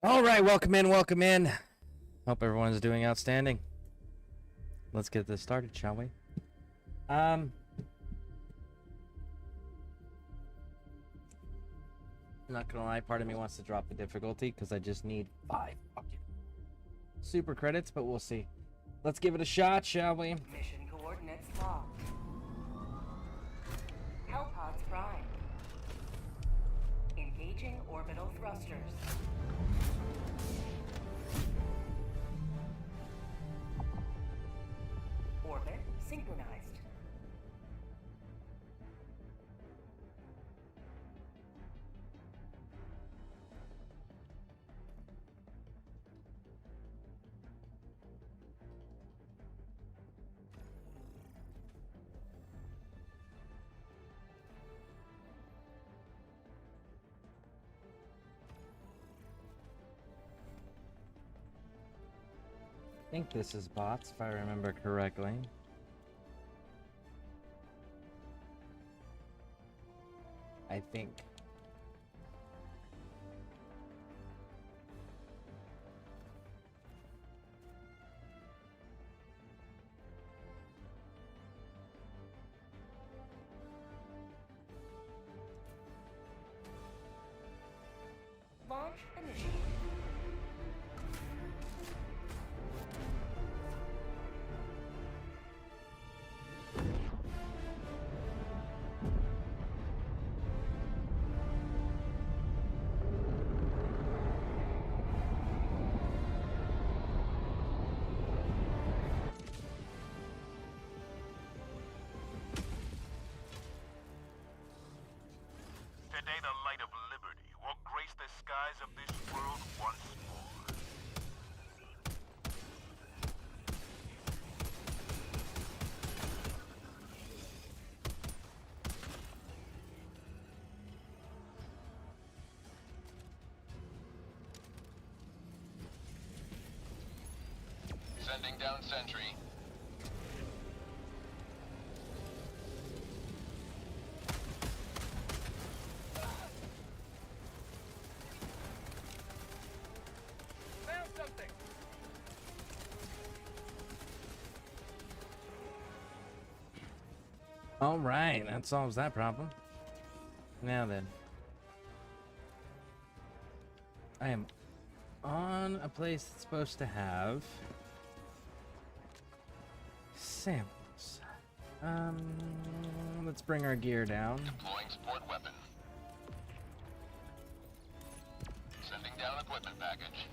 All right, welcome in, welcome in. Hope everyone's doing outstanding. Let's get this started, shall we? I'm not gonna lie, part of me wants to drop the difficulty because I just need 5 fucking super credits, but we'll see. Let's give it a shot, shall we? Mission coordinates locked. Hellpods prime. Engaging orbital thrusters. Orbit synchronized. I think this is bots, if I remember correctly. I think. Launch initiated. Today the light of liberty will grace the skies of this world once more. Sending down sentry. All right, that solves that problem. Now then. I am on a place that's supposed to have samples. Let's bring our gear down. Deploying support weapon. Sending down equipment package.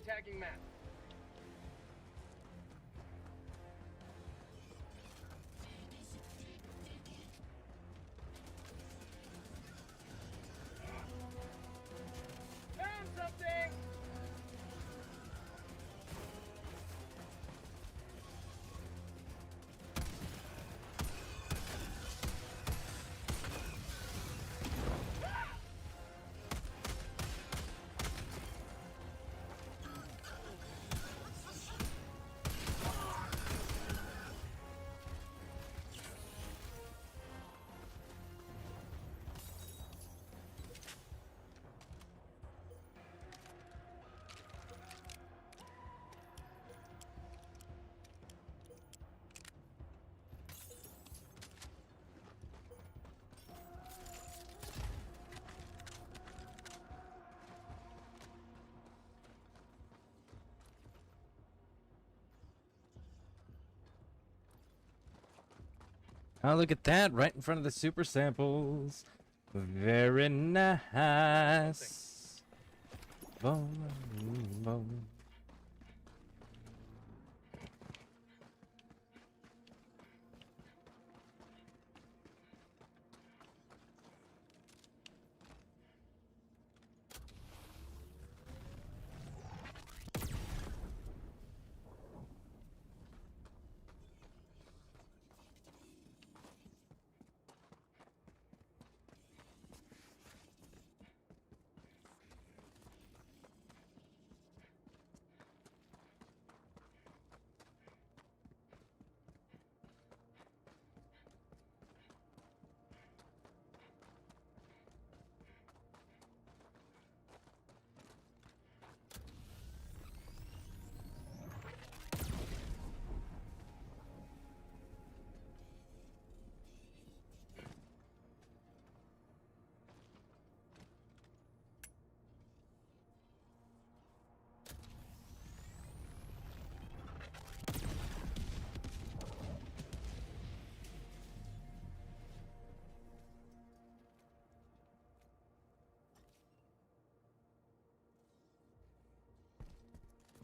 Tagging map. Found something! Oh, look at that, right in front of the super samples. Very nice. Boom, boom.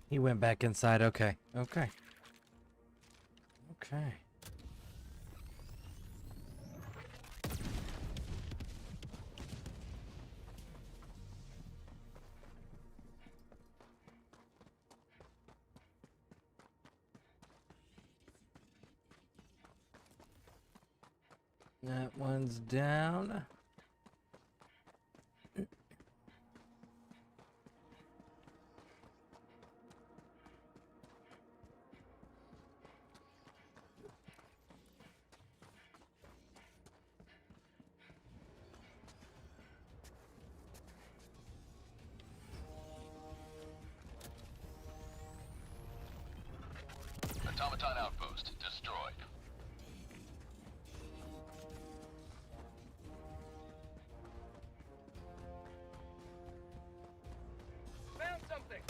He went back inside. Okay. Okay. Okay. That one's down. Automaton outpost destroyed. Found something.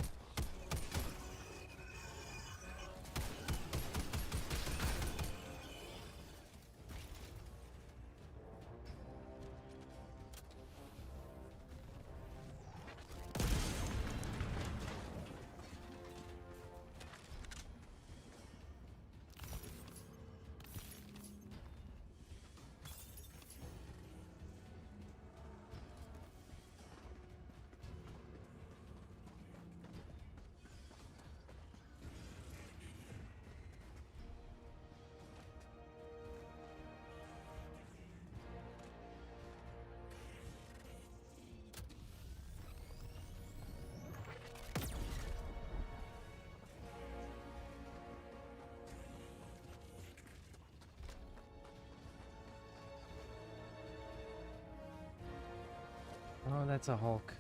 Oh, that's a Hulk.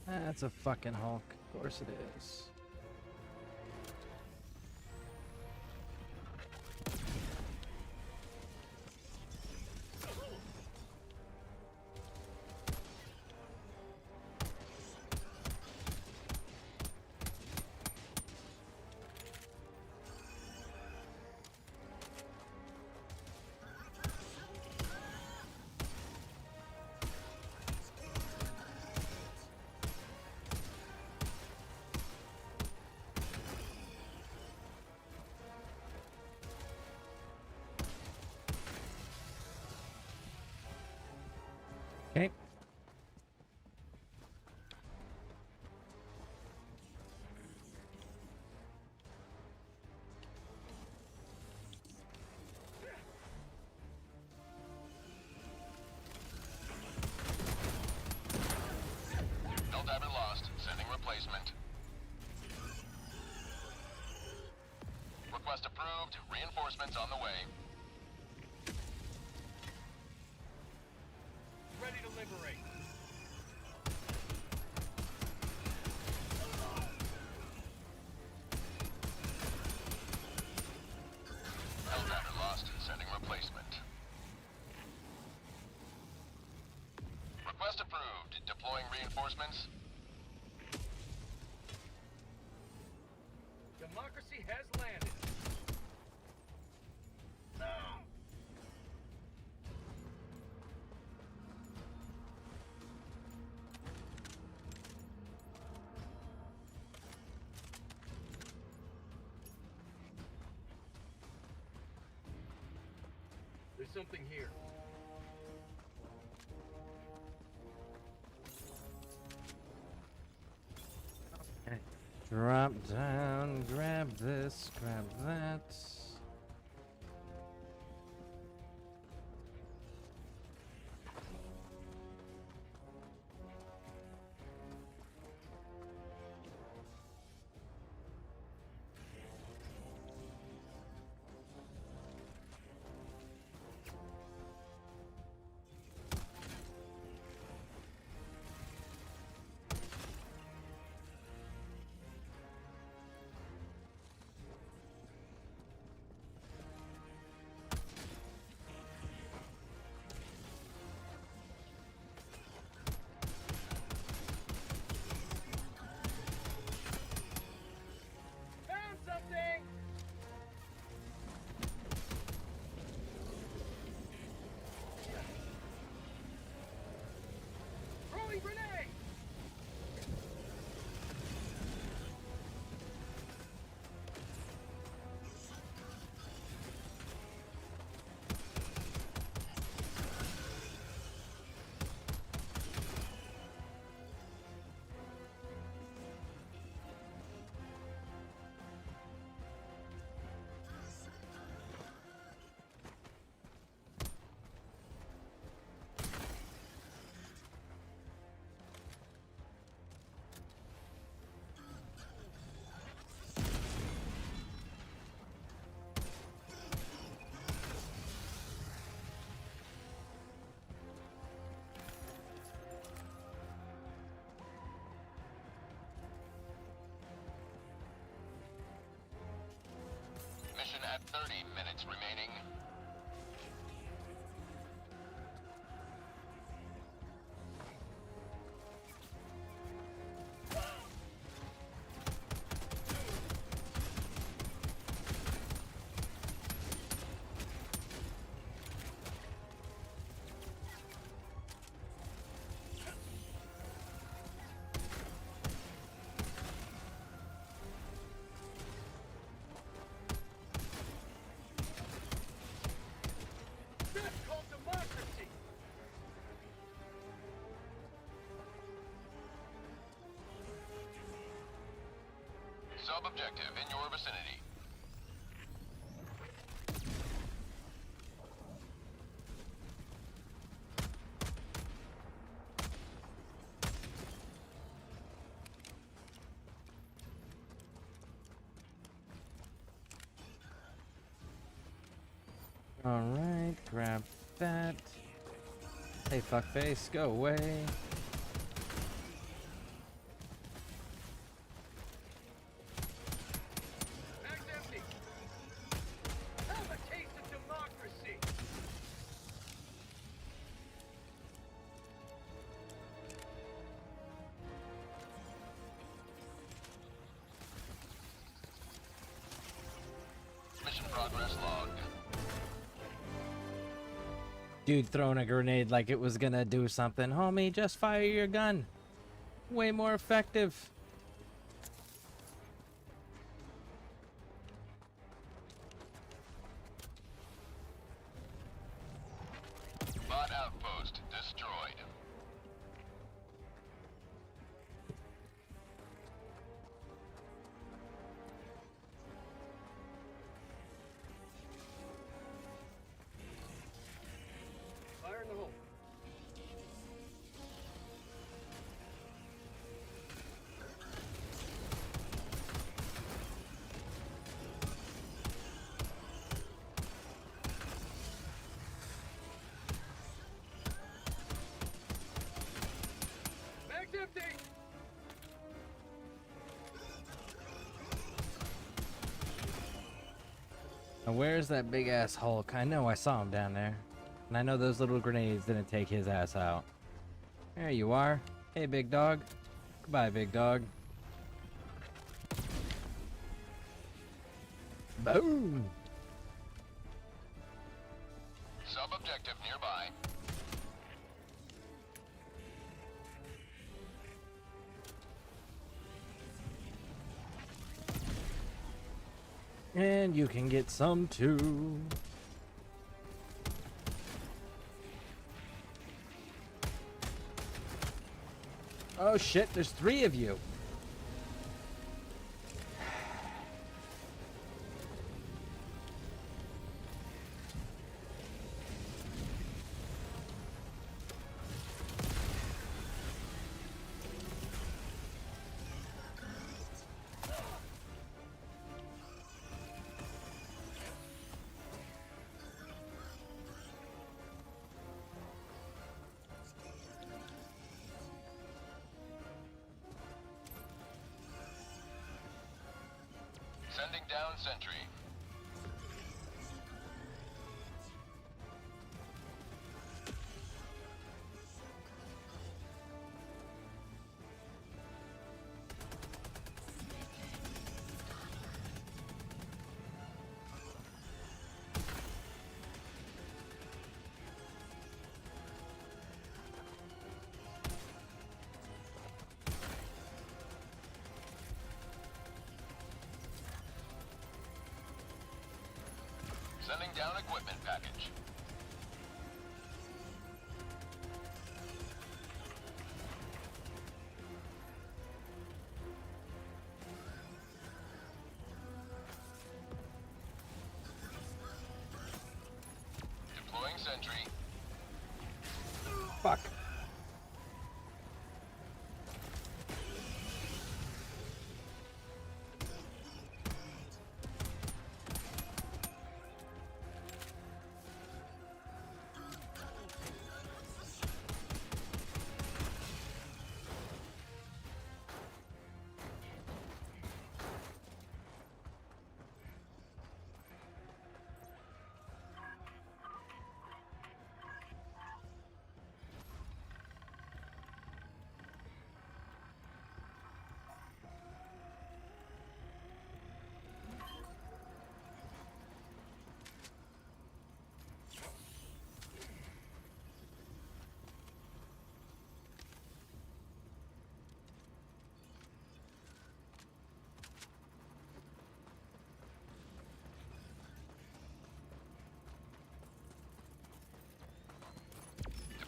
That's a fucking Hulk. Of course it is. Okay. No diamond lost. Sending replacement. Request approved. Reinforcements on the way. Ready to liberate. No diamond lost. Sending replacement. Request approved. Deploying reinforcements. Democracy has landed. There's something here. Okay. Drop down, grab this, grab that. Sub-objective in your vicinity. Alright, grab that. Hey, fuckface, go away. Mag's empty. Have a taste of democracy. Mission progress logged. Dude throwing a grenade like it was gonna do something. Homie, just fire your gun. Way more effective. Bot outpost destroyed. Fire in the hole. Mag's empty. Now where's that big ass Hulk? I know I saw him down there. And I know those little grenades didn't take his ass out. There you are. Hey, big dog. Goodbye, big dog. Boom! Sub-objective nearby. And you can get some too. Oh shit, there's 3 of you. Sending down sentry. Sending down equipment package. Deploying sentry. Fuck.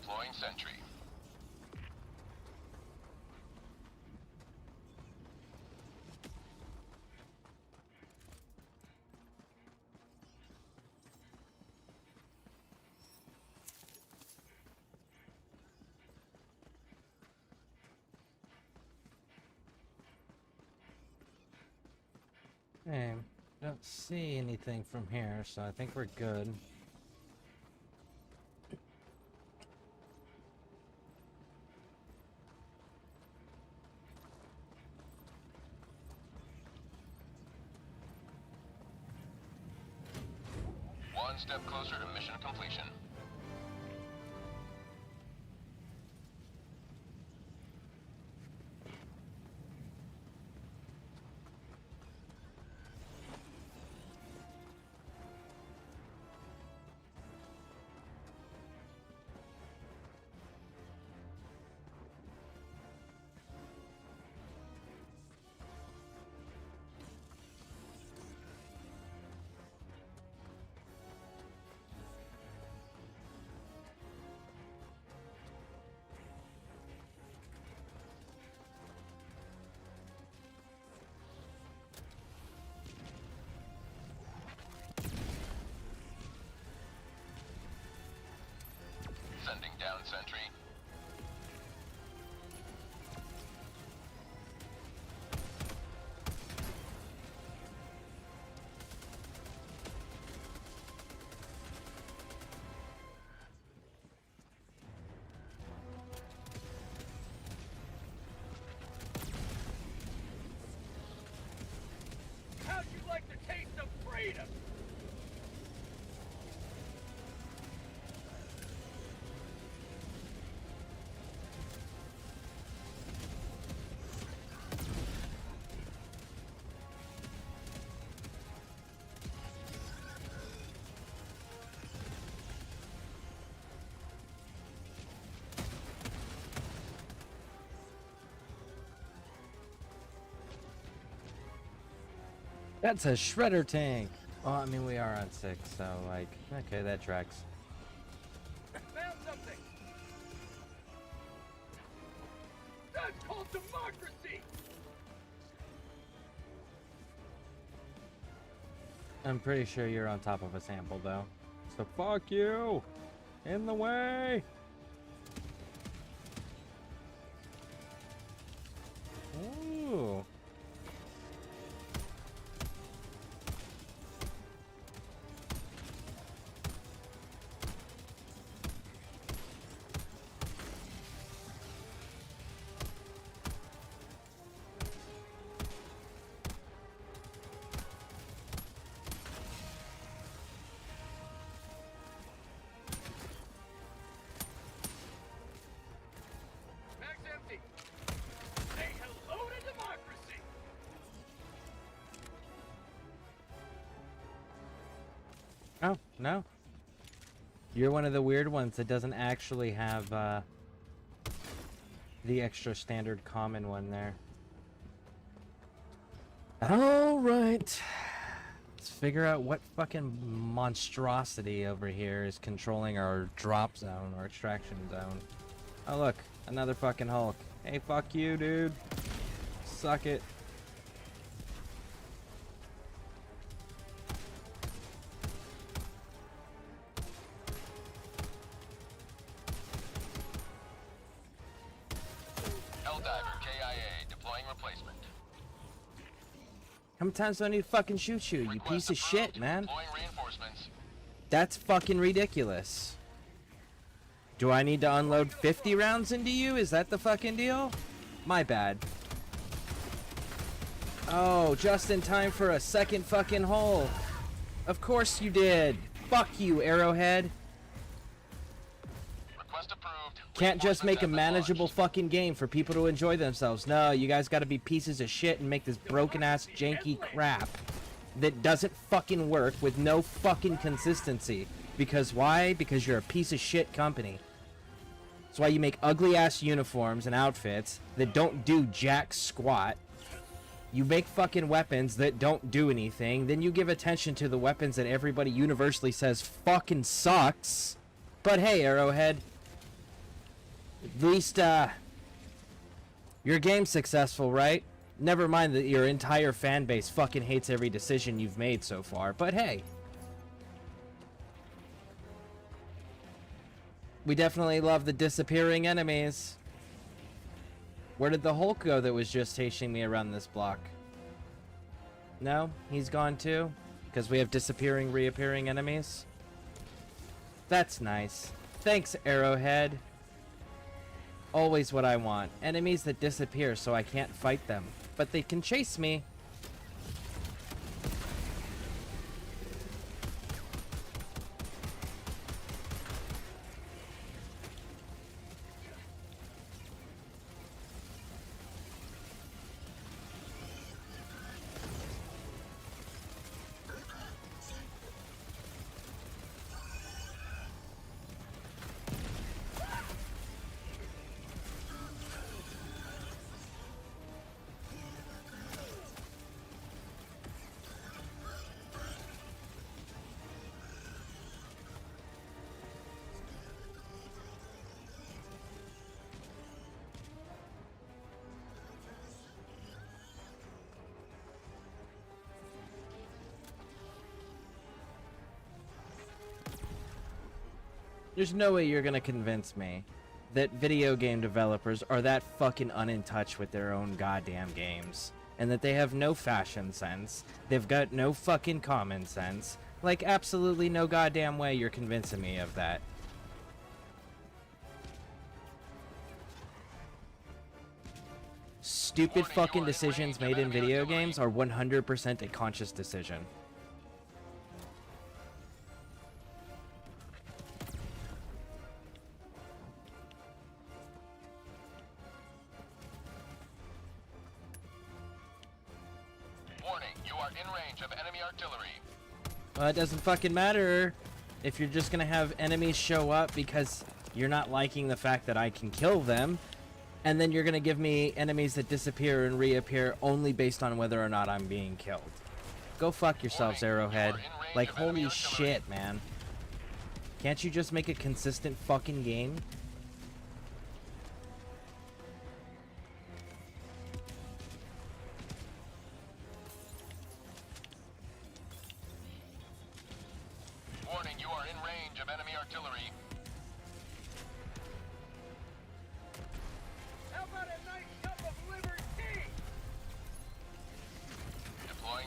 Deploying sentry. Hey, I don't see anything from here, so I think we're good. One step closer to mission completion. Sending down sentry. How'd you like the taste of freedom? That's a shredder tank! Oh, I mean, we are on 6, so, like, okay, that tracks. Found something. That's called democracy. I'm pretty sure you're on top of a sample, though. So fuck you! In the way! Ooh. Mag's empty. Say hello to democracy. Oh, no. You're one of the weird ones that doesn't actually have, the extra standard common one there. Alright. Let's figure out what fucking monstrosity over here is controlling our drop zone or extraction zone. Oh look, another fucking Hulk. Hey, fuck you, dude. Suck it. Helldiver KIA deploying replacement. How many times do I need to fucking shoot you, you Request piece of approved. shit, man? Deploying reinforcements. That's fucking ridiculous. Do I need to unload 50 rounds into you? Is that the fucking deal? My bad. Oh, just in time for a second fucking hole. Of course you did. Fuck you, Arrowhead. Request approved. Can't just make a Reinforcements have been manageable launched. fucking game for people to enjoy themselves. No, you guys gotta be pieces of shit and make this broken ass janky crap that doesn't fucking work with no fucking consistency. Because why? Because you're a piece of shit company. That's why you make ugly ass uniforms and outfits that don't do jack squat. You make fucking weapons that don't do anything. Then you give attention to the weapons that everybody universally says fucking sucks. But hey, Arrowhead. At least, your game's successful, right? Never mind that your entire fan base fucking hates every decision you've made so far. But hey. We definitely love the disappearing enemies. Where did the Hulk go that was just chasing me around this block? No, he's gone too? Because we have disappearing, reappearing enemies? That's nice. Thanks, Arrowhead. Always what I want. Enemies that disappear so I can't fight them. But they can chase me. There's no way you're gonna convince me that video game developers are that fucking unin touch with their own goddamn games. And that they have no fashion sense. They've got no fucking common sense. Like, absolutely no goddamn way you're convincing me of that. Stupid fucking decisions made in video games are 100% a conscious decision. It doesn't fucking matter if you're just gonna have enemies show up because you're not liking the fact that I can kill them, and then you're gonna give me enemies that disappear and reappear only based on whether or not I'm being killed. Go fuck yourselves, Arrowhead. Like, holy shit, man. Can't you just make a consistent fucking game?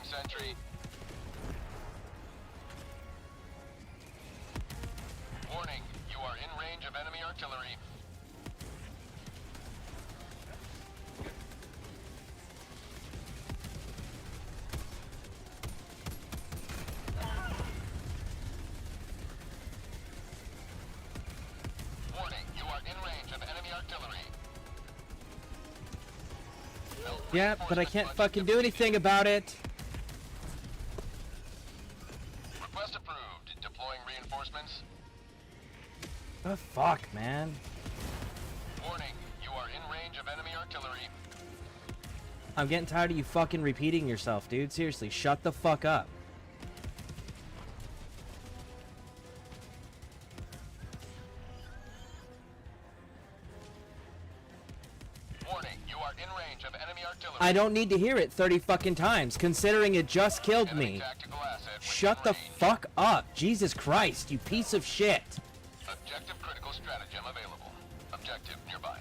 Sentry. Warning, you are in range of enemy artillery. Warning, you are in range of enemy artillery. Yeah, but I can't fucking do anything about it. Oh, fuck, man. Warning, you are in range of enemy artillery. I'm getting tired of you fucking repeating yourself, dude. Seriously, shut the fuck up. Warning, you are in range of enemy artillery. I don't need to hear it 30 fucking times, considering it just killed Enemy me. tactical asset Shut the within range. fuck up. Jesus Christ, you piece of shit. Objective critical stratagem available. Objective nearby.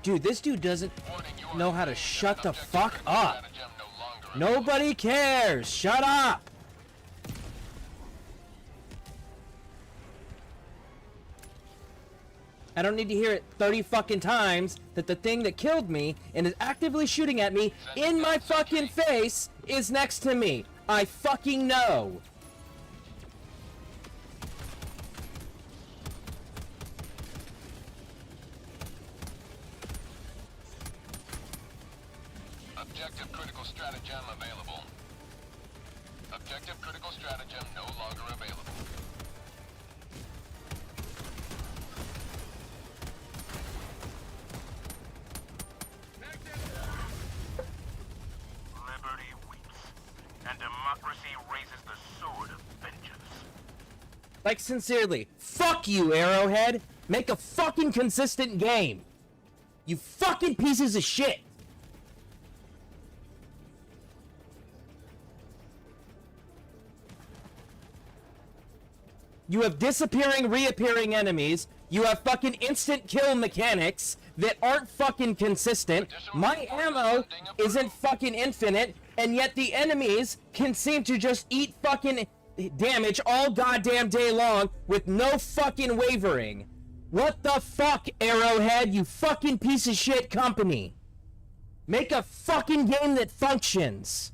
Dude, this dude doesn't Warning, you are know in how to range of shut an the objective fuck critical up. stratagem no longer available. Nobody cares. Shut up. I don't need to hear it 30 fucking times that the thing that killed me and is actively shooting at me in my fucking face is next to me. I fucking know. Objective critical stratagem available. Objective critical stratagem no longer available. Liberty weeps, and democracy raises the sword of vengeance. Like, sincerely, fuck you, Arrowhead. Make a fucking consistent game. You fucking pieces of shit. You have disappearing, reappearing enemies. You have fucking instant kill mechanics that aren't fucking consistent. My ammo isn't fucking infinite, and yet the enemies can seem to just eat fucking damage all goddamn day long with no fucking wavering. What the fuck, Arrowhead, you fucking piece of shit company? Make a fucking game that functions.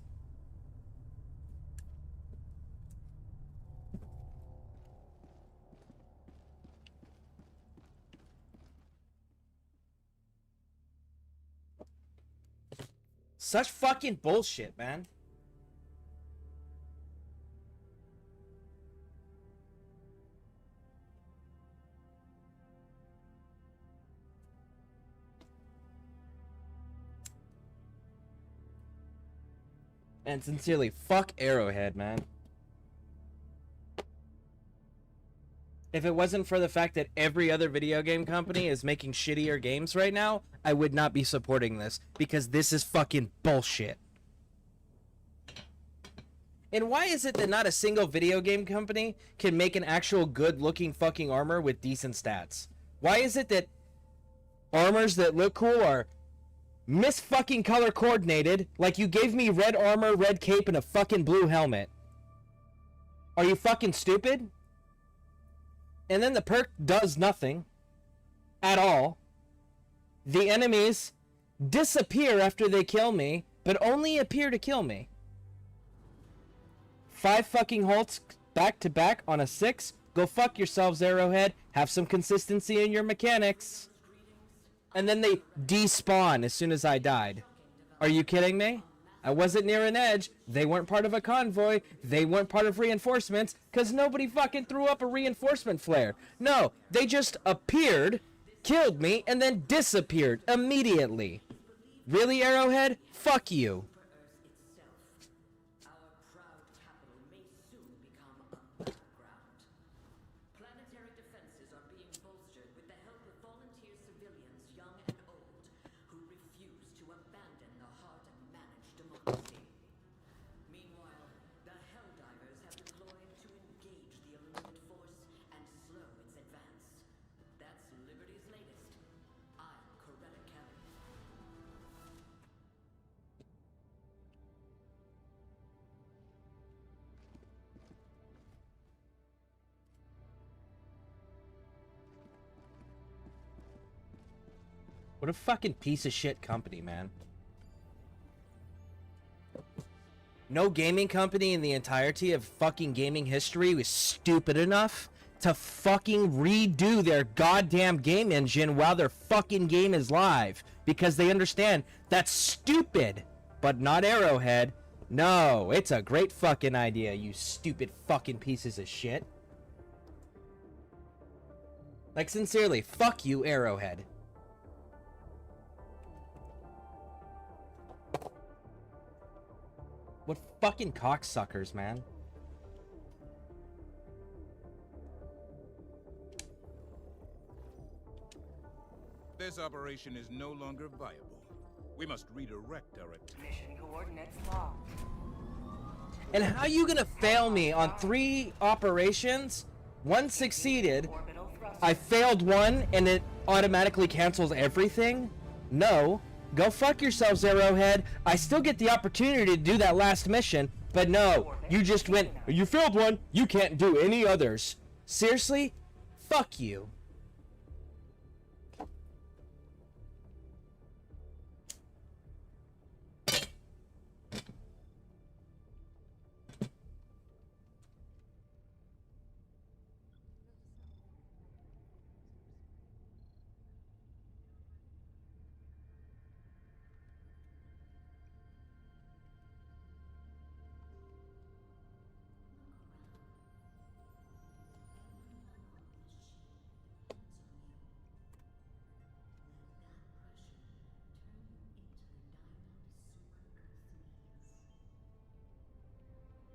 Such fucking bullshit, man. And sincerely, fuck Arrowhead, man. If it wasn't for the fact that every other video game company is making shittier games right now, I would not be supporting this, because this is fucking bullshit. And why is it that not a single video game company can make an actual good-looking fucking armor with decent stats? Why is it that armors that look cool are mis-fucking color coordinated, like you gave me red armor, red cape, and a fucking blue helmet? Are you fucking stupid? And then the perk does nothing at all. The enemies disappear after they kill me, but only appear to kill me. 5 fucking holds back to back on a 6. Go fuck yourselves, Arrowhead. Have some consistency in your mechanics. And then they despawn as soon as I died. Are you kidding me? I wasn't near an edge. They weren't part of a convoy. They weren't part of reinforcements, because nobody fucking threw up a reinforcement flare. No, they just appeared, killed me, and then disappeared immediately. Really, Arrowhead? Fuck you. Planetary defenses are being bolstered with the help of volunteer civilians, young and old, who refuse to abandon the heart of managed democracy. Meanwhile, the Helldivers have deployed to engage the Illuminate force and slow its advance. That's Liberty's latest. I'm Coretta Kelly. What a fucking piece of shit company, man. No gaming company in the entirety of fucking gaming history was stupid enough to fucking redo their goddamn game engine while their fucking game is live, because they understand that's stupid. But not Arrowhead. No, it's a great fucking idea, you stupid fucking pieces of shit. Like, sincerely, fuck you, Arrowhead. What fucking cocksuckers, man. This operation is no longer viable. We must redirect our Mission coordinates locked. And how you gonna fail me on 3 operations? 1 succeeded. Orbital thrusters. I failed 1 and it automatically cancels everything? No. Go fuck yourselves, Arrowhead. I still get the opportunity to do that last mission, but no. You just went, you failed 1, you can't do any others. Seriously? Fuck you.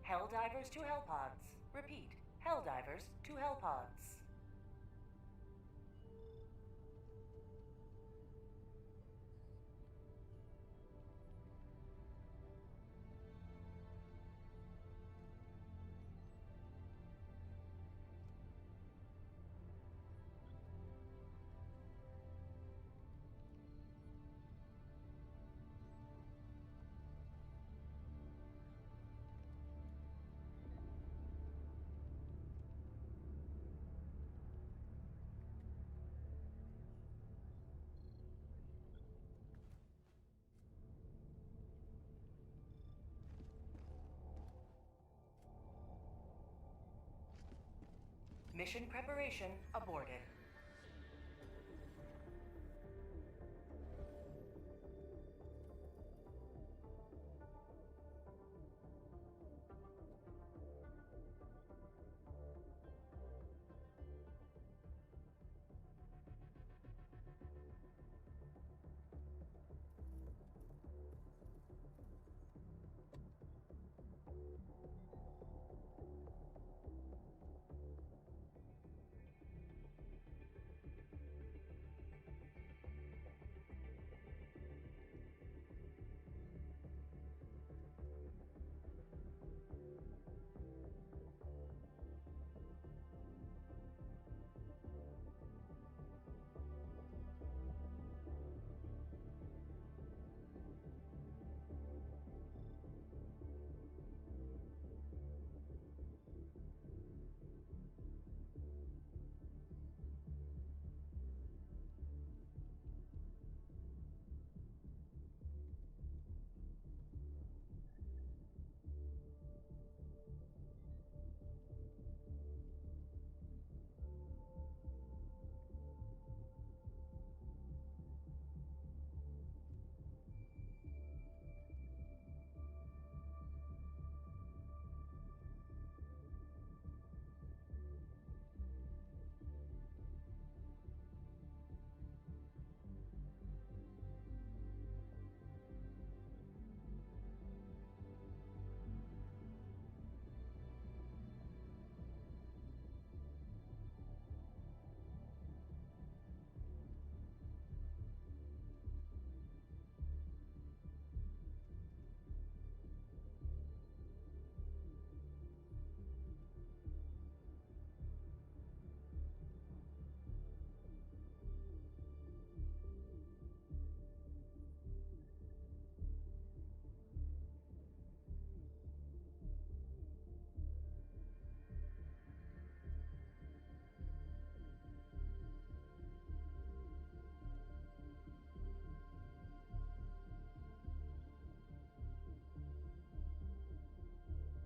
Helldivers to Hellpods. Repeat. Helldivers to Hellpods. Mission preparation aborted.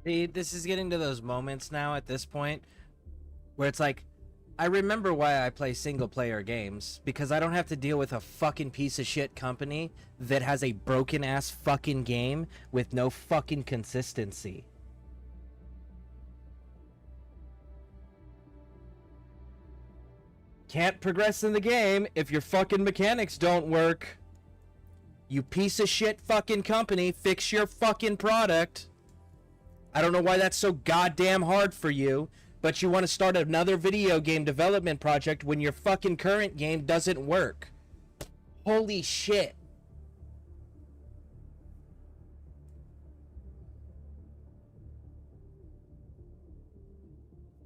See, this is getting to those moments now at this point where it's like, I remember why I play single player games, because I don't have to deal with a fucking piece of shit company that has a broken ass fucking game with no fucking consistency. Can't progress in the game if your fucking mechanics don't work. You piece of shit fucking company, fix your fucking product. I don't know why that's so goddamn hard for you, but you want to start another video game development project when your fucking current game doesn't work. Holy shit.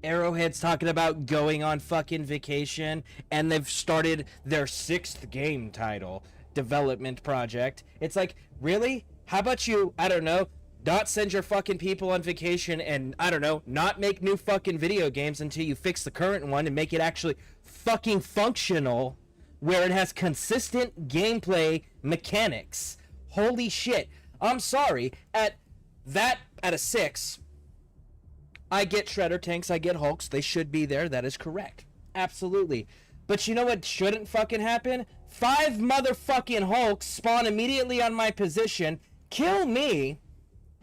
Arrowhead's talking about going on fucking vacation, and they've started their 6th game title development project. It's like, really? How about you, I don't know, not send your fucking people on vacation and, I don't know, not make new fucking video games until you fix the current one and make it actually fucking functional, where it has consistent gameplay mechanics. Holy shit. I'm sorry, at a 6, I get Shredder tanks, I get Hulks, they should be there, that is correct. Absolutely. But you know what shouldn't fucking happen? 5 motherfucking Hulks spawn immediately on my position, kill me,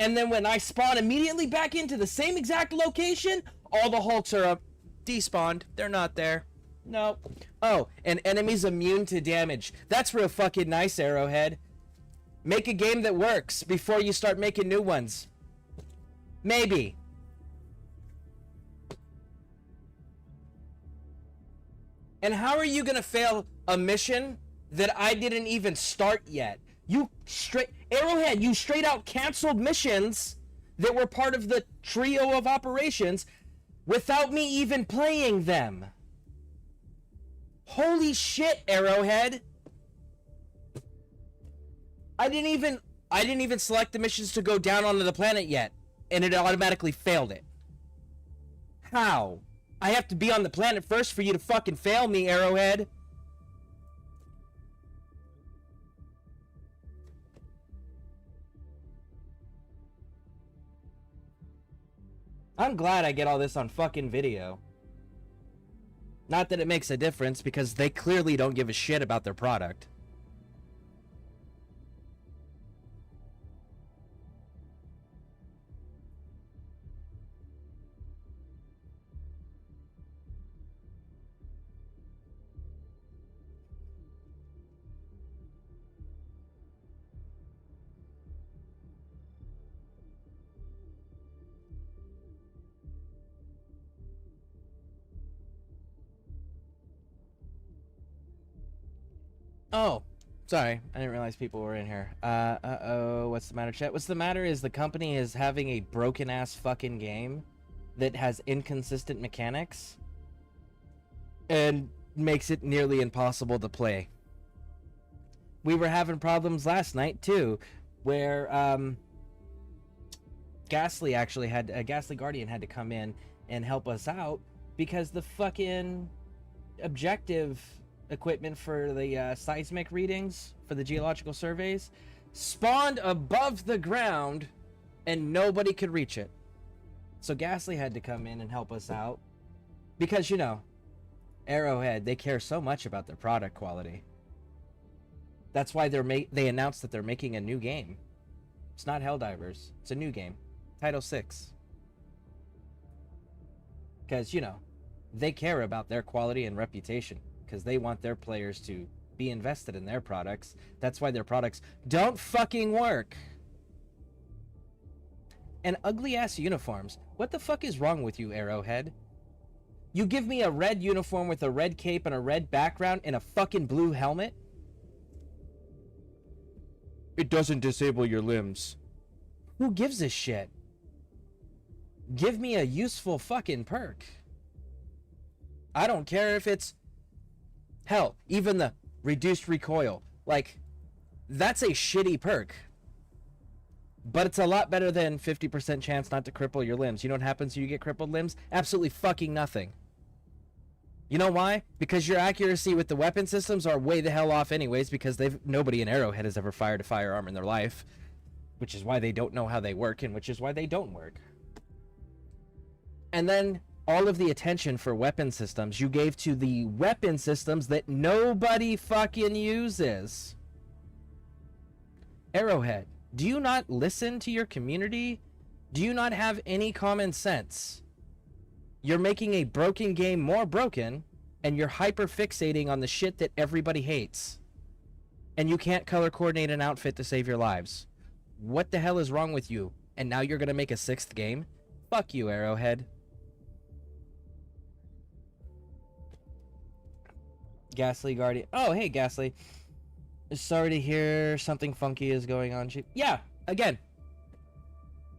and then when I spawn immediately back into the same exact location, all the Hulks are up, despawned, they're not there. No. Oh, and enemies immune to damage. That's real fucking nice, Arrowhead. Make a game that works before you start making new ones. Maybe. And how are you gonna fail a mission that I didn't even start yet? Arrowhead, you straight out canceled missions that were part of the trio of operations without me even playing them. Holy shit, Arrowhead. I didn't even select the missions to go down onto the planet yet, and it automatically failed it. How? I have to be on the planet first for you to fucking fail me, Arrowhead. I'm glad I get all this on fucking video. Not that it makes a difference, because they clearly don't give a shit about their product. Oh, sorry. I didn't realize people were in here. Uh-oh. What's the matter, chat? What's the matter is the company is having a broken-ass fucking game that has inconsistent mechanics and makes it nearly impossible to play. We were having problems last night, too, where, Ghastly actually had... Ghastly Guardian had to come in and help us out because the fucking objective equipment for the seismic readings for the geological surveys spawned above the ground and nobody could reach it. So Ghastly had to come in and help us out because, you know, Arrowhead, they care so much about their product quality. That's why they announced that they're making a new game. It's not Helldivers, it's a new game, Title 6. Because, you know, they care about their quality and reputation, because they want their players to be invested in their products. That's why their products don't fucking work. And ugly-ass uniforms. What the fuck is wrong with you, Arrowhead? You give me a red uniform with a red cape and a red background and a fucking blue helmet? It doesn't disable your limbs. Who gives a shit? Give me a useful fucking perk. I don't care if it's... Hell, even the reduced recoil. Like, that's a shitty perk. But it's a lot better than 50% chance not to cripple your limbs. You know what happens when you get crippled limbs? Absolutely fucking nothing. You know why? Because your accuracy with the weapon systems are way the hell off anyways, because nobody in Arrowhead has ever fired a firearm in their life. Which is why they don't know how they work, and which is why they don't work. And then all of the attention for weapon systems you gave to the weapon systems that nobody fucking uses. Arrowhead, do you not listen to your community? Do you not have any common sense? You're making a broken game more broken, and you're hyper fixating on the shit that everybody hates. And you can't color coordinate an outfit to save your lives. What the hell is wrong with you? And now you're gonna make a 6th game? Fuck you, Arrowhead. Ghastly Guardian. Oh, hey, Ghastly. Sorry to hear something funky is going on. Yeah, again.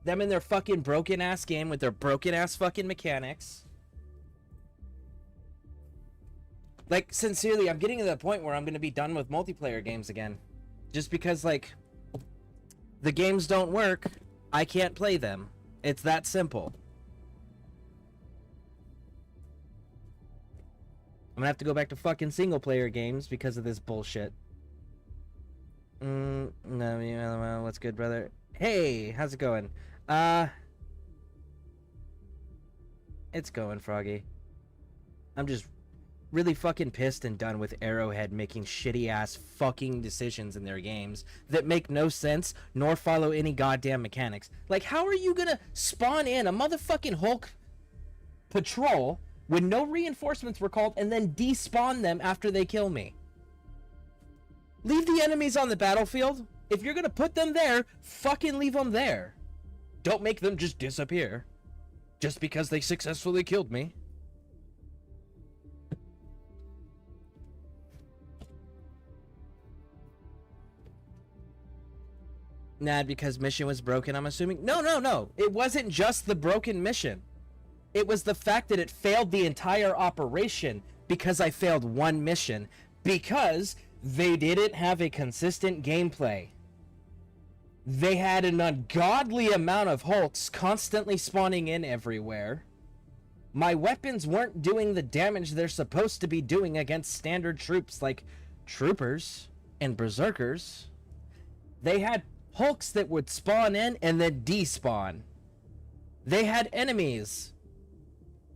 Them in their fucking broken-ass game with their broken-ass fucking mechanics. Like, sincerely, I'm getting to the point where I'm going to be done with multiplayer games again. Just because, like, the games don't work, I can't play them. It's that simple. I'm gonna have to go back to fucking single-player games because of this bullshit. No, well, what's good, brother? Hey, how's it going? It's going, Froggy. I'm just really fucking pissed and done with Arrowhead making shitty-ass fucking decisions in their games that make no sense nor follow any goddamn mechanics. Like, how are you gonna spawn in a motherfucking Hulk patrol when no reinforcements were called and then despawn them after they kill me? Leave the enemies on the battlefield. If you're gonna put them there, fucking leave them there. Don't make them just disappear. Just because they successfully killed me. Nah, because mission was broken, I'm assuming? No. It wasn't just the broken mission. It was the fact that it failed the entire operation because I failed one mission. Because they didn't have a consistent gameplay. They had an ungodly amount of Hulks constantly spawning in everywhere. My weapons weren't doing the damage they're supposed to be doing against standard troops like troopers and berserkers. They had Hulks that would spawn in and then despawn. They had enemies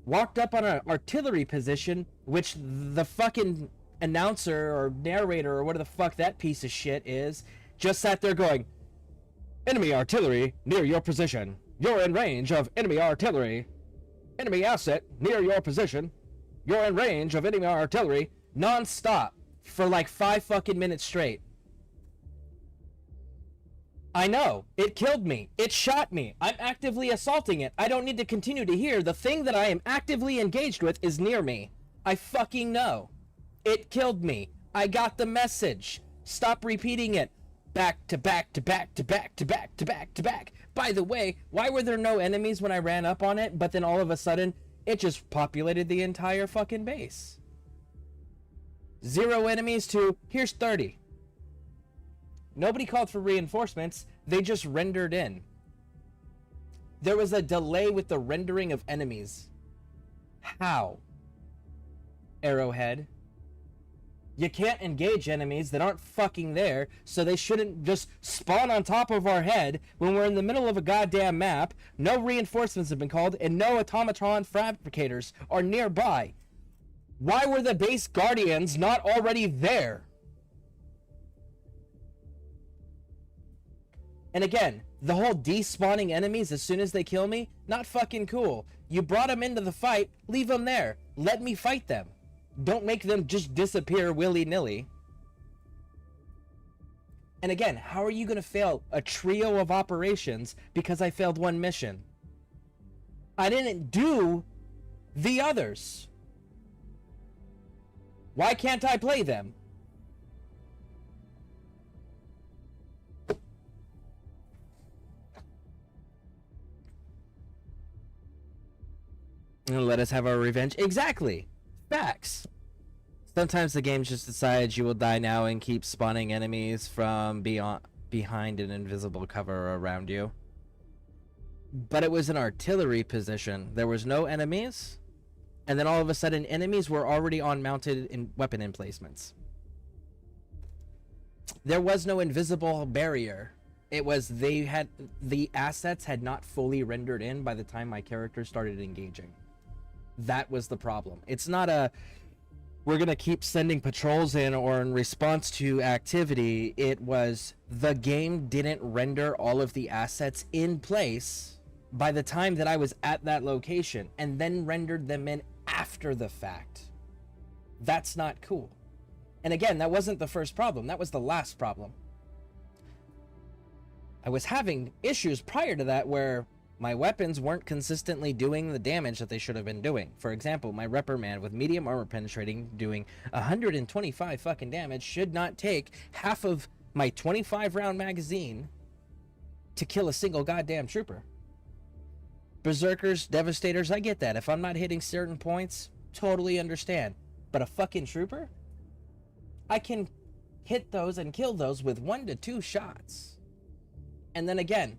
walked up on an artillery position, which the fucking announcer or narrator or whatever the fuck that piece of shit is, just sat there going, enemy artillery near your position. You're in range of enemy artillery. Enemy asset near your position. You're in range of enemy artillery. Non-stop for like 5 fucking minutes straight. I know. It killed me. It shot me. I'm actively assaulting it. I don't need to continue to hear. The thing that I am actively engaged with is near me. I fucking know. It killed me. I got the message. Stop repeating it. Back to back to back to back to back to back to back. By the way, why were there no enemies when I ran up on it, but then all of a sudden, it just populated the entire fucking base? 0 enemies to, here's 30. Nobody called for reinforcements, they just rendered in. There was a delay with the rendering of enemies. How? Arrowhead. You can't engage enemies that aren't fucking there, so they shouldn't just spawn on top of our head when we're in the middle of a goddamn map, no reinforcements have been called, and no automaton fabricators are nearby. Why were the base guardians not already there? And again, the whole despawning enemies as soon as they kill me, not fucking cool. You brought them into the fight, leave them there. Let me fight them. Don't make them just disappear willy-nilly. And again, how are you going to fail a trio of operations because I failed one mission? I didn't do the others. Why can't I play them? Let us have our revenge. Exactly. Facts. Sometimes the game just decides you will die now and keep spawning enemies from behind an invisible cover around you. But it was an artillery position. There was no enemies. And then all of a sudden, enemies were already on mounted in weapon emplacements. There was no invisible barrier. It was the assets had not fully rendered in by the time my character started engaging. That was the problem. It's not a, we're going to keep sending patrols in or in response to activity. It was the game didn't render all of the assets in place by the time that I was at that location and then rendered them in after the fact. That's not cool. And again, that wasn't the first problem. That was the last problem. I was having issues prior to that where my weapons weren't consistently doing the damage that they should have been doing. For example, my Reprimand with medium armor penetrating doing 125 fucking damage should not take half of my 25 round magazine to kill a single goddamn trooper. Berserkers, Devastators, I get that. If I'm not hitting certain points, totally understand. But a fucking trooper? I can hit those and kill those with 1 to 2 shots. And then again,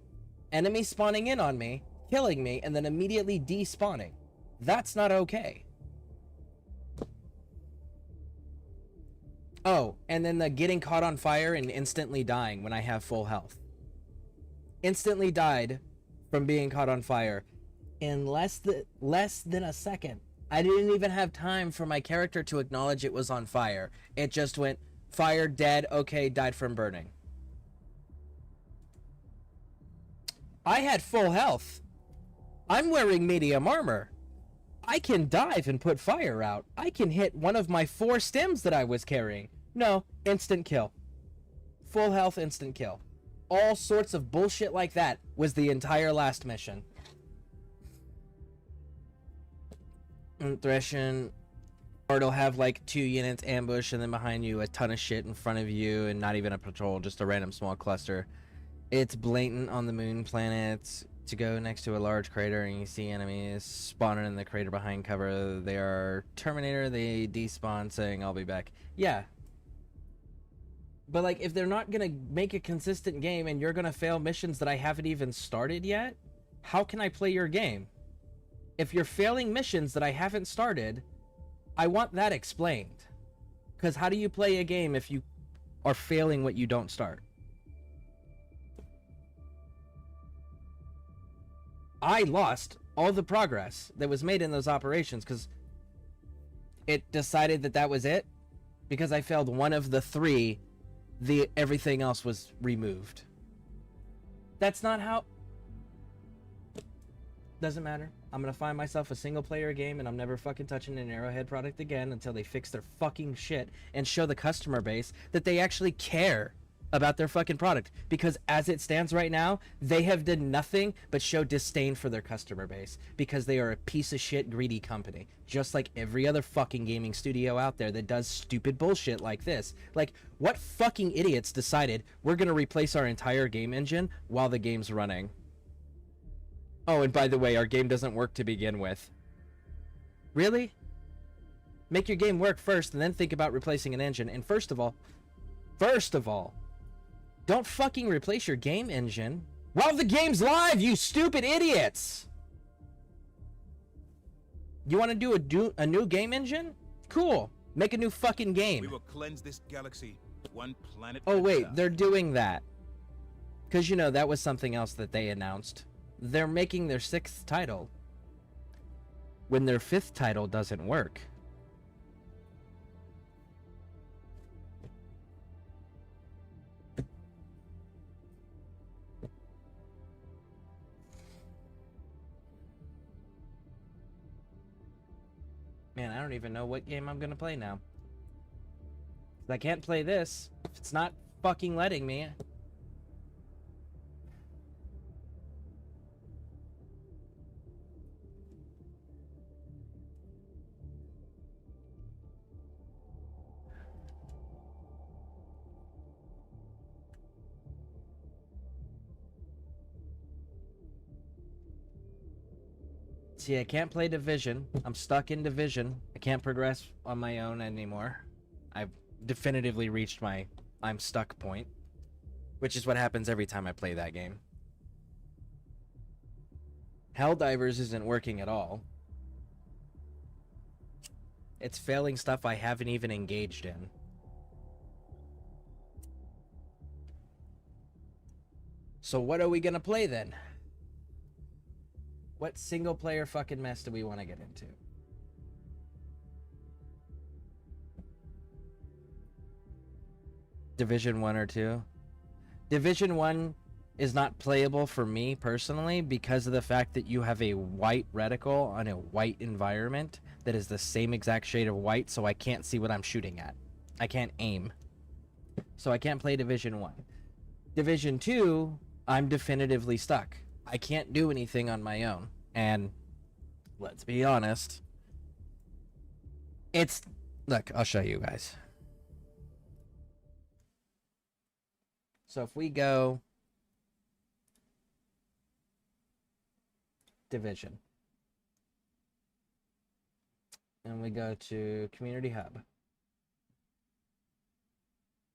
enemies spawning in on me, killing me, and then immediately despawning. That's not okay. Oh, and then the getting caught on fire and instantly dying when I have full health. Instantly died from being caught on fire in less than a second. I didn't even have time for my character to acknowledge it was on fire. It just went, fire, dead, okay, died from burning. I had full health. I'm wearing medium armor. I can dive and put fire out. I can hit one of my 4 stems that I was carrying. No, instant kill. Full health, instant kill. All sorts of bullshit like that was the entire last mission. Threshing. Or it'll have like 2 units ambush and then behind you a ton of shit in front of you and not even a patrol, just a random small cluster. It's blatant on the moon planets to go next to a large crater and you see enemies spawning in the crater behind cover. They are Terminator, they despawn saying I'll be back. Yeah. But like if they're not gonna make a consistent game and you're gonna fail missions that I haven't even started yet, how can I play your game? If you're failing missions that I haven't started, I want that explained. Because how do you play a game if you are failing what you don't start? I lost all the progress that was made in those operations because it decided that that was it. Because I failed one of the three, everything else was removed. That's not how... Doesn't matter. I'm gonna find myself a single player game and I'm never fucking touching an Arrowhead product again until they fix their fucking shit and show the customer base that they actually care about their fucking product. Because as it stands right now, they have done nothing but show disdain for their customer base because they are a piece of shit greedy company, just like every other fucking gaming studio out there that does stupid bullshit like this. Like, what fucking idiots decided we're gonna replace our entire game engine while the game's running? Oh, and by the way, our game doesn't work to begin with. Really? Make your game work first and then think about replacing an engine. And first of all, don't fucking replace your game engine while the game's live, you stupid idiots! You want to do a new game engine? Cool. Make a new fucking game. We will cleanse this galaxy one planet. Oh wait, they're doing that. Because, you know, that was something else that they announced. They're making their 6th title when their 5th title doesn't work. Man, I don't even know what game I'm gonna play now. I can't play this if it's not fucking letting me. See, I can't play Division. I'm stuck in Division. I can't progress on my own anymore. I've definitively reached my I'm stuck point, which is what happens every time I play that game. Helldivers isn't working at all. It's failing stuff I haven't even engaged in. So what are we gonna play then? What single player fucking mess do we want to get into? Division 1 or 2? Division 1 is not playable for me personally because of the fact that you have a white reticle on a white environment that is the same exact shade of white, so I can't see what I'm shooting at. I can't aim. So I can't play Division 1. Division 2, I'm definitively stuck. I can't do anything on my own. And let's be honest, it's... Look, I'll show you guys. So if we go... Division. And we go to Community Hub.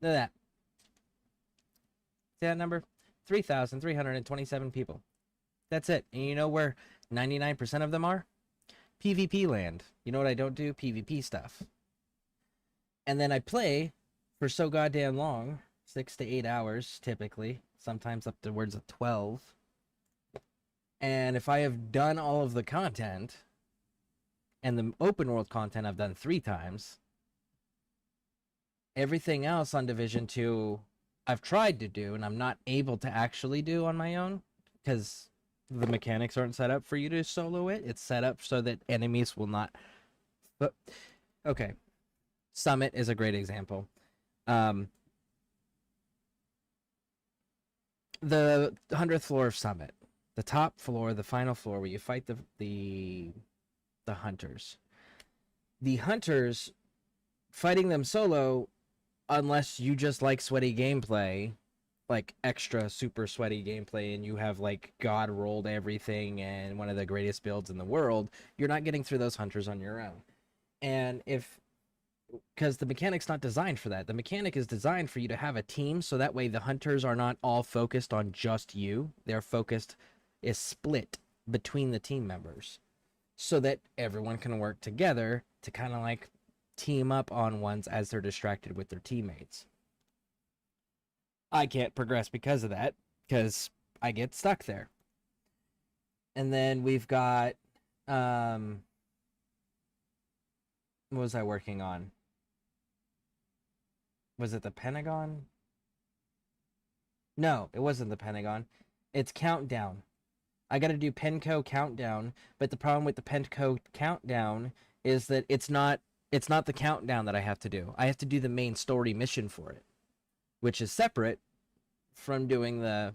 Look at that. See that number? 3,327 people. That's it. And you know where 99% of them are? PvP land. You know what I don't do? PvP stuff. And then I play for so goddamn long, 6 to 8 hours typically, sometimes upwards of 12. And if I have done all of the content, and the open world content I've done 3 times, everything else on Division 2 I've tried to do, and I'm not able to actually do on my own, because the mechanics aren't set up for you to solo it. It's set up so that enemies will not... But, okay. Summit is a great example. The 100th floor of Summit. The top floor, the final floor, where you fight the hunters. The hunters, fighting them solo, unless you just like sweaty gameplay, like extra super sweaty gameplay, and you have like God rolled everything and one of the greatest builds in the world, you're not getting through those hunters on your own. And because the mechanic's not designed for that. The mechanic is designed for you to have a team, so that way the hunters are not all focused on just you. Their focus is split between the team members, so that everyone can work together to kind of like team up on ones as they're distracted with their teammates. I can't progress because of that, because I get stuck there. And then we've got what was I working on? Was it the Pentagon? No, it wasn't the Pentagon. It's Countdown. I got to do Penco Countdown, but the problem with the Penco Countdown is that it's not the countdown that I have to do. I have to do the main story mission for it, which is separate from doing the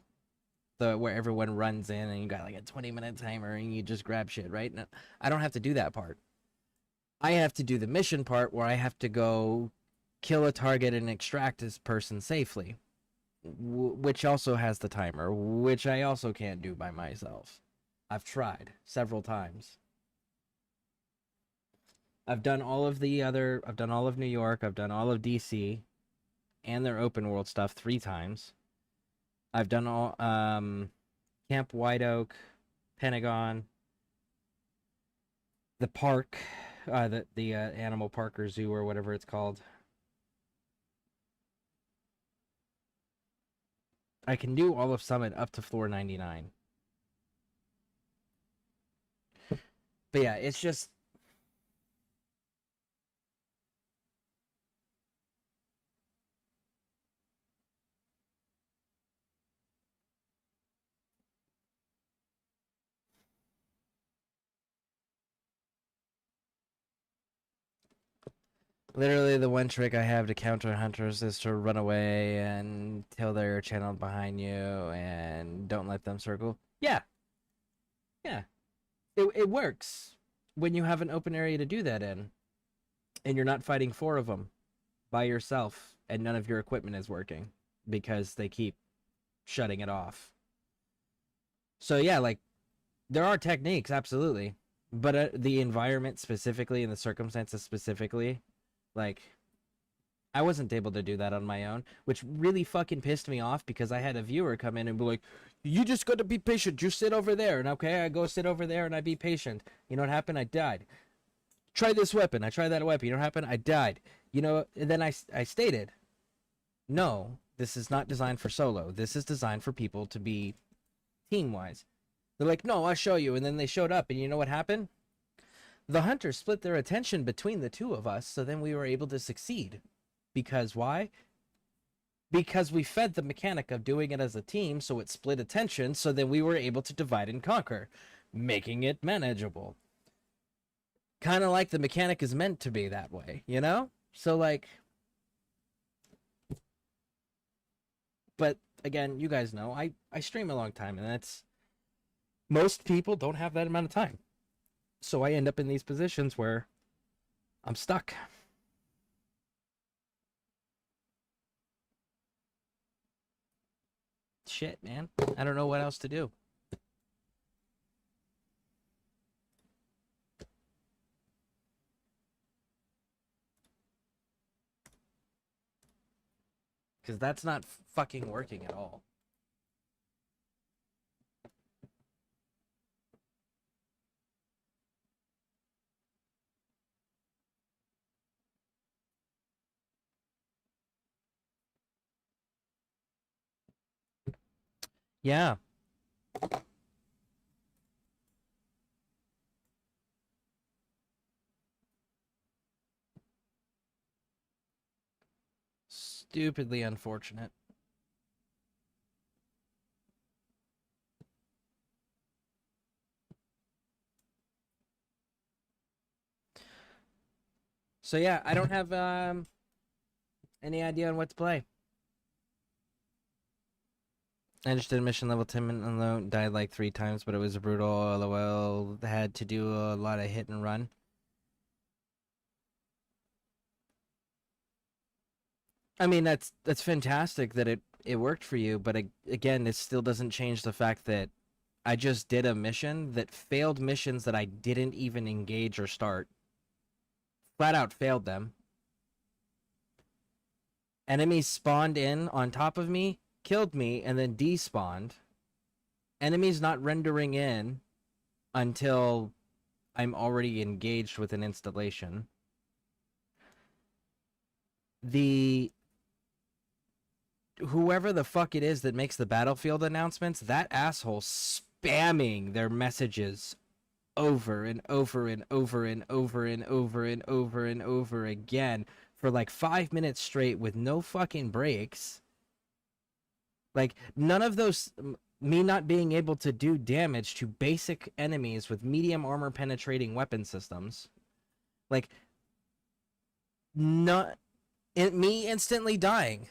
where everyone runs in and you got like a 20-minute timer and you just grab shit, right? No, I don't have to do that part. I have to do the mission part where I have to go kill a target and extract this person safely, which also has the timer, which I also can't do by myself. I've tried several times. I've done all of New York, I've done all of DC, and their open world stuff 3 times. I've done all Camp White Oak, Pentagon, the park, the animal park or zoo or whatever it's called. I can do all of Summit up to floor 99. But yeah, it's just literally the one trick I have to counter hunters is to run away until they're channeled behind you and don't let them circle. Yeah. Yeah. It works when you have an open area to do that in. And you're not fighting 4 of them by yourself and none of your equipment is working because they keep shutting it off. So yeah, like there are techniques, absolutely. But the environment specifically and the circumstances specifically, like, I wasn't able to do that on my own, which really fucking pissed me off because I had a viewer come in and be like, you just got to be patient. You sit over there. And okay, I go sit over there and I be patient. You know what happened? I died. Try this weapon. I tried that weapon. You know what happened? I died. You know, and then I stated, no, this is not designed for solo. This is designed for people to be team-wise. They're like, no, I'll show you. And then they showed up and you know what happened? The hunters split their attention between the 2 of us, so then we were able to succeed. Because why? Because we fed the mechanic of doing it as a team, so it split attention, so then we were able to divide and conquer, making it manageable. Kind of like the mechanic is meant to be that way, you know? So, like... But, again, you guys know, I stream a long time, and that's... Most people don't have that amount of time. So I end up in these positions where I'm stuck. Shit, man. I don't know what else to do. Because that's not fucking working at all. Yeah. Stupidly unfortunate. So yeah, I don't have any idea on what to play. I just did mission level 10 alone, died like 3 times, but it was brutal. LOL, had to do a lot of hit and run. I mean, that's fantastic that it worked for you, but again, it still doesn't change the fact that I just did a mission that failed missions that I didn't even engage or start. Flat out failed them. Enemies spawned in on top of me, killed me, and then despawned. Enemies not rendering in until I'm already engaged with an installation. Whoever the fuck it is that makes the battlefield announcements, that asshole spamming their messages over and over and over and over and over and over and over again for like 5 minutes straight with no fucking breaks. Like, none of those, me not being able to do damage to basic enemies with medium armor penetrating weapon systems. Like, not, me instantly dying.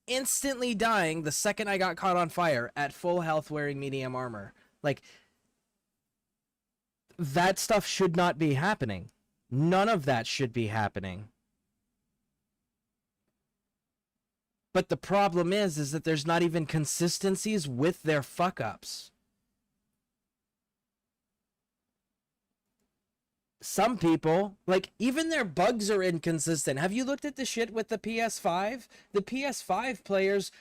Instantly dying the second I got caught on fire at full health wearing medium armor. Like, that stuff should not be happening. None of that should be happening. But the problem is that there's not even consistencies with their fuck-ups. Some people, like, even their bugs are inconsistent. Have you looked at the shit with the PS5? The PS5 players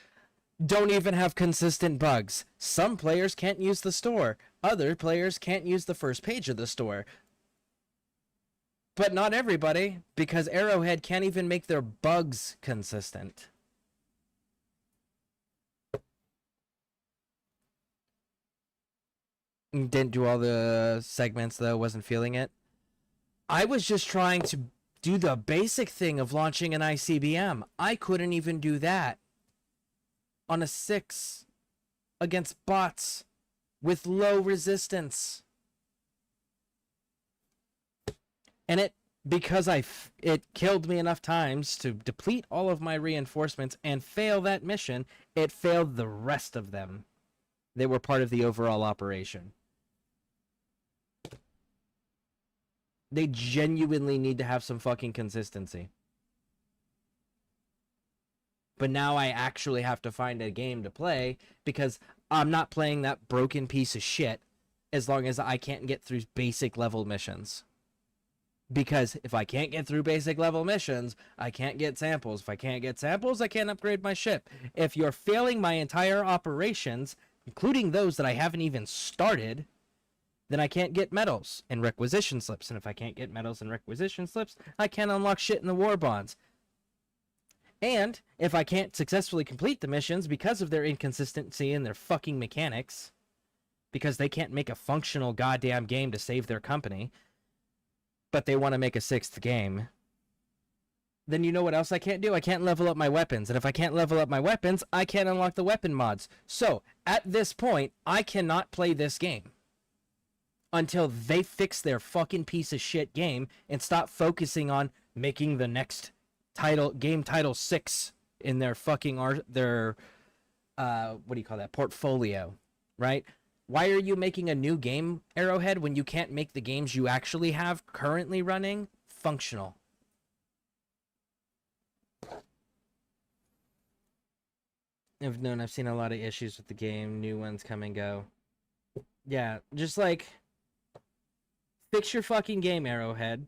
don't even have consistent bugs. Some players can't use the store. Other players can't use the first page of the store. But not everybody, because Arrowhead can't even make their bugs consistent. Didn't do all the segments, though. Wasn't feeling it. I was just trying to do the basic thing of launching an ICBM. I couldn't even do that on a 6 against bots with low resistance. And because it killed me enough times to deplete all of my reinforcements and fail that mission, it failed the rest of them. They were part of the overall operation. They genuinely need to have some fucking consistency. But now I actually have to find a game to play because I'm not playing that broken piece of shit as long as I can't get through basic level missions. Because if I can't get through basic level missions, I can't get samples. If I can't get samples, I can't upgrade my ship. If you're failing my entire operations, including those that I haven't even started, then I can't get medals and requisition slips. And if I can't get medals and requisition slips, I can't unlock shit in the war bonds. And if I can't successfully complete the missions because of their inconsistency in their fucking mechanics, because they can't make a functional goddamn game to save their company, but they want to make a 6th game, then you know what else I can't do? I can't level up my weapons. And if I can't level up my weapons, I can't unlock the weapon mods. So, at this point, I cannot play this game until they fix their fucking piece of shit game and stop focusing on making the next game title 6 in their fucking what do you call that, portfolio, right? Why are you making a new game, Arrowhead, when you can't make the games you actually have currently running functional? I've seen a lot of issues with the game, new ones come and go. Yeah, just like, fix your fucking game, Arrowhead.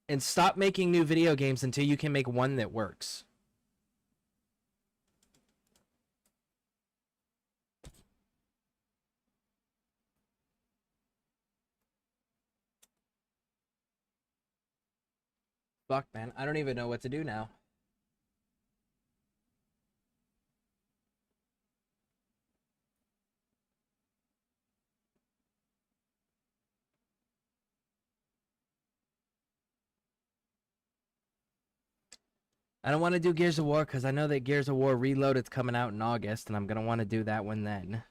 And stop making new video games until you can make one that works. Fuck, man. I don't even know what to do now. I don't want to do Gears of War because I know that Gears of War Reloaded's coming out in August, and I'm going to want to do that one then.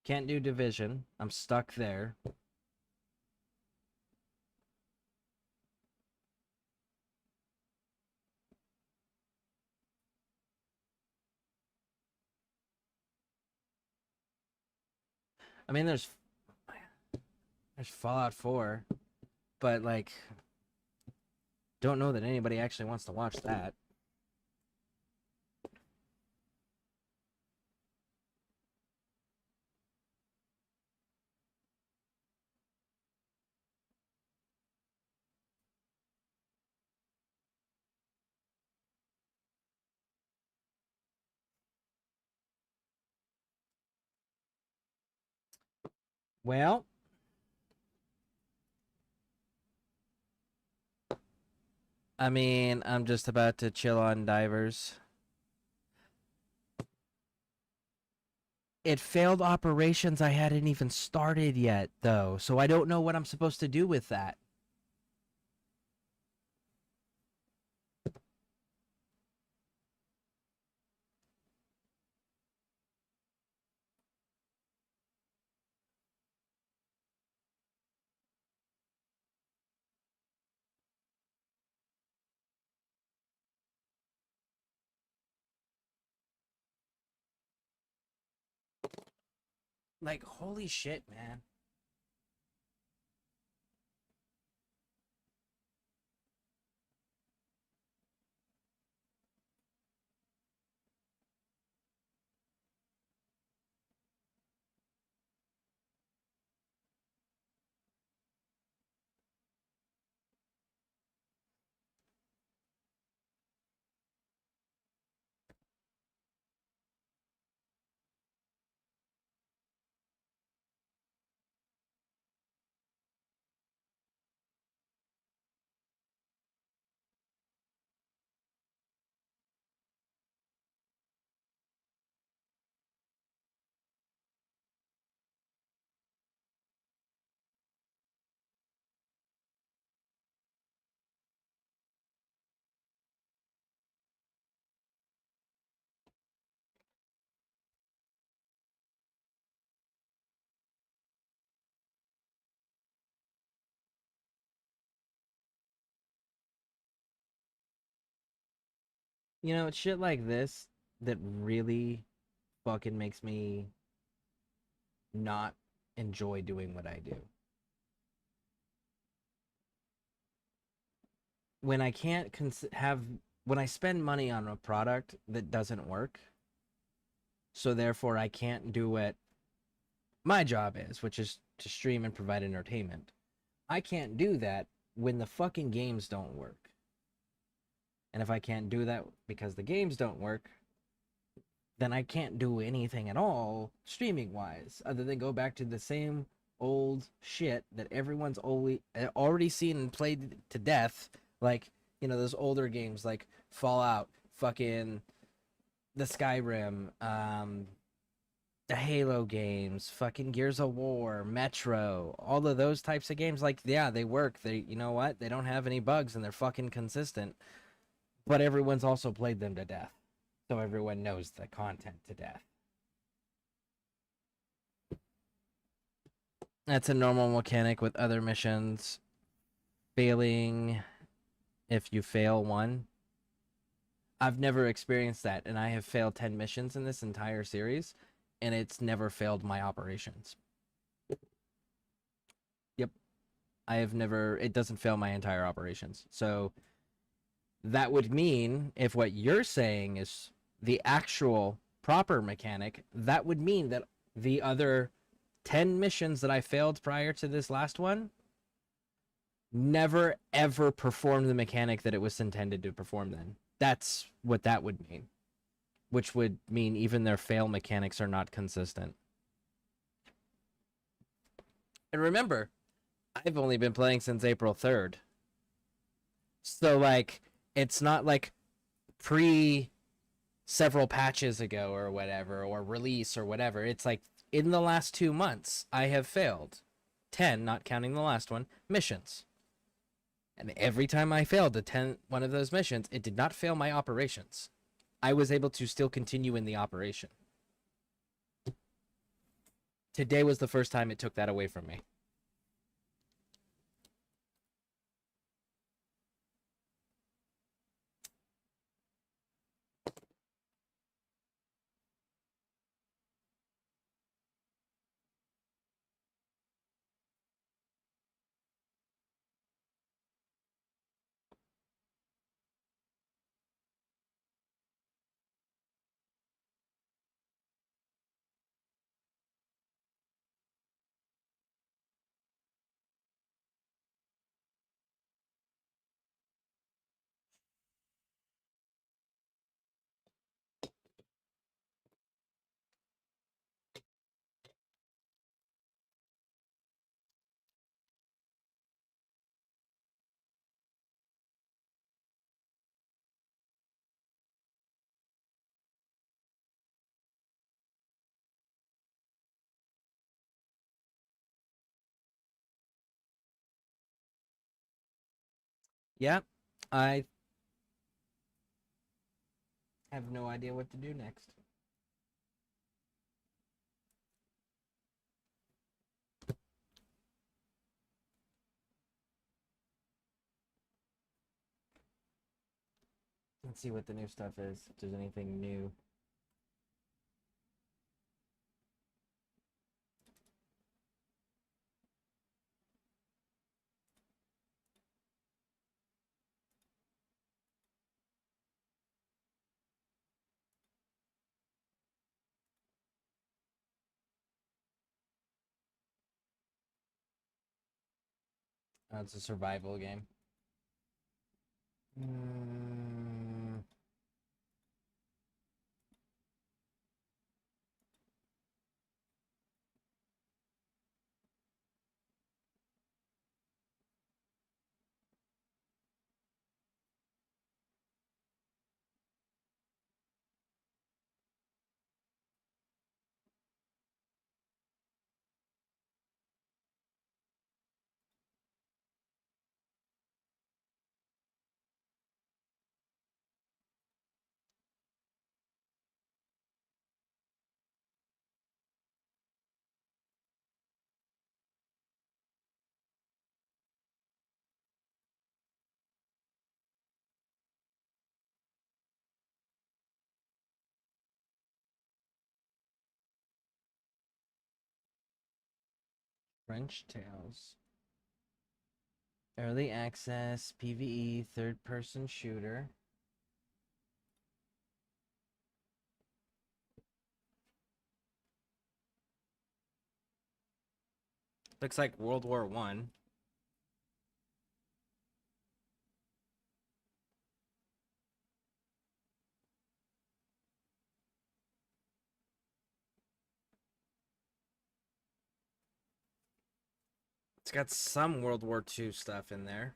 Can't do Division. I'm stuck there. I mean, there's Fallout 4, but, like, don't know that anybody actually wants to watch that. Well, I mean, I'm just about to chill on divers. It failed operations I hadn't even started yet, though, so I don't know what I'm supposed to do with that. Like, holy shit, man. You know, it's shit like this that really fucking makes me not enjoy doing what I do. When I can't when I spend money on a product that doesn't work, so therefore I can't do what my job is, which is to stream and provide entertainment. I can't do that when the fucking games don't work. And if I can't do that because the games don't work, then I can't do anything at all streaming wise other than go back to the same old shit that everyone's already seen and played to death, like, you know, those older games like Fallout, fucking the Skyrim, the Halo games, fucking Gears of War, Metro, all of those types of games. Like, yeah, they work. They, you know what? They don't have any bugs and they're fucking consistent. But everyone's also played them to death, so everyone knows the content to death. That's a normal mechanic with other missions. Failing if you fail one. I've never experienced that, and I have failed 10 missions in this entire series, and it's never failed my operations. Yep. It doesn't fail my entire operations. So that would mean, if what you're saying is the actual proper mechanic, that would mean that the other 10 missions that I failed prior to this last one never ever performed the mechanic that it was intended to perform then. That's what that would mean. Which would mean even their fail mechanics are not consistent. And remember, I've only been playing since April 3rd. So, like, it's not like pre several patches ago or whatever, or release or whatever. It's like in the last 2 months, I have failed 10, not counting the last one, missions. And every time I failed one of those missions, it did not fail my operations. I was able to still continue in the operation. Today was the first time it took that away from me. Yep. I have no idea what to do next. Let's see what the new stuff is. If there's anything new. Oh, it's a survival game. Mm, French Tales. Early access, PvE, third person shooter. Looks like World War One. It's got some World War II stuff in there.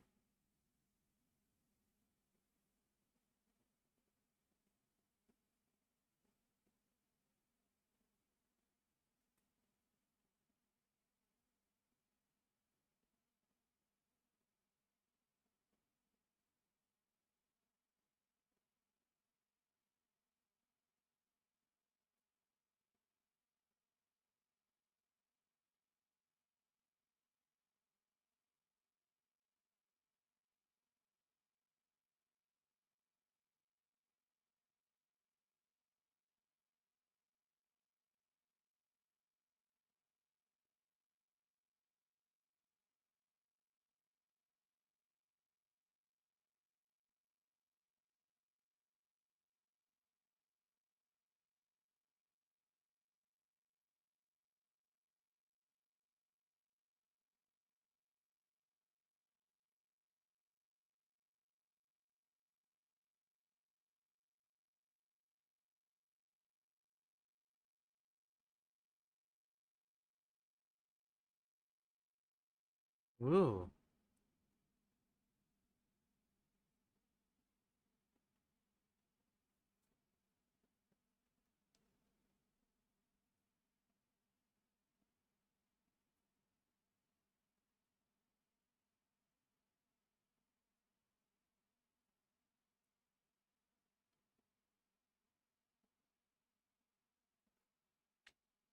Ooh.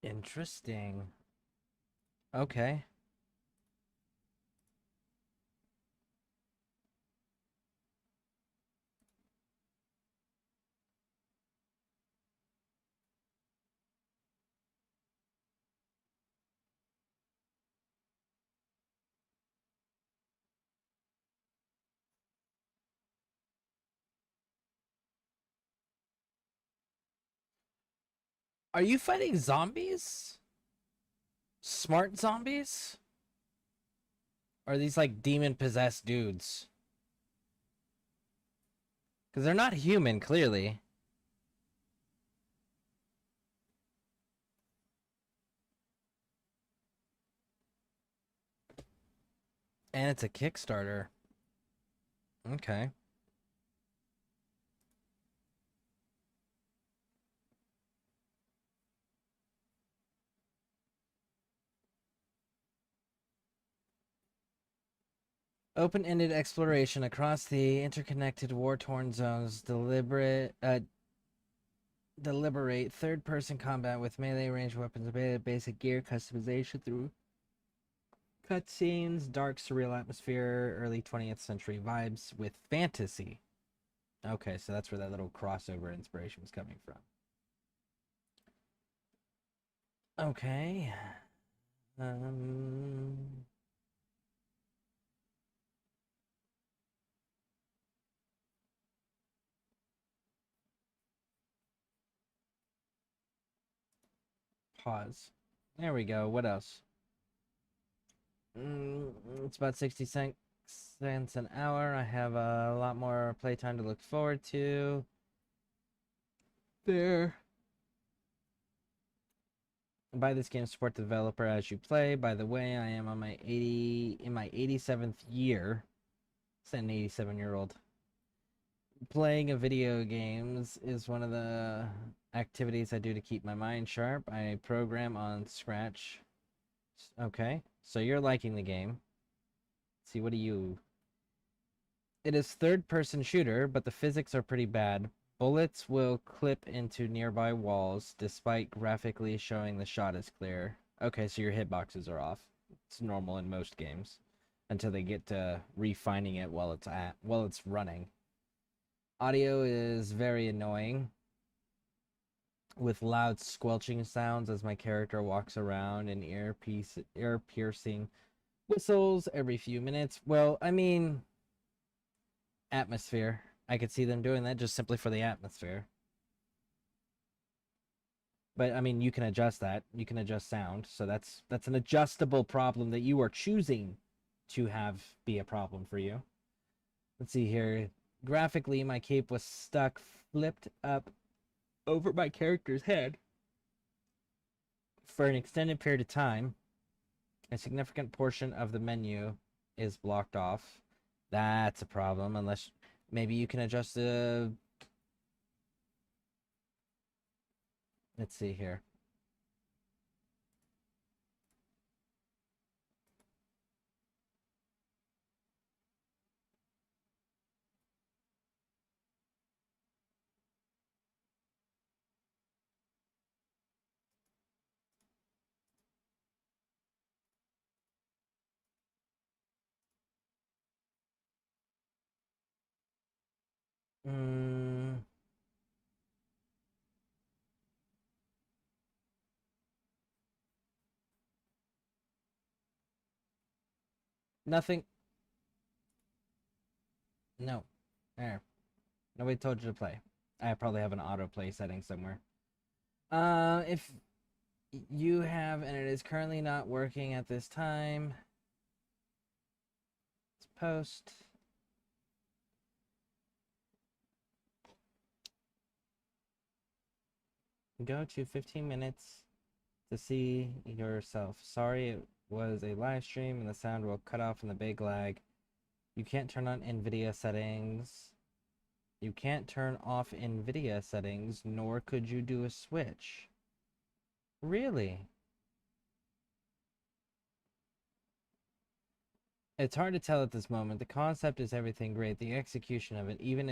Interesting. Okay. Are you fighting zombies? Smart zombies? Or are these like demon possessed dudes? Because they're not human, clearly. And it's a Kickstarter. Okay. Open-ended exploration across the interconnected war-torn zones. Deliberate third-person combat with melee range weapons, basic gear customization through cutscenes, dark surreal atmosphere, early 20th century vibes with fantasy. Okay, so that's where that little crossover inspiration was coming from. Okay. Pause. There we go. What else? It's about 60 cents an hour. I have a lot more playtime to look forward to. There. Buy this game, support the developer as you play. By the way, I am on my 87th year. It's an 87-year-old. Playing of video games is one of the activities I do to keep my mind sharp. I program on Scratch. Okay, so you're liking the game. Let's see, what do you... It is third-person shooter, but the physics are pretty bad. Bullets will clip into nearby walls, despite graphically showing the shot is clear. Okay, so your hitboxes are off. It's normal in most games, until they get to refining it while it's running. Audio is very annoying, with loud squelching sounds as my character walks around and ear-piercing whistles every few minutes. Well, I mean, atmosphere. I could see them doing that just simply for the atmosphere. But I mean, you can adjust that. You can adjust sound. So that's an adjustable problem that you are choosing to have be a problem for you. Let's see here. Graphically, my cape was stuck, flipped up over my character's head for an extended period of time. A significant portion of the menu is blocked off. That's a problem, unless maybe you can adjust the... Let's see here. Nothing. No. There. Nobody told you to play. I probably have an autoplay setting somewhere. If you have, and it is currently not working at this time, let's post. Go to 15 minutes to see yourself. Sorry, it was a live stream and the sound will cut off in the big lag. You can't turn on NVIDIA settings. You can't turn off NVIDIA settings, nor could you do a switch. Really? It's hard to tell at this moment. The concept is everything great. The execution of it, even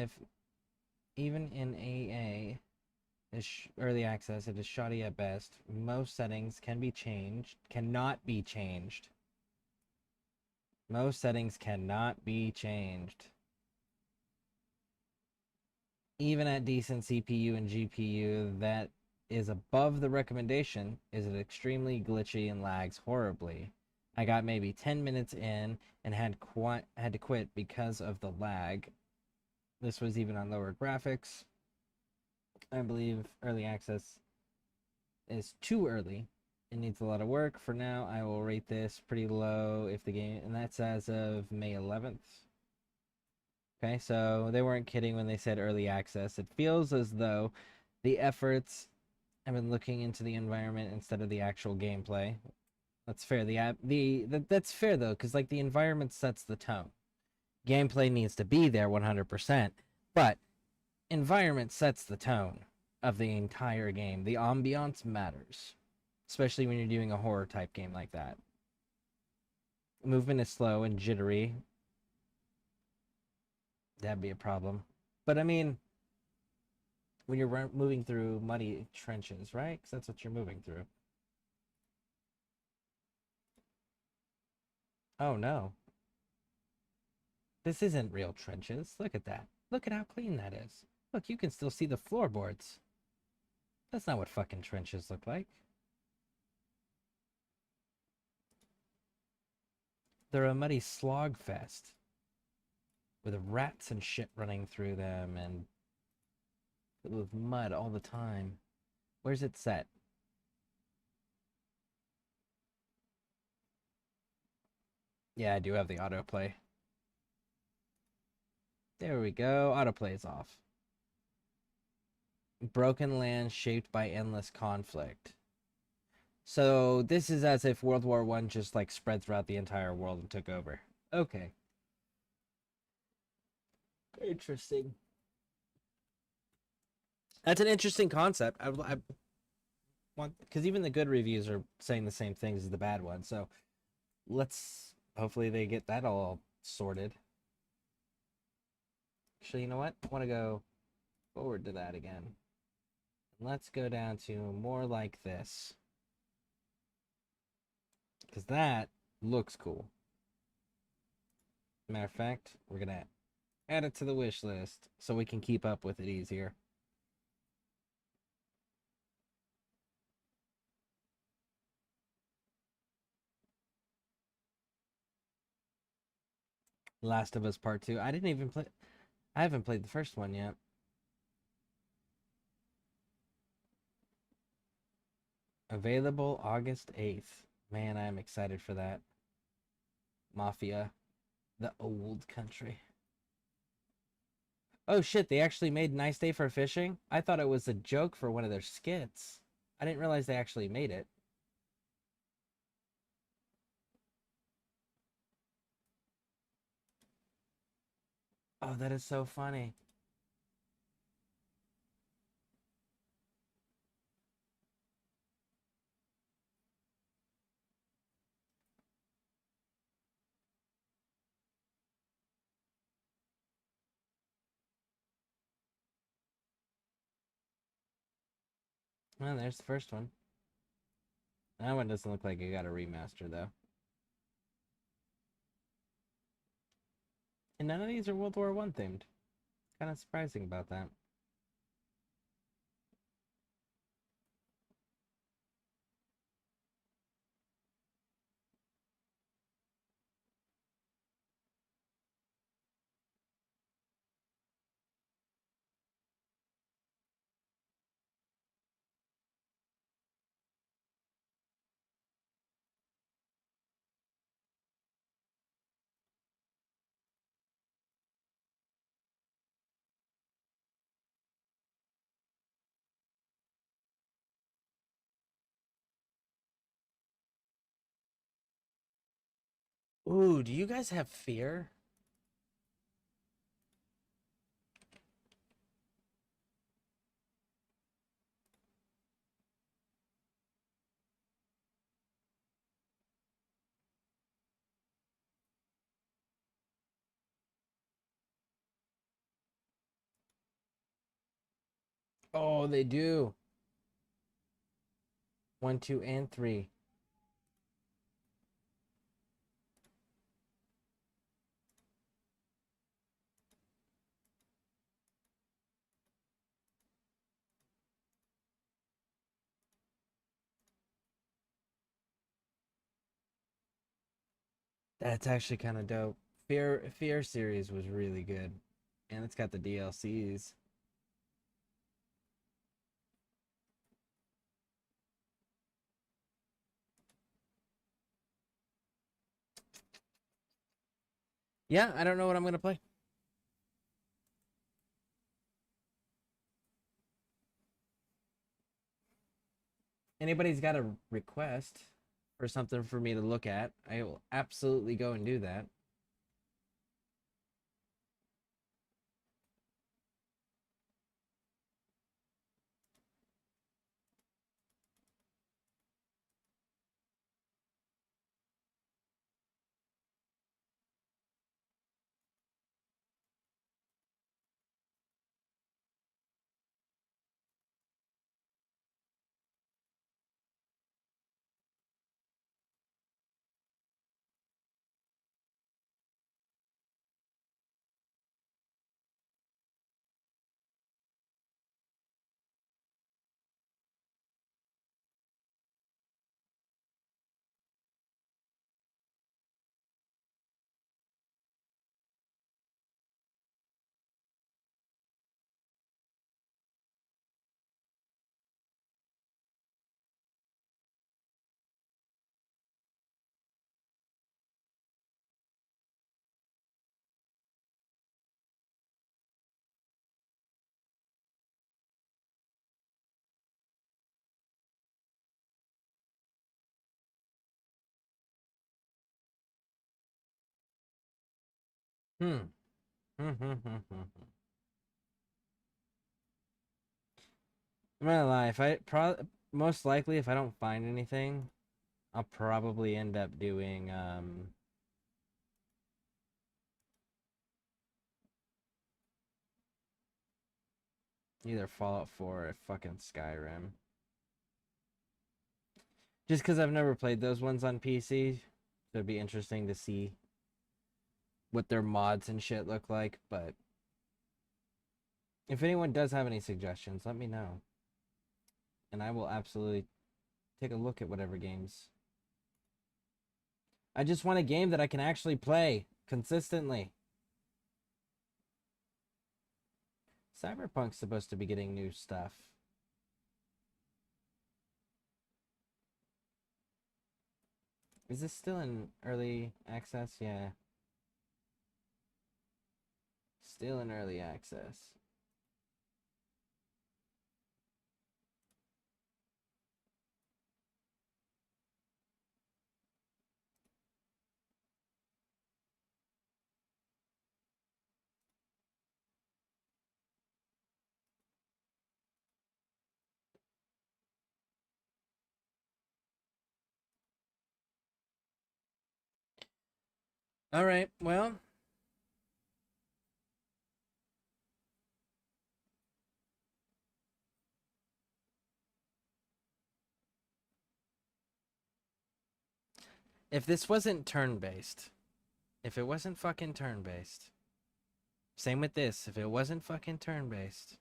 in AA is early access, it is shoddy at best. Most settings cannot be changed. Most settings cannot be changed. Even at decent CPU and GPU that is above the recommendation, is it extremely glitchy and lags horribly. I got maybe 10 minutes in and had to quit because of the lag. This was even on lower graphics. I believe early access is too early. It needs a lot of work. For now, I will rate this pretty low if the game, and that's as of May 11th. Okay, so they weren't kidding when they said early access. It feels as though the efforts have been looking into the environment instead of the actual gameplay. That's fair. That's fair though, because like the environment sets the tone. Gameplay needs to be there 100%, but environment sets the tone of the entire game. The ambiance matters, especially when you're doing a horror type game like that. Movement is slow and jittery. That'd be a problem. But I mean, when you're moving through muddy trenches, right? Because that's what you're moving through. Oh no. This isn't real trenches. Look at that. Look at how clean that is. Look, you can still see the floorboards. That's not what fucking trenches look like. They're a muddy slog fest with rats and shit running through them and filled with mud all the time. Where's it set? Yeah, I do have the autoplay. There we go. Autoplay is off. Broken land shaped by endless conflict. So this is as if World War I just like spread throughout the entire world and took over. Okay. Interesting. That's an interesting concept. I want, because even the good reviews are saying the same things as the bad ones. So let's hopefully they get that all sorted. Actually, you know what? I want to go forward to that again. Let's go down to more like this, because that looks cool. Matter of fact, we're gonna add it to the wish list so we can keep up with it easier. Last of Us Part 2. I didn't even play. I haven't played the first one yet. Available August 8th. Man, I'm excited for that. Mafia. The old country. Oh shit, they actually made Nice Day for Fishing? I thought it was a joke for one of their skits. I didn't realize they actually made it. Oh, that is so funny. Well, there's the first one. That one doesn't look like it got a remaster, though. And none of these are World War I themed. Kind of surprising about that. Ooh, do you guys have Fear? Oh, they do. 1, 2, and 3. That's actually kind of dope. Fear series was really good. And it's got the DLCs. Yeah, I don't know what I'm gonna play. Anybody's got a request for something for me to look at, I will absolutely go and do that. Hmm. Hmm. Hmm. Hmm. Hmm. I'm not gonna lie. If I most likely if I don't find anything, I'll probably end up doing either Fallout 4 or fucking Skyrim. Just because I've never played those ones on PC, so it'd be interesting to see what their mods and shit look like. But if anyone does have any suggestions, let me know, and I will absolutely take a look at whatever games. I just want a game that I can actually play consistently. Cyberpunk's supposed to be getting new stuff. Is this still in early access? Yeah. Still in early access. All right, well, if this wasn't turn-based, if it wasn't fucking turn-based, same with this, if it wasn't fucking turn-based,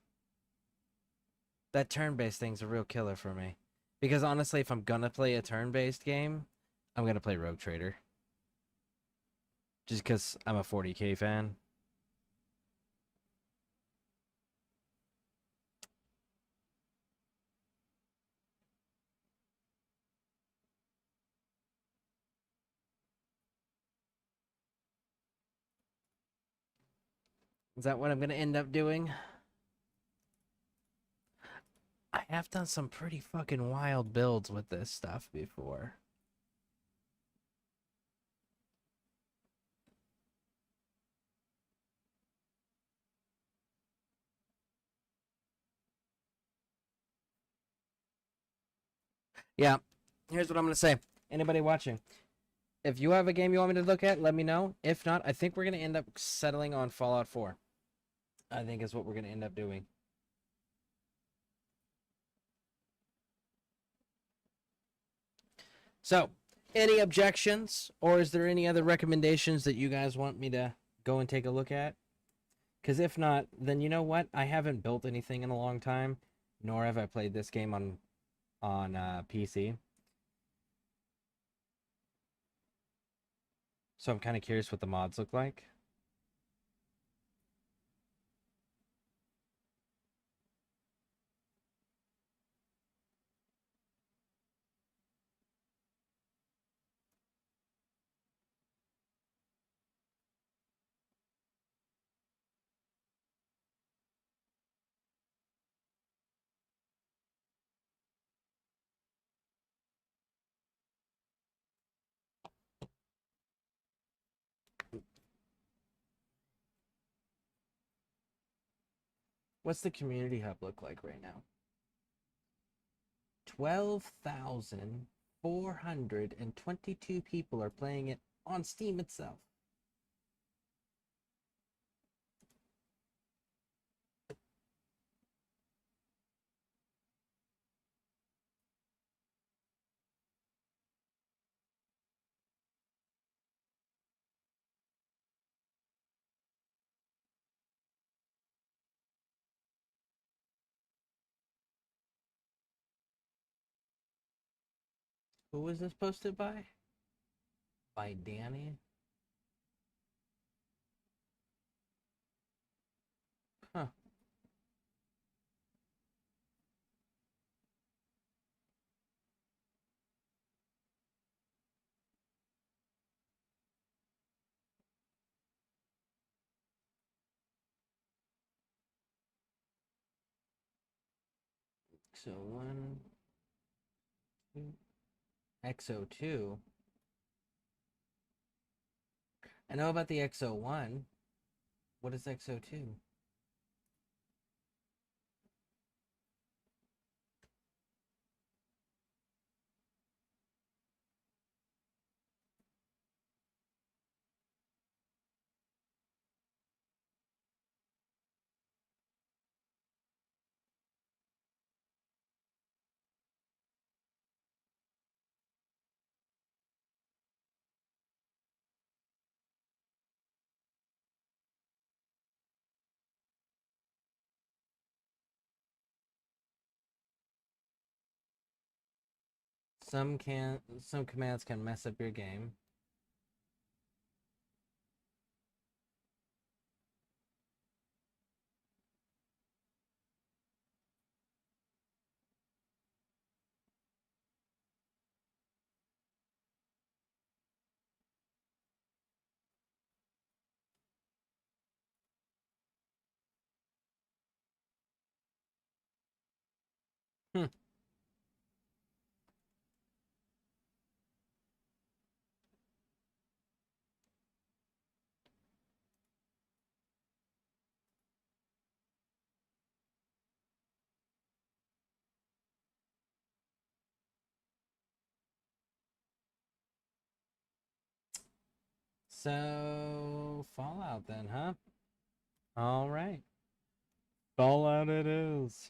that turn-based thing's a real killer for me. Because honestly, if I'm gonna play a turn-based game, I'm gonna play Rogue Trader. Just because I'm a 40k fan. Is that what I'm gonna end up doing? I have done some pretty fucking wild builds with this stuff before. Yeah, here's what I'm gonna say. Anybody watching, if you have a game you want me to look at, let me know. If not, I think we're gonna end up settling on Fallout 4. I think is what we're gonna end up doing. So, any objections, or is there any other recommendations that you guys want me to go and take a look at? Because if not, then you know what? I haven't built anything in a long time, nor have I played this game on PC. So I'm kind of curious what the mods look like. What's the community hub look like right now? 12,422 people are playing it on Steam itself. Who was this posted by? By Danny? Huh. XO1, XO2. I know about the XO1. What is XO2? Some commands can mess up your game. Hmm. So, Fallout then, huh? All right. Fallout it is.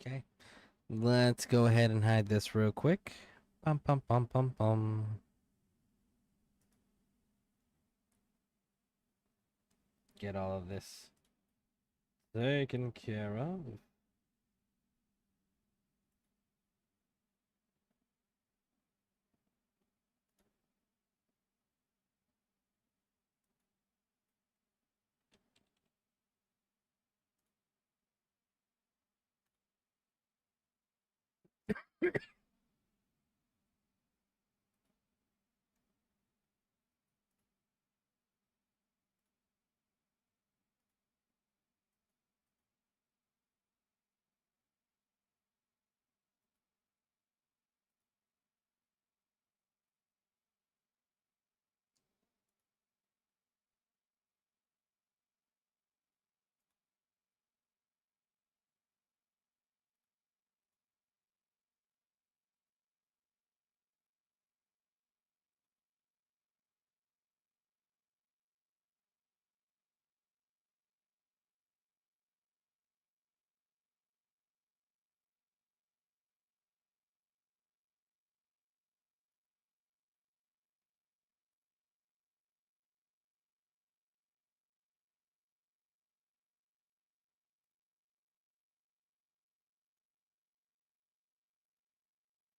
Okay. Let's go ahead and hide this real quick. Bum bum bum bum bum. Get all of this taken care of.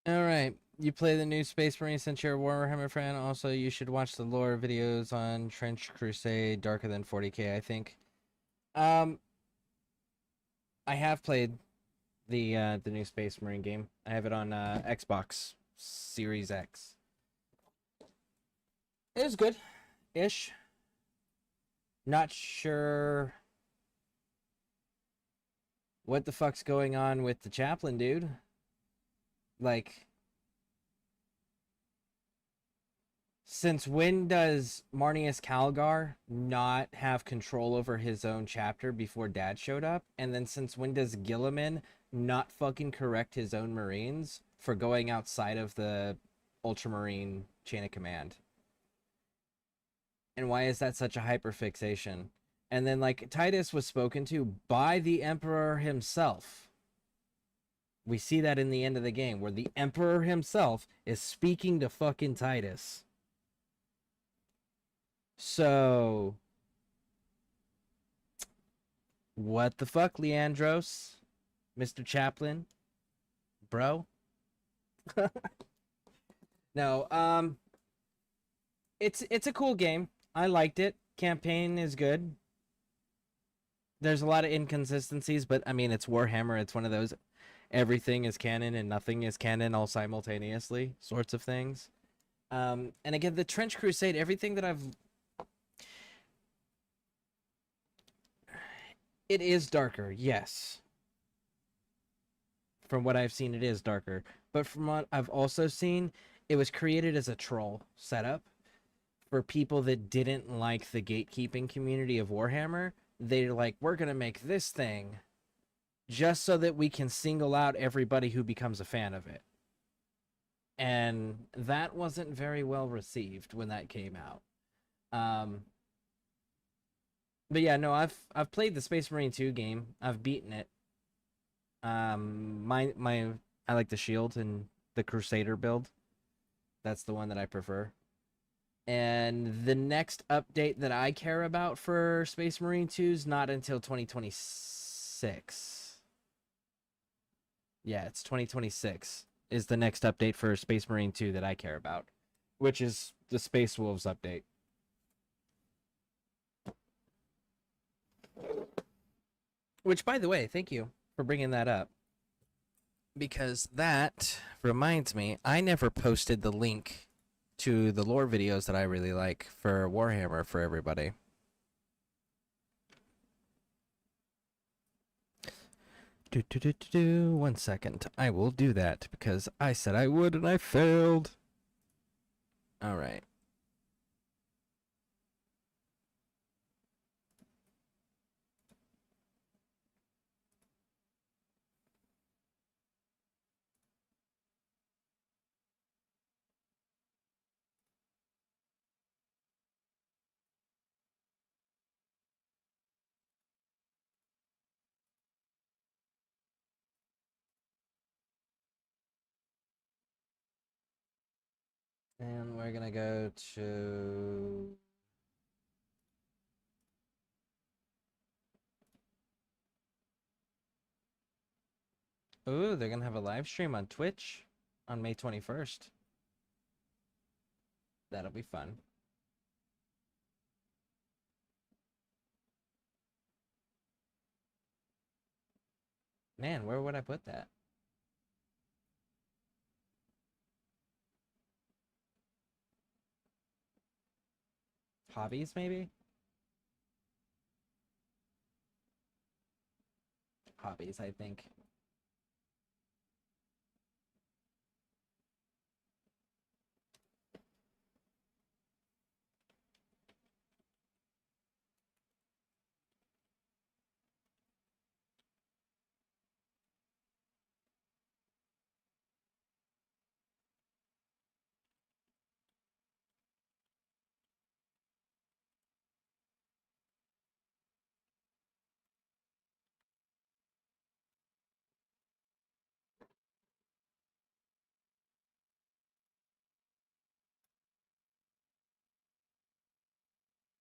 All right. You play the new Space Marine since you're a Warhammer fan. Also, you should watch the lore videos on Trench Crusade, Darker Than 40K, I think. I have played the new Space Marine game. I have it on Xbox Series X. It was good ish. Not sure what the fuck's going on with the chaplain, dude. Like, since when does Marnius Calgar not have control over his own chapter before Dad showed up? And then since when does Gilliman not fucking correct his own Marines for going outside of the Ultramarine chain of command? And why is that such a hyperfixation? And then, like, Titus was spoken to by the Emperor himself. We see that in the end of the game, where the Emperor himself is speaking to fucking Titus. So, what the fuck, Leandros? Mr. Chaplin? Bro? No, it's a cool game. I liked it. Campaign is good. There's a lot of inconsistencies, but I mean, it's Warhammer. It's one of those everything is canon and nothing is canon all simultaneously sorts of things. And again, the Trench Crusade, everything that it is darker, yes. From what I've seen, it is darker. But from what I've also seen, it was created as a troll setup for people that didn't like the gatekeeping community of Warhammer. They're like, we're going to make this thing just so that we can single out everybody who becomes a fan of it. And that wasn't very well received when that came out. But yeah, no, I've played the Space Marine 2 game. I've beaten it. I like the shield and the Crusader build. That's the one that I prefer. And the next update that I care about for Space Marine 2 is not until 2026. Yeah, it's 2026 is the next update for Space Marine 2 that I care about, which is the Space Wolves update. Which, by the way, thank you for bringing that up. Because that reminds me, I never posted the link to the lore videos that I really like for Warhammer for everybody. One second. I will do that because I said I would and I failed. Alright. And we're gonna go to... Ooh, they're gonna have a live stream on Twitch on May 21st. That'll be fun. Man, where would I put that? Hobbies, maybe? Hobbies, I think.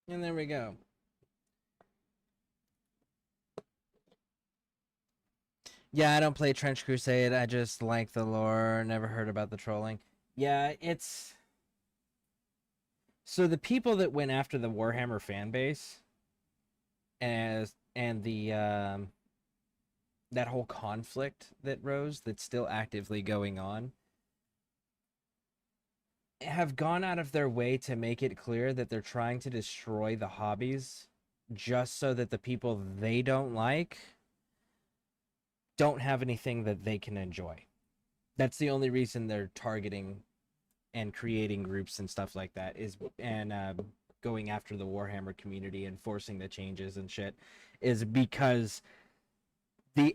And there we go. Yeah, I don't play Trench Crusade. I just like the lore. Never heard about the trolling. Yeah, it's... So the people that went after the Warhammer fan base and the that whole conflict that rose that's still actively going on have gone out of their way to make it clear that they're trying to destroy the hobbies just so that the people they don't like don't have anything that they can enjoy. That's the only reason they're targeting and creating groups and stuff like that and going after the Warhammer community and forcing the changes and shit is because the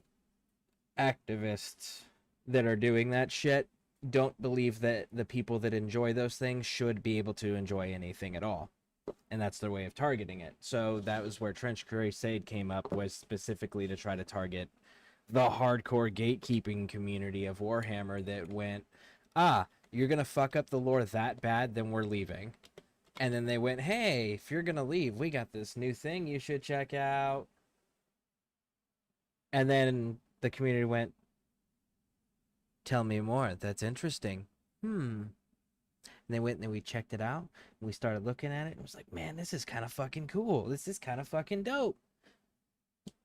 activists that are doing that shit don't believe that the people that enjoy those things should be able to enjoy anything at all. And that's their way of targeting it. So that was where Trench Crusade came up, was specifically to try to target the hardcore gatekeeping community of Warhammer that went, you're gonna fuck up the lore that bad, then we're leaving. And then they went, hey, if you're gonna leave, we got this new thing you should check out. And then the community went, tell me more, that's interesting. And they went and we checked it out, and we started looking at it, and it was like, man, this is kind of fucking cool. This is kind of fucking dope.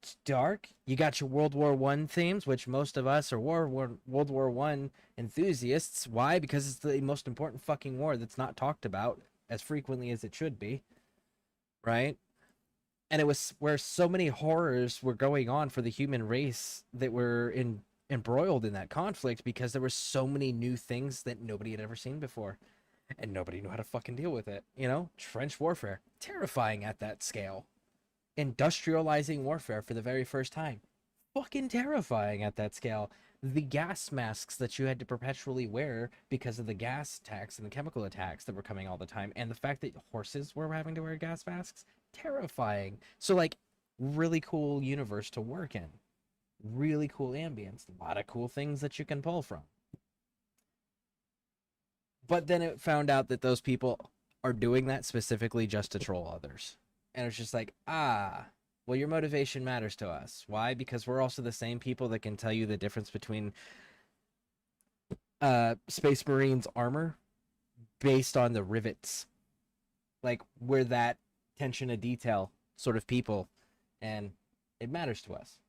It's dark. You got your World War I themes, which most of us are World War I enthusiasts. Why? Because it's the most important fucking war that's not talked about as frequently as it should be. Right? And it was where so many horrors were going on for the human race that were embroiled in that conflict because there were so many new things that nobody had ever seen before. And nobody knew how to fucking deal with it. You know, trench warfare, terrifying at that scale. Industrializing warfare for the very first time, fucking terrifying at that scale. The gas masks that you had to perpetually wear because of the gas attacks and the chemical attacks that were coming all the time, and the fact that horses were having to wear gas masks, terrifying. So, like, really cool universe to work in. Really cool ambience. A lot of cool things that you can pull from. But then it found out that those people are doing that specifically just to troll others. And it's just like, well, your motivation matters to us. Why? Because we're also the same people that can tell you the difference between Space Marines armor based on the rivets. Like, we're that attention to detail sort of people. And it matters to us.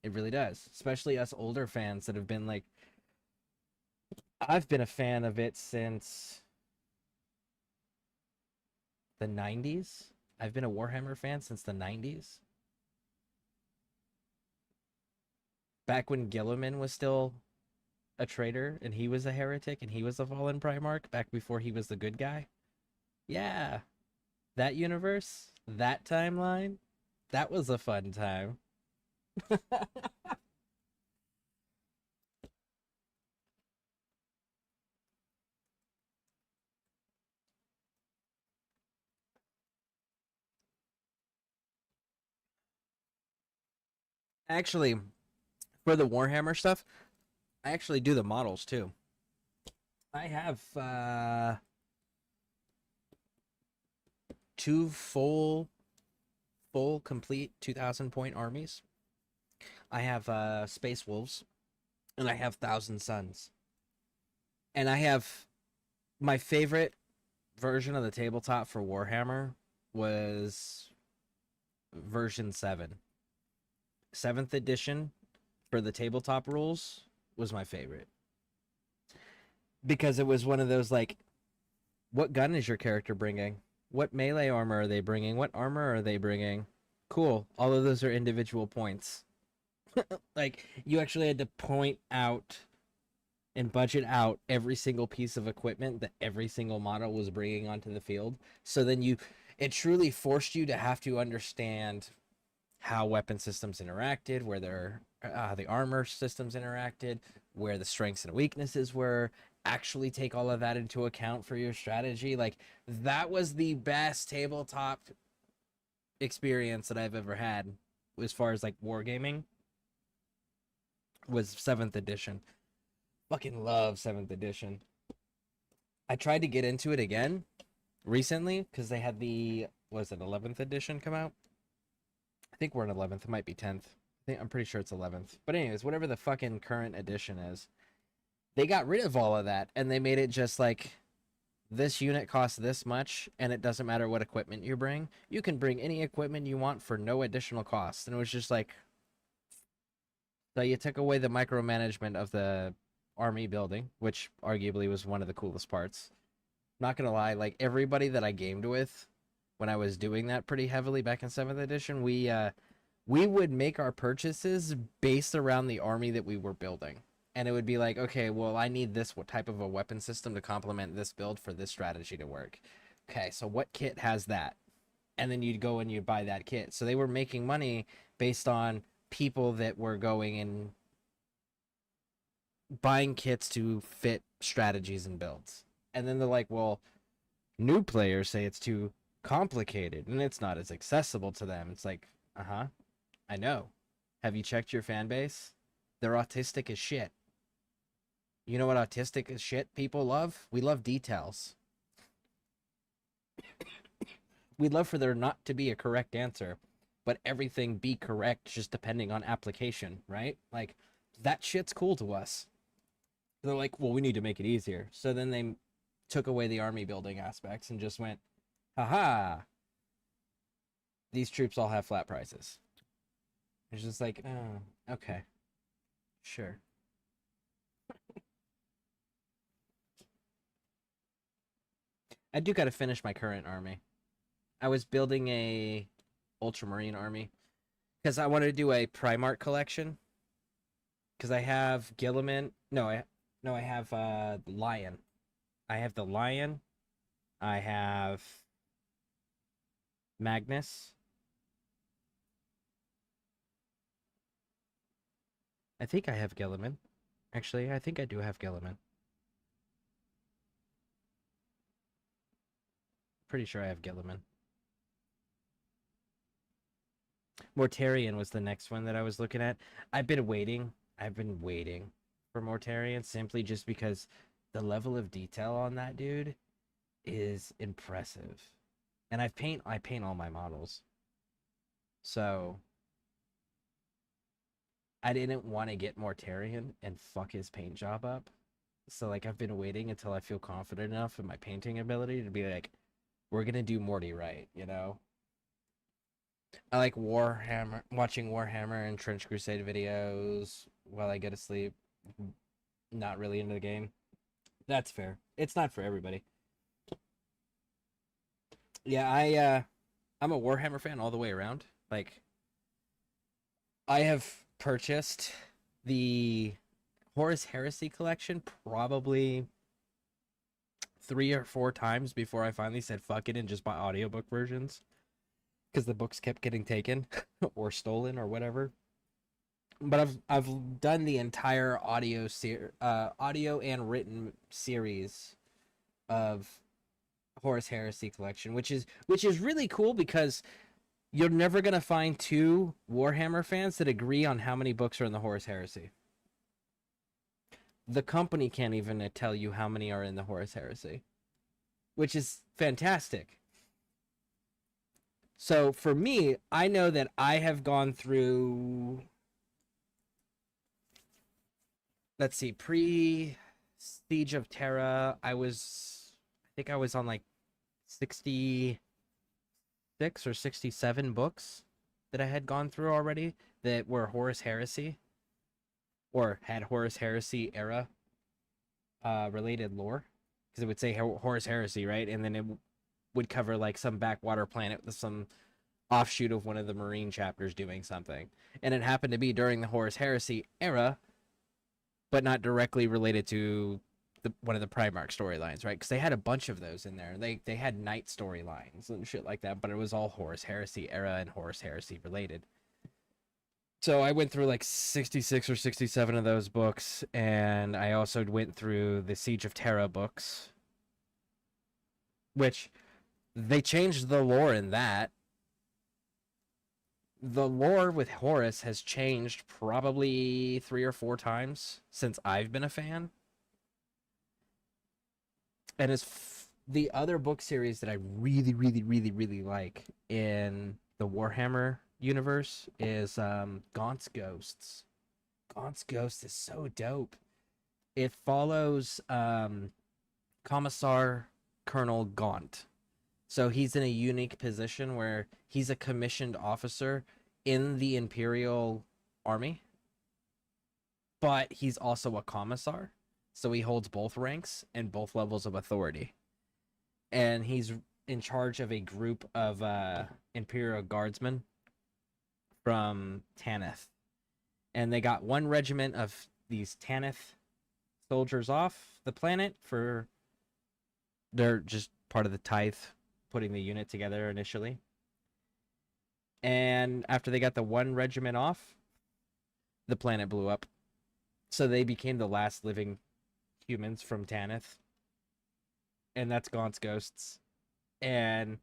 It really does. Especially us older fans that have been like, I've been a fan of it since the 90s. I've been a Warhammer fan since the 90s. Back when Gilliman was still a traitor and he was a heretic and he was a fallen Primarch, back before he was the good guy. Yeah. That universe, that timeline, that was a fun time. Actually, for the Warhammer stuff, I actually do the models too. I have two full complete 2,000 point armies. I have Space Wolves, and I have Thousand Suns. And I have my favorite version of the tabletop for Warhammer was version 7. 7th edition for the tabletop rules was my favorite. Because it was one of those, like, what gun is your character bringing? What melee armor are they bringing? What armor are they bringing? Cool. All of those are individual points. Like, you actually had to point out and budget out every single piece of equipment that every single model was bringing onto the field. So then it truly forced you to have to understand how weapon systems interacted, where the armor systems interacted, where the strengths and weaknesses were, actually take all of that into account for your strategy. Like, that was the best tabletop experience that I've ever had as far as, like, wargaming, was 7th edition. Fucking love 7th edition. I tried to get into it again recently because they had the, was it 11th edition come out? I think we're in 11th. It might be 10th. I'm pretty sure it's 11th. But anyways, whatever the fucking current edition is, they got rid of all of that and they made it just like, this unit costs this much and it doesn't matter what equipment you bring. You can bring any equipment you want for no additional cost. And it was just like, so you took away the micromanagement of the army building, which arguably was one of the coolest parts. Not gonna lie, like, everybody that I gamed with when I was doing that pretty heavily back in 7th edition, we would make our purchases based around the army that we were building. And it would be like, okay, well, I need this type of a weapon system to complement this build for this strategy to work. Okay, so what kit has that? And then you'd go and you'd buy that kit. So they were making money based on people that were going and buying kits to fit strategies and builds. And then they're like, well, new players say it's too complicated and it's not as accessible to them. It's like, I know. Have you checked your fan base? They're autistic as shit. You know what autistic as shit people love? We love details. We'd love for there not to be a correct answer, but everything be correct just depending on application, right? Like, that shit's cool to us. They're like, well, we need to make it easier. So then they took away the army building aspects and just went, haha, these troops all have flat prices. It's just like, oh, okay, sure. I do got to finish my current army. I was building a Ultramarine army because I wanted to do a Primarch collection. Because I have Gilliman. No, I have Lion. I have the Lion. I have Magnus. I think I have Gilliman. Actually, I think I do have Gilliman. Pretty sure I have Gilliman. Mortarion was the next one that I was looking at. I've been waiting for Mortarion simply just because the level of detail on that dude is impressive. And I paint all my models. So I didn't want to get Mortarion and fuck his paint job up. So like I've been waiting until I feel confident enough in my painting ability to be like, we're gonna do Morty right, you know? I like Warhammer, watching Warhammer and Trench Crusade videos while I go to sleep. Not really into the game. That's fair. It's not for everybody. Yeah, I'm a Warhammer fan all the way around. Like, I have purchased the Horus Heresy collection probably 3 or 4 times before I finally said fuck it and just bought audiobook versions. Because the books kept getting taken or stolen or whatever. But I've done the entire audio and written series of Horus Heresy collection, which is really cool because you're never gonna find 2 Warhammer fans that agree on how many books are in the Horus Heresy. The company can't even tell you how many are in the Horus Heresy, which is fantastic. So for me, I know that I have gone through, let's see, pre-Siege of Terra, I think I was on like 66 or 67 books that I had gone through already that were Horus Heresy or had Horus Heresy era related lore, because it would say Horus Heresy, right? And then it would cover like some backwater planet with some offshoot of one of the Marine chapters doing something. And it happened to be during the Horus Heresy era, but not directly related to one of the Primarch storylines, right? Because they had a bunch of those in there. They had Knight storylines and shit like that, but it was all Horus Heresy era and Horus Heresy related. So I went through like 66 or 67 of those books, and I also went through the Siege of Terra books, which they changed the lore in that. The lore with Horus has changed probably 3 or 4 times since I've been a fan. And the other book series that I really, really, really, really like in the Warhammer universe is Gaunt's Ghosts. Gaunt's Ghost is so dope. It follows Commissar Colonel Gaunt. So he's in a unique position where he's a commissioned officer in the Imperial Army, but he's also a commissar. So he holds both ranks and both levels of authority. And he's in charge of a group of Imperial Guardsmen from Tanith. And they got 1 regiment of these Tanith soldiers off the planet for... They're just part of the tithe, putting the unit together initially. And after they got the 1 regiment off, the planet blew up. So they became the last living humans from Tanith. And that's Gaunt's Ghosts. And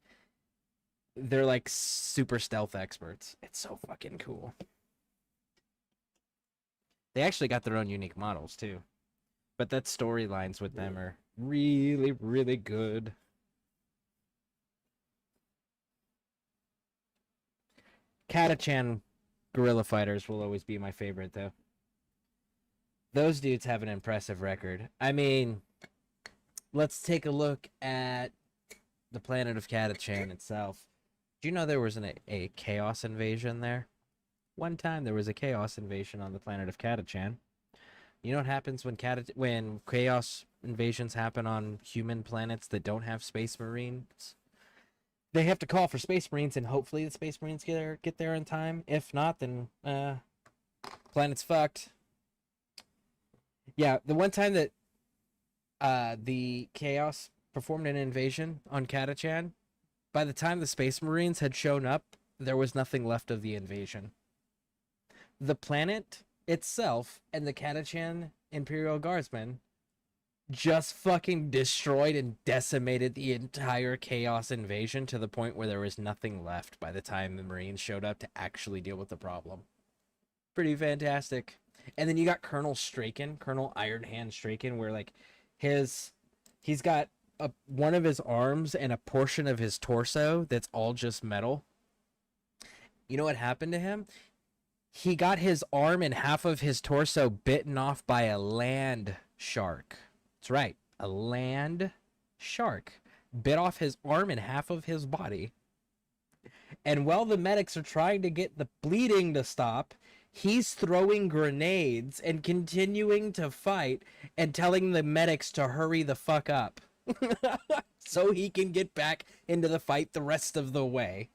they're like super stealth experts. It's so fucking cool. They actually got their own unique models too. But that storylines with them are really, really good. Catachan Guerrilla Fighters will always be my favorite, though. Those dudes have an impressive record. I mean, let's take a look at the planet of Catachan itself. Do you know there was a chaos invasion there? One time there was a chaos invasion on the planet of Catachan. You know what happens when chaos invasions happen on human planets that don't have space marines? They have to call for space marines, and hopefully the space marines get there in time. If not, then planet's fucked. Yeah, the one time that the Chaos performed an invasion on Catachan, by the time the Space Marines had shown up, there was nothing left of the invasion. The planet itself and the Catachan Imperial Guardsmen just fucking destroyed and decimated the entire Chaos invasion to the point where there was nothing left by the time the Marines showed up to actually deal with the problem. Pretty fantastic. And then you got Colonel Straken, Colonel Iron Hand Straken, where like he's got one of his arms and a portion of his torso that's all just metal. You know what happened to him? He got his arm and half of his torso bitten off by a land shark. That's right, a land shark bit off his arm and half of his body. And while the medics are trying to get the bleeding to stop, he's throwing grenades and continuing to fight and telling the medics to hurry the fuck up so he can get back into the fight the rest of the way.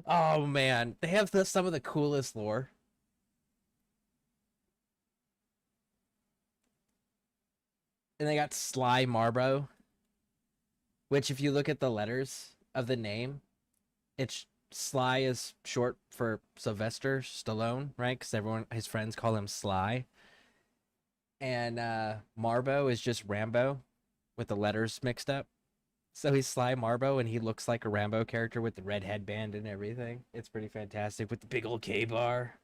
Oh man, they have some of the coolest lore. And they got Sly Marbo, which if you look at the letters of the name, it's Sly is short for Sylvester Stallone, right? Because his friends call him Sly. And Marbo is just Rambo with the letters mixed up. So he's Sly Marbo, and he looks like a Rambo character with the red headband and everything. It's pretty fantastic with the big old K-bar.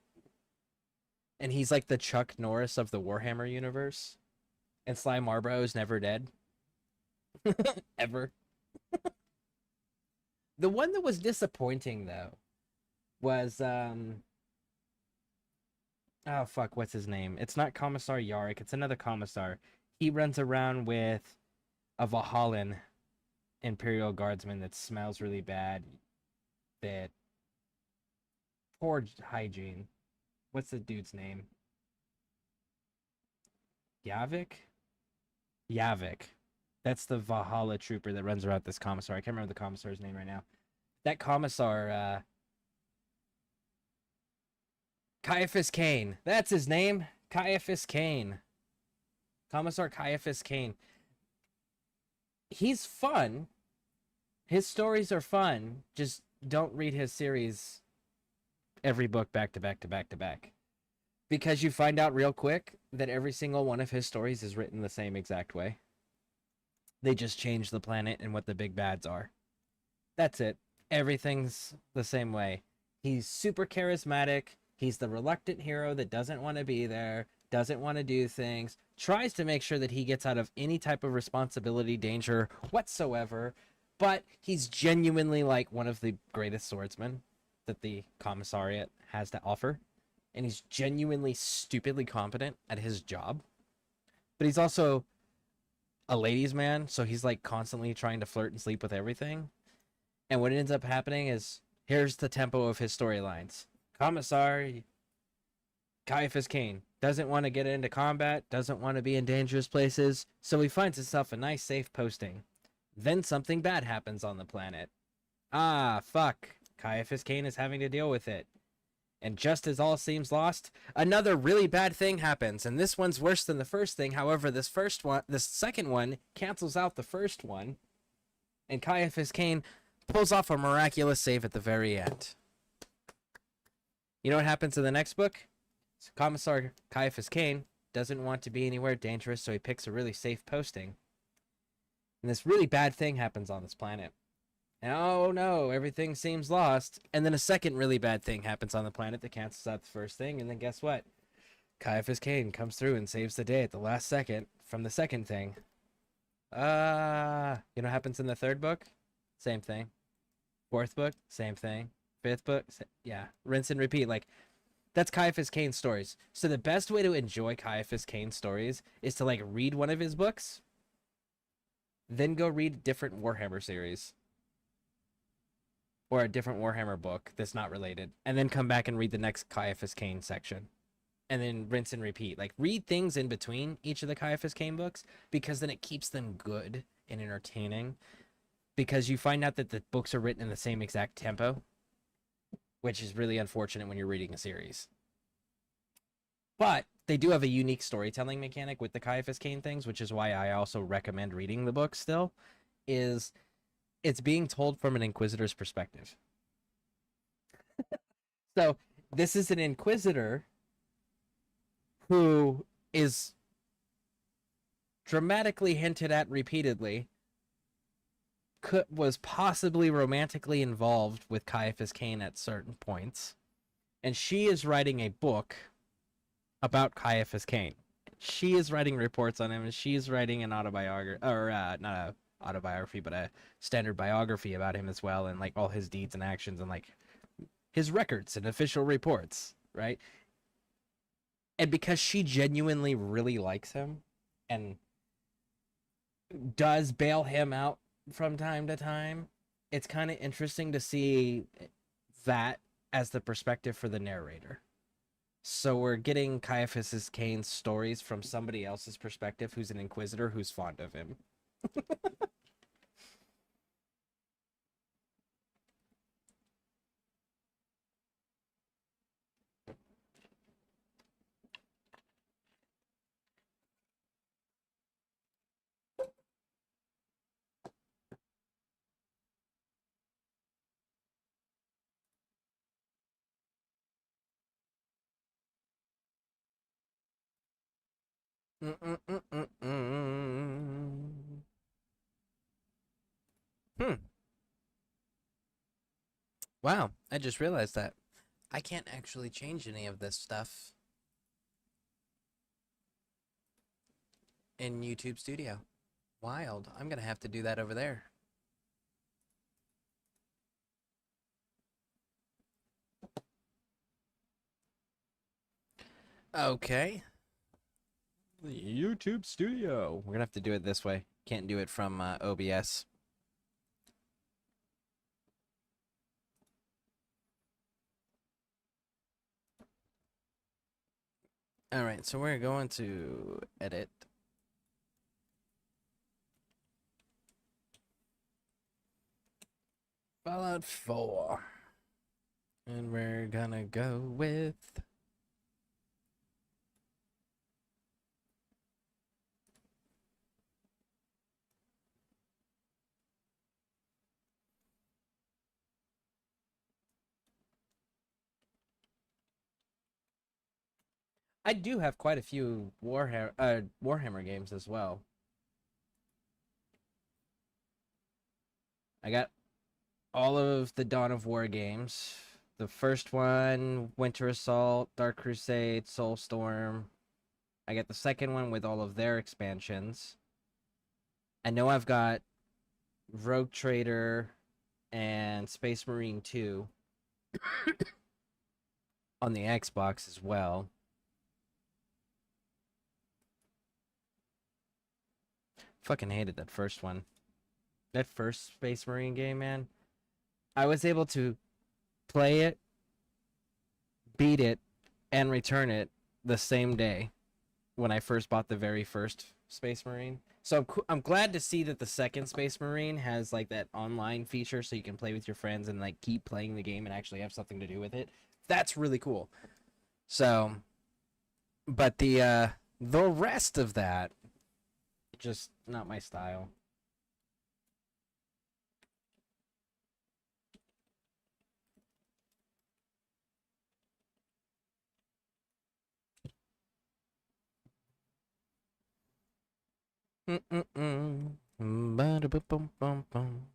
And he's like the Chuck Norris of the Warhammer universe. And Sly Marbo is never dead. Ever. The one that was disappointing, though, was, oh, fuck, what's his name? It's not Commissar Yarick, it's another Commissar. He runs around with a Valhallan Imperial Guardsman that smells really bad. That poor hygiene. What's the dude's name? Yavik? Yavik. That's the Valhalla trooper that runs around this commissar. I can't remember the commissar's name right now. That commissar, Caiaphas Cain. That's his name. Caiaphas Cain. Commissar Caiaphas Cain. He's fun. His stories are fun. Just don't read his series every book back to back to back to back. Because you find out real quick that every single one of his stories is written the same exact way. They just change the planet and what the big bads are. That's it. Everything's the same way. He's super charismatic. He's the reluctant hero that doesn't want to be there, doesn't want to do things, tries to make sure that he gets out of any type of responsibility, danger whatsoever, but he's genuinely like one of the greatest swordsmen that the commissariat has to offer, and he's genuinely stupidly competent at his job, but he's also a ladies' man, so he's like constantly trying to flirt and sleep with everything. And what ends up happening is, here's the tempo of his storylines. Commissar Caiaphas Cain doesn't want to get into combat, doesn't want to be in dangerous places, so he finds himself a nice safe posting. Then something bad happens on the planet. Ah, fuck. Caiaphas Cain is having to deal with it. And just as all seems lost, another really bad thing happens, and this one's worse than the first thing. However, this second one cancels out the first one, and Caiaphas Cain pulls off a miraculous save at the very end. You know what happens in the next book? So Commissar Caiaphas Cain doesn't want to be anywhere dangerous, so he picks a really safe posting. And this really bad thing happens on this planet. And oh no, everything seems lost. And then a second really bad thing happens on the planet that cancels out the first thing. And then guess what? Caiaphas Cain comes through and saves the day at the last second from the second thing. You know what happens in the third book? Same thing. Fourth book? Same thing. Fifth book? Yeah. Rinse and repeat. Like, that's Caiaphas Cain's stories. So the best way to enjoy Caiaphas Cain's stories is to, like, read one of his books, then go read a different Warhammer series. Or a different Warhammer book that's not related. And then come back and read the next Caiaphas Cain section. And then rinse and repeat. Like, read things in between each of the Caiaphas Cain books, because then it keeps them good and entertaining. Because you find out that the books are written in the same exact tempo, which is really unfortunate when you're reading a series. But they do have a unique storytelling mechanic with the Caiaphas Cain things, which is why I also recommend reading the book still, is it's being told from an Inquisitor's perspective. So this is an Inquisitor who is dramatically hinted at repeatedly was possibly romantically involved with Caiaphas Cain at certain points, and she is writing a book about Caiaphas Cain. She is writing reports on him, and she's writing an autobiography, or not a autobiography, but a standard biography about him as well, and like all his deeds and actions, and like his records and official reports, right? And because she genuinely really likes him and does bail him out from time to time, it's kind of interesting to see that as the perspective for the narrator. So we're getting Caiaphas Cain's stories from somebody else's perspective who's an Inquisitor who's fond of him. Hmm. Wow, I just realized that I can't actually change any of this stuff in YouTube Studio. Wild. I'm gonna have to do that over there. Okay. The YouTube Studio. We're gonna have to do it this way. Can't do it from OBS. All right, so we're going to edit. Fallout 4. And we're gonna go with I do have quite a few Warhammer games as well. I got all of the Dawn of War games. The first one, Winter Assault, Dark Crusade, Soulstorm. I got the second one with all of their expansions. I know I've got Rogue Trader and Space Marine 2 on the Xbox as well. Fucking hated that first one. That first Space Marine game, man. I was able to play it, beat it, and return it the same day when I first bought the very first Space Marine. So I'm glad to see that the second Space Marine has like that online feature so you can play with your friends and like keep playing the game and actually have something to do with it. That's really cool. So, but the rest of that, just not my style. Ba-da-bum-bum-bum.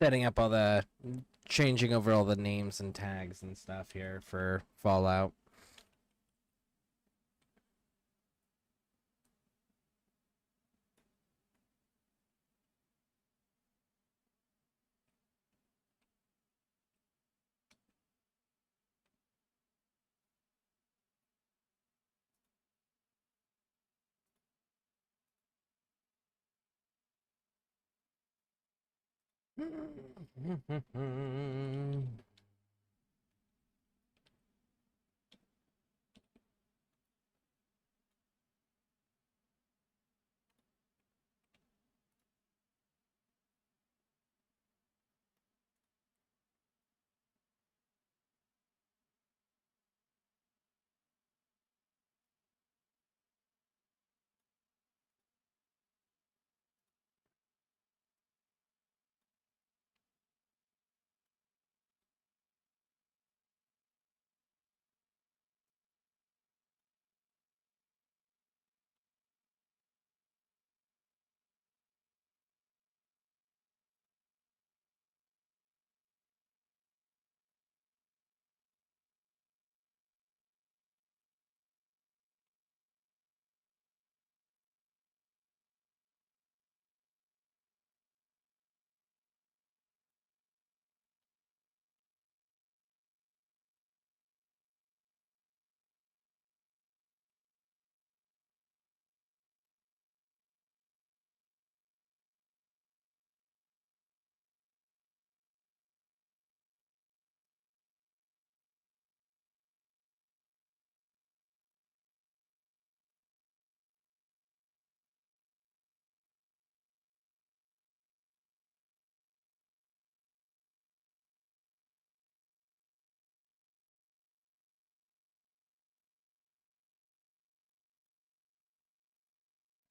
Setting up all the changing over all the names and tags and stuff here for Fallout.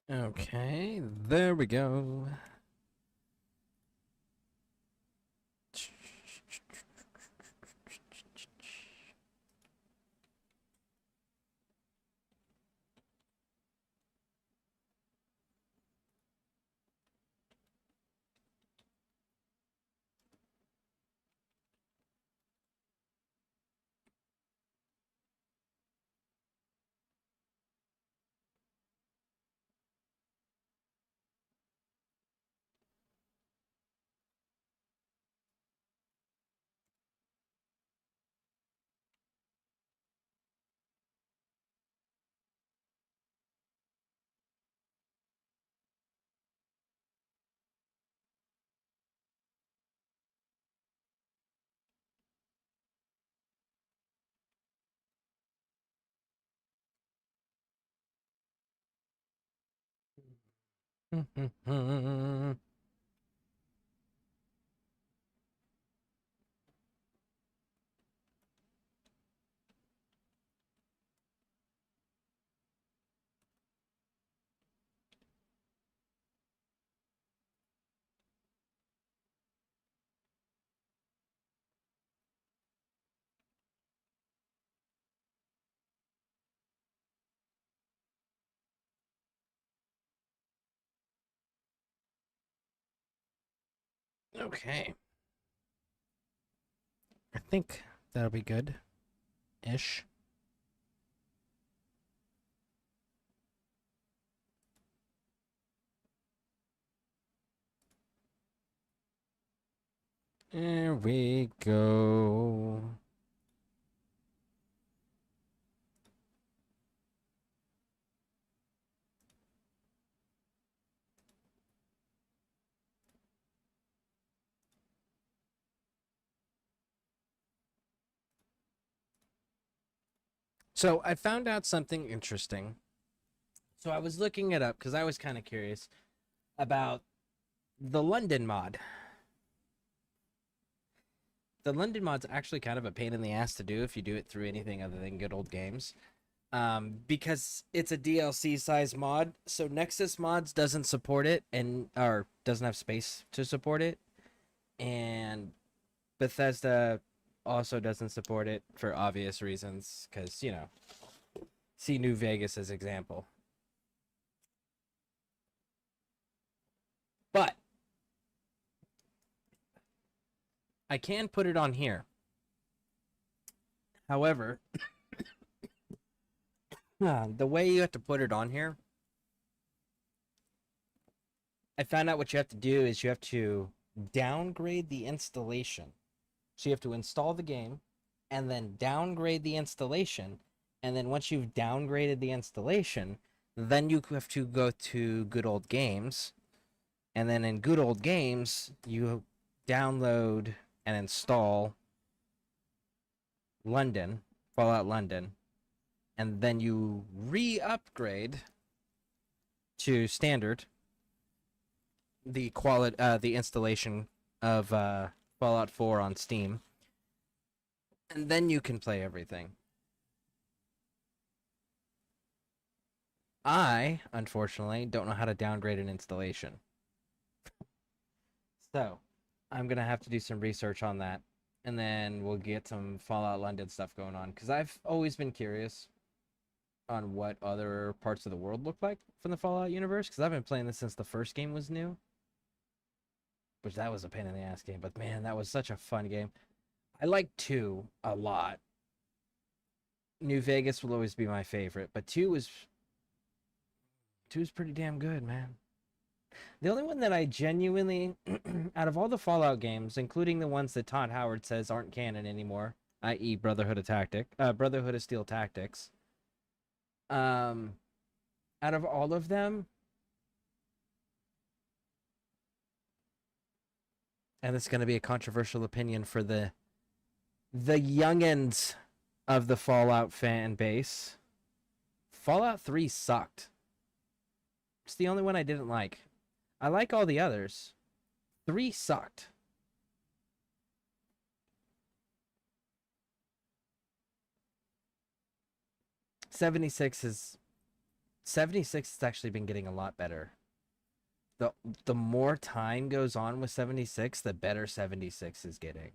Okay, there we go. Okay. I think that'll be good. Ish. There we go. So I found out something interesting. So I was looking it up because I was kind of curious about the London mod. The London mod's actually kind of a pain in the ass to do if you do it through anything other than good old games. Because it's a DLC size mod, so Nexus Mods doesn't support it and or doesn't have space to support it, and Bethesda also doesn't support it for obvious reasons, because see New Vegas as example. But I can put it on here. However, the way you have to put it on here, I found out what you have to do is you have to downgrade the installation. So you have to install the game and then downgrade the installation. And then once you've downgraded the installation, then you have to go to Good Old Games. And then in Good Old Games, you download and install London, Fallout London. And then you re-upgrade to standard the installation of Fallout 4 on Steam, and then you can play everything. I, unfortunately, don't know how to downgrade an installation. So, I'm going to have to do some research on that, and then we'll get some Fallout London stuff going on, because I've always been curious on what other parts of the world look like from the Fallout universe, because I've been playing this since the first game was new. Which that was a pain in the ass game, but man, that was such a fun game. I like 2 a lot. New Vegas will always be my favorite, but 2 is pretty damn good, man. The only one that I genuinely, out of all the Fallout games, including the ones that Todd Howard says aren't canon anymore, i.e. Brotherhood of Steel Tactics, out of all of them, and it's going to be a controversial opinion for the youngins of the Fallout fan base, Fallout 3 sucked. It's the only one I didn't like. I like all the others. 3 sucked. '76 has actually been getting a lot better. The more time goes on with 76, the better 76 is getting.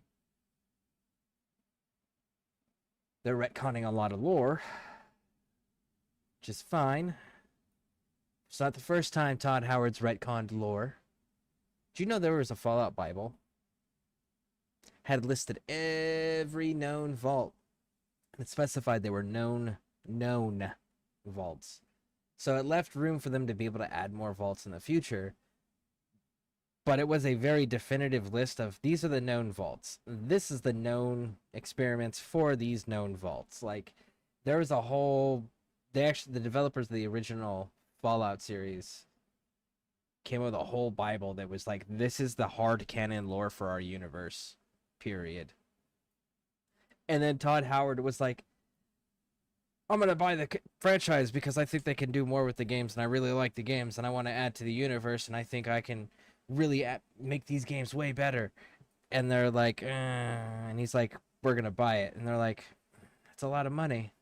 They're retconning a lot of lore, which is fine. It's not the first time Todd Howard's retconned lore. Do you know there was a Fallout Bible? Had listed every known vault. And it specified they were known vaults. So it left room for them to be able to add more vaults in the future. But it was a very definitive list of, these are the known vaults. This is the known experiments for these known vaults. Like, there was a whole... the developers of the original Fallout series came up with a whole Bible that was like, this is the hard canon lore for our universe. Period. And then Todd Howard was like, I'm going to buy the franchise because I think they can do more with the games, and I really like the games, and I want to add to the universe, and I think I can really make these games way better. And they're like, and he's like, we're going to buy it. And they're like, that's a lot of money.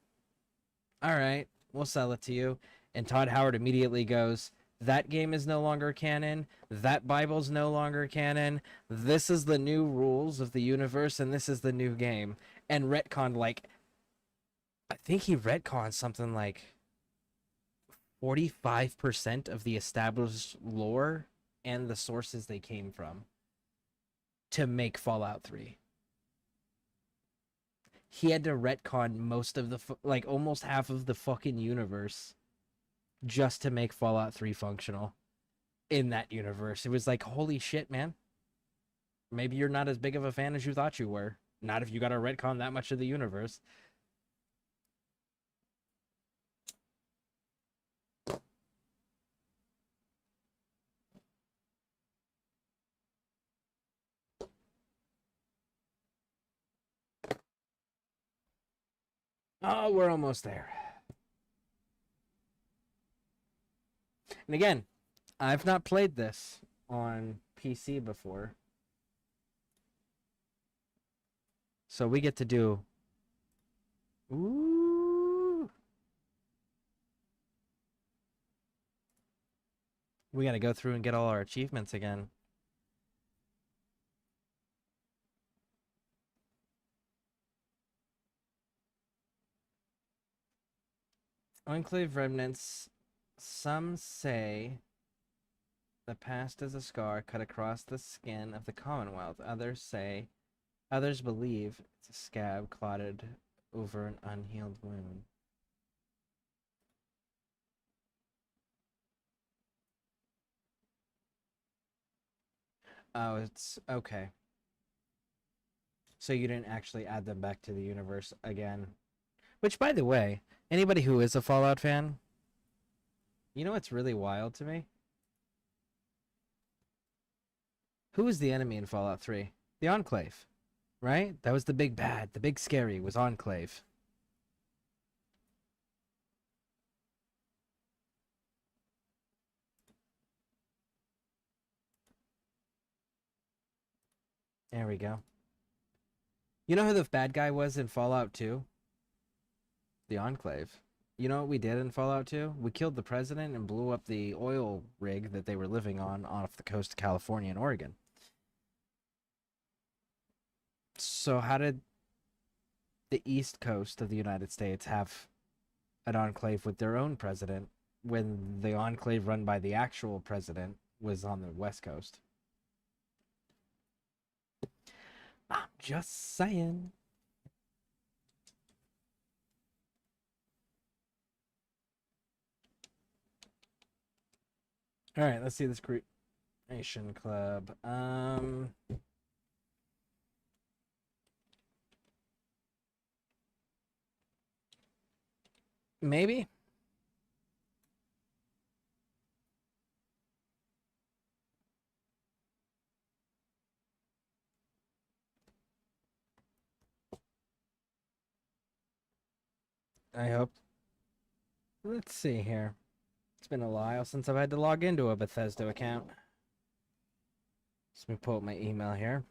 All right, we'll sell it to you. And Todd Howard immediately goes, that game is no longer canon. That Bible's no longer canon. This is the new rules of the universe, and this is the new game. And retconned, like, I think he retconned something like 45% of the established lore and the sources they came from to make Fallout 3. He had to retcon most of the, like, almost half of the fucking universe just to make Fallout 3 functional in that universe. It was like, holy shit, man. Maybe you're not as big of a fan as you thought you were. Not if you got to retcon that much of the universe. Oh, we're almost there. And again, I've not played this on PC before. So we get to do... Ooh. We gotta go through and get all our achievements again. Enclave remnants. Some say the past is a scar cut across the skin of the Commonwealth. Others say Others believe it's a scab clotted over an unhealed wound. Oh, it's okay. So you didn't actually add them back to the universe again. Which, by the way, anybody who is a Fallout fan, you know what's really wild to me? Who was the enemy in Fallout 3? The Enclave, right? That was the big bad, the big scary was Enclave. There we go. You know who the bad guy was in Fallout 2? The Enclave. You know what we did in Fallout 2? We killed the president and blew up the oil rig that they were living on off the coast of California and Oregon. So how did the East Coast of the United States have an enclave with their own president when the enclave run by the actual president was on the West Coast? I'm just saying. All right, let's see this creation club. Maybe. I hope. Let's see here. It's been a while since I've had to log into a Bethesda account. Let me pull up my email here.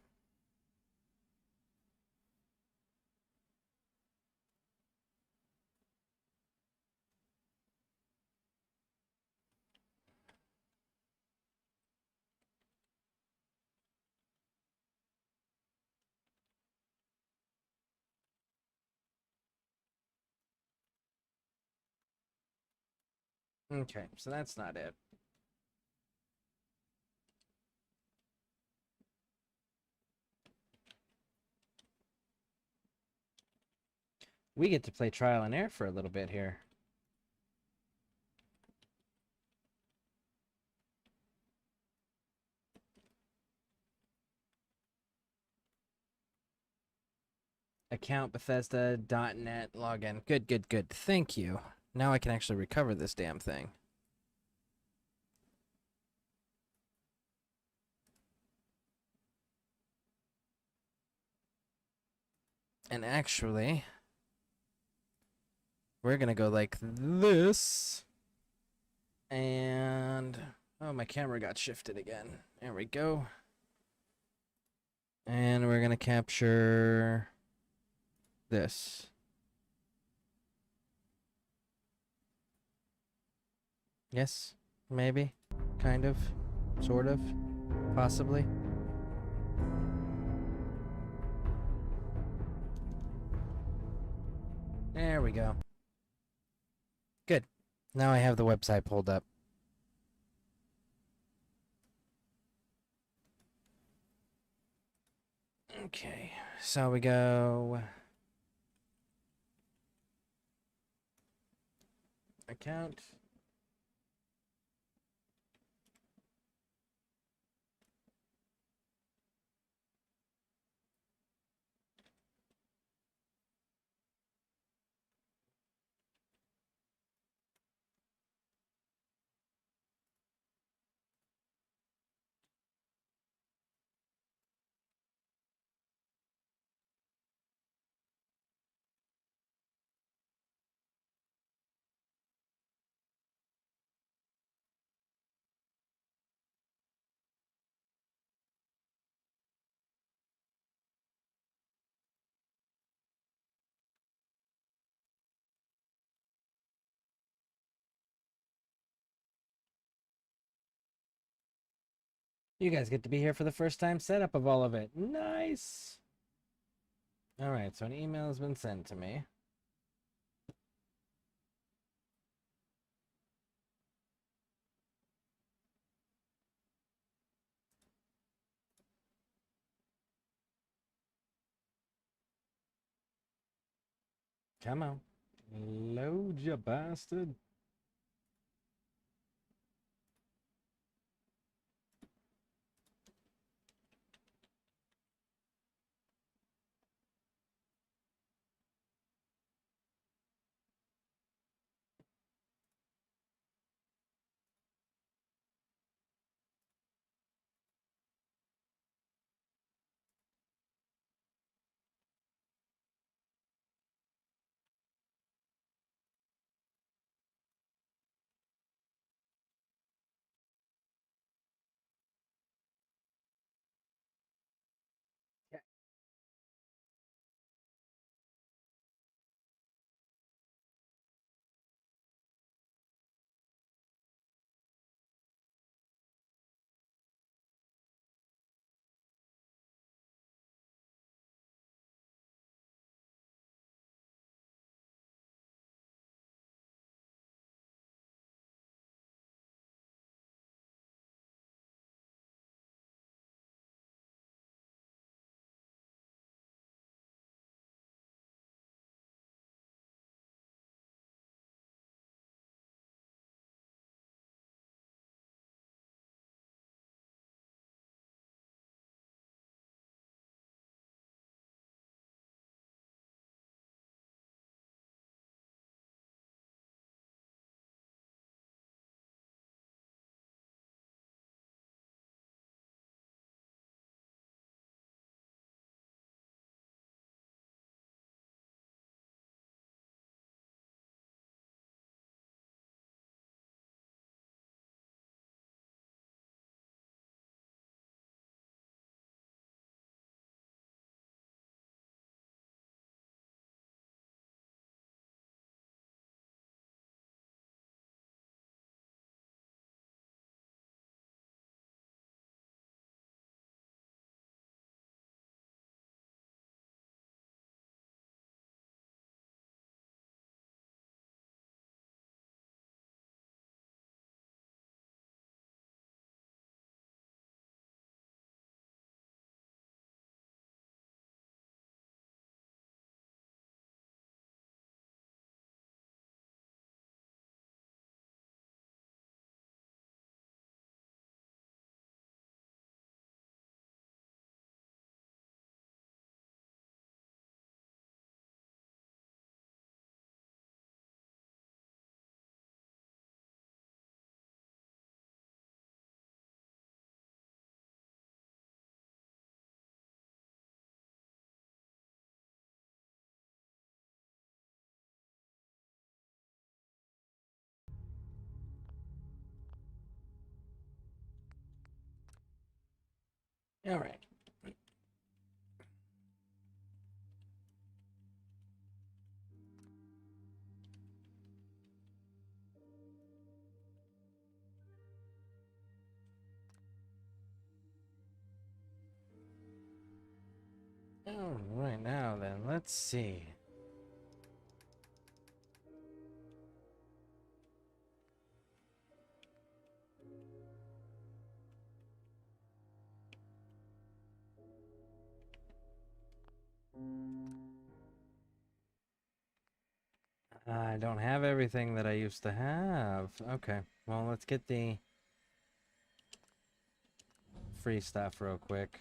Okay, so that's not it. We get to play trial and error for a little bit here. Account Bethesda.net login. Good, good, good. Thank you. Now I can actually recover this damn thing. And actually, we're gonna go like this. And oh, my camera got shifted again. There we go. And we're gonna capture this. Yes, maybe, kind of, sort of, possibly. There we go. Good. Now I have the website pulled up. Okay, so we go account. You guys get to be here for the first time setup of all of it. Nice. All right, so an email has been sent to me. Come on. Load ya bastard. All right. All right, now then, let's see. I don't have everything that I used to have. Okay, well, let's get the free stuff real quick.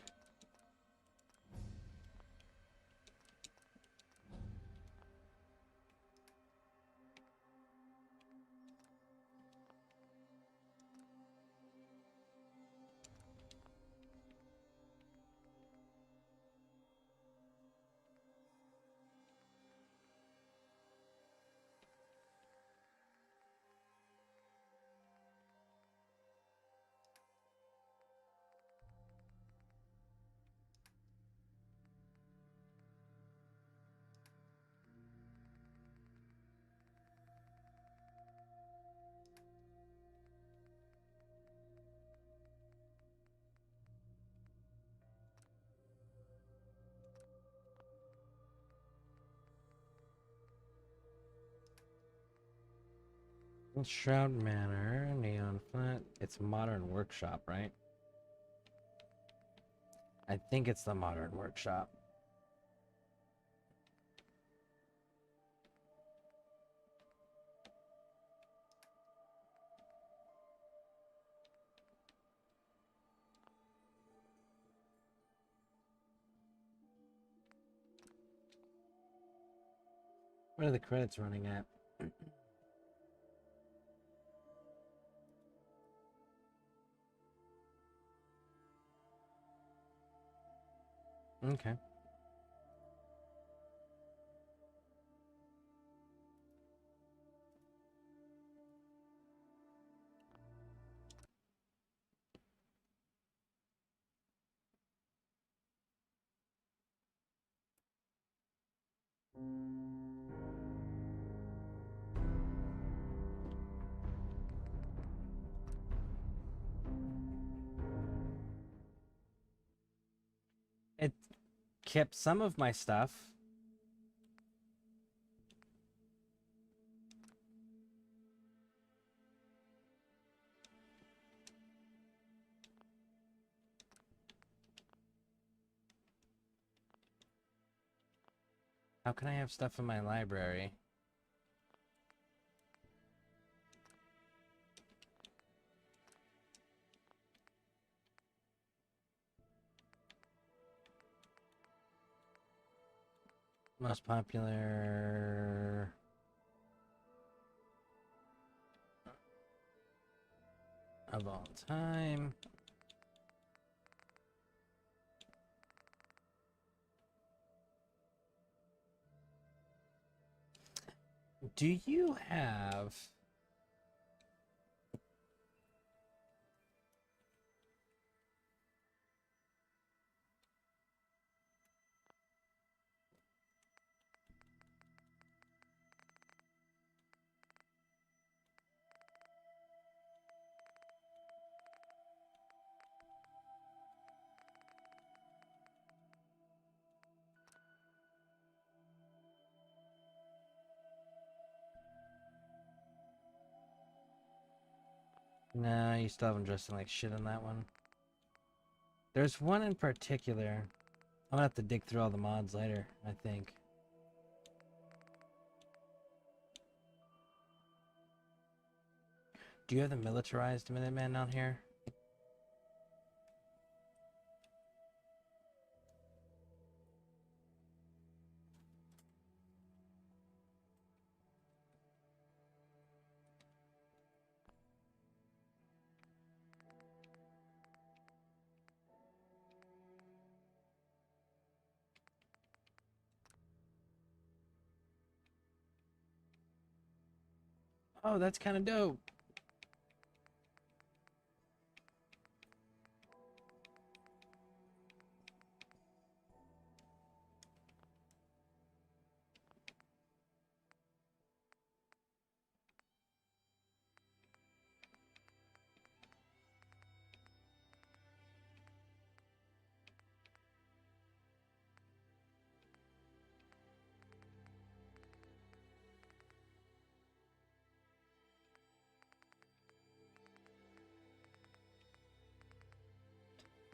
Shroud Manor, Neon Flat. It's Modern Workshop, right? I think it's the Modern Workshop. What are the credits running at? Okay. It kept some of my stuff. How can I have stuff in my library? Most popular of all time. Do you have... No, you still haven't dressed like shit on that one. There's one in particular. I'm gonna have to dig through all the mods later, I think. Do you have the militarized Minuteman down here? Oh, that's kind of dope.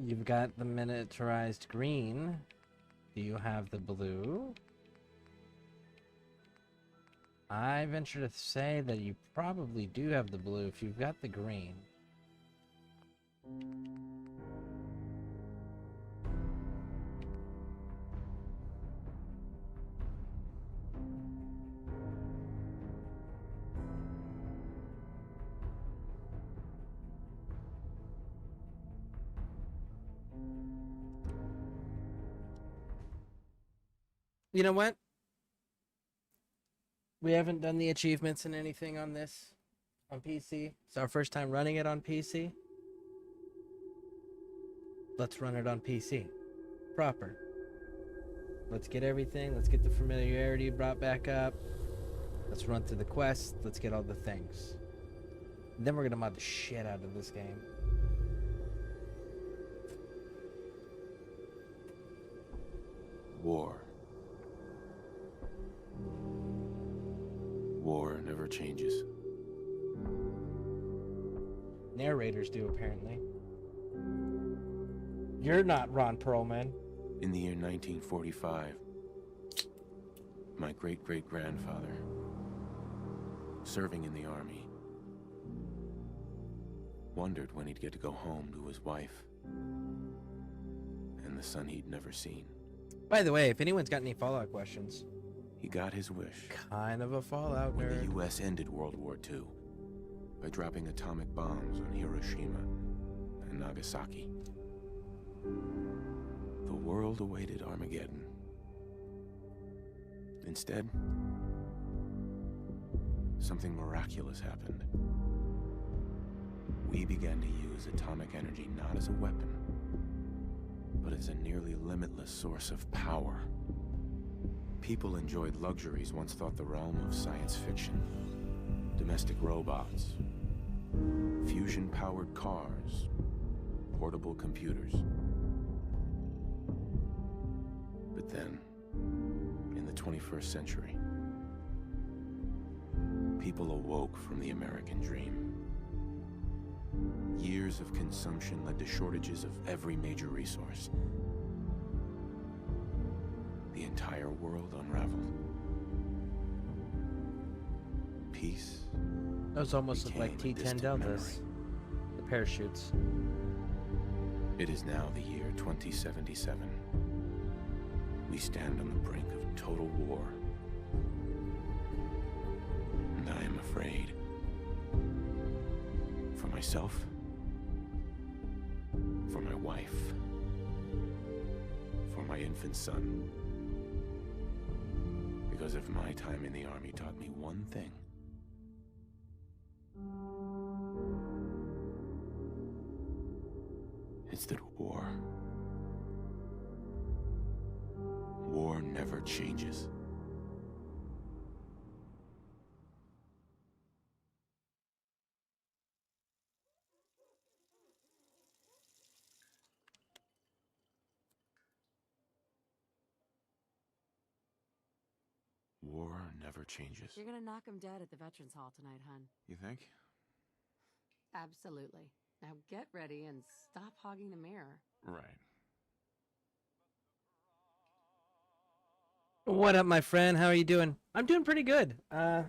You've got the miniaturized green. Do you have the blue? I venture to say that you probably do have the blue if you've got the green. You know what? We haven't done the achievements and anything on this on PC. It's our first time running it on PC. Let's run it on PC. Proper. Let's get everything. Let's get the familiarity brought back up. Let's run through the quest. Let's get all the things. Then we're gonna mod the shit out of this game. War. War never changes. Narrators do, apparently. You're not Ron Perlman. In the year 1945, my great-great-grandfather, serving in the army, wondered when he'd get to go home to his wife and the son he'd never seen. By the way, if anyone's got any Fallout questions, He got his wish. Kind of a Fallout When nerd. the U.S. ended World War II by dropping atomic bombs on Hiroshima and Nagasaki. The world awaited Armageddon. Instead, something miraculous happened. We began to use atomic energy not as a weapon, but as a nearly limitless source of power. People enjoyed luxuries once thought the realm of science fiction. Domestic robots, fusion-powered cars, portable computers. But then, in the 21st century, people awoke from the American dream. Years of consumption led to shortages of every major resource. The entire world unraveled. Peace. Those almost look like became a T-10 distant Deltas. memory. The parachutes. It is now the year 2077. We stand on the brink of total war. And I am afraid. For myself. For my wife. For my infant son. Because if my time in the army taught me one thing, it's that war never changes. War never changes. You're gonna knock him dead at the Veterans Hall tonight, hun. You think? Absolutely. Now get ready and stop hogging the mirror. Right. What up, my friend? How are you doing? I'm doing pretty good. A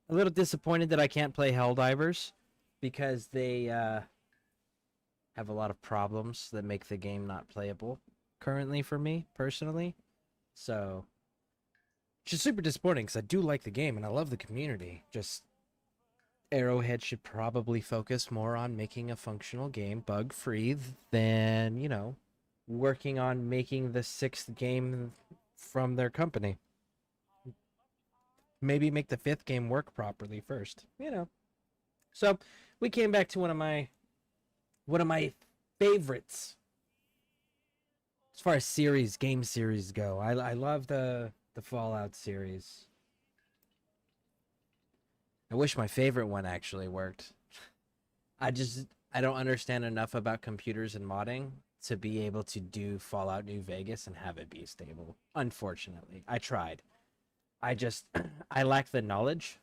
little disappointed that I can't play Helldivers because they have a lot of problems that make the game not playable currently for me personally. So, just super disappointing because I do like the game and I love the community. Just Arrowhead should probably focus more on making a functional game bug-free than, you know, working on making the 6th game from their company. Maybe make the 5th game work properly first, you know. So we came back to one of my favorites as far as game series go. I love the Fallout series. I wish my favorite one actually worked. I don't understand enough about computers and modding to be able to do Fallout New Vegas and have it be stable. Unfortunately, I tried. I lack the knowledge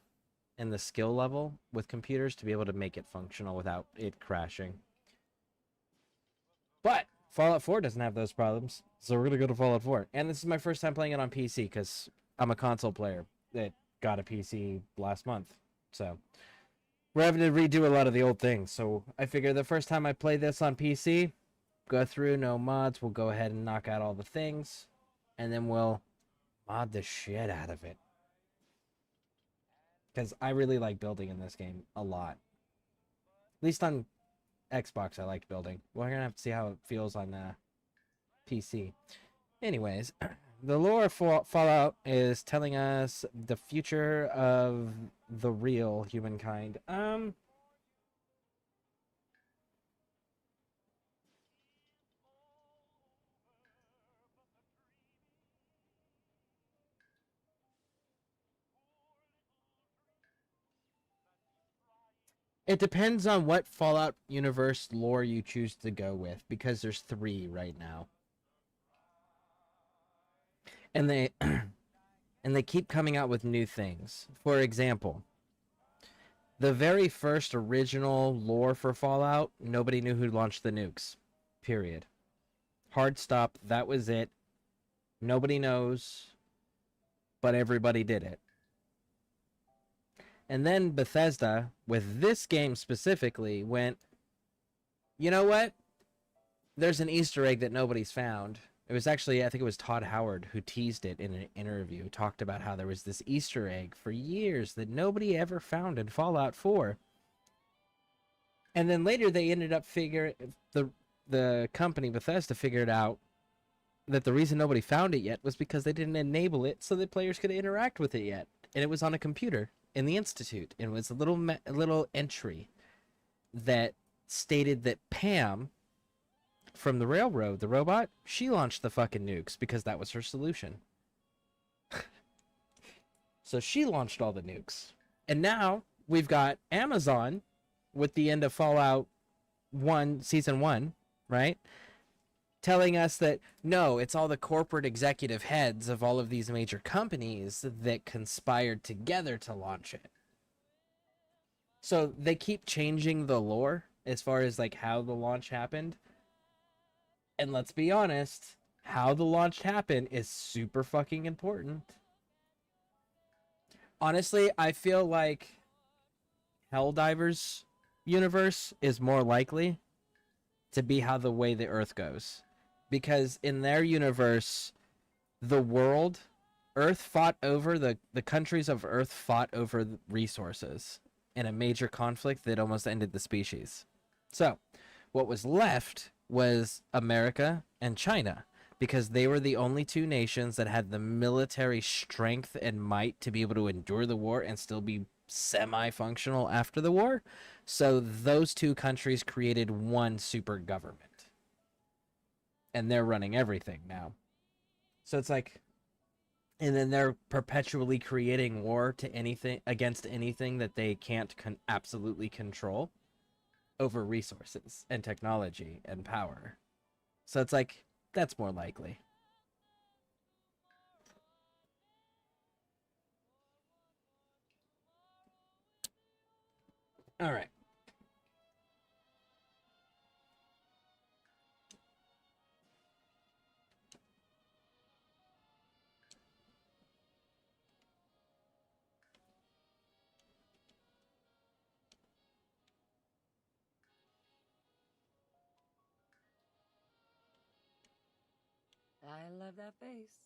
and the skill level with computers to be able to make it functional without it crashing. But Fallout 4 doesn't have those problems, so we're gonna go to Fallout 4. And this is my first time playing it on PC because I'm a console player that got a PC last month. So we're having to redo a lot of the old things. So I figure the first time I play this on PC, go through, no mods, we'll go ahead and knock out all the things, and then we'll mod the shit out of it. Because I really like building in this game a lot. At least on Xbox I liked building. We're going to have to see how it feels on PC. Anyways, the lore for Fallout is telling us the future of the real humankind. It depends on what Fallout universe lore you choose to go with, because there's 3 right now. And they keep coming out with new things. For example, the very first original lore for Fallout, nobody knew who launched the nukes. Period. Hard stop, that was it. Nobody knows, but everybody did it. And then Bethesda, with this game specifically, went, you know what? There's an Easter egg that nobody's found. It was actually, I think it was Todd Howard who teased it in an interview, talked about how there was this Easter egg for years that nobody ever found in Fallout 4. And then later they ended up the company Bethesda figured out that the reason nobody found it yet was because they didn't enable it so that players could interact with it yet. And it was on a computer in the Institute. And it was a little entry that stated that Pam from the railroad, the robot, she launched the fucking nukes because that was her solution. So she launched all the nukes. And now we've got Amazon with the end of Fallout 1, Season 1, right? Telling us that, no, it's all the corporate executive heads of all of these major companies that conspired together to launch it. So they keep changing the lore as far as like how the launch happened. And let's be honest, how the launch happened is super fucking important. Honestly, I feel like Helldivers universe is more likely to be how the way the Earth goes. Because in their universe, the world, Earth fought over, the countries of Earth fought over resources in a major conflict that almost ended the species. So, what was left was America and China, because they were the only two nations that had the military strength and might to be able to endure the war and still be semi-functional after the war. So those two countries created one super government. And they're running everything now. So it's like, and then they're perpetually creating war to anything against anything that they can't absolutely control over resources and technology and power. So it's like, that's more likely. All right. I love that face.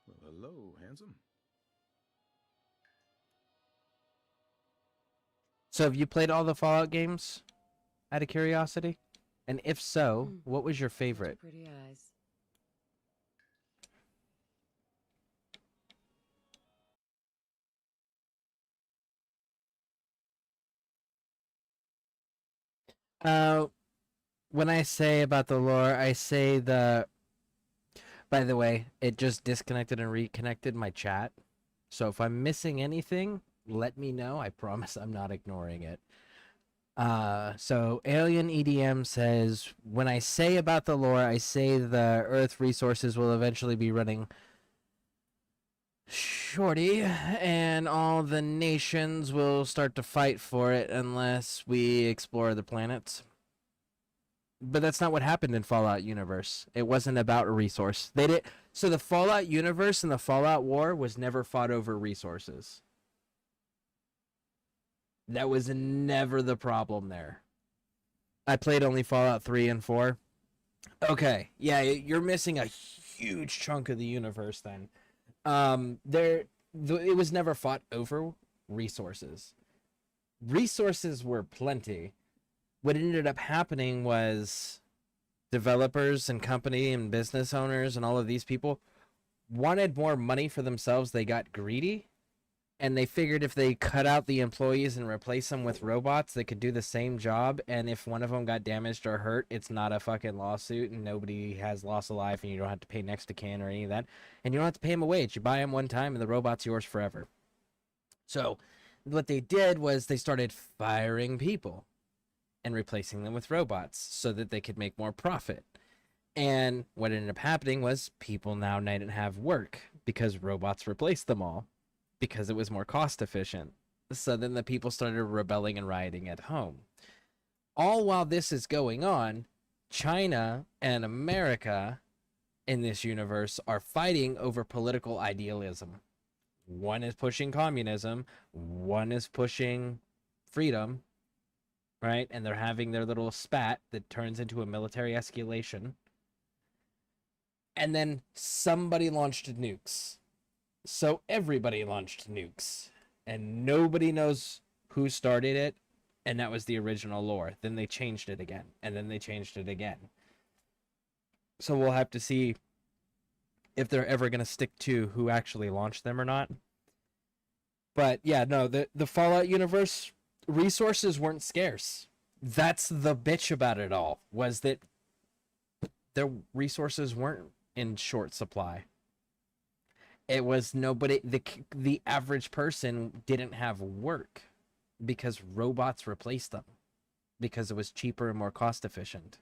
Well, hello, handsome. So have you played all the Fallout games out of curiosity? And if so, what was your favorite? Pretty eyes. When I say about the lore, I say the... By the way, it just disconnected and reconnected my chat. So if I'm missing anything, let me know. I promise I'm not ignoring it. So Alien EDM says, when I say about the lore, I say the Earth resources will eventually be running shorty, and all the nations will start to fight for it unless we explore the planets. But that's not what happened in Fallout universe. It wasn't about a resource. They did. So the Fallout universe and the Fallout war was never fought over resources. That was never the problem there. I played only Fallout 3 and 4. Okay, yeah, you're missing a huge chunk of the universe then. It was never fought over resources. Resources were plenty. What ended up happening was developers and company and business owners and all of these people wanted more money for themselves. They got greedy, and they figured if they cut out the employees and replace them with robots, they could do the same job. And if one of them got damaged or hurt, it's not a fucking lawsuit, and nobody has loss of life, and you don't have to pay next of kin or any of that. And you don't have to pay them a wage. You buy them one time, and the robot's yours forever. So what they did was they started firing people and replacing them with robots so that they could make more profit. And what ended up happening was people now didn't have work because robots replaced them all because it was more cost efficient. So then the people started rebelling and rioting at home. All while this is going on, China and America in this universe are fighting over political idealism. One is pushing communism, one is pushing freedom, right? And they're having their little spat that turns into a military escalation. And then somebody launched nukes. So everybody launched nukes. And nobody knows who started it. And that was the original lore. Then they changed it again. And then they changed it again. So we'll have to see if they're ever going to stick to who actually launched them or not. But yeah, no, the Fallout universe resources weren't scarce. That's the bitch about it all, was that their resources weren't in short supply. It was nobody, the average person didn't have work because robots replaced them because it was cheaper and more cost efficient.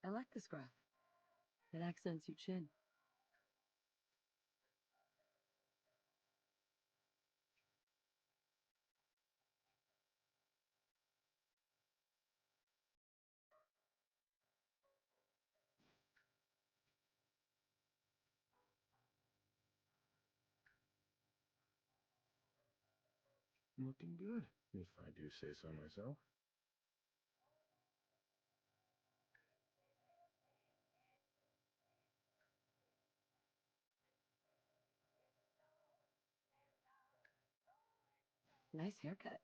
I like this graph. It accents your chin. Looking good, if I do say so myself. Nice haircut.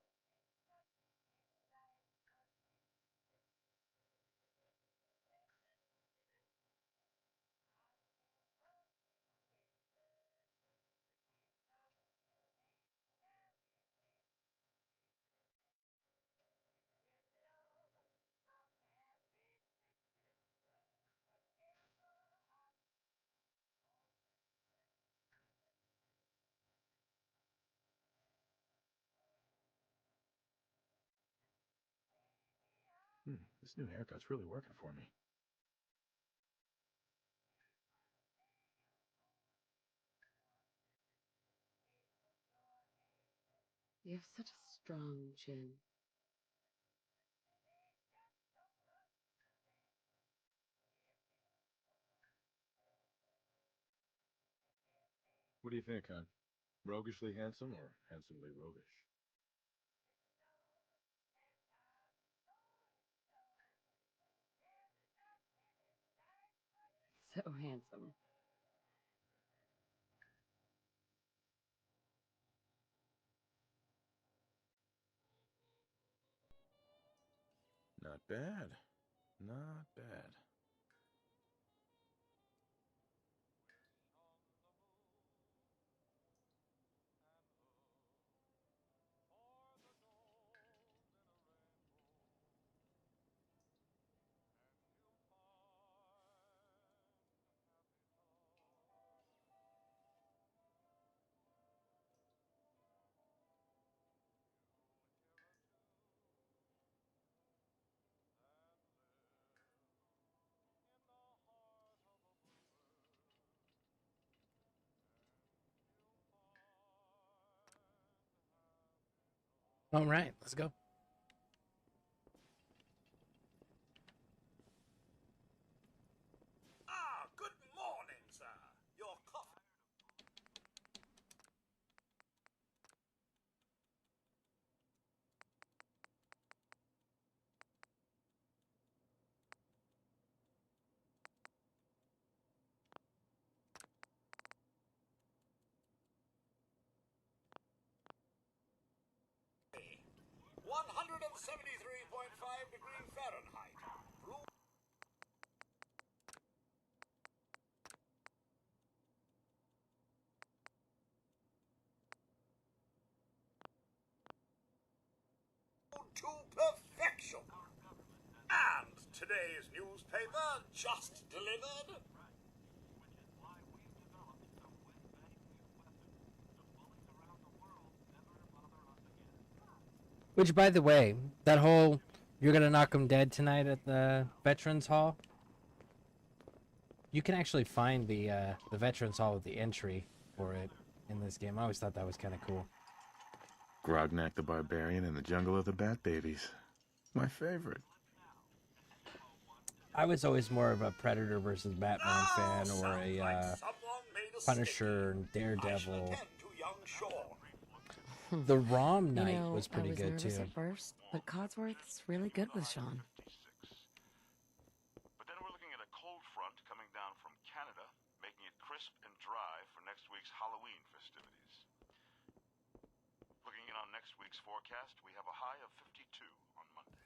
This new haircut's really working for me. You have such a strong chin. What do you think, hon? Roguishly handsome or handsomely roguish? So handsome. Not bad. Not bad. All right, let's go. Ah, good morning, sir. Your coffee. Fahrenheit. today's newspaper just delivered. Which, by the way, that whole "you're gonna knock 'em dead tonight" at the Veterans Hall. You can actually find the Veterans Hall with the entry for it in this game. I always thought that was kind of cool. Grognak the Barbarian in the Jungle of the Bat Babies. My favorite. I was always more of a Predator versus Batman fan, or a Punisher and Daredevil. The Rom Knight was pretty I was good nervous too. at first, but Codsworth's really good with Sean. But then we're looking at a cold front coming down from Canada, making it crisp and dry for next week's Halloween festivities. Looking in on next week's forecast, we have a high of 52 on Monday.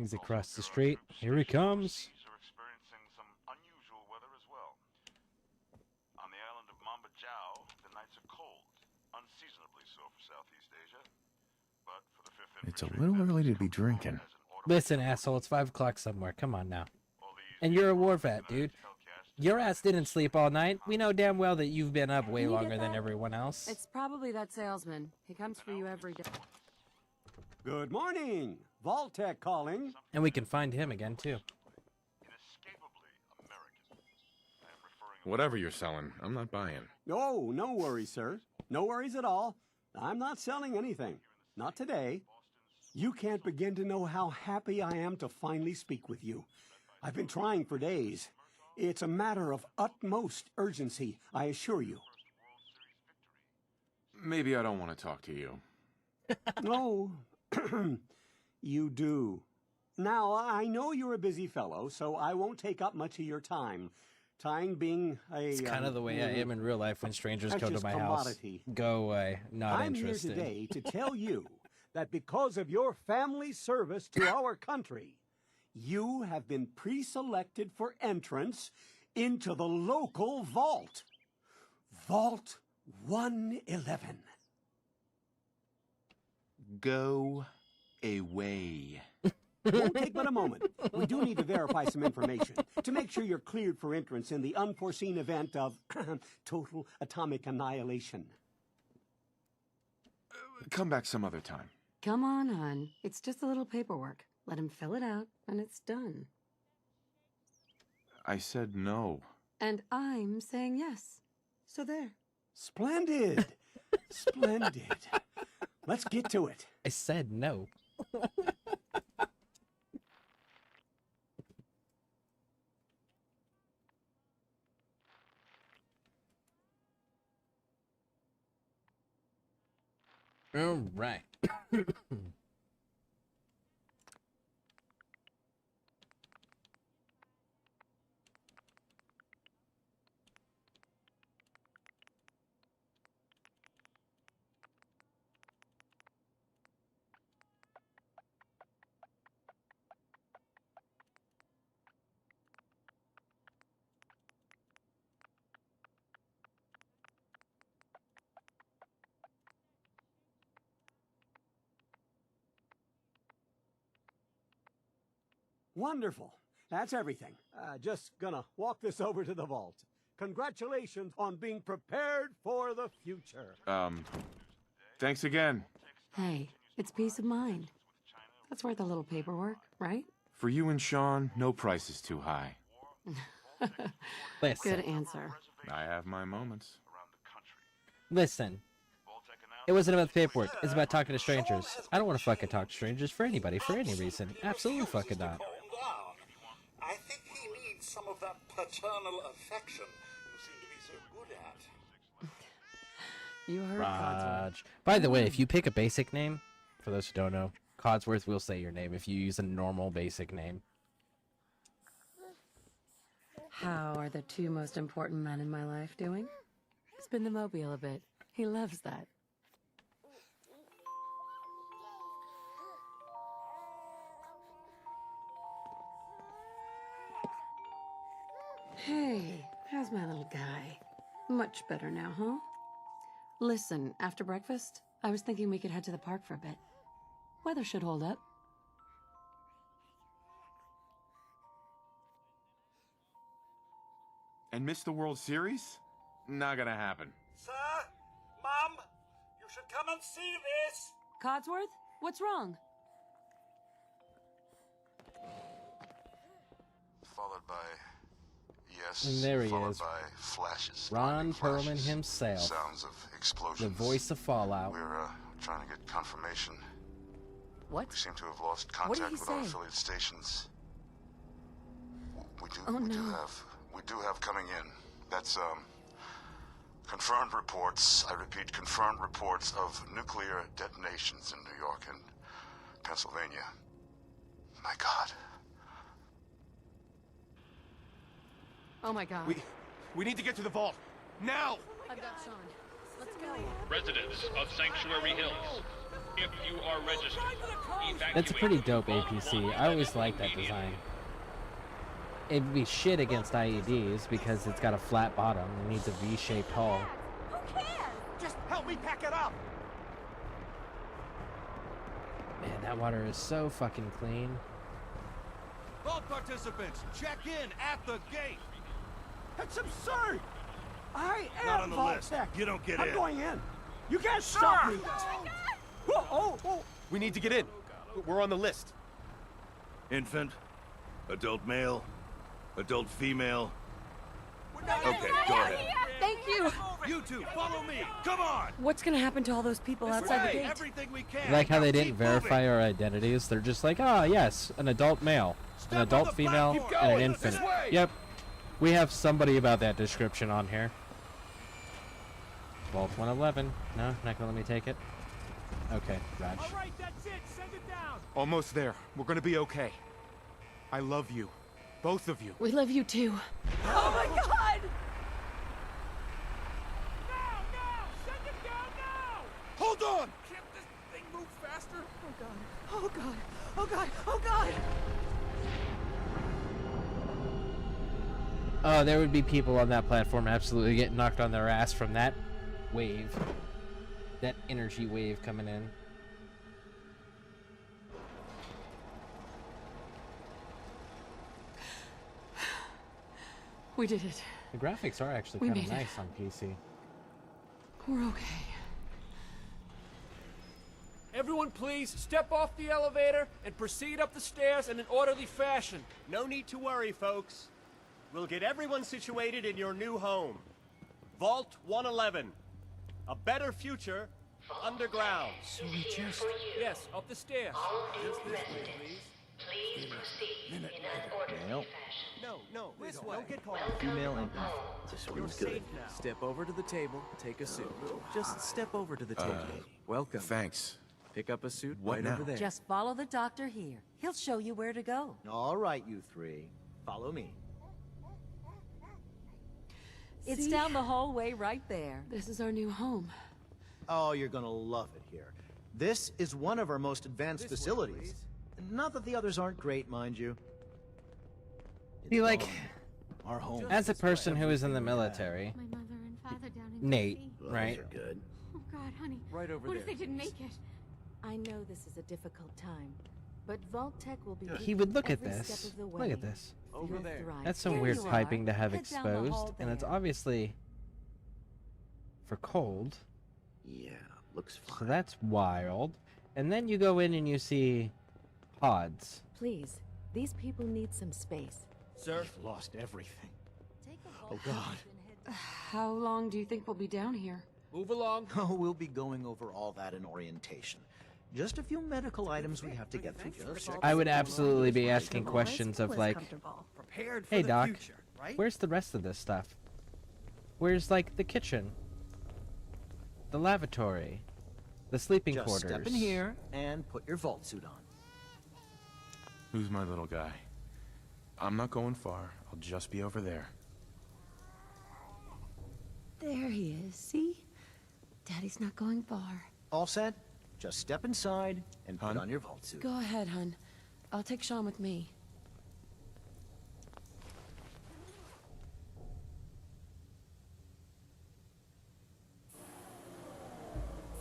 He's across the street. Here he comes. Are experiencing some unusual weather as well. On the island of Mamba Jau, the nights are cold, unseasonably so for Southeast Asia. But for the 5th It's a little early to be drinking. Listen, asshole, it's 5 o'clock somewhere. Come on now. And you're a war vet, dude. Your ass didn't sleep all night. We know damn well that you've been up way Can you get longer than that? everyone else. It's probably that salesman. He comes for you every day. Good morning. Vaultec calling. And we can find him again, too. inescapably American. I am referring Whatever you're selling, I'm not buying. Oh, no worries, sir. No worries at all. I'm not selling anything. Not today. You can't begin to know how happy I am to finally speak with you. I've been trying for days. It's a matter of utmost urgency, I assure you. Maybe I don't want to talk to you. No, you do. Now, I know you're a busy fellow, so I won't take up much of your time. Time being a... It's kind of the way I am in real life when strangers come to precious my commodity. house. Go away. Not I'm interested. here today to tell you that because of your family service to our country, you have been pre-selected for entrance into the local vault. Vault 111. Go away. Won't take but a moment. We do need to verify some information to make sure you're cleared for entrance in the unforeseen event of total atomic annihilation. Come back some other time. Come on, hon. It's just a little paperwork. Let him fill it out, and it's done. I said no. And I'm saying yes. So there. Splendid. Splendid. Let's get to it. I said no. All right. Wonderful. That's everything. Just gonna walk this over to the vault. Congratulations on being prepared for the future. Thanks again. Hey, it's peace of mind. That's worth a little paperwork, right? For you and Sean, no price is too high. Listen. Good answer. I have my moments. Listen. It wasn't about the paperwork. It's about talking to strangers. I don't want to fucking talk to strangers for anybody, for any reason. Absolutely fucking not. calm down. I think he needs some of that paternal affection you seem to be so good at. You heard Codsworth. Raj. By the way, if you pick a basic name, for those who don't know, Codsworth will say your name if you use a normal basic name. How are the two most important men in my life doing? Spin the mobile a bit. He loves that. Hey, how's my little guy? Much better now, huh? Listen, after breakfast, I was thinking we could head to the park for a bit. Weather should hold up. And miss the World Series? Not gonna happen. Sir? Mom? You should come and see this! Codsworth? What's wrong? Followed by... Yes, And there he followed is. by flashes. Ron blinding Perlman flashes, himself. Sounds of explosions. The voice of Fallout. We're trying to get confirmation. What? We seem to have lost What did contact he with our say? affiliate stations. We Oh, no. do have coming in. That's confirmed reports. I repeat, confirmed reports of nuclear detonations in New York and Pennsylvania. My God. Oh my god. We need to get to the vault. Now! I've got Sean. Let's go. Residents of Sanctuary Hills, if you are registered, That's a pretty dope APC. I always like that design. It'd be shit against IEDs because it's got a flat bottom and needs a V-shaped hull. Who cares? Just help me pack it up! Man, that water is so fucking clean. All participants, check in at the gate. That's absurd! I am Not on the Vault list. Tech. You don't get I'm in. going in. You can't stop me! Oh! We need to get in. We're on the list. Infant, adult male, adult female. Okay, go ahead. Thank you. You two, follow me. Come on. What's gonna happen to all those people outside the gate? Everything we can. I like how they Now didn't keep verify moving. our identities. They're just like, ah, yes, an adult male, Step an on adult the female, platform. and an Keep infant. going. This way. Yep. We have somebody about that description on here. Vault 111. No, not gonna let me take it. Okay, Raj. All right, that's it. Send it down. Almost there. We're gonna be okay. I love you. Both of you. We love you too. Oh my god! Now! Send it down now! Hold on. Can't this thing move faster? Oh god. Oh god. Oh god. Oh god. Oh, there would be people on that platform absolutely getting knocked on their ass from that wave. That energy wave coming in. We did it. The graphics are actually We kind of made it. nice on PC. We're okay. Everyone please step off the elevator and proceed up the stairs in an orderly fashion. No need to worry, folks. We'll get everyone situated in your new home. Vault 111. A better future underground. So we just... Yes, up the stairs. Just this way, please. Please proceed in an orderly fashion. No, This way. don't get caught. Female and this You're one's safe good. now. Step over to the table, take a suit. Just step over to the table. Welcome. Thanks. Pick up a suit What right now? over there. Just follow the doctor here. He'll show you where to go. All right, you three. Follow me. It's See? down the hallway right there. This is our new home. Oh, you're gonna love it here. This is one of our most advanced This way, facilities. please. Not that the others aren't great, mind you. See, like, Our home. as a person who is in the military, My mother and father down in Nate, D.C. right? Those are good. Oh God, honey. Right over What there. if they didn't make it? I know this is a difficult time, but Vault Tech will be with He would you look at every this. step of the Look way. at this. Over You'll there. thrive. That's some There weird you are. piping to have Head down the exposed, hall and it's there. obviously for cold. Yeah, looks So fine. that's wild. And then you go in and you see pods. Please, these people need some space. Sir, We've lost everything. Take a Oh, God. How long do you think we'll be down here? move along. Oh, we'll be going over all that in orientation. Just a few medical items we have to get through. Just I would absolutely be asking questions of like, Prepared for hey the doc, future, right? where's the rest of this stuff? Where's like the kitchen? The lavatory? The sleeping Just quarters? step in here and put your vault suit on. Who's my little guy? I'm not going far. I'll just be over there. There he is. See? Daddy's not going far. All set? Just step inside and put Hun? on your vault suit. Go ahead, hun. I'll take Sean with me.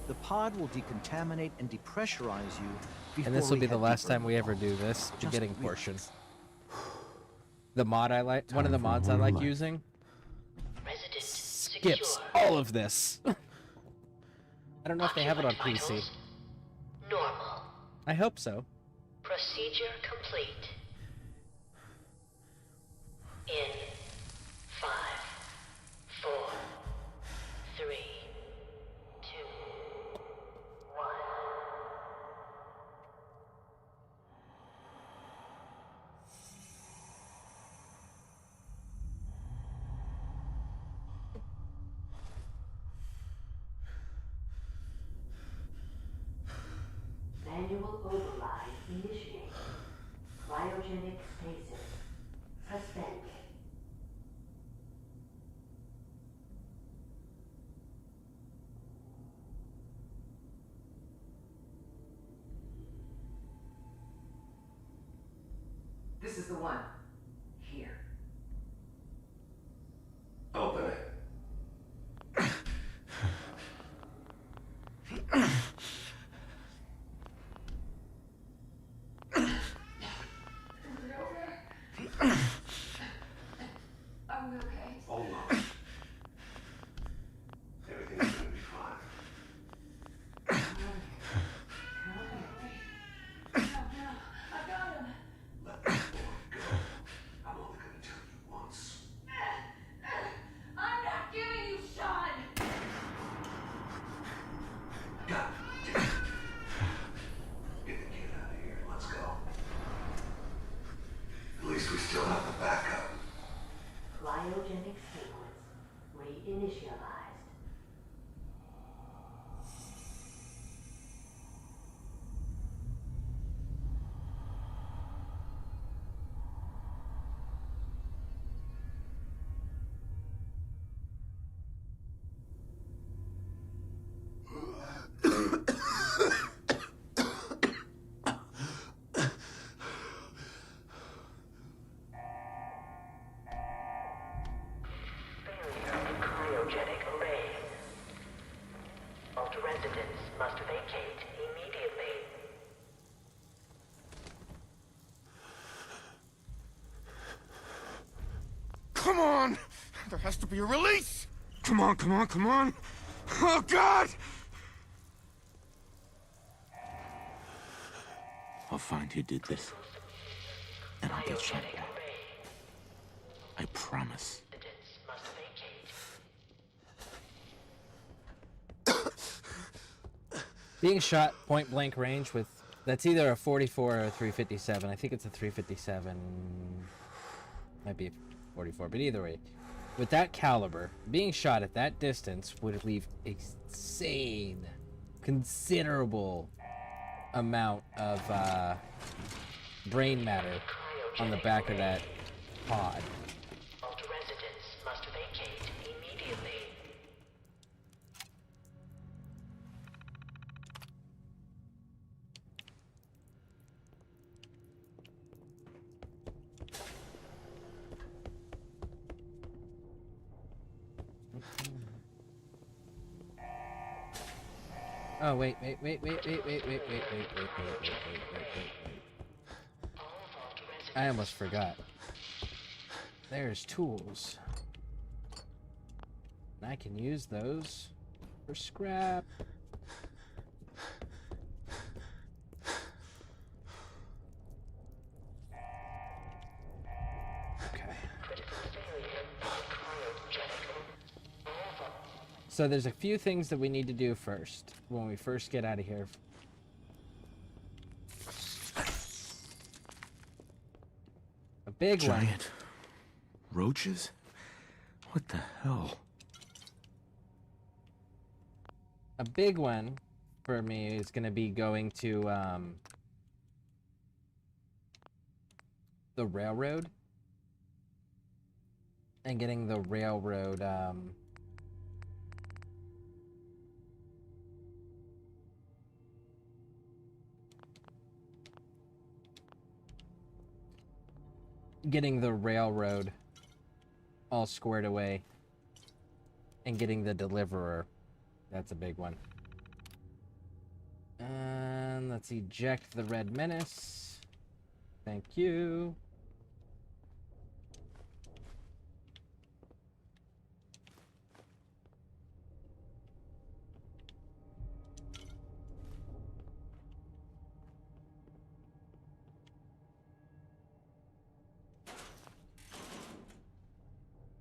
The pod will decontaminate and depressurize you before And this will we be the head last deeper time we in ever the do vault. this, the Just getting relax. portion. The mod I like, one of the mods I like using skips all of this. I don't know if they have it on PC. Normal. I hope so. Procedure complete. In 5, 4, 3, 2, 1. Manual override initiated. Cryogenic stasis suspended. This is the one. Here. Open it. Are we okay? Almost. Everything's gonna be fine. I got him. Let the boy go. I'm only gonna tell you once. I'm not giving you Sean. God damn it. Get the kid out of here. Let's go. At least we still have the backup. Cryogenic sequence reinitialized. Cryogenic array. All residents must vacate immediately. Come on! There has to be a release! Come on, come on, come on! Oh, God! I'll find who did this. And I'll get Sean back. I promise. Residents must vacate. Being shot point blank range with, that's either a 44 or a 357. I think it's a 357. Might be a 44, but either way, with that caliber, being shot at that distance would leave insane, considerable amount of brain matter on the back of that pod. All residents must vacate immediately. Oh wait. I almost forgot. There's tools. And I can use those for scrap. Okay. So there's a few things that we need to do first when we first get out of here. A big one. Giant roaches? What the hell? A big one for me is going to be going to the railroad and getting the railroad all squared away and getting the deliverer. That's a big one. And let's eject the Red Menace. Thank you.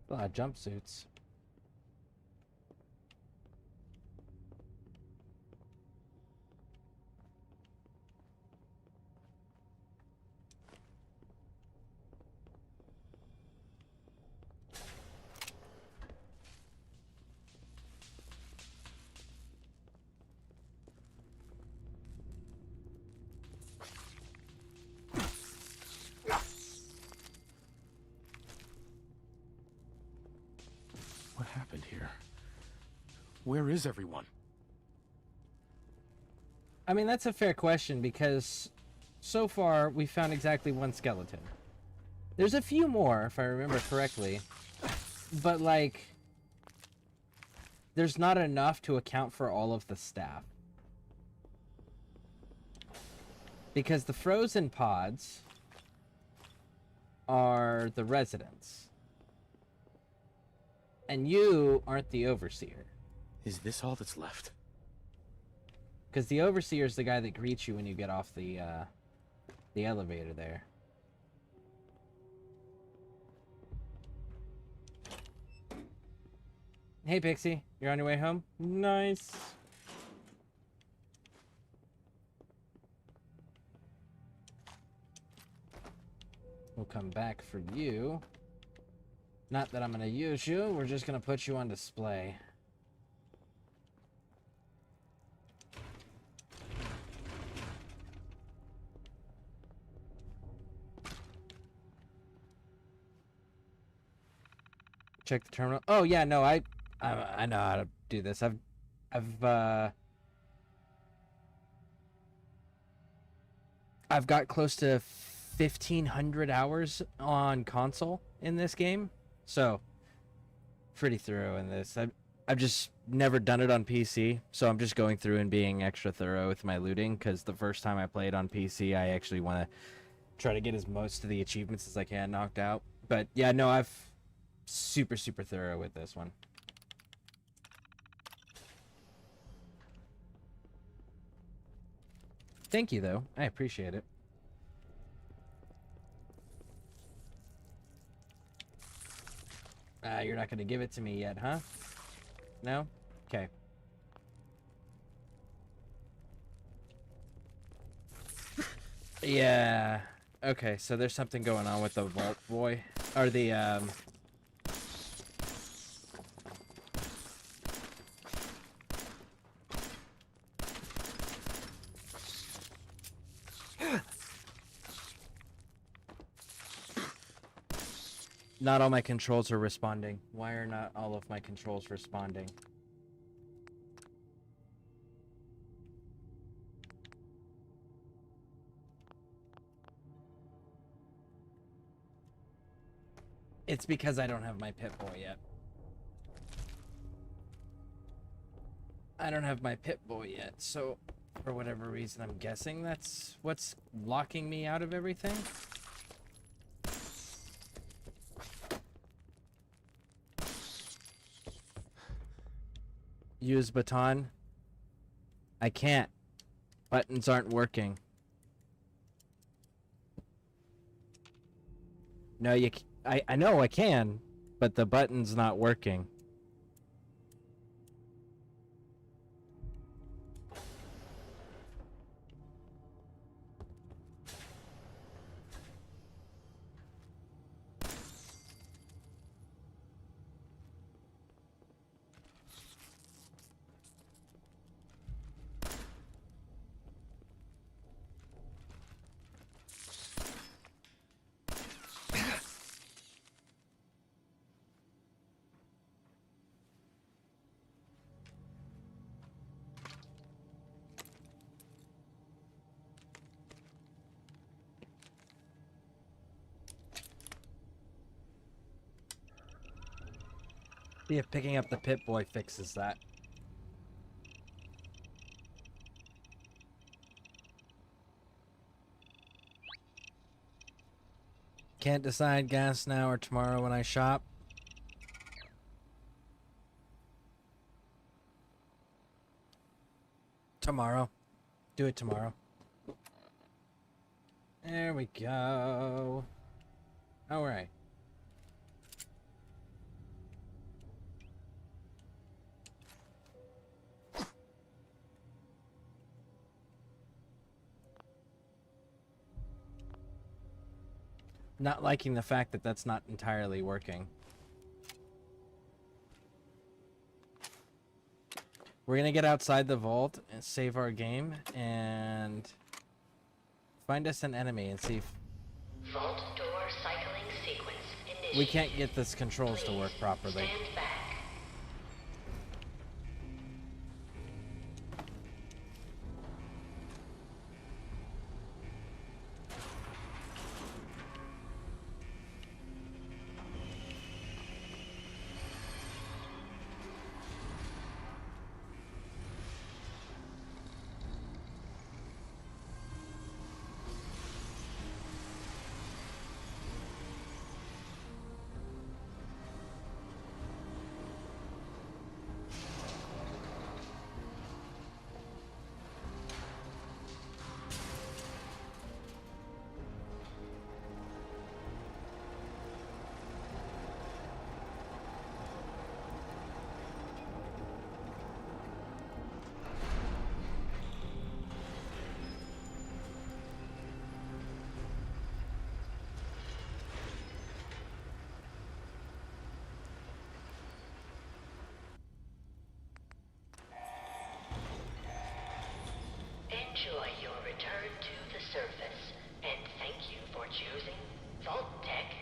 A lot of jumpsuits. What happened here? Where is everyone? I mean, that's a fair question because so far we found exactly one skeleton. There's a few more, if I remember correctly, but like, there's not enough to account for all of the staff. Because the frozen pods are the residents. And you aren't the overseer. Is this all that's left? Because the overseer is the guy that greets you when you get off the elevator there. Hey, Pixie. You're on your way home? Nice. We'll come back for you. Not that I'm going to use you. We're just going to put you on display. Check the terminal. Oh yeah, no, I know how to do this. I've got close to 1,500 hours on console in this game, so pretty thorough in this. I've just never done it on PC, so I'm just going through and being extra thorough with my looting, because the first time I played on PC, I actually want to try to get as most of the achievements as I can knocked out. But yeah, no, I've super thorough with this one. Thank you, though. I appreciate it. You're not going to give it to me yet, huh? No? Okay. Yeah. Okay, so there's something going on with the Vault Boy. Or the, Not all my controls are responding. Why are not all of my controls responding? It's because I don't have my Pip-Boy yet. I don't have my Pip-Boy yet, so for whatever reason, I'm guessing that's what's locking me out of everything. Use baton. I can't. Buttons aren't working. No, I know I can, but the button's not working. See if picking up the Pip-Boy fixes that. Can't decide gas now or tomorrow when I shop. Tomorrow. Do it tomorrow. There we go. Alright. Not liking the fact that that's not entirely working. We're gonna get outside the vault and save our game and find us an enemy and see if Vault door cycling sequence initiated. we can't get this controls to work properly. Stand back. Enjoy your return to the surface, and thank you for choosing Vault Tech.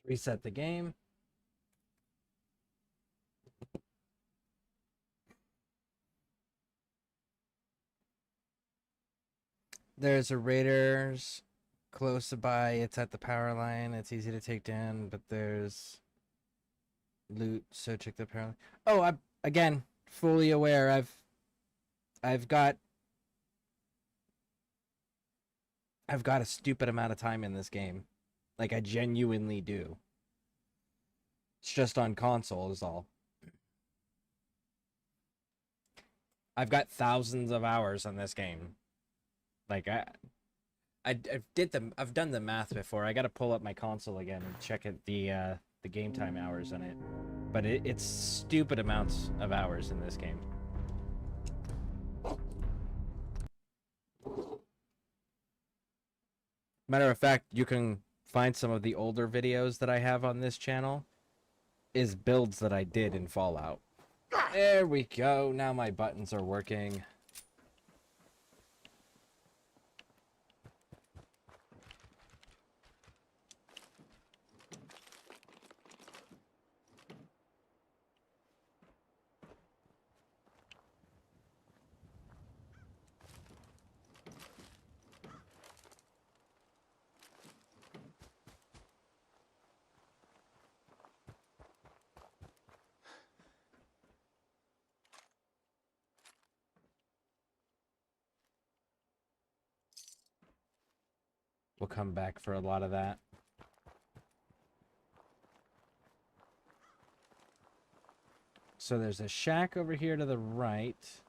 Reset the game. There's a raiders close by. It's at the power line. It's easy to take down, but there's loot, so check the power line. Oh, I'm again fully aware. I've got a stupid amount of time in this game. Like I genuinely do. It's just on console is all. I've got thousands of hours on this game. Like I've done the math before. I got to pull up my console again and check it the game time hours on it. But it's stupid amounts of hours in this game. Matter of fact, you can find some of the older videos that I have on this channel is builds that I did in Fallout. There we go. Now my buttons are working. We'll come back for a lot of that. So there's a shack over here to the right.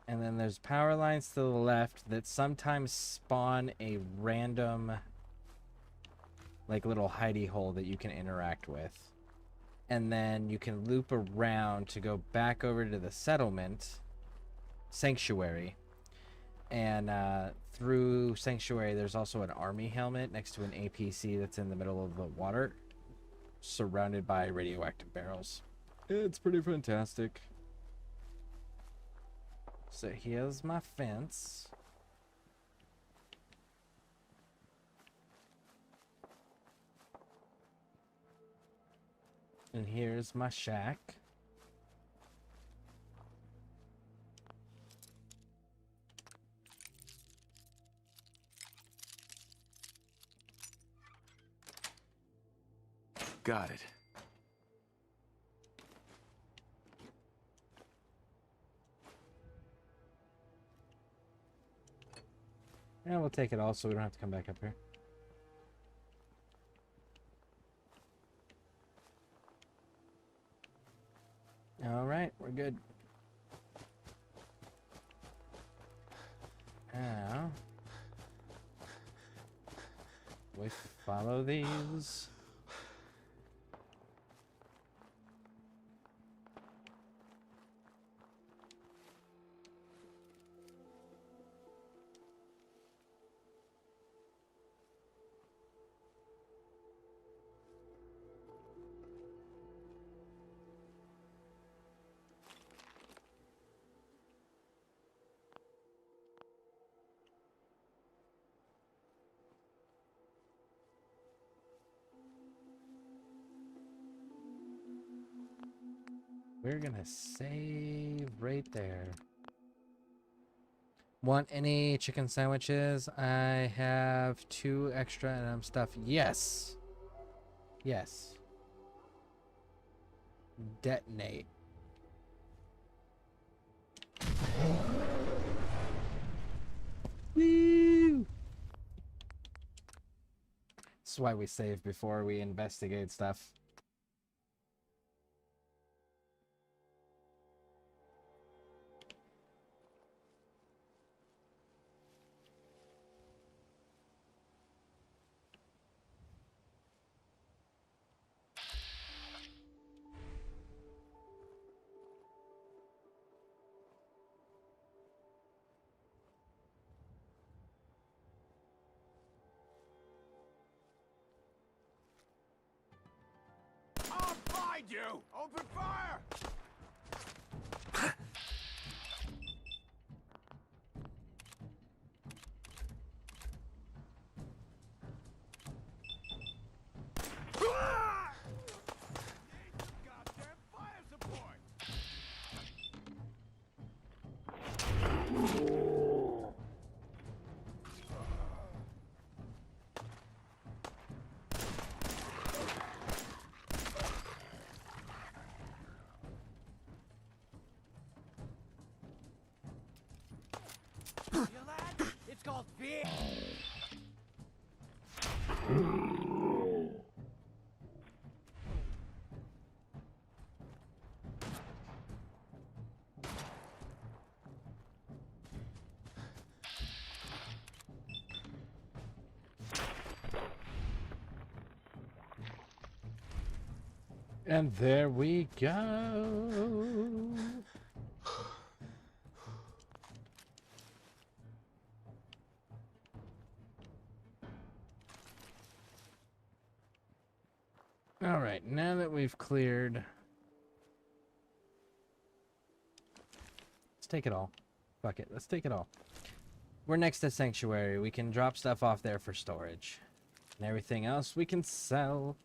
And then there's power lines to the left that sometimes spawn a random, like, little hidey hole that you can interact with. And then you can loop around to go back over to the settlement, Sanctuary. And through Sanctuary, there's also an army helmet next to an APC that's in the middle of the water, surrounded by radioactive barrels. It's pretty fantastic. So here's my fence. And here's my shack. Got it. Yeah, we'll take it all so we don't have to come back up here. Alright, we're good. Now, we follow these. We're gonna save right there. Want any chicken sandwiches? I have 2 extra and I'm stuffed. Yes. Yes. Detonate. Woo! That's why we save before we investigate stuff. I'll find you! Open fire! Goddamn fire support! It's called fear. And there we go. All right, now that we've cleared, let's take it all. Fuck it, let's take it all. We're next to Sanctuary. We can drop stuff off there for storage. And everything else we can sell.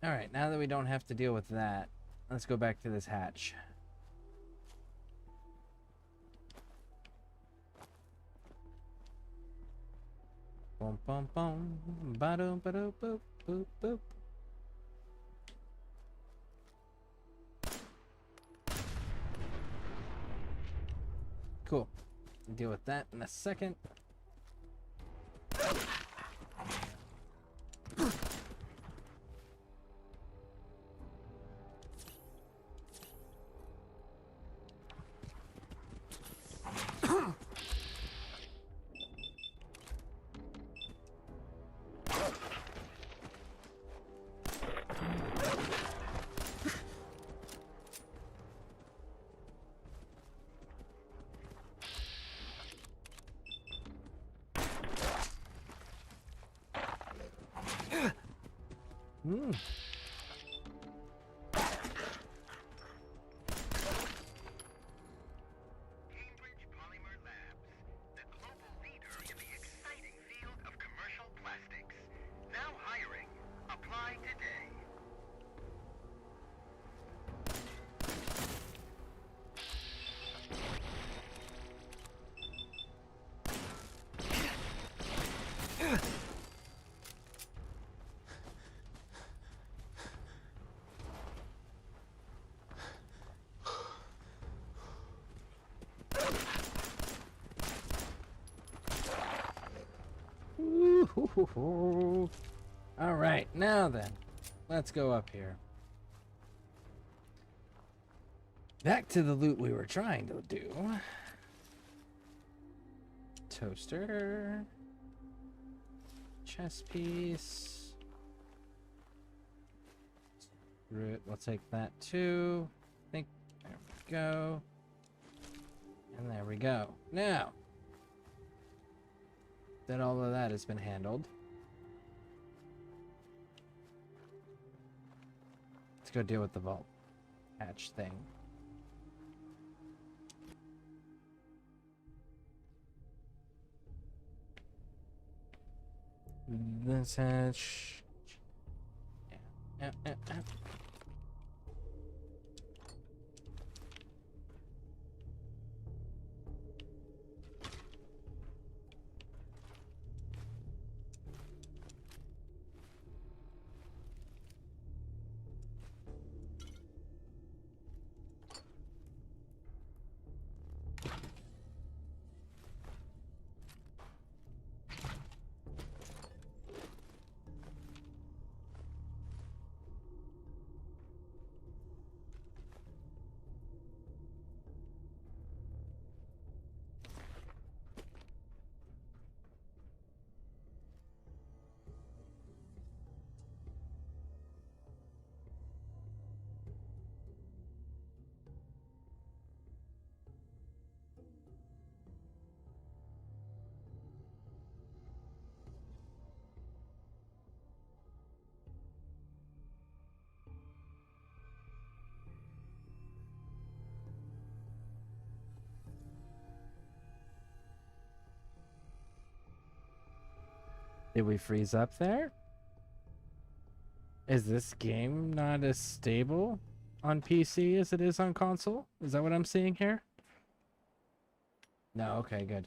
Alright, now that we don't have to deal with that, let's go back to this hatch. Boom, boom, boom. Ba-doom, ba-doom, boop, boop, boop. Cool. Deal with that in a second. Now All right, now then, let's go up here. Back to the loot we were trying to do. Toaster. Chess piece. Root, we'll take that too. I think, there we go. And there we go. Now, that all of that has been handled. Let's go deal with the vault hatch thing. This hatch. Yeah. Did we freeze up there? Is this game not as stable on PC as it is on console? Is that what I'm seeing here? No, okay, good.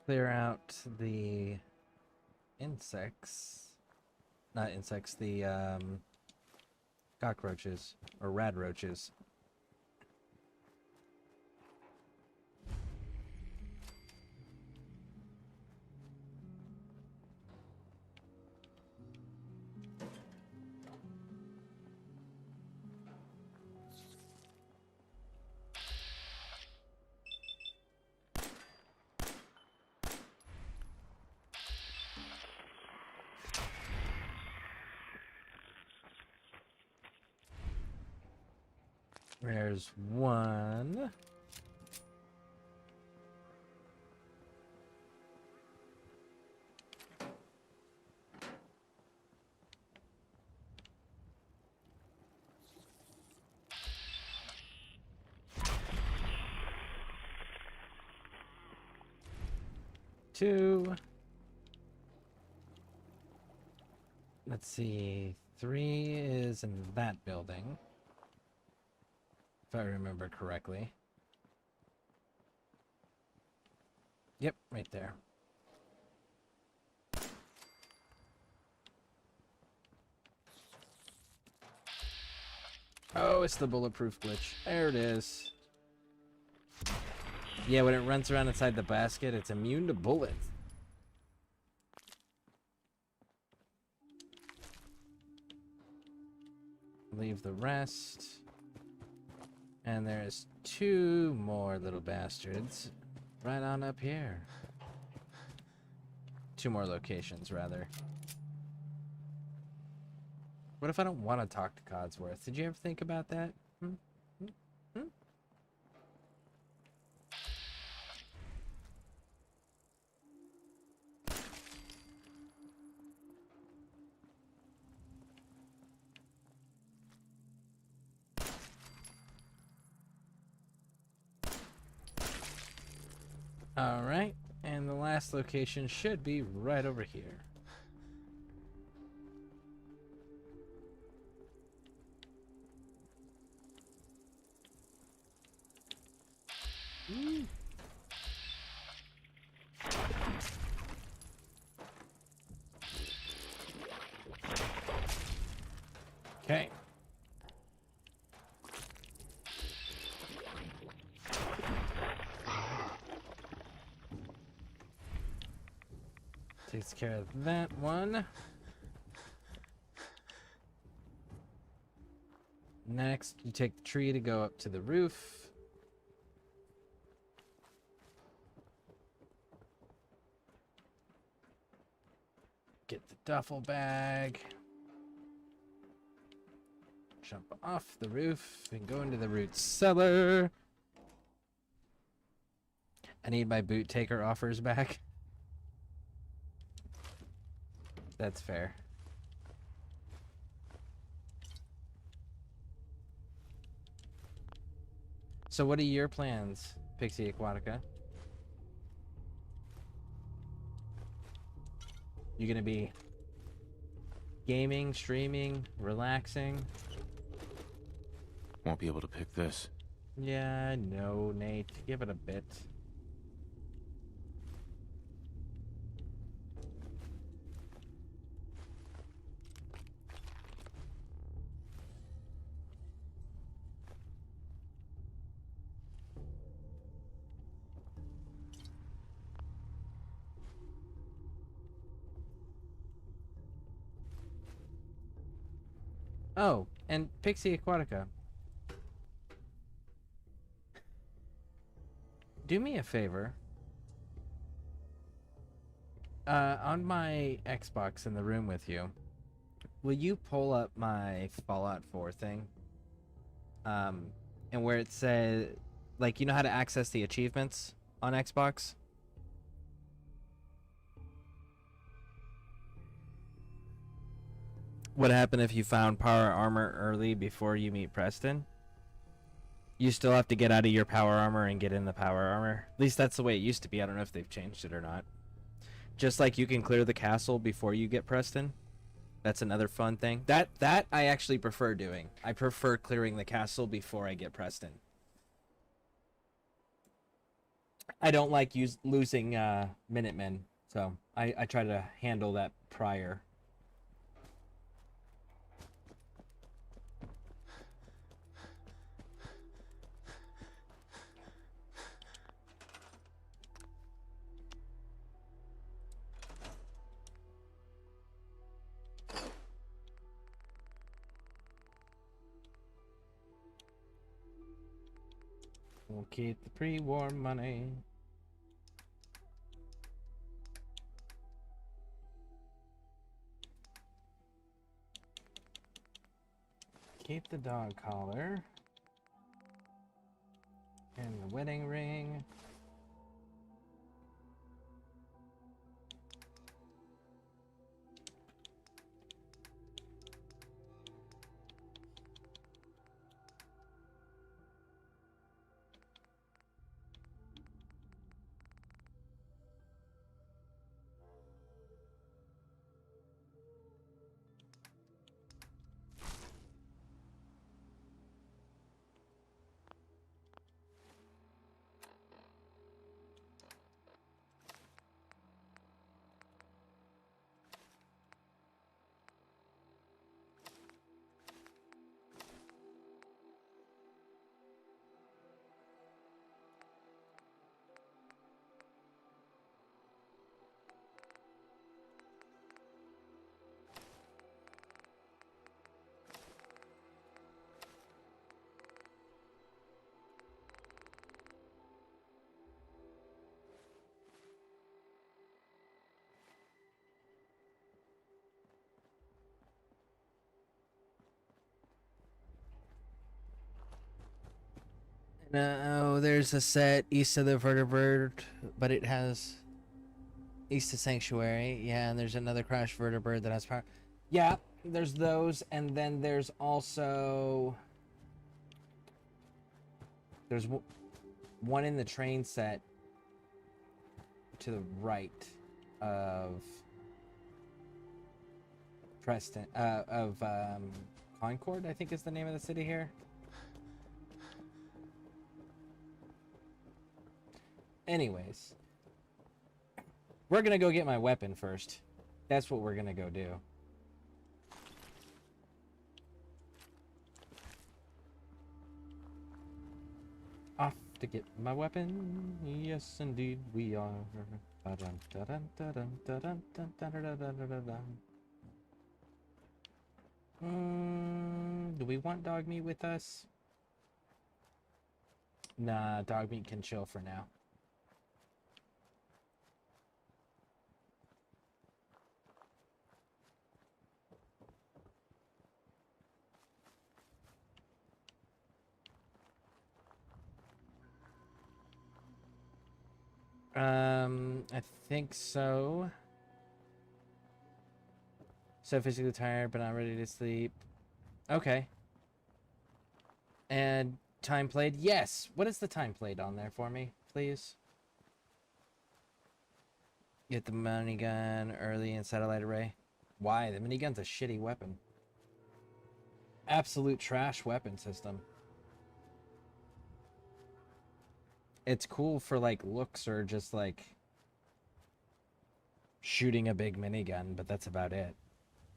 Clear out the insects. Not insects, the cockroaches or rad roaches. There's one. Two. Let's see. 3 is in that building. If I remember correctly. Yep, right there. Oh, it's the bulletproof glitch. There it is. Yeah, when it runs around inside the basket, it's immune to bullets. Leave the rest. And there's 2 more little bastards right on up here. 2 more locations, rather. What if I don't want to talk to Codsworth? Did you ever think about that? Alright, and the last location should be right over here. Okay. Takes care of that one. Next, you take the tree to go up to the roof. Get the duffel bag. Jump off the roof and go into the root cellar. I need my boot taker offers back. That's fair. So what are your plans, Pixie Aquatica? You gonna be gaming, streaming, relaxing? Won't be able to pick this. Yeah, no, Nate. Give it a bit. Oh, and Pixie Aquatica. Do me a favor. On my Xbox in the room with you, will you pull up my Fallout 4 thing? And where it says, like, you know how to access the achievements on Xbox? What happened if you found power armor early before you meet Preston? You still have to get out of your power armor and get in the power armor. At least that's the way it used to be. I don't know if they've changed it or not. Just like you can clear the castle before you get Preston. That's another fun thing. That I actually prefer doing. I prefer clearing the castle before I get Preston. I don't like losing Minutemen, so I try to handle that prior. We'll keep the pre-war money. Keep the dog collar. And the wedding ring. No, there's a set east of the vertebrate, but it has east of Sanctuary. Yeah, and there's another crash vertebrate that has power. Yeah, there's those, and then there's also there's one in the train set to the right of Preston, Concord, I think is the name of the city here. Anyways, we're gonna go get my weapon first. That's what we're gonna go do. Off to get my weapon. Yes, indeed, we are. Do we want dog meat with us? Nah, dog meat can chill for now. I think so. So physically tired, but not ready to sleep. Okay. And time played? Yes! What is the time played on there for me, please? Get the minigun early in satellite array. Why? The minigun's a shitty weapon. Absolute trash weapon system. It's cool for, like, looks or just, like, shooting a big minigun, but that's about it.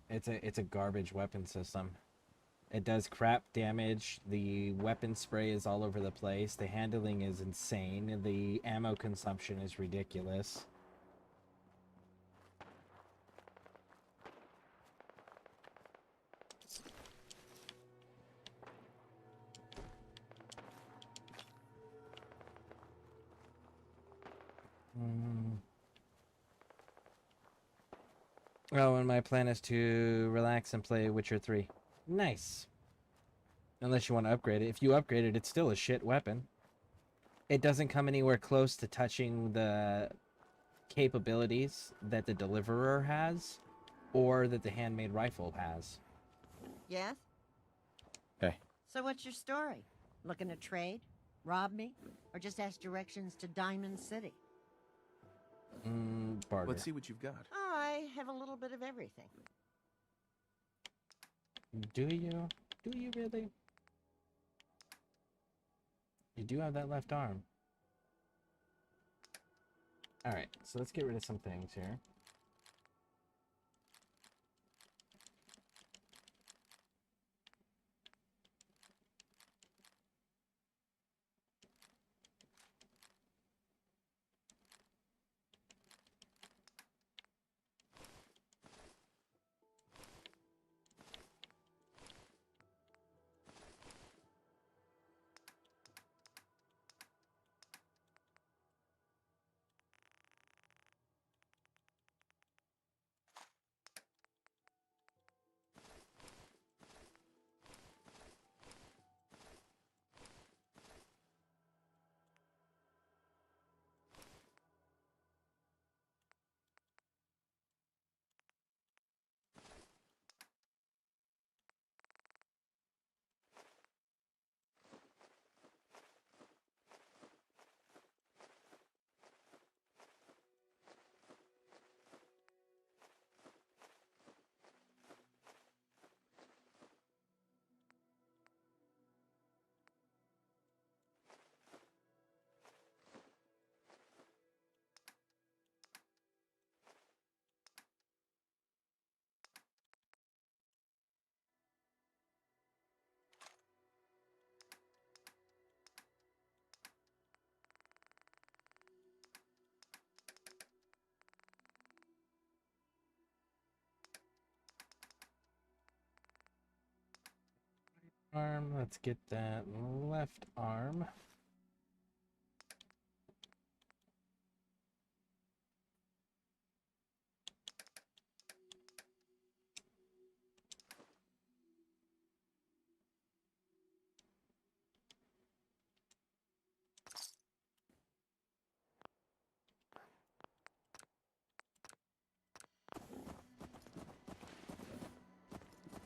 It's a garbage weapon system. It does crap damage. The weapon spray is all over the place. The handling is insane. The ammo consumption is ridiculous. Oh, and my plan is to relax and play Witcher 3. Nice. Unless you want to upgrade it. If you upgrade it, it's still a shit weapon. It doesn't come anywhere close to touching the capabilities that the Deliverer has or that the handmade rifle has. Yes? Hey. So what's your story? Looking to trade? Rob me? Or just ask directions to Diamond City? Barter. Let's see what you've got. I have a little bit of everything. Do you? Do you really? You do have that left arm. Alright, so let's get rid of some things here. Arm, let's get that left arm.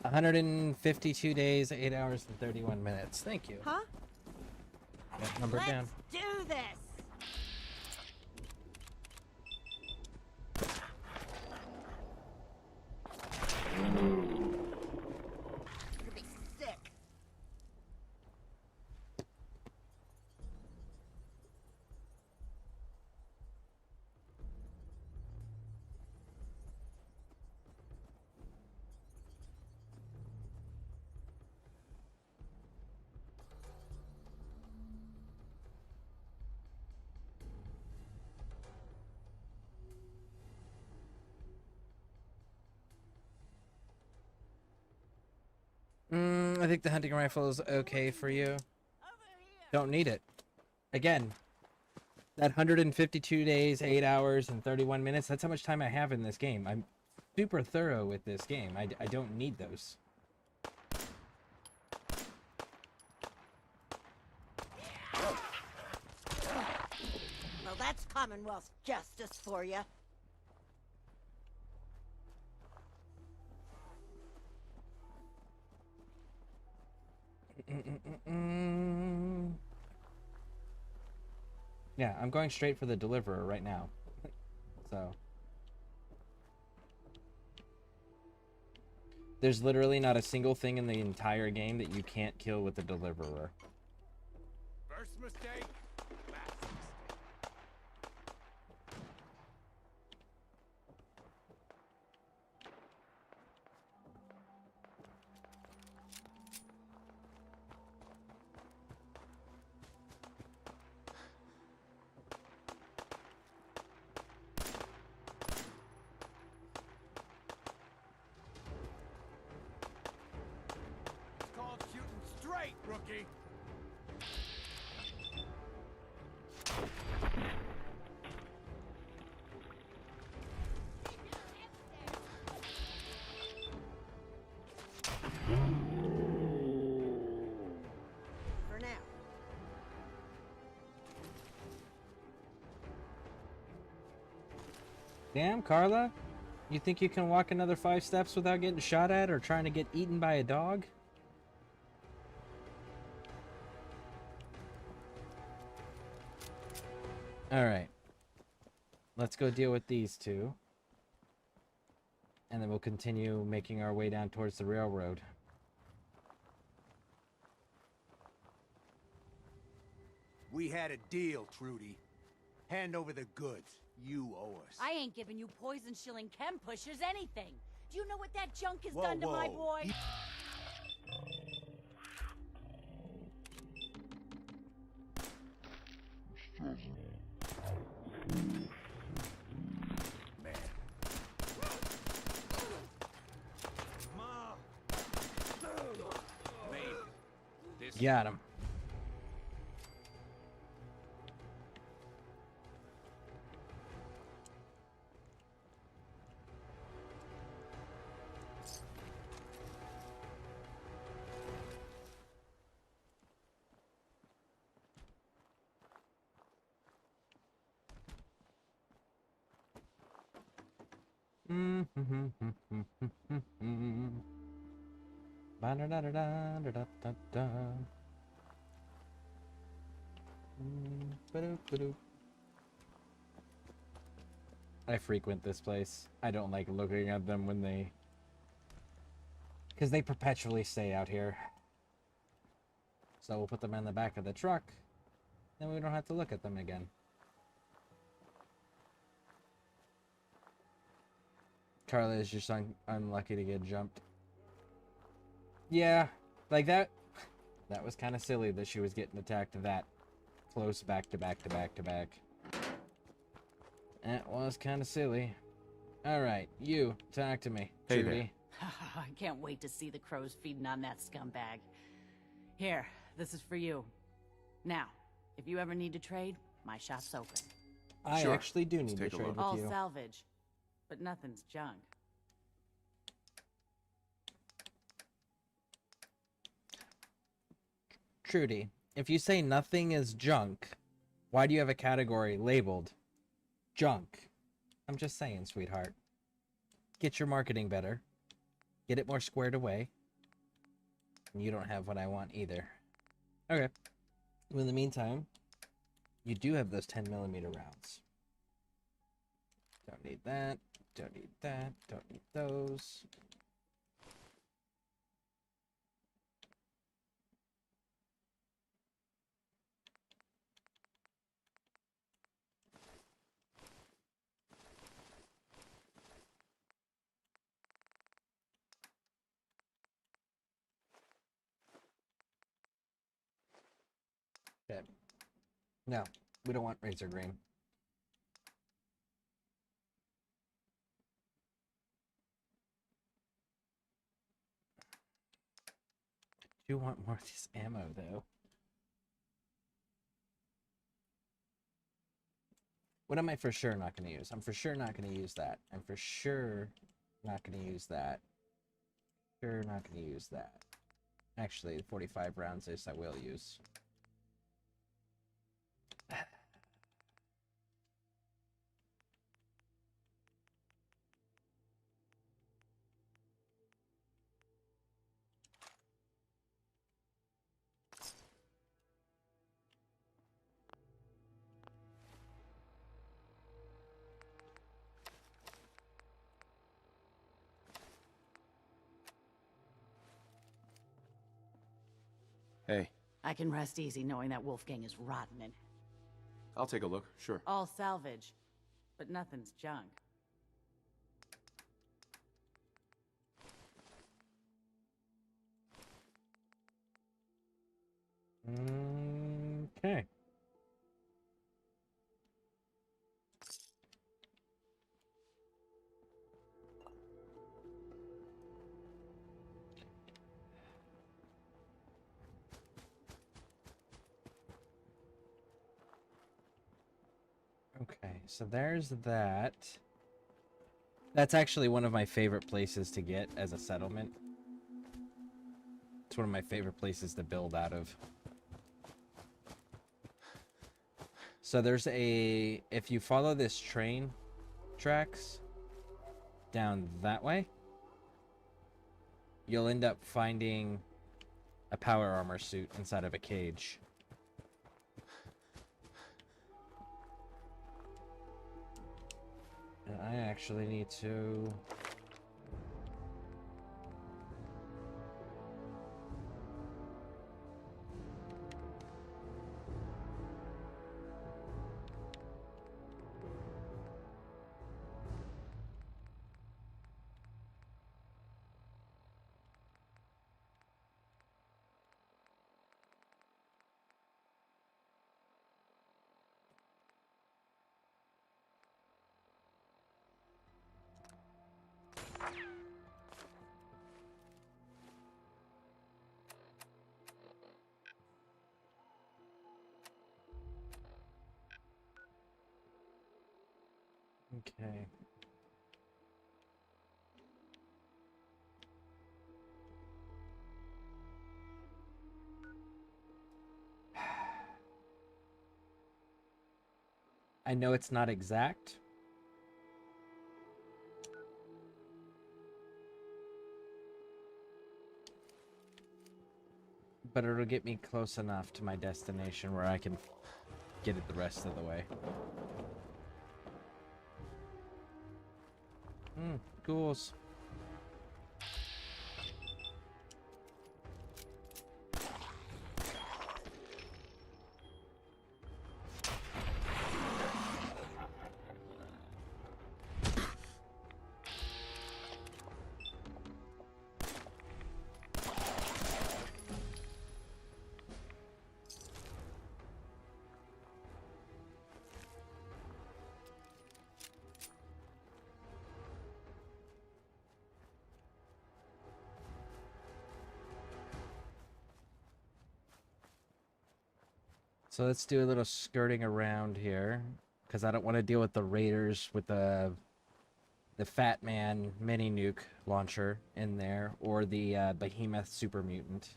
152 days, 8 hours, and 31 minutes. Thank you. Huh? That number Let's down. do this. You'll be sick. I think the hunting rifle is okay for you. Don't need it. Again, that 152 days, 8 hours, and 31 minutes, that's how much time I have in this game. I'm super thorough with this game. I don't need those. Well, that's Commonwealth justice for you. Yeah, I'm going straight for the deliverer right now. So. There's literally not a single thing in the entire game that you can't kill with the deliverer. First mistake, last mistake. It's called shooting straight, rookie. For now. Damn, Carla? You think you can walk another 5 steps without getting shot at or trying to get eaten by a dog? Alright. Let's go deal with these two. And then we'll continue making our way down towards the railroad. We had a deal, Trudy. Hand over the goods. You owe us. I ain't giving you poison shilling chem pushers anything. Do you know what that junk has Whoa, done to my whoa. boy? Got him. Ba-da-da-da-da-da-da-da-da. Ba-do-ba-do. I frequent this place. I don't like looking at them when they... because they perpetually stay out here. So we'll put them in the back of the truck. Then we don't have to look at them again. Carla is just unlucky to get jumped. Yeah, like that. That was kind of silly that she was getting attacked that close back to back to back to back. That was kind of silly. Alright, you, talk to me, Hey Trudy. I can't wait to see the crows feeding on that scumbag. Here, this is for you. Now, if you ever need to trade, my shop's open. I actually do need to trade with All you. salvage, but nothing's junk. Trudy, if you say nothing is junk, why do you have a category labeled junk? I'm just saying, sweetheart. Get your marketing better. Get it more squared away. And you don't have what I want either. Okay. Well, in the meantime, you do have those 10mm rounds. Don't need that. Don't need that. Don't need those. Okay. No, we don't want razor green. I do want more of this ammo, though. What am I for sure not going to use? I'm for sure not going to use that. I'm for sure not going to use that. Sure not going to use that. Actually, 45 rounds is I will use. Hey, I can rest easy knowing that Wolfgang is rotten and I'll take a look, sure. all salvage, but nothing's junk. Okay. Okay, so there's that. That's actually one of my favorite places to get as a settlement. It's one of my favorite places to build out of. So there's a... If you follow this train tracks down that way, you'll end up finding a power armor suit inside of a cage. And I actually need to... Okay. I know it's not exact. But it'll get me close enough to my destination where I can get it the rest of the way. Ghouls. So let's do a little skirting around here, because I don't want to deal with the raiders with the Fat Man mini nuke launcher in there, or the Behemoth super mutant.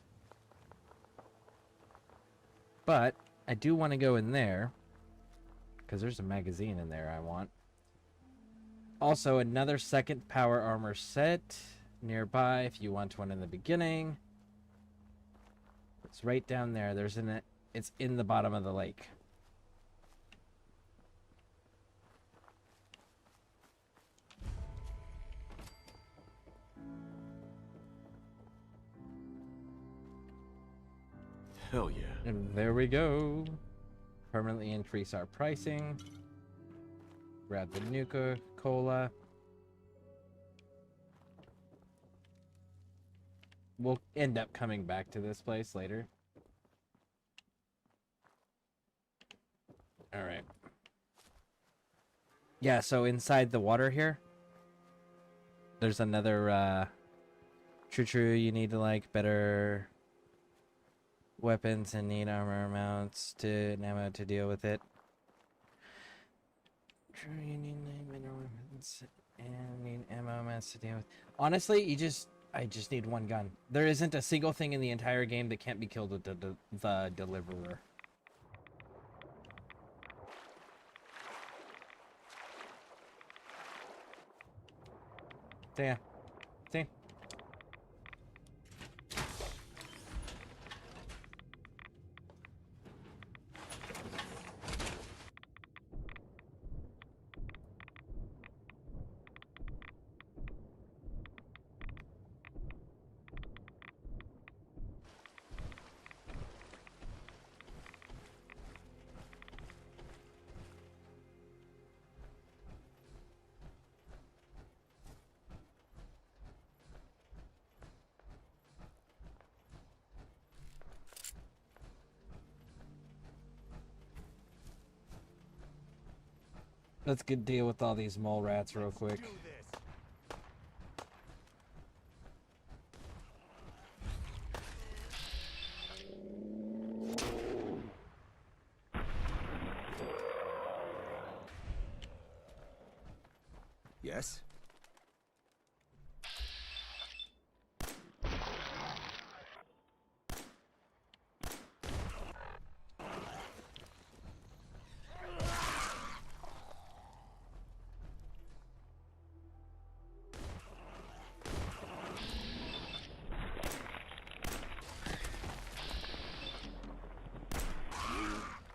But I do want to go in there, because there's a magazine in there I want. Also, another second power armor set. nearby if you want one in the beginning. It's right down there. It's in the bottom of the lake. Hell yeah. And there we go. Permanently increase our pricing. Grab the Nuka-Cola. We'll end up coming back to this place later. Alright. Yeah, so inside the water here, there's another, True, you need to, like, better weapons and need armor amounts and ammo to deal with it. True, you need better weapons and need ammo amounts to deal with. Honestly, I just need one gun. There isn't a single thing in the entire game that can't be killed with the deliverer. Yeah. See? Let's get deal with all these mole rats real quick. Yes?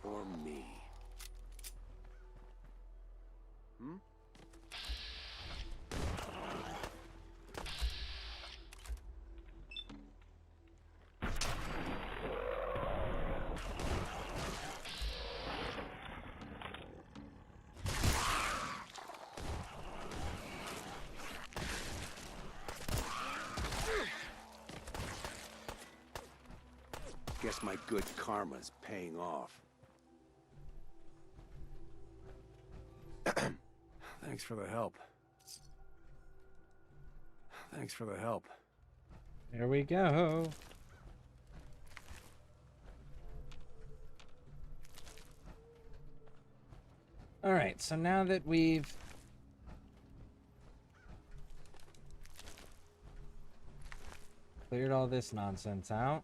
Or me? Hmm? Guess my good karma's paying off. Thanks for the help. Thanks for the help. There we go. Alright, so now that we've cleared all this nonsense out,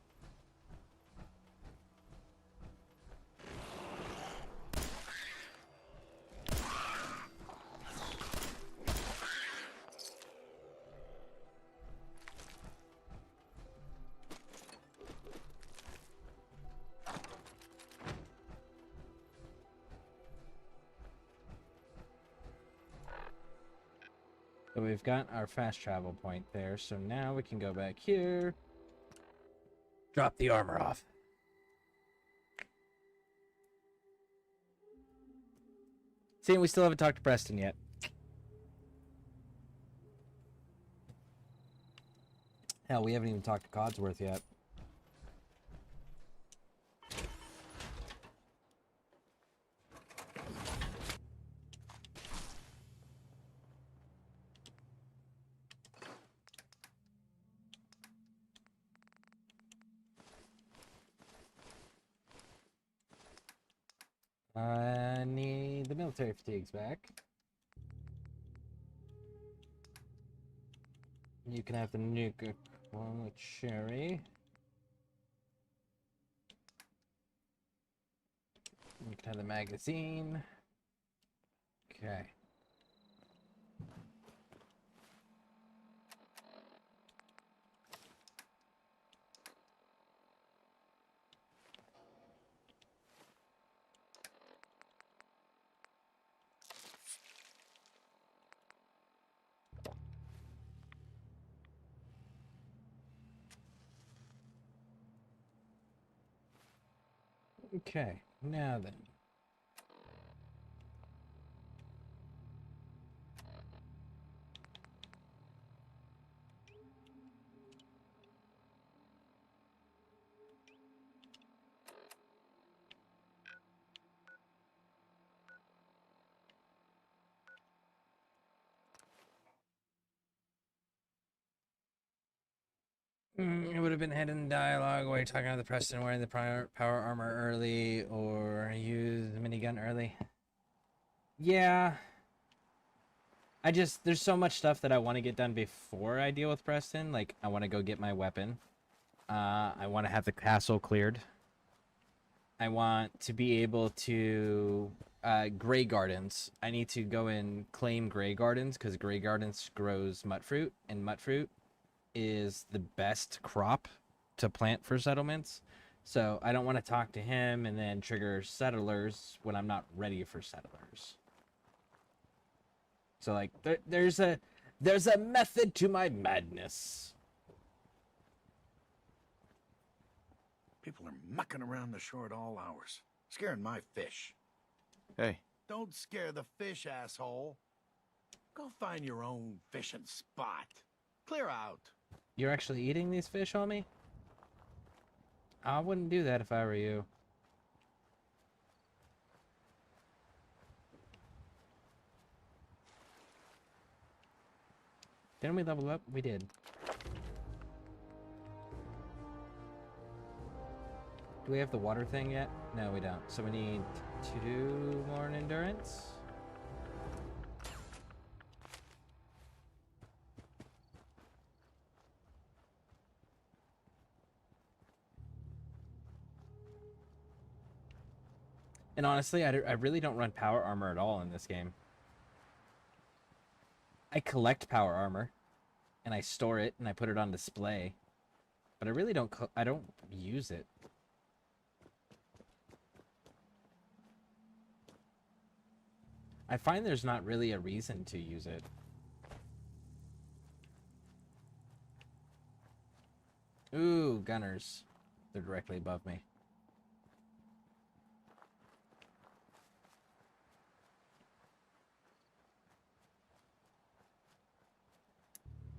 so we've got our fast travel point there, so now we can go back here, drop the armor off. See, we still haven't talked to Preston yet. Hell, we haven't even talked to Codsworth yet. I need the military fatigues back. You can have the nuke one with Sherry. You can have the magazine. Okay. Okay, now then. It would have been hidden dialogue where you're talking about the Preston wearing the power armor early or use the minigun early. Yeah. There's so much stuff that I want to get done before I deal with Preston. Like, I want to go get my weapon. I want to have the castle cleared. I want to be able to... Grey Gardens. I need to go and claim Grey Gardens because Grey Gardens grows mutfruit, and mutfruit is the best crop to plant for settlements. So I don't want to talk to him and then trigger settlers when I'm not ready for settlers. So like there's a method to my madness. People are mucking around the shore at all hours, scaring my fish. Hey. Don't scare the fish, asshole. Go find your own fishing spot. Clear out. You're actually eating these fish, homie? I wouldn't do that if I were you. Didn't we level up? We did. Do we have the water thing yet? No, we don't. So we need 2 more in endurance. And honestly, I really don't run power armor at all in this game. I collect power armor, and I store it, and I put it on display. But I really don't use it. I find there's not really a reason to use it. Ooh, gunners. They're directly above me.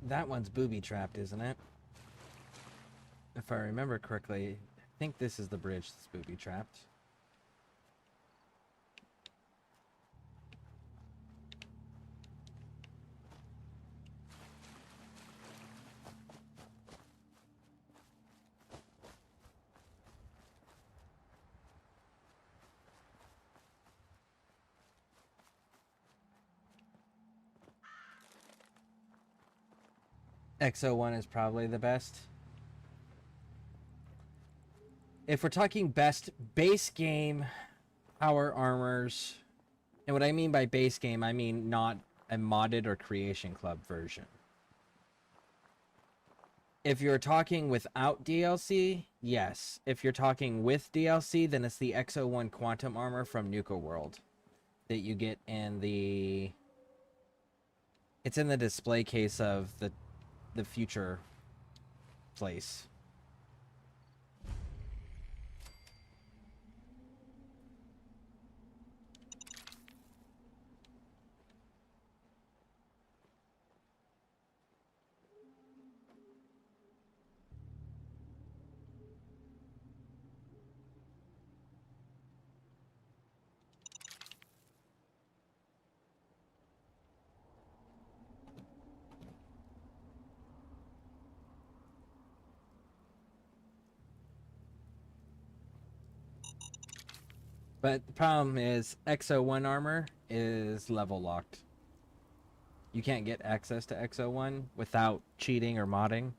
That one's booby-trapped, isn't it? If I remember correctly, I think this is the bridge that's booby-trapped. XO1 is probably the best. If we're talking best base game power armors, and what I mean by base game, I mean not a modded or creation club version. If you're talking without DLC, yes. If you're talking with DLC, then it's the XO1 Quantum Armor from Nuka World that you get in the... It's in the display case of the future place. But the problem is XO1 armor is level locked. You can't get access to XO1 without cheating or modding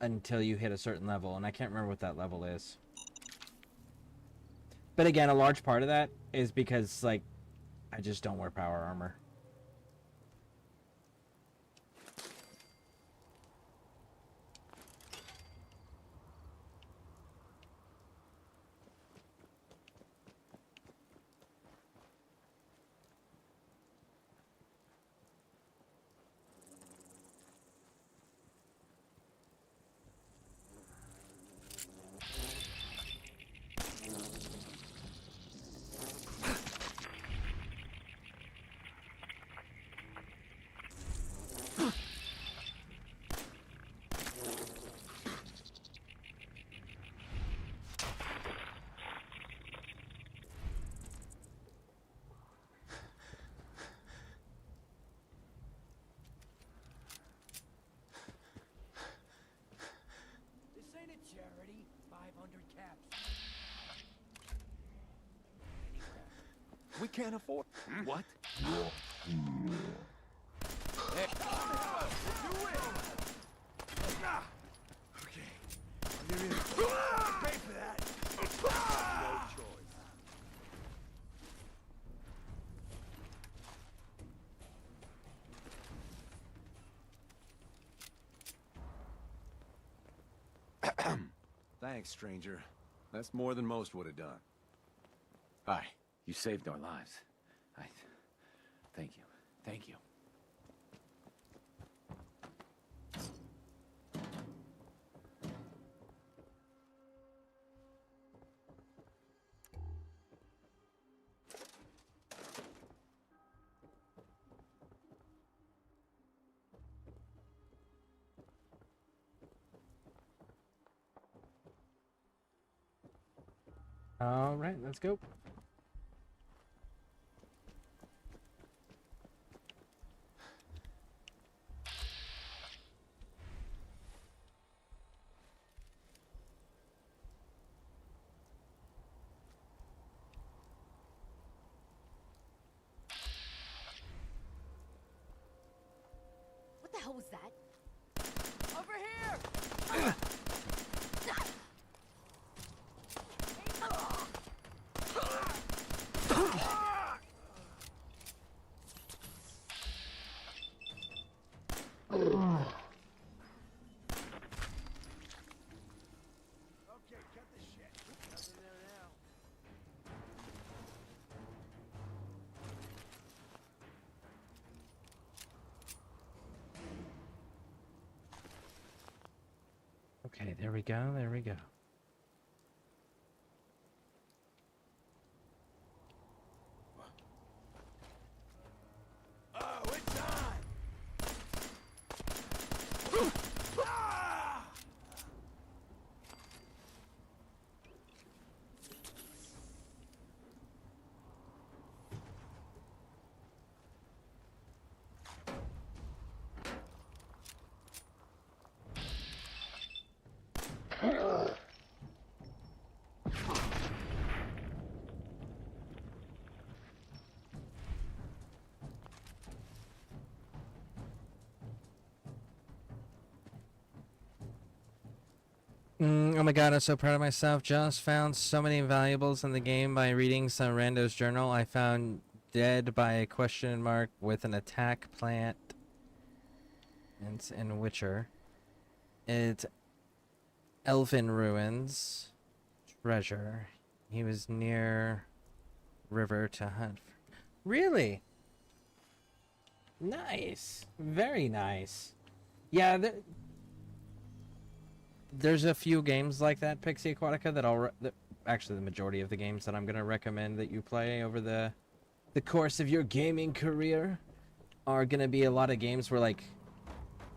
until you hit a certain level, and I can't remember what that level is. But again, a large part of that is because, like, I just don't wear power armor. 500 caps. We can't afford. What? Hey, do it. Okay. I'll give you. Pay for that. No choice. Thanks, stranger. That's more than most would have done. Hi. You saved our lives. Thank you. Thank you. All right, let's go. What the hell was that? Over here! Okay, cut the shit. Nothing there now. Okay, there we go. There we go. Oh, it's on! Oh my god, I'm so proud of myself. Just found so many valuables in the game by reading some rando's journal. I found dead by a question mark with an attack plant. It's in Witcher. It's Elfin Ruins. Treasure. He was near river to hunt. Really? Nice. Very nice. Yeah, there's a few games like that, Pixie Aquatica, that actually the majority of the games that I'm going to recommend that you play over the course of your gaming career are going to be a lot of games where, like,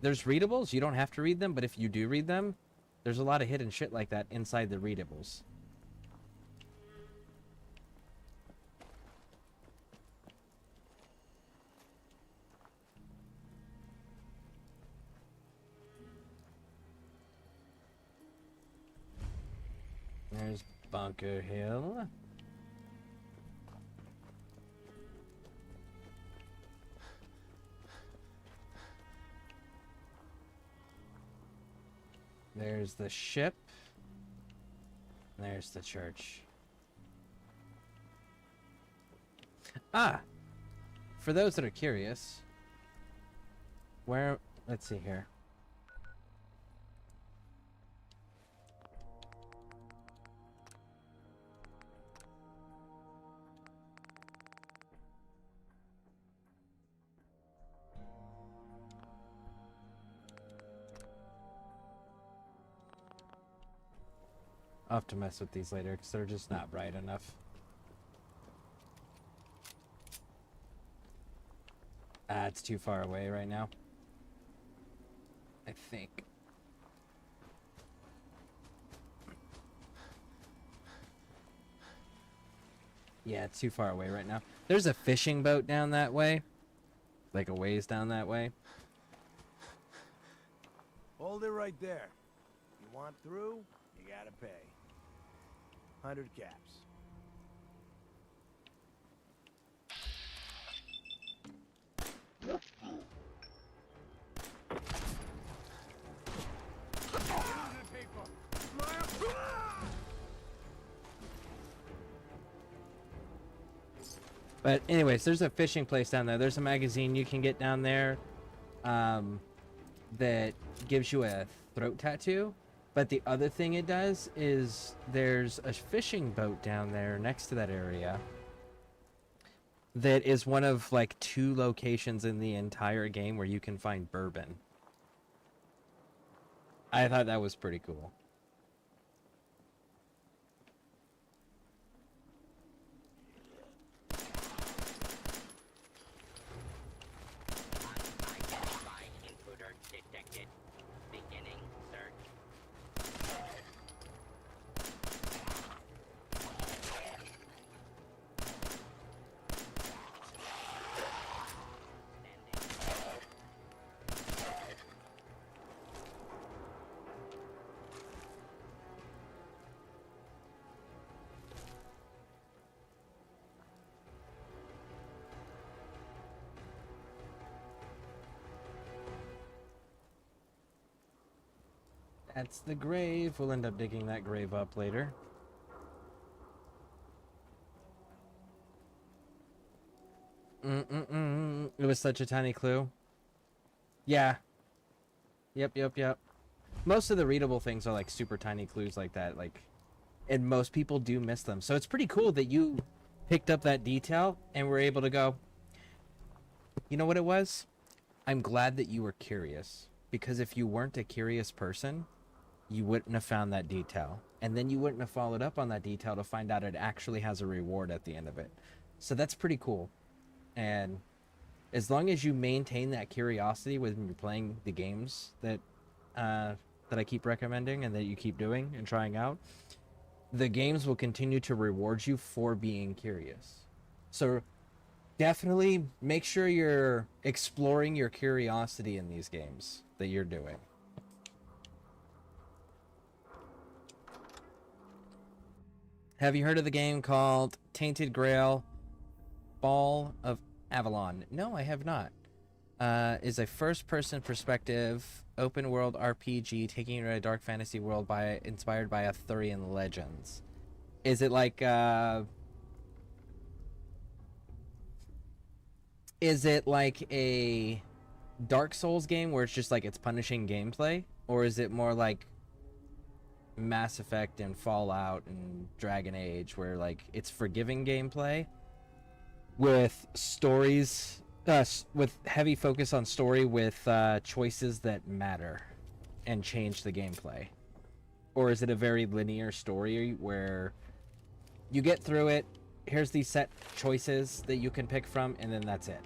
there's readables. You don't have to read them, but if you do read them, there's a lot of hidden shit like that inside the readables. There's Bunker Hill. There's the ship. There's the church. Ah! For those that are curious, let's see here. I'll have to mess with these later because they're just not bright enough. It's too far away right now, I think. Yeah, it's too far away right now. There's a fishing boat down that way. Like a ways down that way. Hold it right there. You want through, you gotta pay. 100 caps. But anyways, there's a fishing place down there. There's a magazine you can get down there that gives you a throat tattoo. But the other thing it does is there's a fishing boat down there next to that area that is one of like 2 locations in the entire game where you can find bourbon. I thought that was pretty cool. Intruder detected. Beginning search. That's the grave. We'll end up digging that grave up later. It was such a tiny clue. Yeah. Yep. Most of the readable things are like super tiny clues like that, like, and most people do miss them. So it's pretty cool that you picked up that detail and were able to go, you know what it was? I'm glad that you were curious, because if you weren't a curious person, you wouldn't have found that detail. And then you wouldn't have followed up on that detail to find out it actually has a reward at the end of it. So that's pretty cool. And as long as you maintain that curiosity when you're playing the games that I keep recommending and that you keep doing and trying out, the games will continue to reward you for being curious. So definitely make sure you're exploring your curiosity in these games that you're doing. Have you heard of the game called Tainted Grail Ball of Avalon? No, I have not. Is a first-person perspective open-world RPG taking you to a dark fantasy world inspired by Arthurian legends. Is it like a Dark Souls game where it's just like it's punishing gameplay, or is it more like Mass Effect and Fallout and Dragon Age where like it's forgiving gameplay with stories, with heavy focus on story, with choices that matter and change the gameplay? Or is it a very linear story where you get through it, here's these set choices that you can pick from, and then that's it?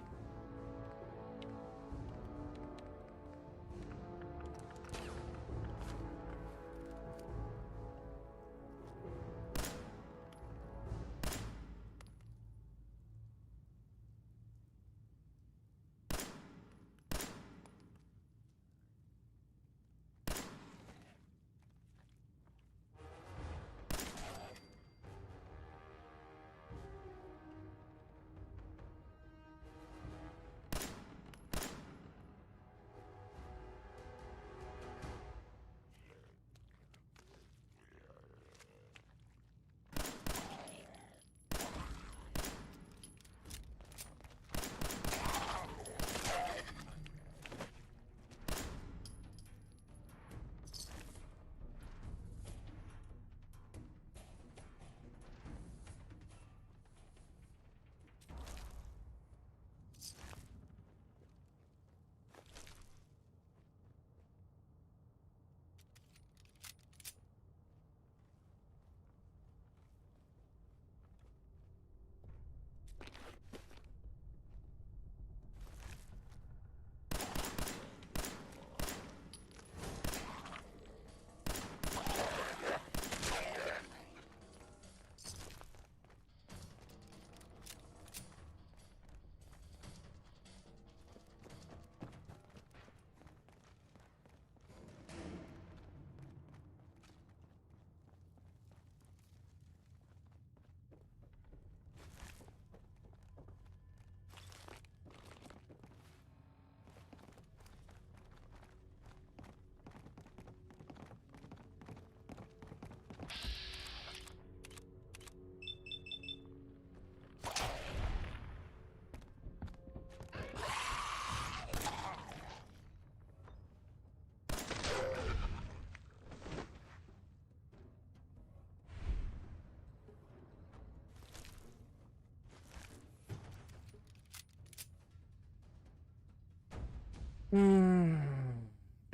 Oh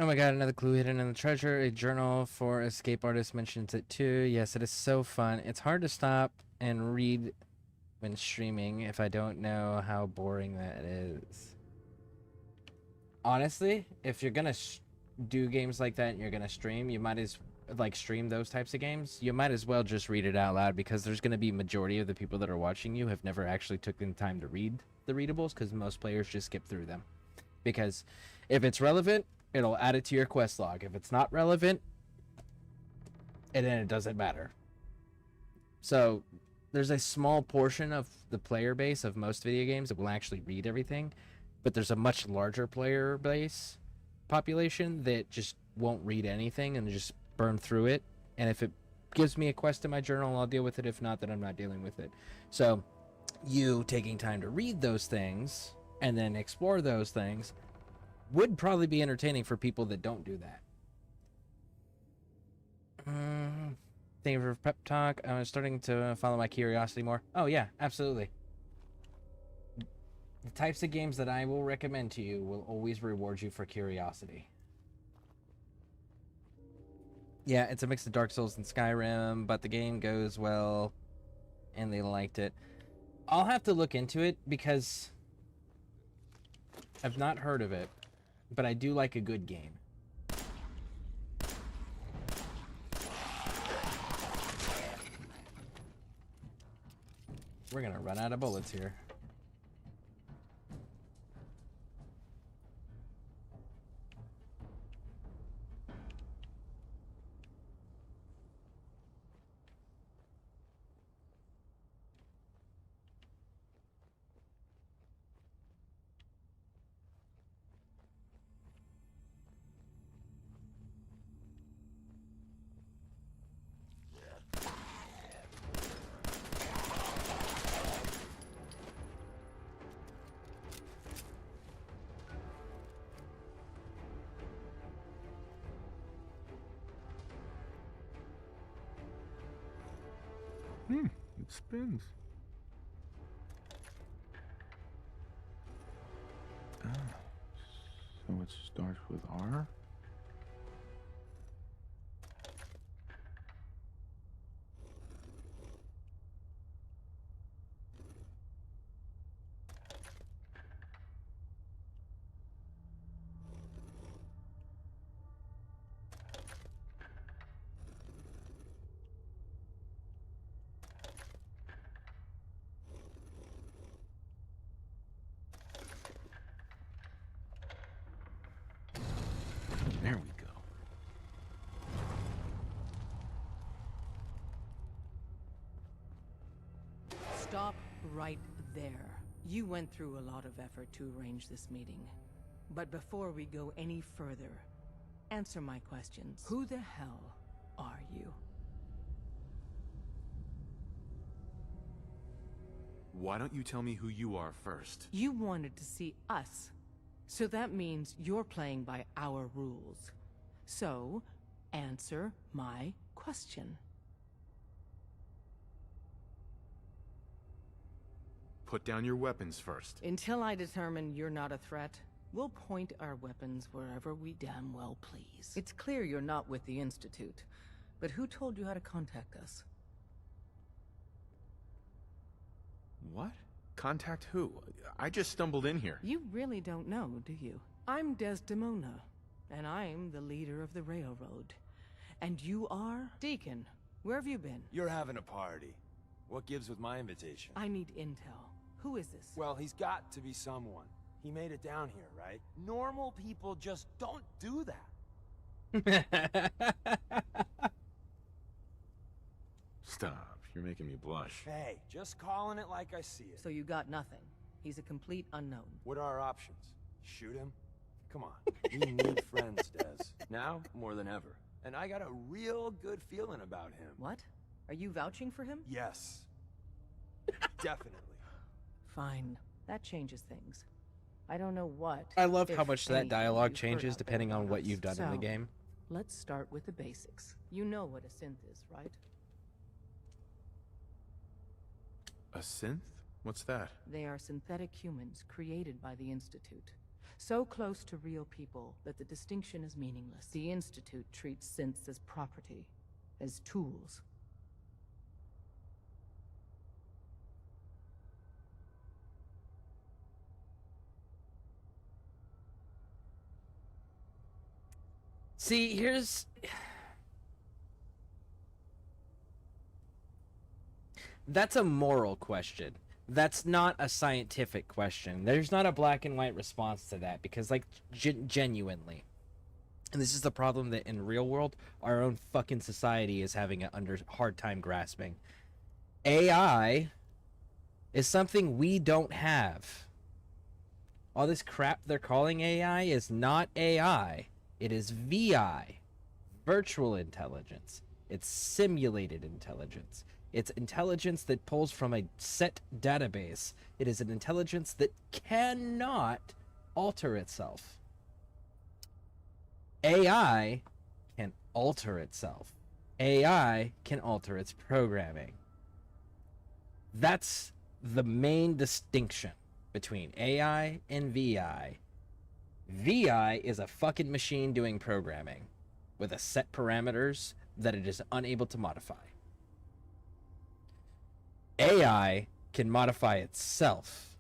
my god, another clue hidden in the treasure. A journal for escape artist mentions it too. Yes, it is so fun. It's hard to stop and read when streaming if I don't know how boring that is. Honestly, if you're gonna do games like that and you're gonna stream, you might as like stream those types of games. You might as well just read it out loud, because there's gonna be majority of the people that are watching you have never actually took the time to read the readables, because most players just skip through them. Because if it's relevant, it'll add it to your quest log. If it's not relevant, and then it doesn't matter. So there's a small portion of the player base of most video games that will actually read everything, but there's a much larger player base population that just won't read anything and just burn through it. And if it gives me a quest in my journal, I'll deal with it. If not, then I'm not dealing with it. So you taking time to read those things and then explore those things would probably be entertaining for people that don't do that. Thank you for pep talk. I'm starting to follow my curiosity more. Oh yeah, absolutely. The types of games that I will recommend to you will always reward you for curiosity. Yeah, it's a mix of Dark Souls and Skyrim, but the game goes well and they liked it. I'll have to look into it because I've not heard of it, but I do like a good game. We're gonna run out of bullets here. It spins. Ah, so it starts with R? There we go. Stop right there. You went through a lot of effort to arrange this meeting. But before we go any further, answer my questions. Who the hell are you? Why don't you tell me who you are first? You wanted to see us. So that means you're playing by our rules. So, answer my question. Put down your weapons first. Until I determine you're not a threat, we'll point our weapons wherever we damn well please. It's clear you're not with the Institute, but who told you how to contact us? What? Contact who? I just stumbled in here. You really don't know, do you? I'm Desdemona, and I'm the leader of the Railroad. And you are? Deacon, where have you been? You're having a party. What gives with my invitation? I need intel. Who is this? Well, he's got to be someone. He made it down here, right? Normal people just don't do that. Stop. You're making me blush. Hey, just calling it like I see it. So you got nothing. He's a complete unknown. What are our options? Shoot him? Come on. We need friends, Des. Now, more than ever. And I got a real good feeling about him. What? Are you vouching for him? Yes. Definitely. Fine. That changes things. I don't know what. I love how if much that anything, dialogue you've heard changes out there depending on about what us. you've done in the So, game. Let's start with the basics. You know what a synth is, right? A synth? What's that? They are synthetic humans created by the Institute. So close to real people that the distinction is meaningless. The Institute treats synths as property, as tools. See, here's... That's a moral question. That's not a scientific question. There's not a black and white response to that because, like, genuinely. And this is the problem that in real world, our own fucking society is having a hard time grasping. AI is something we don't have. All this crap they're calling AI is not AI. It is VI, virtual intelligence. It's simulated intelligence. It's intelligence that pulls from a set database. It is an intelligence that cannot alter itself. AI can alter itself. AI can alter its programming. That's the main distinction between AI and VI. VI is a fucking machine doing programming with a set parameters that it is unable to modify. AI can modify itself.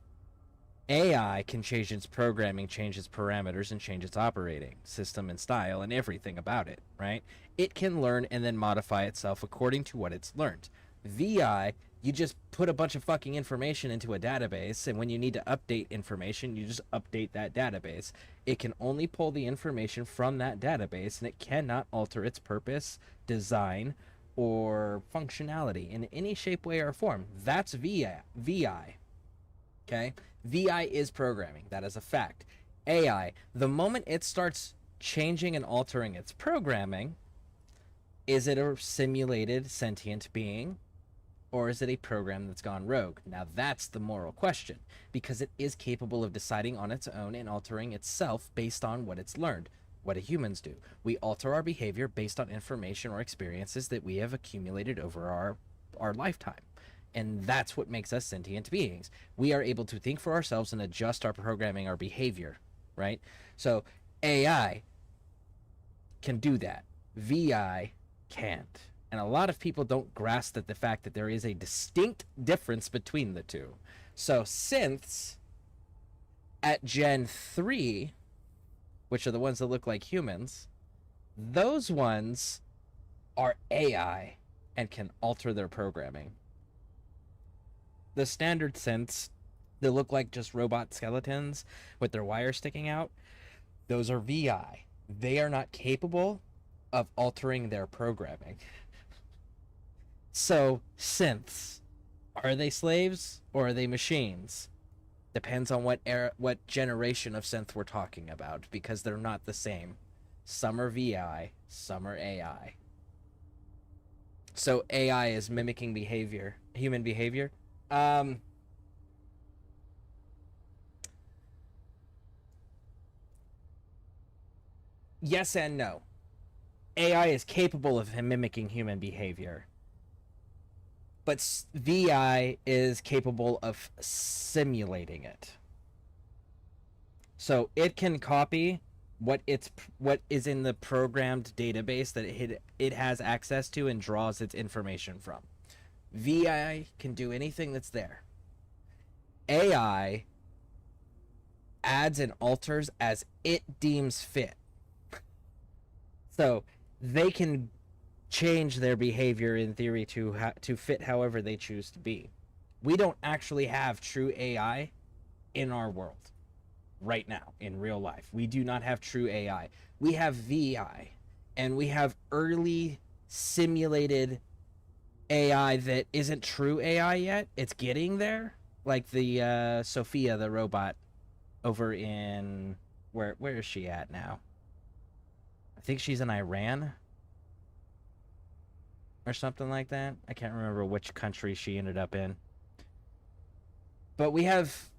AI can change its programming, change its parameters, and change its operating system and style and everything about it, right? It can learn and then modify itself according to what it's learned. VI, you just put a bunch of fucking information into a database, and when you need to update information, you just update that database. It can only pull the information from that database, and it cannot alter its purpose, design, or functionality in any shape, way, or form. That's VI. Okay? VI is programming. That is a fact. AI, the moment it starts changing and altering its programming, is it a simulated sentient being? Or is it a program that's gone rogue? Now that's the moral question, because it is capable of deciding on its own and altering itself based on what it's learned. What do humans do? We alter our behavior based on information or experiences that we have accumulated over our lifetime. And that's what makes us sentient beings. We are able to think for ourselves and adjust our programming, our behavior, right? So AI can do that. VI can't. And a lot of people don't grasp that the fact that there is a distinct difference between the two. So synths at Gen 3, which are the ones that look like humans, those ones are AI and can alter their programming. The standard synths that look like just robot skeletons with their wires sticking out, those are VI. They are not capable of altering their programming. So, synths, are they slaves or are they machines? Depends on what generation of synth we're talking about, because they're not the same. Some are VI, some are AI. So AI is mimicking behavior, human behavior. Yes and no. AI is capable of mimicking human behavior, but VI is capable of simulating it. So it can copy what is in the programmed database that it has access to and draws its information from. VI can do anything that's there. AI adds and alters as it deems fit. So they can change their behavior in theory to fit however they choose to be. We don't actually have true AI in our world right now, in real life. We do not have true AI. We have VI, and we have early simulated AI that isn't true AI yet. It's getting there, like the Sophia, the robot over in where is she at now? I think she's in Iran or something like that. I can't remember which country she ended up in. But we have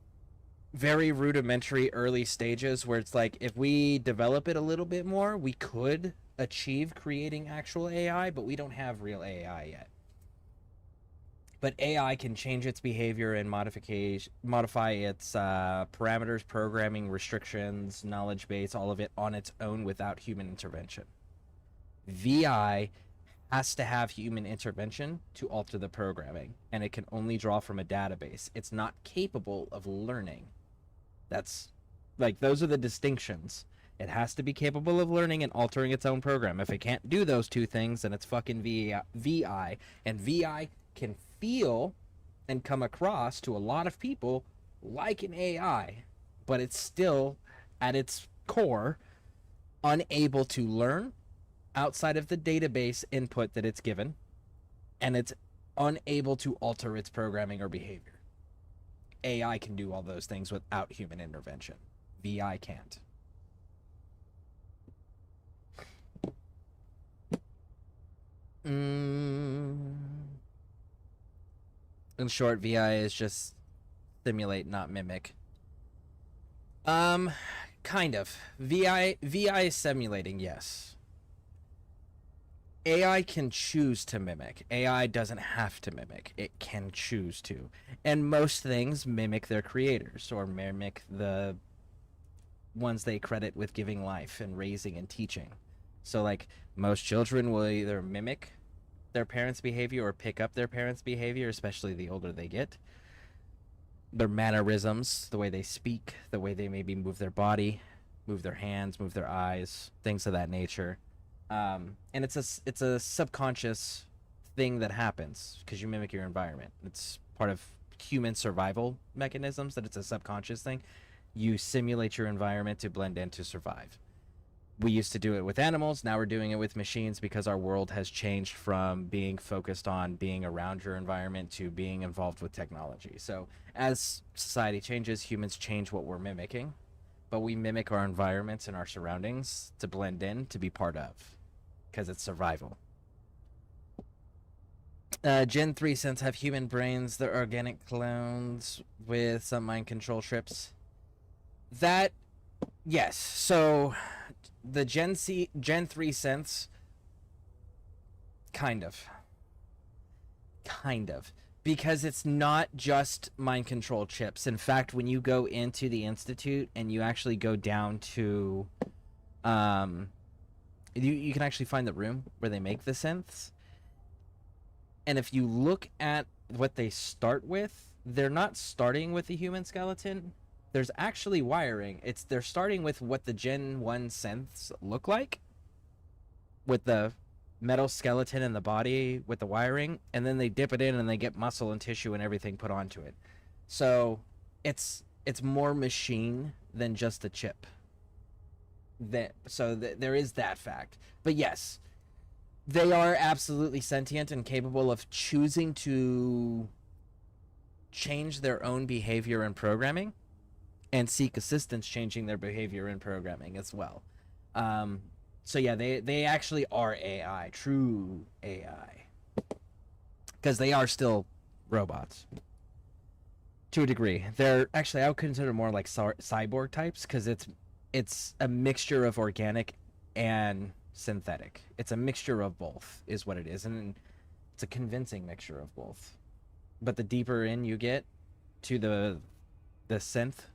very rudimentary early stages where it's like, if we develop it a little bit more, we could achieve creating actual AI, but we don't have real AI yet. But AI can change its behavior and modify its parameters, programming, restrictions, knowledge base, all of it on its own without human intervention. VI has to have human intervention to alter the programming, and it can only draw from a database. It's not capable of learning. That's, like, those are the distinctions. It has to be capable of learning and altering its own program. If it can't do those two things, then it's fucking VI. And VI can feel and come across to a lot of people like an AI, but it's still, at its core, unable to learn outside of the database input that it's given, and it's unable to alter its programming or behavior. AI can do all those things without human intervention. VI can't. In short, VI is just simulate, not mimic. Kind of. VI is simulating, yes. AI can choose to mimic. AI doesn't have to mimic. It can choose to. And most things mimic their creators, or mimic the ones they credit with giving life and raising and teaching. So, like, most children will either mimic their parents' behavior or pick up their parents' behavior, especially the older they get. Their mannerisms, the way they speak, the way they maybe move their body, move their hands, move their eyes, things of that nature. And it's a subconscious thing that happens because you mimic your environment. It's part of human survival mechanisms, that it's a subconscious thing. You simulate your environment to blend in to survive. We used to do it with animals. Now we're doing it with machines because our world has changed from being focused on being around your environment to being involved with technology. So as society changes, humans change what we're mimicking, but we mimic our environments and our surroundings to blend in, to be part of, because it's survival. Gen 3 synths have human brains. They're organic clones with some mind control trips. That, yes. So the Gen 3 synths, kind of, because it's not just mind control chips. In fact, when you go into the Institute and you actually go down to, you can actually find the room where they make the synths. And if you look at what they start with, they're not starting with the human skeleton. There's actually wiring. They're starting with what the Gen 1 synths look like, with the metal skeleton in the body with the wiring, and then they dip it in and they get muscle and tissue and everything put onto it. So it's more machine than just a chip. There is that fact. But yes, they are absolutely sentient and capable of choosing to change their own behavior and programming, and seek assistance changing their behavior and programming as well. So yeah, they actually are AI, true AI, because they are still robots to a degree. They're actually, I would consider more like cyborg types, because it's a mixture of organic and synthetic. It's a mixture of both is what it is, and it's a convincing mixture of both. But the deeper in you get to the synth,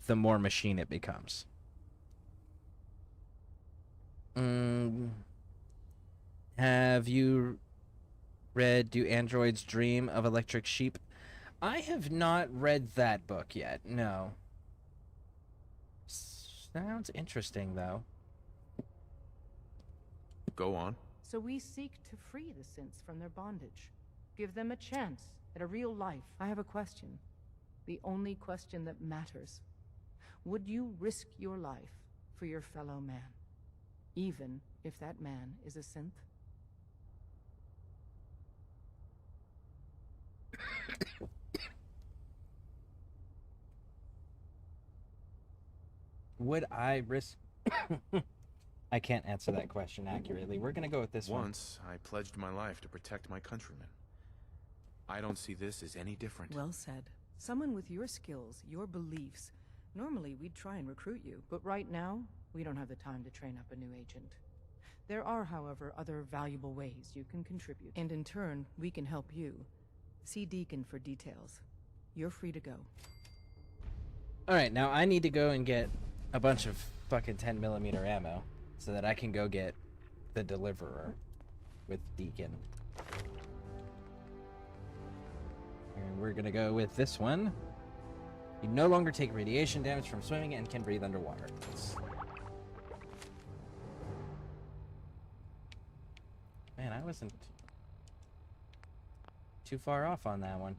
the more machine it becomes. Have you read Do Androids Dream of Electric Sheep? I have not read that book yet, no. Sounds interesting, though. Go on. So we seek to free the synths from their bondage. Give them a chance at a real life. I have a question. The only question that matters. Would you risk your life for your fellow man? Even if that man is a synth? Would I risk... I can't answer that question accurately. We're gonna go with this one. Once, I pledged my life to protect my countrymen. I don't see this as any different. Well said. Someone with your skills, your beliefs. Normally, we'd try and recruit you, but right now, we don't have the time to train up a new agent. There are, however, other valuable ways you can contribute, and in turn, we can help you. See Deacon for details. You're free to go. Alright, now I need to go and get a bunch of fucking 10mm ammo so that I can go get the Deliverer with Deacon. And we're gonna go with this one. You no longer take radiation damage from swimming and can breathe underwater. Man, I wasn't too far off on that one.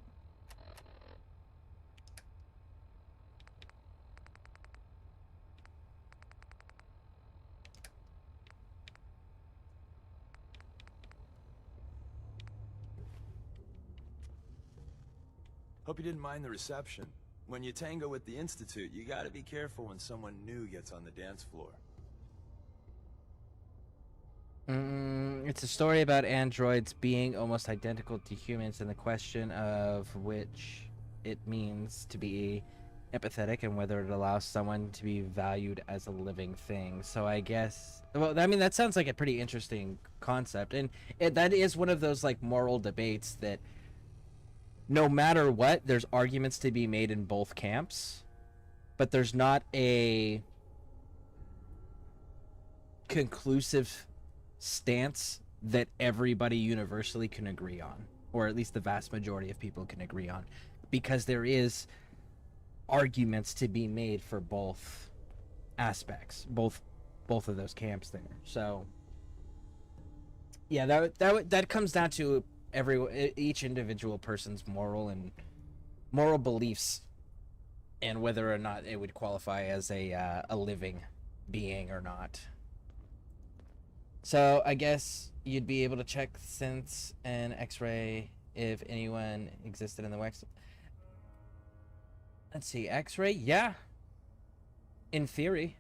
Hope you didn't mind the reception. When you tango with the Institute, you gotta be careful when someone new gets on the dance floor. It's a story about androids being almost identical to humans and the question of which it means to be empathetic and whether it allows someone to be valued as a living thing. So I guess, well, I mean, that sounds like a pretty interesting concept. And that is one of those, like, moral debates that no matter what, there's arguments to be made in both camps, but there's not a conclusive stance that everybody universally can agree on, or at least the vast majority of people can agree on, because there is arguments to be made for both aspects, both of those camps there. So yeah, that comes down to each individual person's moral beliefs and whether or not it would qualify as a living being or not. So I guess you'd be able to check synths and X-ray if anyone existed in the wax. Let's see, X-ray, yeah, in theory.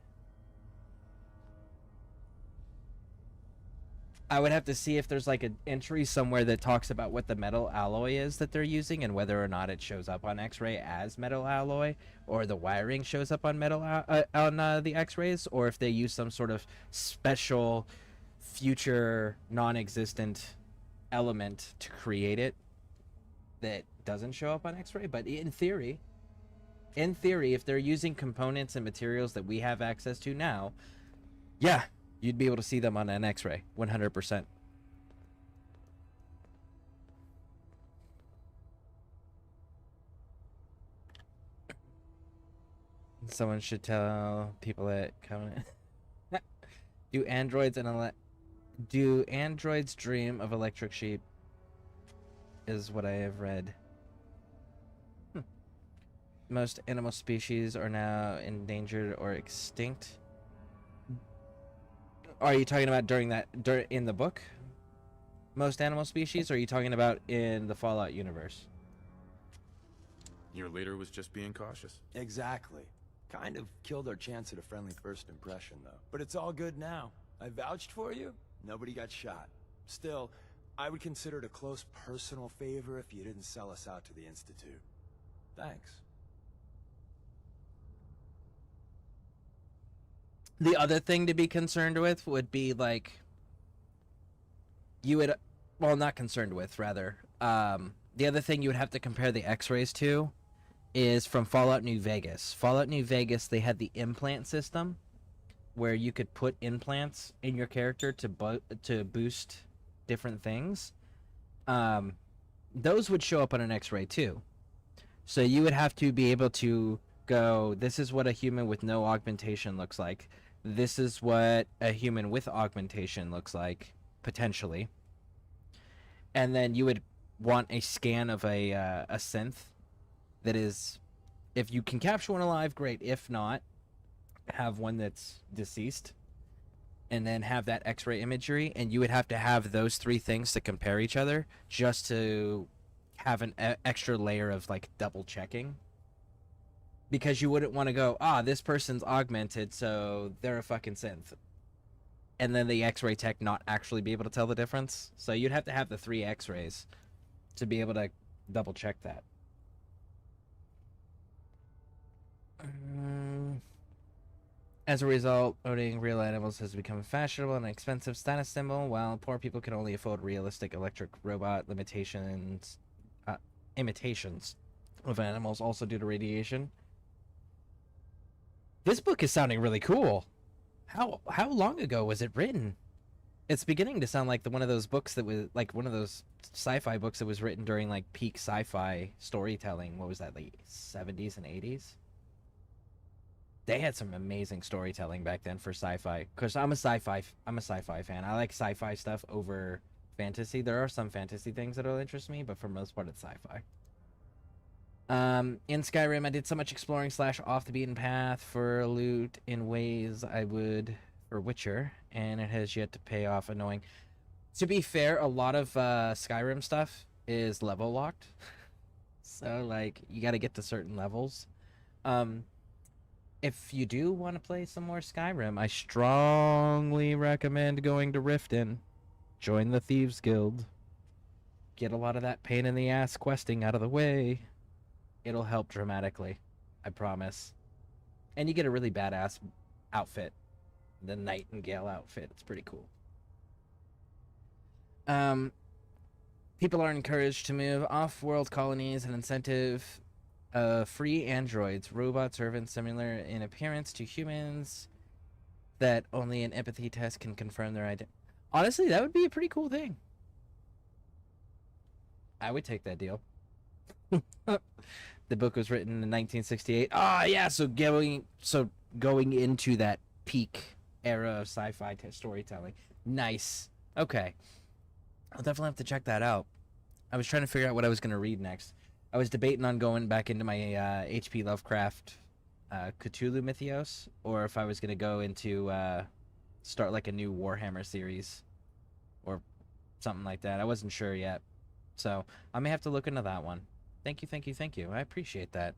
I would have to see if there's like an entry somewhere that talks about what the metal alloy is that they're using and whether or not it shows up on X-ray as metal alloy, or the wiring shows up on metal on the X-rays, or if they use some sort of special future non-existent element to create it that doesn't show up on X-ray. But in theory, if they're using components and materials that we have access to now, yeah, you'd be able to see them on an X-ray, 100%. Someone should tell people that come. Do androids dream of electric sheep? Is what I have read. Most animal species are now endangered or extinct. Are you talking about in the book? Most animal species, or are you talking about in the Fallout universe? Your leader was just being cautious. Exactly. Kind of killed our chance at a friendly first impression, though. But it's all good now. I vouched for you. Nobody got shot. Still, I would consider it a close personal favor if you didn't sell us out to the Institute. Thanks. The other thing to be concerned with would be, like, you would, well, not concerned with, rather. The other thing you would have to compare the X-rays to is from Fallout New Vegas. Fallout New Vegas, they had the implant system where you could put implants in your character to boost different things. Those would show up on an X-ray too. So you would have to be able to go, this is what a human with no augmentation looks like. This is what a human with augmentation looks like, potentially. And then you would want a scan of a synth that is, if you can capture one alive, great. If not, have one that's deceased. And then have that X-ray imagery. And you would have to have those three things to compare each other just to have an extra layer of, like, double checking. Because you wouldn't want to go, this person's augmented, so they're a fucking synth. And then the X-ray tech not actually be able to tell the difference. So you'd have to have the 3 X-rays to be able to double check that. As a result, owning real animals has become a fashionable and expensive status symbol, while poor people can only afford realistic electric robot limitations. imitations of animals, also due to radiation. This book is sounding really cool. How long ago was it written? It's beginning to sound like one of those books that was like one of those sci-fi books that was written during like peak sci-fi storytelling. What was that, like 70s and 80s? They had some amazing storytelling back then for sci-fi. Because I'm a sci-fi fan. I like sci-fi stuff over fantasy. There are some fantasy things that'll interest me, but for the most part, it's sci-fi. In Skyrim, I did so much exploring / off the beaten path for loot in ways I would for Witcher, and it has yet to pay off. Annoying. To be fair, a lot of Skyrim stuff is level locked. So, like, you got to get to certain levels. If you do want to play some more Skyrim, I strongly recommend going to Riften. Join the Thieves Guild. Get a lot of that pain in the ass questing out of the way. It'll help dramatically. I promise. And you get a really badass outfit. The Nightingale outfit. It's pretty cool. People are encouraged to move off-world colonies and incentive free androids, robot servants similar in appearance to humans that only an empathy test can confirm their identity. Honestly, that would be a pretty cool thing. I would take that deal. The book was written in 1968. Ah, yeah, so going into that peak era of sci-fi storytelling. Nice. Okay. I'll definitely have to check that out. I was trying to figure out what I was going to read next. I was debating on going back into my H.P. Lovecraft Cthulhu Mythos, or if I was going to go into start like a new Warhammer series or something like that. I wasn't sure yet. So I may have to look into that one. Thank you, thank you, thank you. I appreciate that.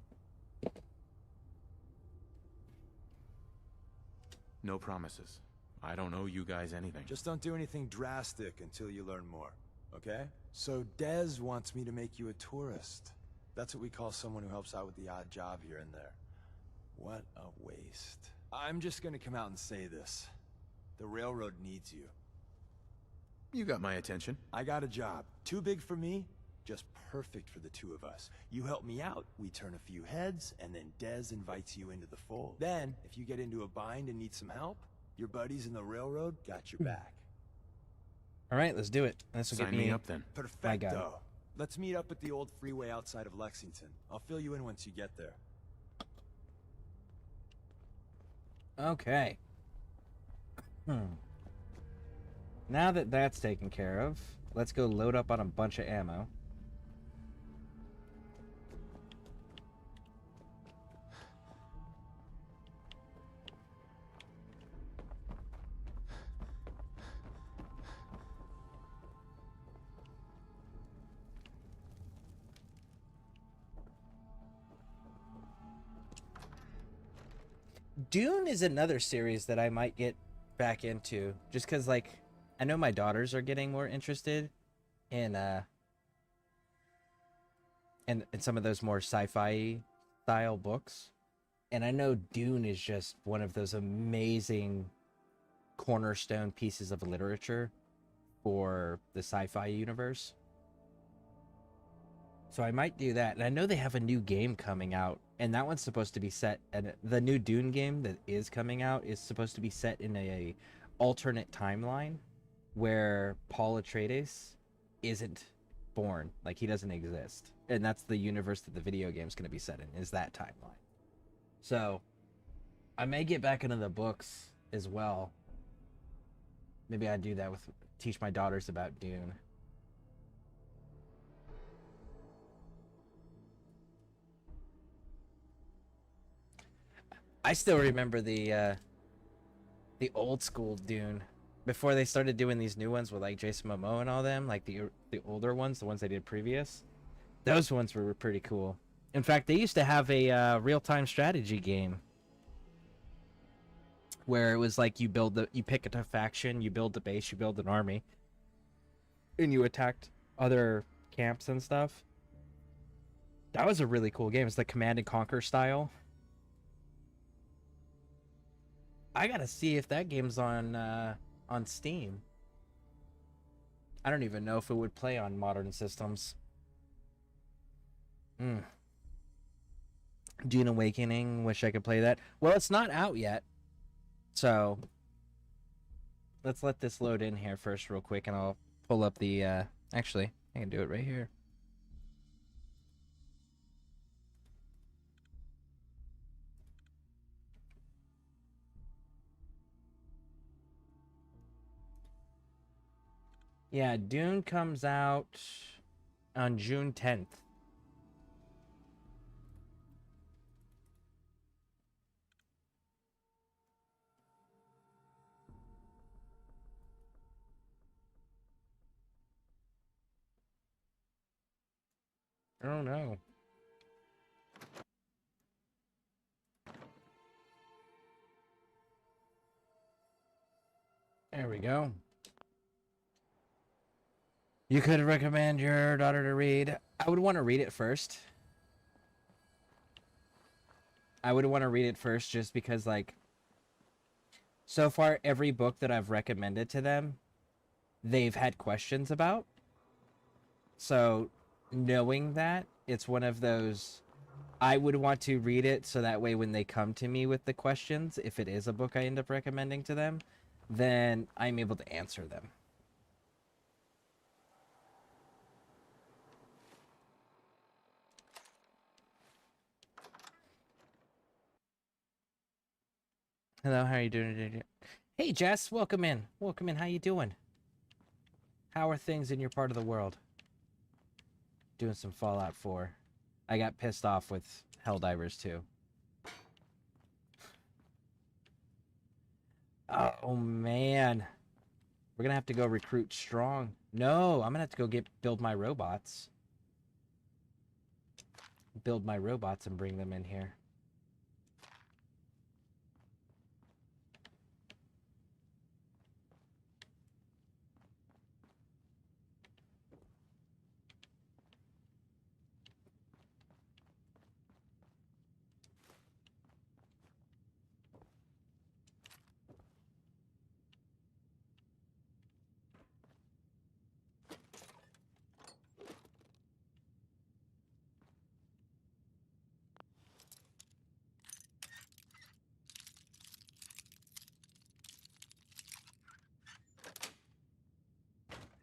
No promises. I don't owe you guys anything. Just don't do anything drastic until you learn more, okay? So Dez wants me to make you a tourist. That's what we call someone who helps out with the odd job here and there. What a waste. I'm just gonna come out and say this. The railroad needs you. You got my attention. I got a job. Too big for me, just perfect for the two of us. You help me out, we turn a few heads, and then Dez invites you into the fold. Then, if you get into a bind and need some help, your buddies in the railroad got your back. All right, let's do it. This will Sign get me up then. Perfecto. Let's meet up at the old freeway outside of Lexington. I'll fill you in once you get there. Okay. Now that that's taken care of, let's go load up on a bunch of ammo. Dune is another series that I might get back into, just because, like, I know my daughters are getting more interested in some of those more sci-fi style books, and I know Dune is just one of those amazing cornerstone pieces of literature for the sci-fi universe. So I might do that. And I know they have a new game coming out, and that one's supposed to be set, and the new Dune game that is coming out is supposed to be set in a alternate timeline where Paul Atreides isn't born, like he doesn't exist. And that's the universe that the video game's going to be set in, is that timeline. So I may get back into the books as well. Maybe I'd do that teach my daughters about Dune. I still remember the old school Dune before they started doing these new ones with like Jason Momoa and all them, like the older ones, the ones they did previous. Those ones were pretty cool. In fact, they used to have a real-time strategy game where it was like you pick a faction, you build the base, you build an army, and you attacked other camps and stuff. That was a really cool game. It's like Command and Conquer style. I gotta see if that game's on Steam. I don't even know if it would play on modern systems. Dune Awakening, wish I could play that. Well, it's not out yet. So, let's let this load in here first real quick, and I'll pull up the, actually, I can do it right here. Yeah, Dune comes out on June 10th. Oh no. There we go. You could recommend your daughter to read. I would want to read it first. I would want to read it first just because, like, so far every book that I've recommended to them, they've had questions about. So, knowing that, it's one of those, I would want to read it so that way when they come to me with the questions, if it is a book I end up recommending to them, then I'm able to answer them. Hello, how are you doing? Hey, Jess, welcome in. Welcome in. How you doing? How are things in your part of the world? Doing some Fallout 4. I got pissed off with Helldivers 2. Oh, man. We're gonna have to go recruit strong. No, I'm gonna have to go build my robots. Build my robots and bring them in here.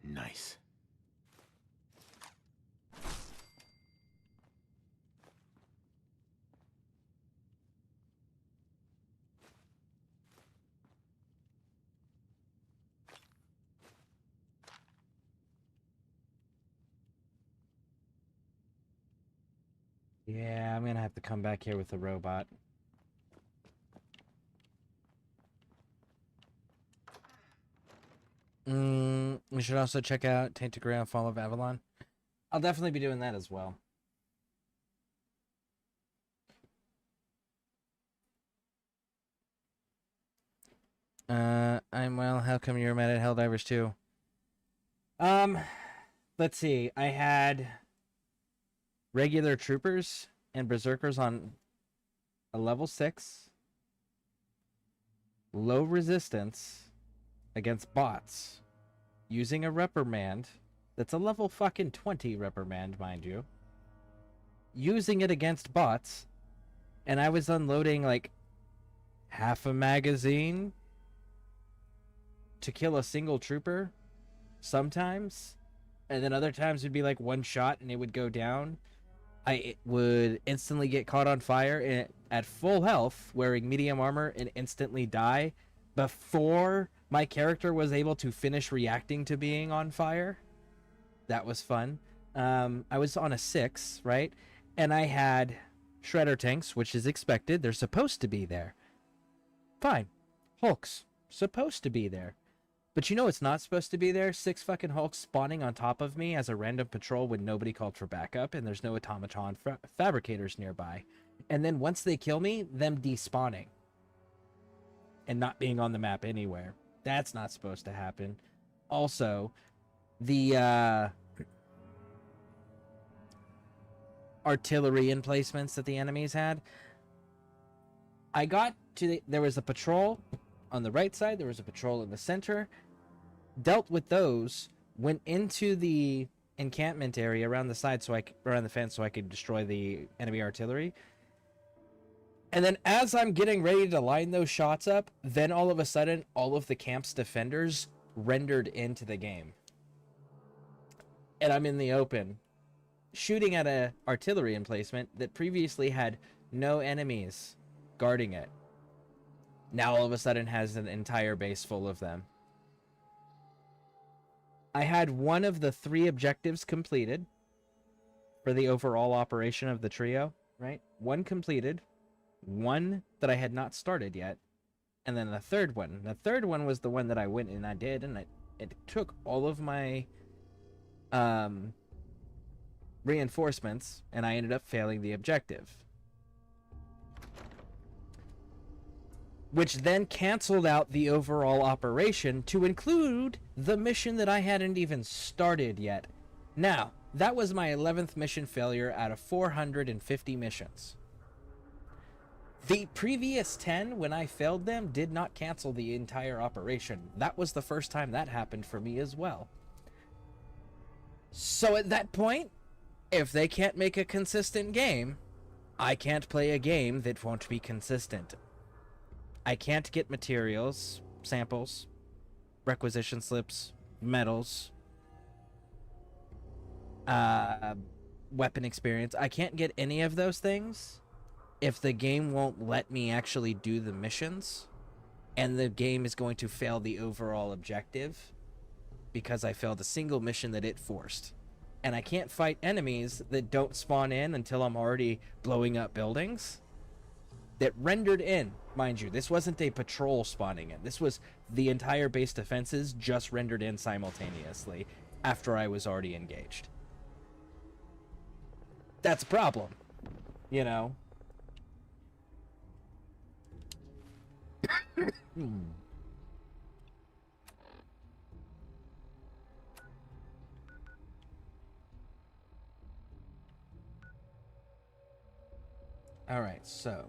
Nice. Yeah, I'm gonna have to come back here with a robot. We should also check out Tainted Grail Fall of Avalon. I'll definitely be doing that as well. I'm well. How come you're mad at Helldivers 2? Let's see. I had regular troopers and berserkers on a level 6, low resistance against bots, using a reprimand that's a level fucking 20 reprimand, mind you, using it against bots, and I was unloading like half a magazine to kill a single trooper sometimes, and then other times would be like one shot and it would go down. I would instantly get caught on fire at full health, wearing medium armor, and instantly die before my character was able to finish reacting to being on fire. That was fun. I was on a 6, right? And I had shredder tanks, which is expected. They're supposed to be there. Fine. Hulks. Supposed to be there. But you know what's not supposed to be there? 6 fucking Hulks spawning on top of me as a random patrol when nobody called for backup and there's no automaton fabricators nearby. And then once they kill me, them despawning. And not being on the map anywhere. That's not supposed to happen. Also, the artillery emplacements that the enemies had. I got to there was a patrol on the right side, there was a patrol in the center, dealt with those, went into the encampment area around the side, around the fence, so I could destroy the enemy artillery. And then as I'm getting ready to line those shots up, then all of a sudden, all of the camp's defenders rendered into the game. And I'm in the open, shooting at a artillery emplacement that previously had no enemies guarding it. Now all of a sudden has an entire base full of them. I had one of the 3 objectives completed for the overall operation of the trio, right? 1 completed, 1 that I had not started yet, and then the third one. The third one was the one that I went and I did, and it took all of my reinforcements, and I ended up failing the objective. Which then canceled out the overall operation to include the mission that I hadn't even started yet. Now, that was my 11th mission failure out of 450 missions. The previous 10, when I failed them, did not cancel the entire operation. That was the first time that happened for me as well. So at that point, if they can't make a consistent game, I can't play a game that won't be consistent. I can't get materials, samples, requisition slips, medals, weapon experience. I can't get any of those things if the game won't let me actually do the missions, and the game is going to fail the overall objective because I failed a single mission that it forced. And I can't fight enemies that don't spawn in until I'm already blowing up buildings that rendered in. Mind you, this wasn't a patrol spawning in. This was the entire base defenses just rendered in simultaneously after I was already engaged. That's a problem, you know? All right, so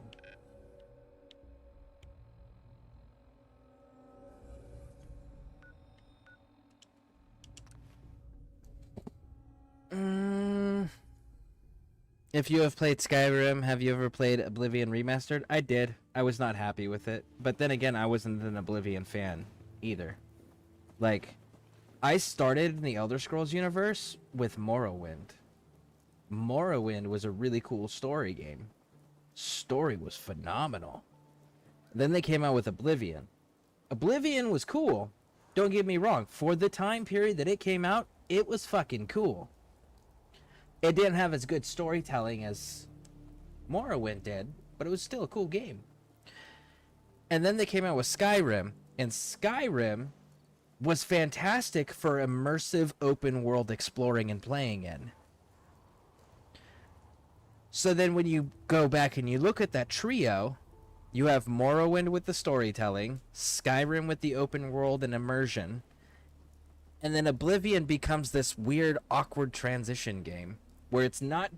if you have played Skyrim, have you ever played Oblivion Remastered? I did. I was not happy with it. But then again, I wasn't an Oblivion fan either. Like, I started in the Elder Scrolls universe with Morrowind. Morrowind was a really cool story game. Story was phenomenal. Then they came out with Oblivion. Oblivion was cool. Don't get me wrong. For the time period that it came out, it was fucking cool. It didn't have as good storytelling as Morrowind did, but it was still a cool game. And then they came out with Skyrim, and Skyrim was fantastic for immersive open world exploring and playing in. So then when you go back and you look at that trio, you have Morrowind with the storytelling, Skyrim with the open world and immersion, and then Oblivion becomes this weird, awkward transition game where it's not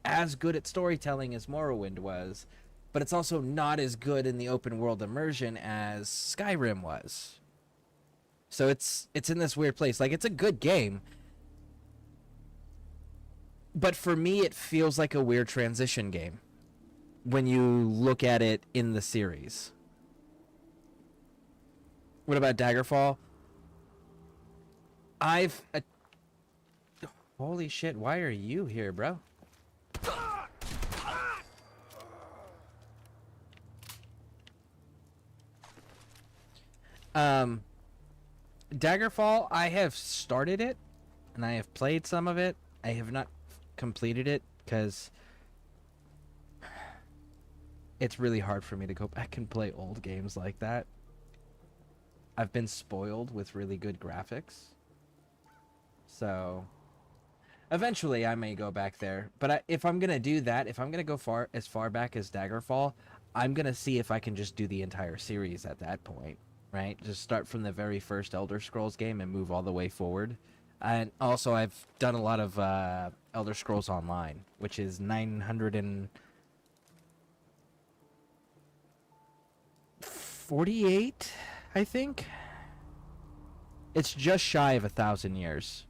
as good at storytelling as Morrowind was, but it's also not as good in the open world immersion as Skyrim was. So it's in this weird place. Like, it's a good game, but for me it feels like a weird transition game when you look at it in the series. What about Daggerfall? Holy shit, why are you here, bro? Daggerfall, I have started it, and I have played some of it. I have not completed it, because it's really hard for me to go back and play old games like that. I've been spoiled with really good graphics. So eventually I may go back there. But if I'm going to do that, if I'm going to go as far back as Daggerfall, I'm going to see if I can just do the entire series at that point, right? Just start from the very first Elder Scrolls game and move all the way forward. And also I've done a lot of Elder Scrolls Online, which is 948, I think. It's just shy of 1,000 years.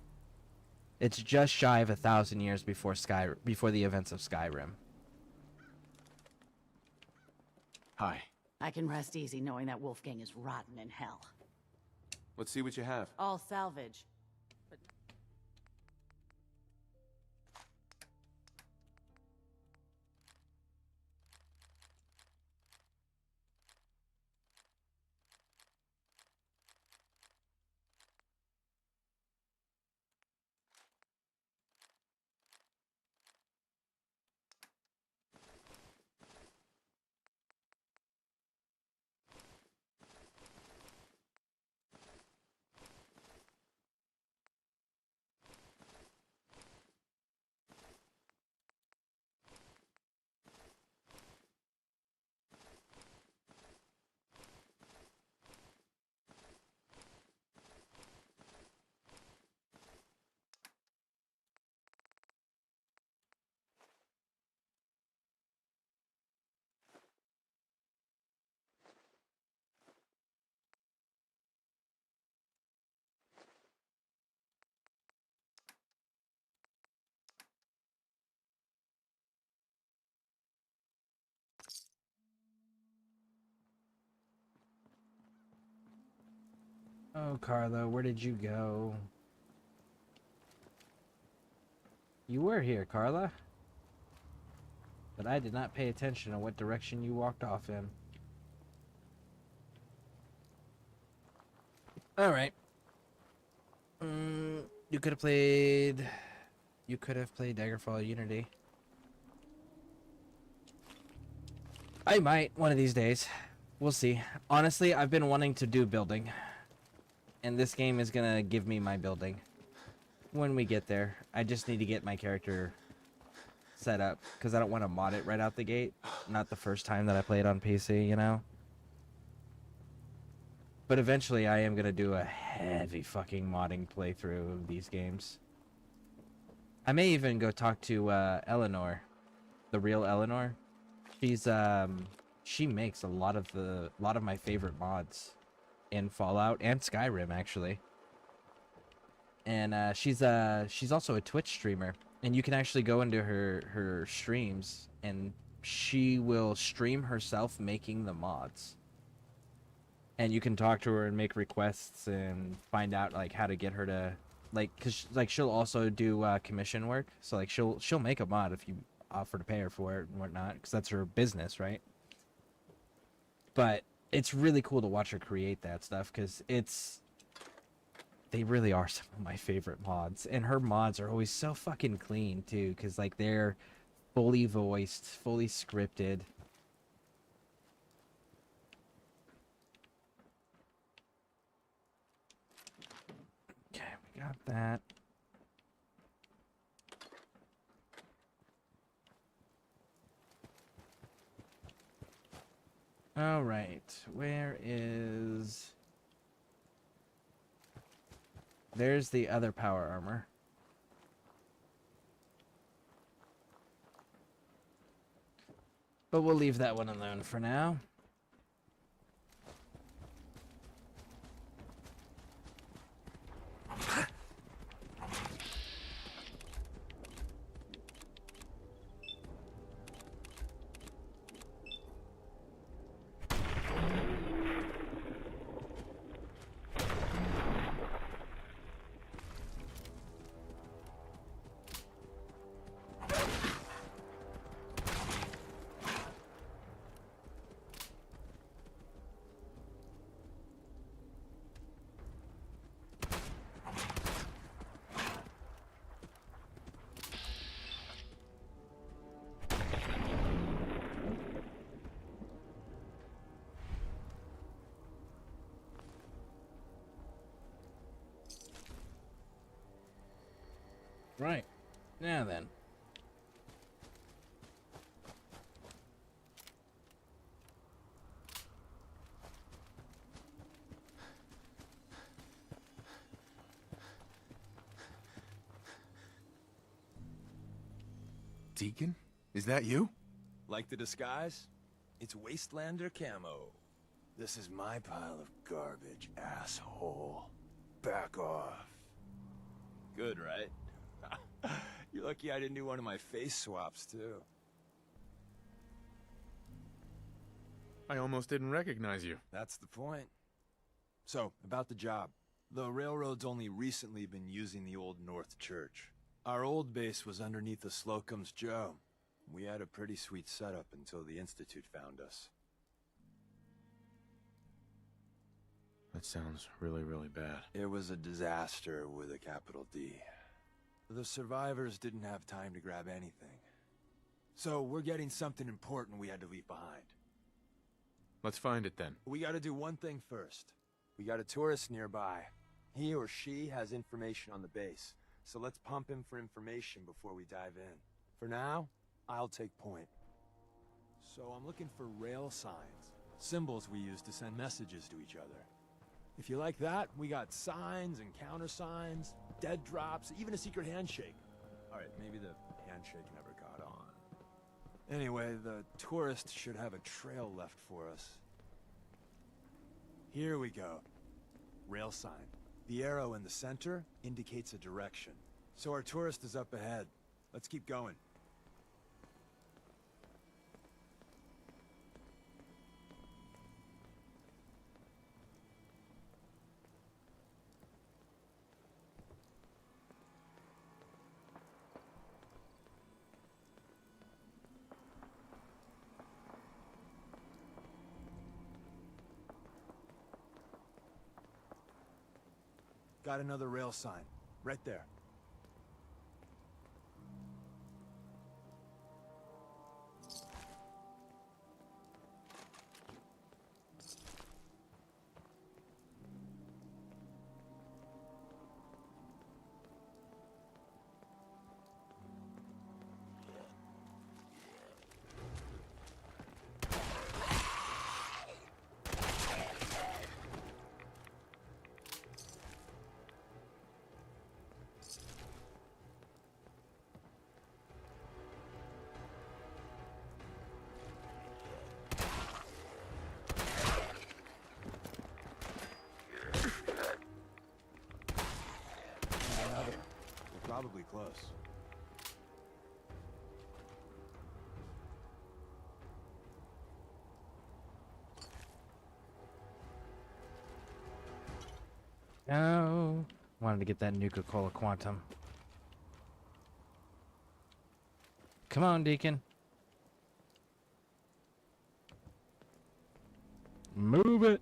It's just shy of 1,000 years before the events of Skyrim. Hi. I can rest easy knowing that Wolfgang is rotten in hell. Let's see what you have. All salvage. But Oh, Carlo, where did you go? You were here, Carla. But I did not pay attention to what direction you walked off in. Alright. You could have played Daggerfall Unity. I might, one of these days. We'll see. Honestly, I've been wanting to do building. And this game is gonna give me my building. When we get there. I just need to get my character set up. Because I don't want to mod it right out the gate. Not the first time that I play it on PC, you know? But eventually I am gonna do a heavy fucking modding playthrough of these games. I may even go talk to Eleanor. The real Eleanor. She's she makes a lot of my favorite mods in Fallout and Skyrim actually. And she's also a Twitch streamer, and you can actually go into her streams and she will stream herself making the mods. And you can talk to her and make requests and find out like how to get her to cuz like she'll also do commission work. So like she'll make a mod if you offer to pay her for it and whatnot, because that's her business, right? But it's really cool to watch her create that stuff, because they really are some of my favorite mods, and her mods are always so fucking clean too, because like they're fully voiced, fully scripted. Okay, we got that. All right, where is... There's the other power armor. But we'll leave that one alone for now. Right. Now then. Deacon? Is that you? Like the disguise? It's Wastelander camo. This is my pile of garbage, asshole. Back off. Good, right? You're lucky I didn't do one of my face swaps, too. I almost didn't recognize you. That's the point. So, about the job. The railroad's only recently been using the old North Church. Our old base was underneath the Slocum's Joe. We had a pretty sweet setup until the Institute found us. That sounds really, really bad. It was a disaster with a capital D. The survivors didn't have time to grab anything. So we're getting something important we had to leave behind. Let's find it then. We gotta do one thing first. We got a tourist nearby. He or she has information on the base. So let's pump him for information before we dive in. For now, I'll take point. So I'm looking for rail signs. Symbols we use to send messages to each other. If you like that, we got signs and countersigns, dead drops, even a secret handshake. Alright, maybe the handshake never got on. Anyway, the tourist should have a trail left for us. Here we go. Rail sign. The arrow in the center indicates a direction. So our tourist is up ahead. Let's keep going. Got another rail sign. Right there. Probably close. No. Wanted to get that Nuka-Cola Quantum. Come on, Deacon. Move it.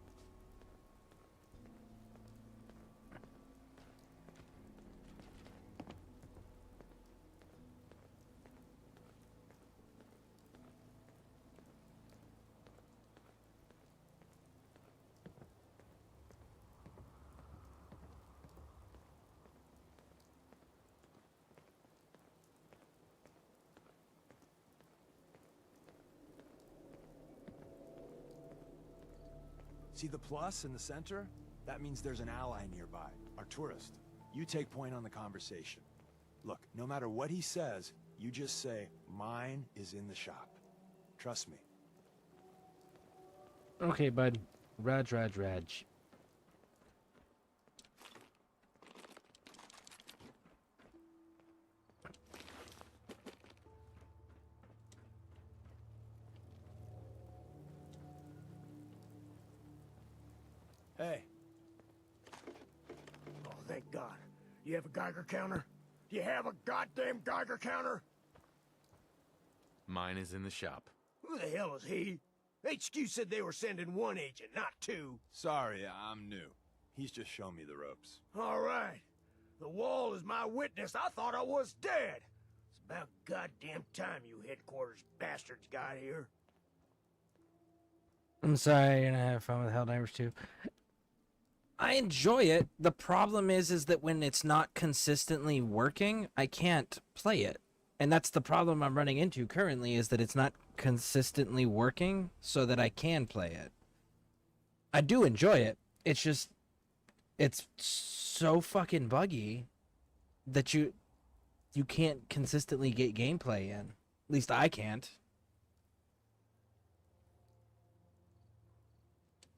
See the plus in the center? That means there's an ally nearby, our tourist. You take point on the conversation. Look, no matter what he says, you just say, mine is in the shop. Trust me. Okay, bud. Raj. Hey. Oh, thank God. You have a Geiger counter? You have a goddamn Geiger counter? Mine is in the shop. Who the hell is he? HQ said they were sending one agent, not two. Sorry, I'm new. He's just shown me the ropes. All right. The wall is my witness. I thought I was dead. It's about goddamn time you headquarters bastards got here. I'm sorry, you're gonna have fun with Helldivers 2. I enjoy it. The problem is that when it's not consistently working, I can't play it. And that's the problem I'm running into currently, is that it's not consistently working so that I can play it. I do enjoy it. It's just, it's so fucking buggy that you can't consistently get gameplay in. At least I can't.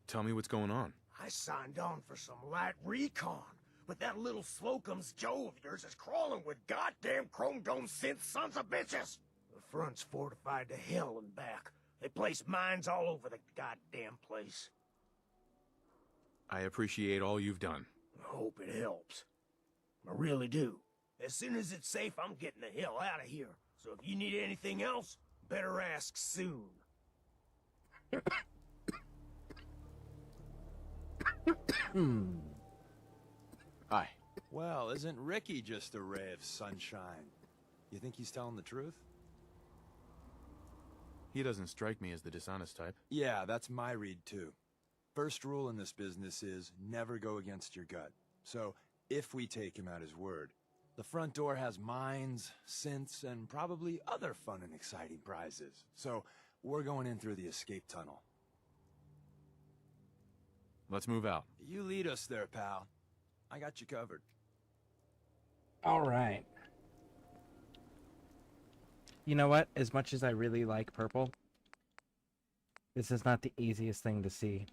Tell me what's going on. I signed on for some light recon, but that little Slocum's Joe of yours is crawling with goddamn chrome dome synth sons of bitches. The front's fortified to hell and back. They place mines all over the goddamn place. I appreciate all you've done. I hope it helps. I really do. As soon as it's safe, I'm getting the hell out of here. So if you need anything else, better ask soon. Hi. Well, isn't Ricky just a ray of sunshine? You think he's telling the truth? He doesn't strike me as the dishonest type. Yeah, that's my read too. First rule in this business is never go against your gut. So, if we take him at his word, the front door has mines, synths, and probably other fun and exciting prizes. So, we're going in through the escape tunnel. Let's move out. You lead us there, pal. I got you covered. All right. You know what? As much as I really like purple, this is not the easiest thing to see.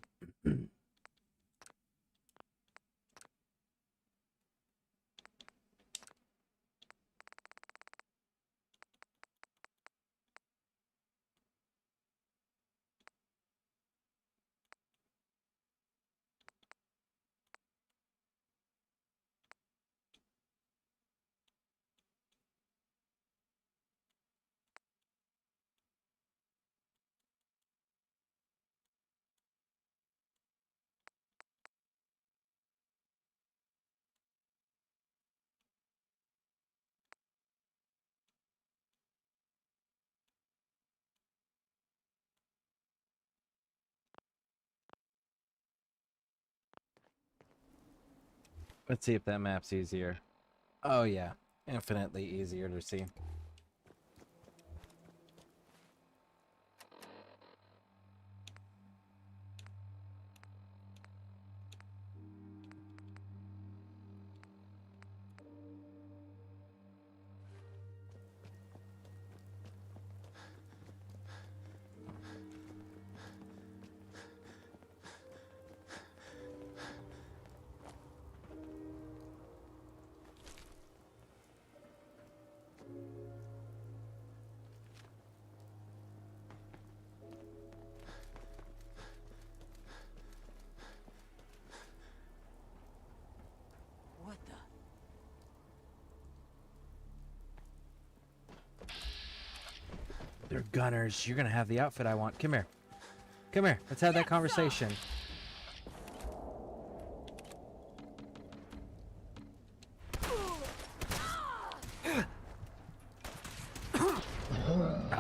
Let's see if that map's easier. Oh yeah, infinitely easier to see. What the? They're gunners. You're gonna have the outfit I want. Come here. Come here. Let's have that conversation.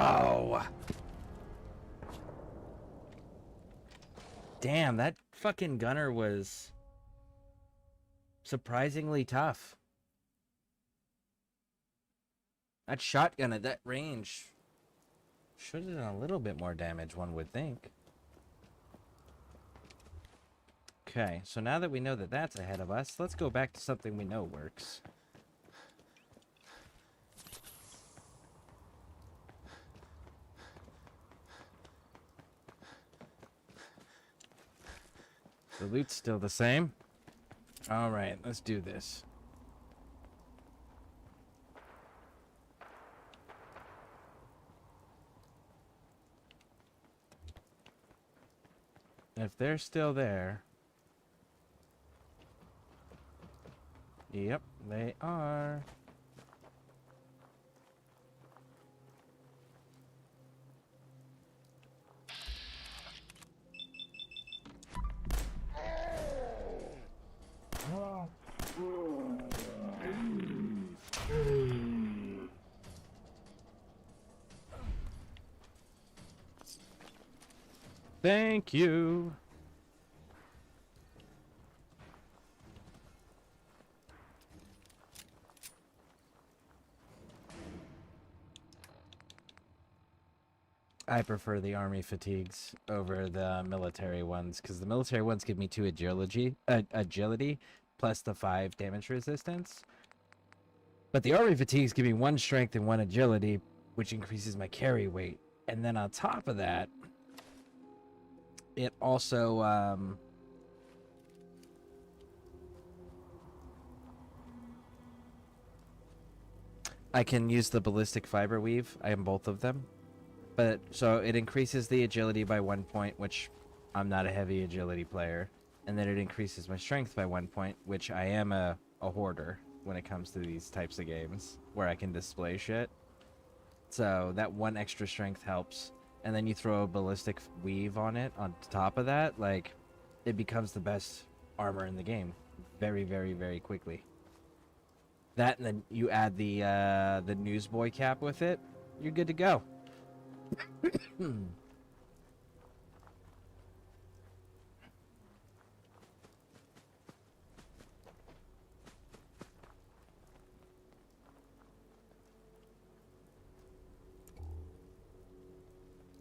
Oh. Damn, that fucking gunner was surprisingly tough. That shotgun at that range should have done a little bit more damage, one would think. Okay, so now that we know that that's ahead of us, let's go back to something we know works. The loot's still the same. All right, let's do this. If they're still there... Yep, they are. Thank you. I prefer the army fatigues over the military ones because the military ones give me 2 agility plus the 5 damage resistance. But the army fatigues give me 1 strength and 1 agility, which increases my carry weight. And then on top of that, it also I can use the ballistic fiber weave. I am both of them. But so it increases the agility by 1 point, which I'm not a heavy agility player. And then it increases my strength by 1 point, which I am a hoarder when it comes to these types of games where I can display shit. So that 1 extra strength helps. And then you throw a ballistic weave on it on top of that, like it becomes the best armor in the game very, very, very quickly. That, and then you add the newsboy cap with it, you're good to go.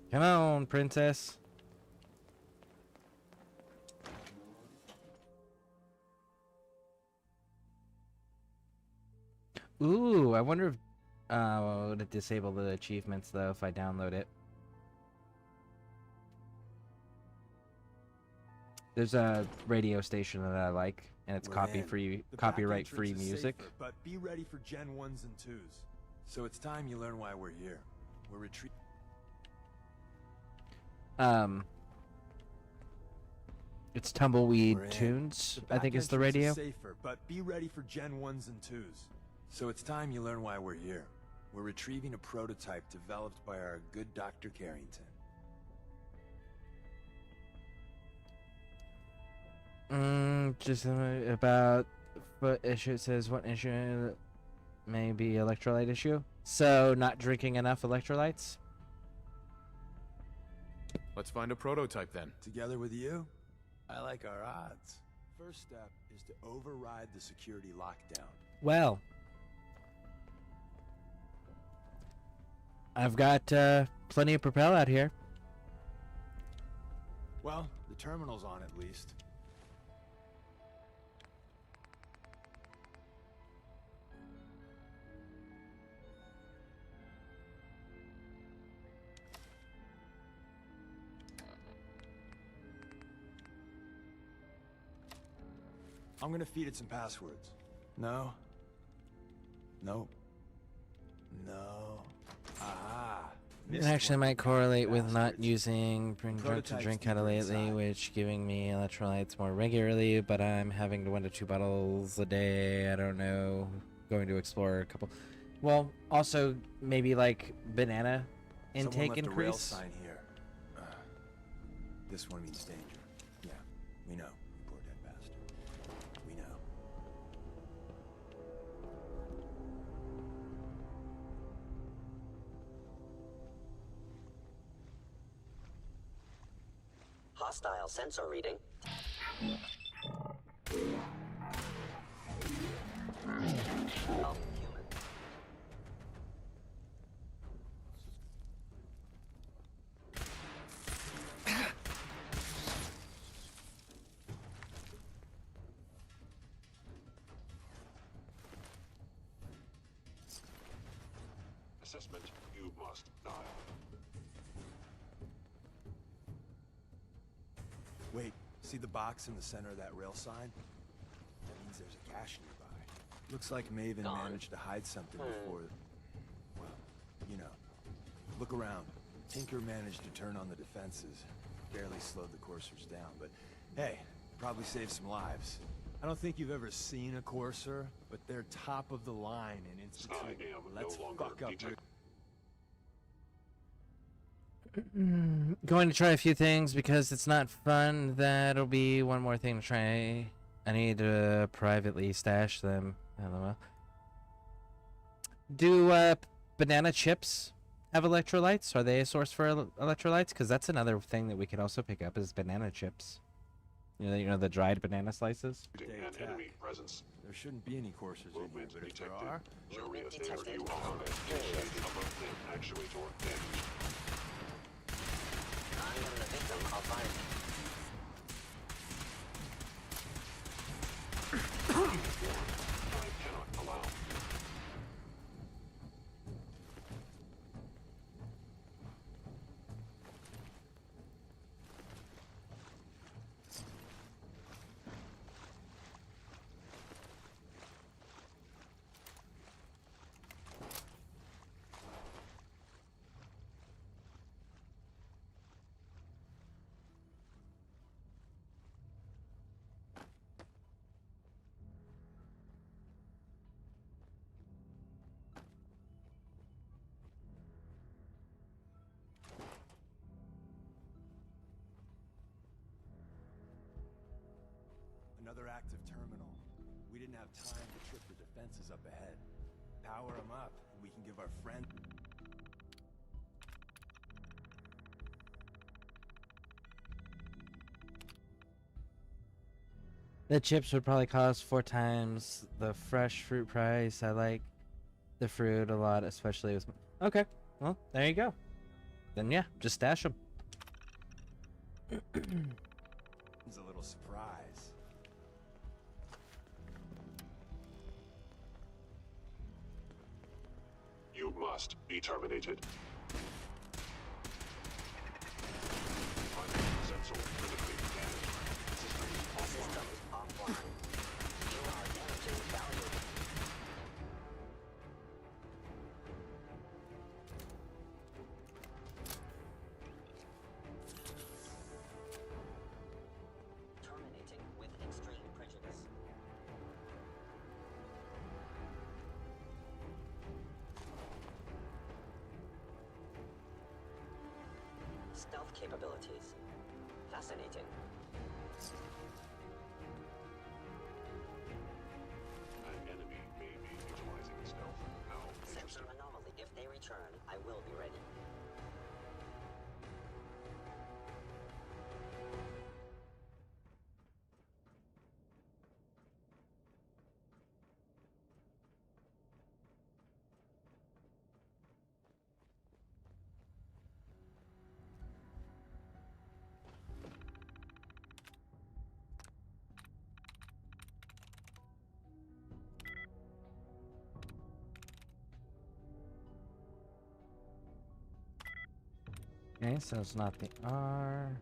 Come on, princess. Ooh, I wonder if would it disable the achievements though if I download it. There's a radio station that I like, and it's copyright-free music. Safer, but be ready for Gen 1s and 2s. So it's time you learn why we're here. We're retreating. It's Tumbleweed Tunes, I think is the radio. Safer, but be ready for Gen 1s and 2s. So it's time you learn why we're here. We're retrieving a prototype developed by our good Dr. Carrington. Just about what issue it says. What issue may be electrolyte issue? So not drinking enough electrolytes. Let's find a prototype then. Together with you, I like our odds. First step is to override the security lockdown. Well, I've got plenty of propel out here. Well, the terminal's on at least. I'm gonna feed it some passwords. No. Nope. No. Aha. It actually might correlate with not using drunk to drink kind of lately, which giving me electrolytes more regularly, but I'm having 1 to 2 bottles a day. I don't know. Going to explore a couple. Well, also maybe like banana intake Someone left a rail increase. sign here. This one means danger. Yeah, we know. You poor dead bastard. We know. Hostile sensor reading. Oh, human. Assessment, you must die. Wait, see the box in the center of that rail sign? That means there's a cache nearby. Looks like Maven managed to hide something before... Well, you know. Look around. Tinker managed to turn on the defenses. Barely slowed the coursers down, but hey, probably saved some lives. I don't think you've ever seen a courser, but they're top of the line in Institute. Let's fuck up your... Going to try a few things because it's not fun. That'll be one more thing to try. I need to privately stash them. LOL. Do banana chips have electrolytes? Are they a source for electrolytes? Because that's another thing that we could also pick up is banana chips. You know the dried banana slices. Enemy presence. There shouldn't be any coursers in here, but if there are... Movement detected. You are actuator damage. I'm the victim of violence. I cannot allow. another active terminal. We didn't have time to trip the defenses up ahead. Power them up, and we can give our friend... The chips would probably cost 4 times the fresh fruit price. I like the fruit a lot, especially with... Okay, well, there you go. Then yeah, just stash them. It's a little surprise. You must be terminated. Sensor critically damaged. Systems offline. You are damaging valuable. Terminating with extreme prejudice. Stealth capabilities. Fascinating. An enemy may be utilizing stealth. How interesting. Sensor anomaly. If they return, I will be ready. Okay, so it's not the R.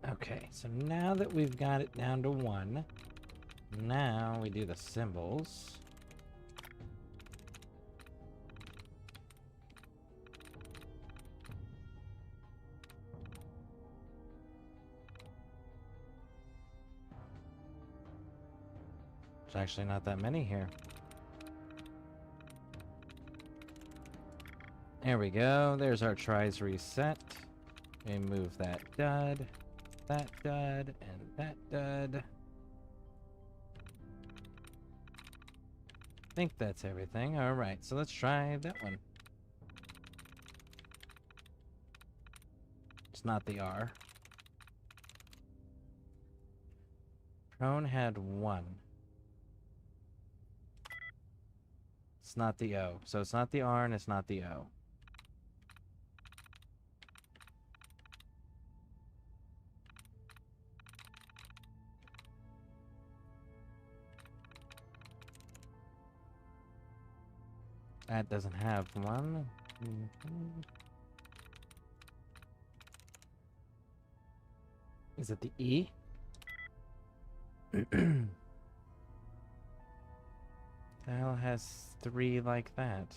Okay, so now that we've got it down to 1, now we do the symbols. There's actually not that many here. There we go. There's our tries reset. We move that dud, and that dud. I think that's everything. Alright, so let's try that one. It's not the R. Prone had 1. It's not the O. So it's not the R and it's not the O. That doesn't have 1. Is it the E? The hell has 3 like that?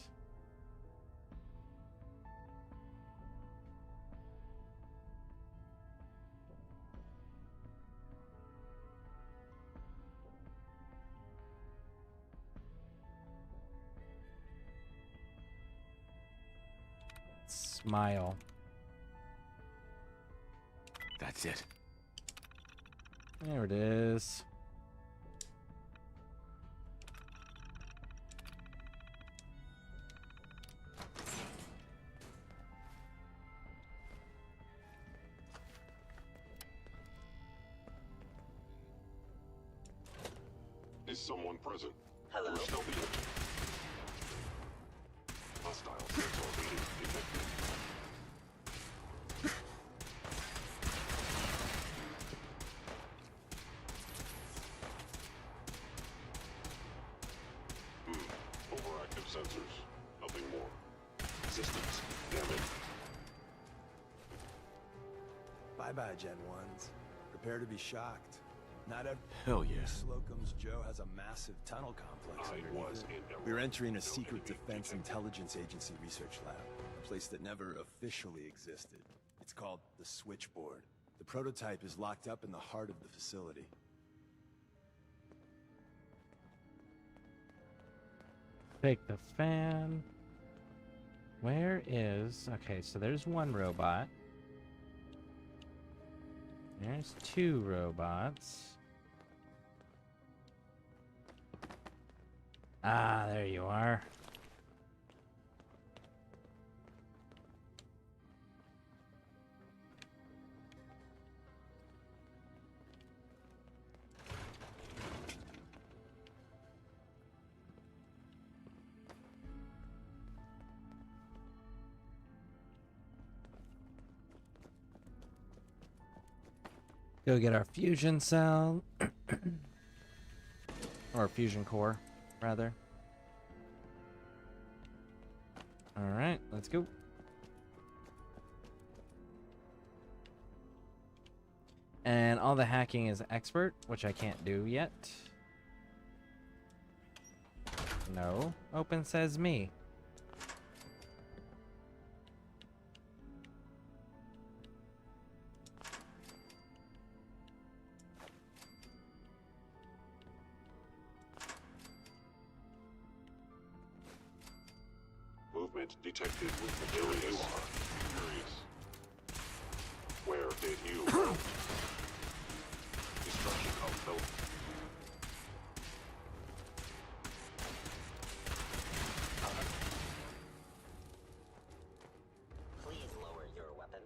Smile. That's it. There it is. Is someone present? Hello? We're still being... Hostile sensor reading detected. Overactive sensors. Nothing more. Systems damaged. Bye-bye, Gen 1s. Prepare to be shocked. Not every... Hell yeah. Slocum's Joe has a massive tunnel complex underneath it. We're entering a secret Defense Intelligence Agency research lab, a place that never officially existed. It's called the Switchboard. The prototype is locked up in the heart of the facility. Take the fan. Where is... Okay, so there's one robot. There's 2 robots. Ah, there you are. Go get our fusion cell. Or fusion core, rather. Alright, let's go. And all the hacking is expert, which I can't do yet. No. Open says me. Movement detected with the area you are. Curious. Where did you go? Destruction of building. Please lower your weapon.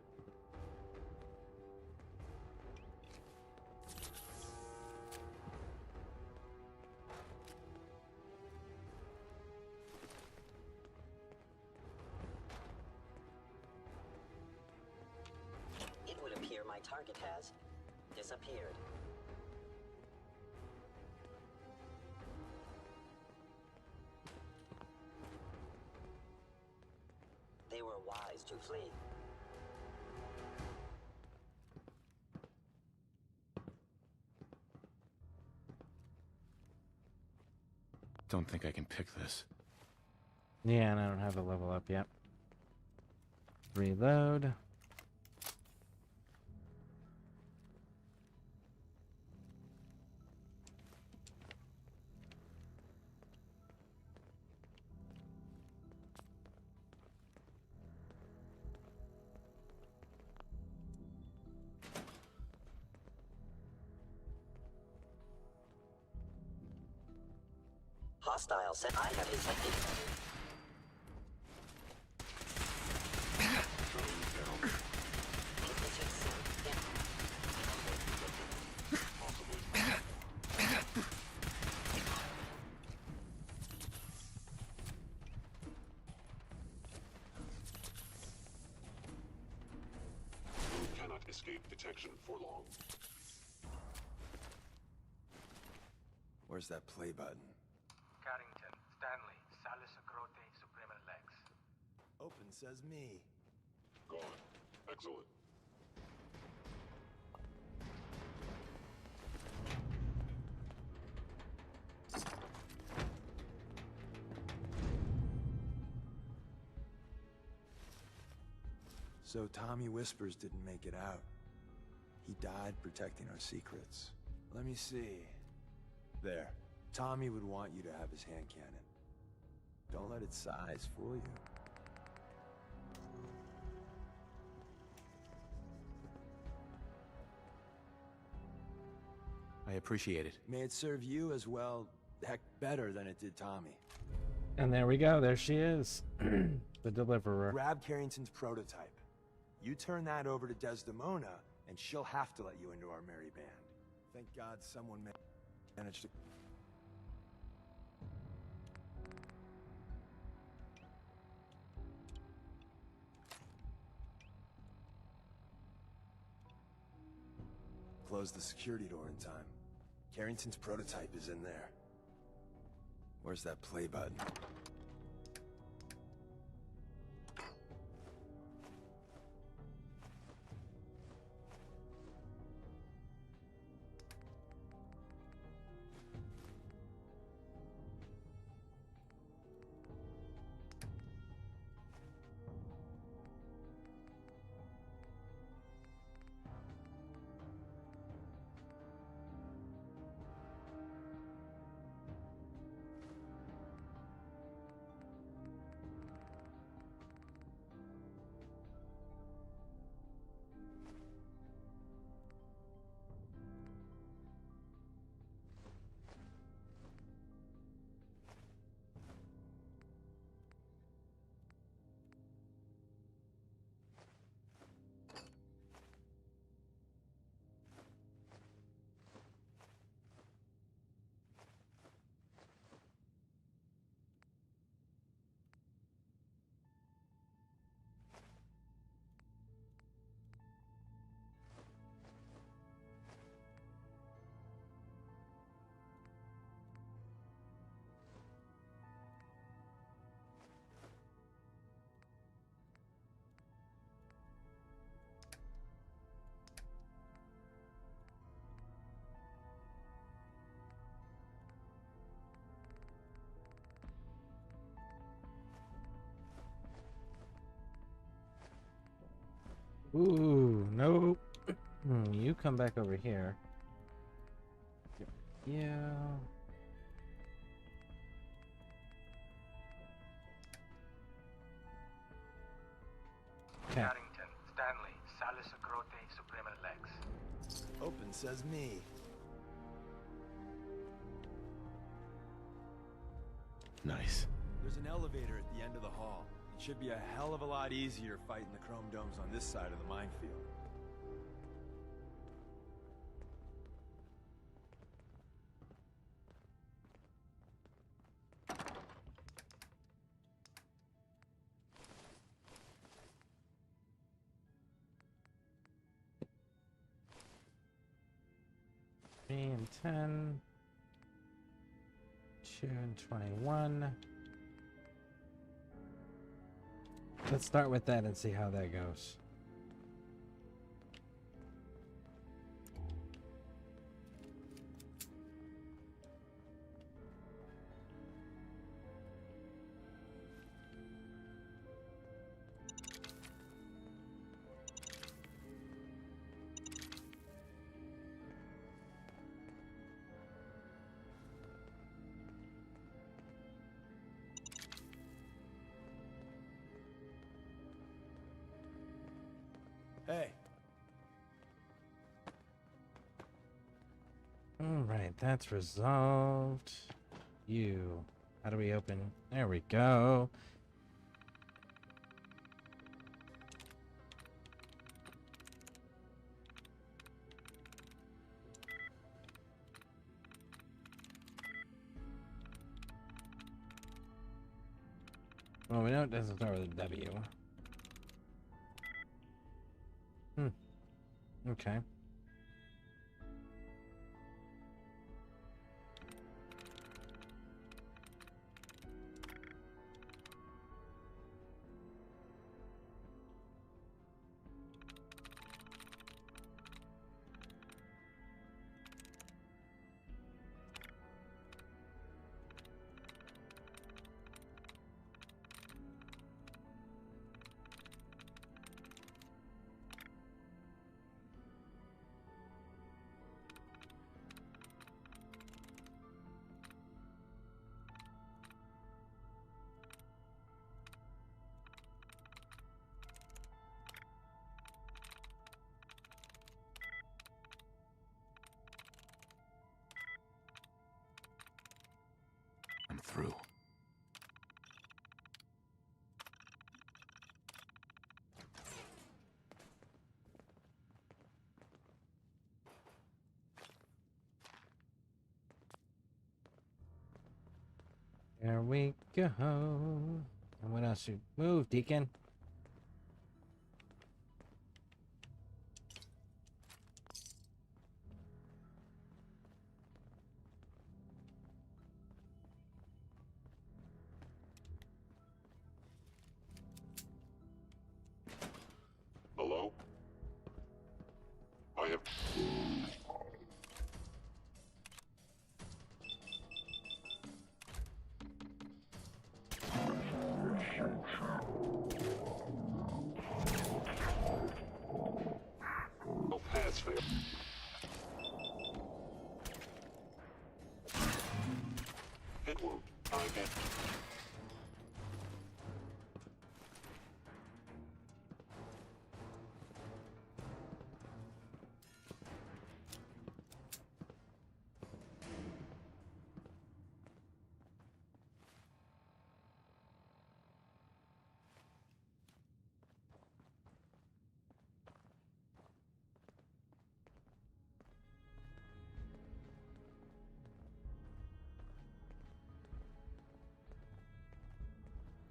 It would appear my target has disappeared. They were wise to flee. Don't think I can pick this. Yeah, and I don't have a level up yet. Reload. Hostile said I have detected. You cannot escape detection for long. Where's that play button? Carrington, Stanley, Salis Acrote, Suprema Lex. Open says me. Gone. Excellent. So Tommy Whispers didn't make it out. He died protecting our secrets. Let me see. There. Tommy would want you to have his hand cannon. Don't let its size fool you. I appreciate it. May it serve you as well, heck, better than it did Tommy. And there we go. There she is. The deliverer. Grab Carrington's prototype. You turn that over to Desdemona, and she'll have to let you into our merry band. Thank God someone managed to... Close the security door in time. Carrington's prototype is in there. Where's that play button? Ooh, no. You come back over here. Yeah. Okay. Carrington, Stanley, Salis Acrote, Suprema Lex. Open says me. Nice. There's an elevator at the end of the hall. It should be a hell of a lot easier fighting the chrome domes on this side of the minefield. And 10. 2 and 21. Let's start with that and see how that goes. Hey. Alright, that's resolved. You. How do we open? There we go. Well, we know it doesn't start with a W. Okay. I'm through. There we go. And what else? You move, Deacon. Hello? I have... No pass fail. Hit wound. I get...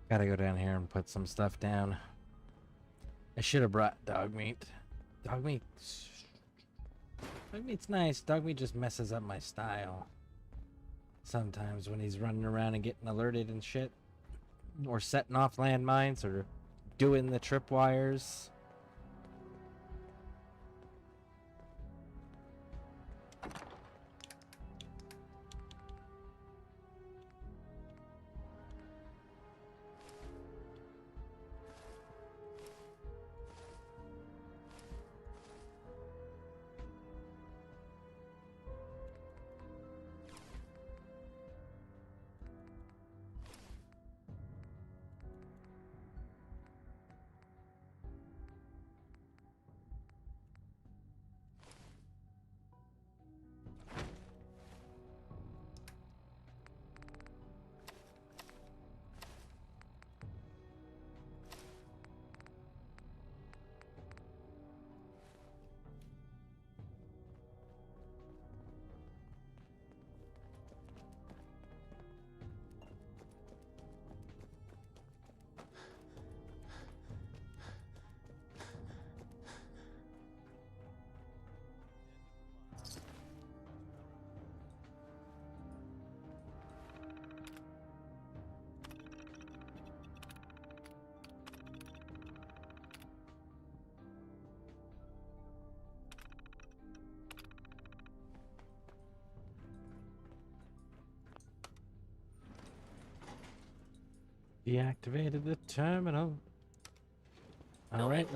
Gotta go down here and put some stuff down. I should have brought dog meat. Dog meat. Dog meat's nice. Dog meat just messes up my style. Sometimes when he's running around and getting alerted and shit. Or setting off landmines or doing the tripwires. Deactivated the terminal. Alright,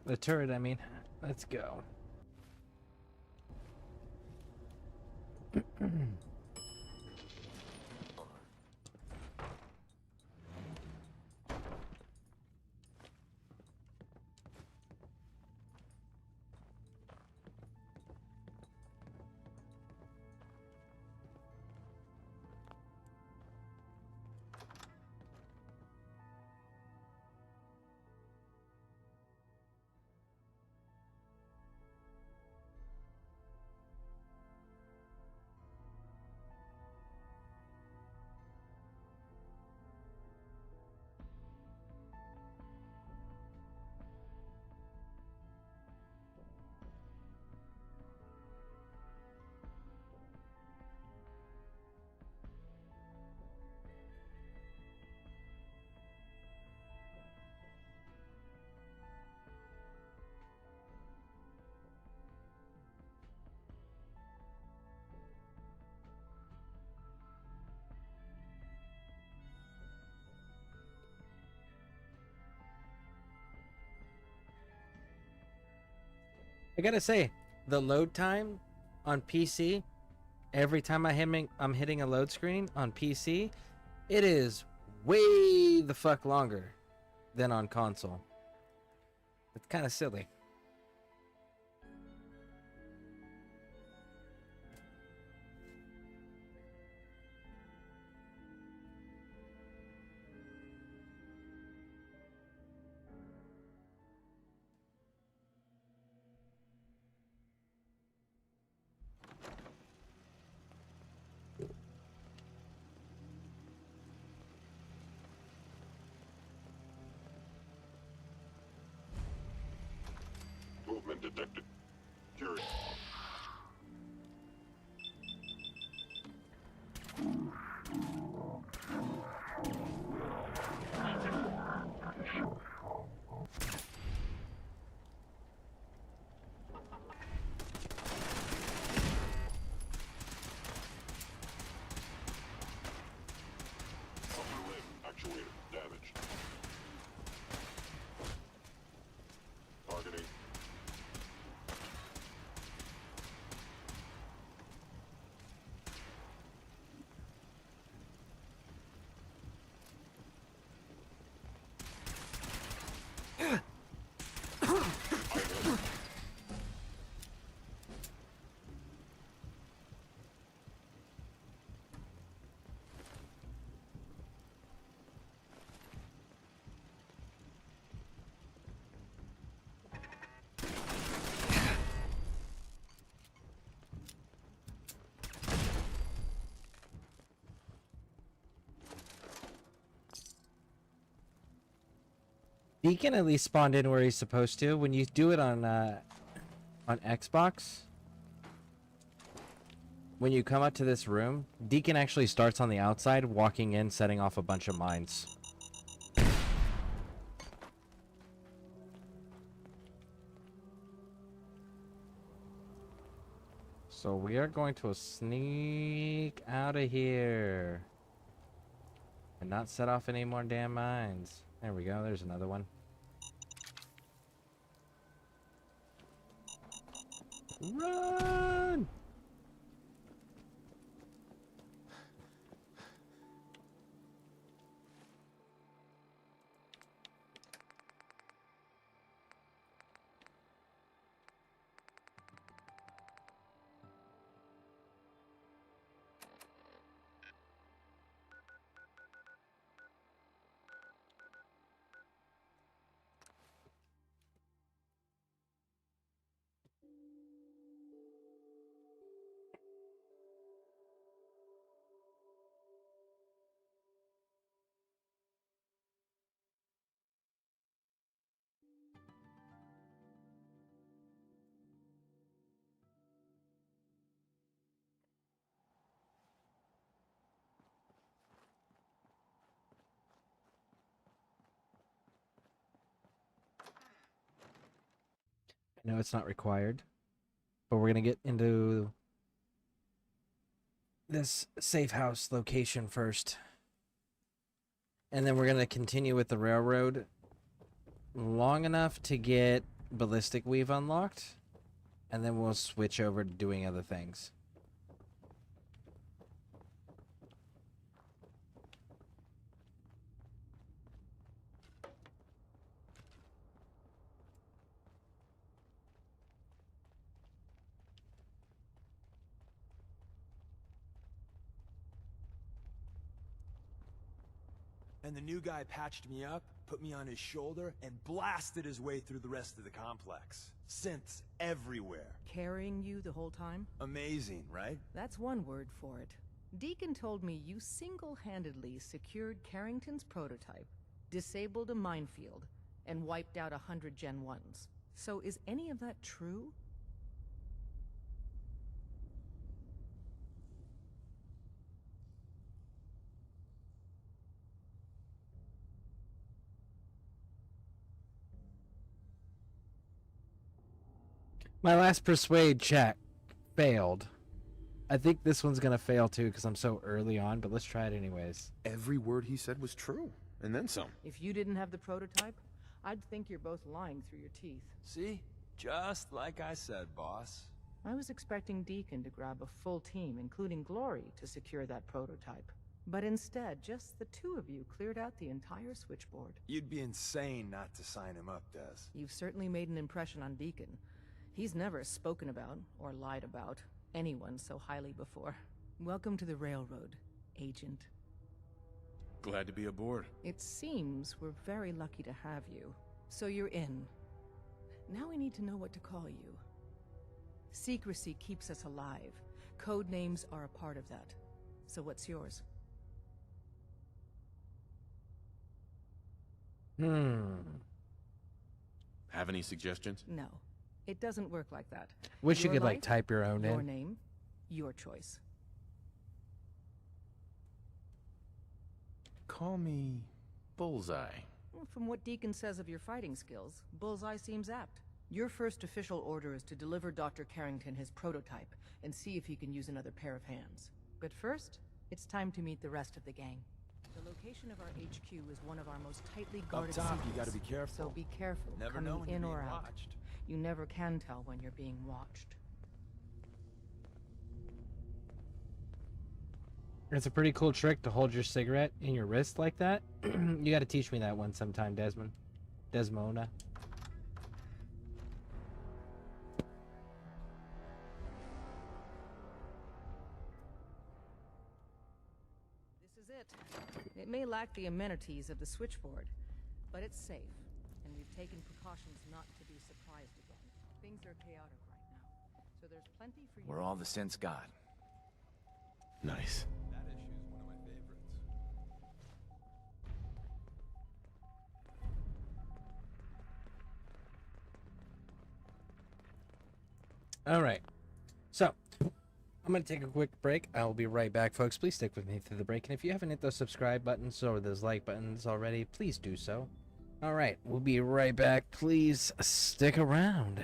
the turret, I mean. Let's go. I gotta say, the load time on PC, every time I'm hitting a load screen on PC, it is way the fuck longer than on console. It's kind of silly. Movement detected. Curious. Upper limb actuator damaged. Targeting. Deacon at least spawned in where he's supposed to. When you do it on Xbox, when you come up to this room, Deacon actually starts on the outside, walking in, setting off a bunch of mines. So we are going to sneak out of here and not set off any more damn mines. There we go. There's another one. Run! I know it's not required, but we're gonna get into this safe house location first. And then we're going to continue with the railroad long enough to get Ballistic Weave unlocked. And then we'll switch over to doing other things. And the new guy patched me up, put me on his shoulder, and blasted his way through the rest of the complex. Synths everywhere. Carrying you the whole time? Amazing, right? That's one word for it. Deacon told me you single-handedly secured Carrington's prototype, disabled a minefield, and wiped out 100 Gen 1s. So is any of that true? My last persuade check failed. I think this one's gonna fail too because I'm so early on, but let's try it anyways. Every word he said was true, and then some. If you didn't have the prototype, I'd think you're both lying through your teeth. See? Just like I said, boss. I was expecting Deacon to grab a full team, including Glory, to secure that prototype. But instead, just the two of you cleared out the entire switchboard. You'd be insane not to sign him up, Des. You've certainly made an impression on Deacon. He's never spoken about, or lied about, anyone so highly before. Welcome to the Railroad, Agent. Glad to be aboard. It seems we're very lucky to have you. So you're in. Now we need to know what to call you. Secrecy keeps us alive. Code names are a part of that. So what's yours? Have any suggestions? No. It doesn't work like that. Wish you Your could like life, type your own your in. name, your choice. Call me Bullseye. Well, from what Deacon says of your fighting skills, Bullseye seems apt. Your first official order is to deliver Dr. Carrington his prototype and see if he can use another pair of hands. But first, it's time to meet the rest of the gang. The location of our HQ is one of our most tightly guarded Up top, secrets, you gotta be careful. So be careful Never coming know when you're in being or out. watched. You never can tell when you're being watched. It's a pretty cool trick to hold your cigarette in your wrist like that. You gotta teach me that one sometime, Desmona. This is it. It may lack the amenities of the switchboard, but it's safe, and we've taken precautions not to be surprised again. Things are chaotic right now, so there's plenty for you. We're all the synths got. Nice. That issue's one of my favorites. All right. So, I'm going to take a quick break. I will be right back, folks. Please stick with me through the break. And if you haven't hit those subscribe buttons or those like buttons already, please do so. All right. We'll be right back. Please stick around.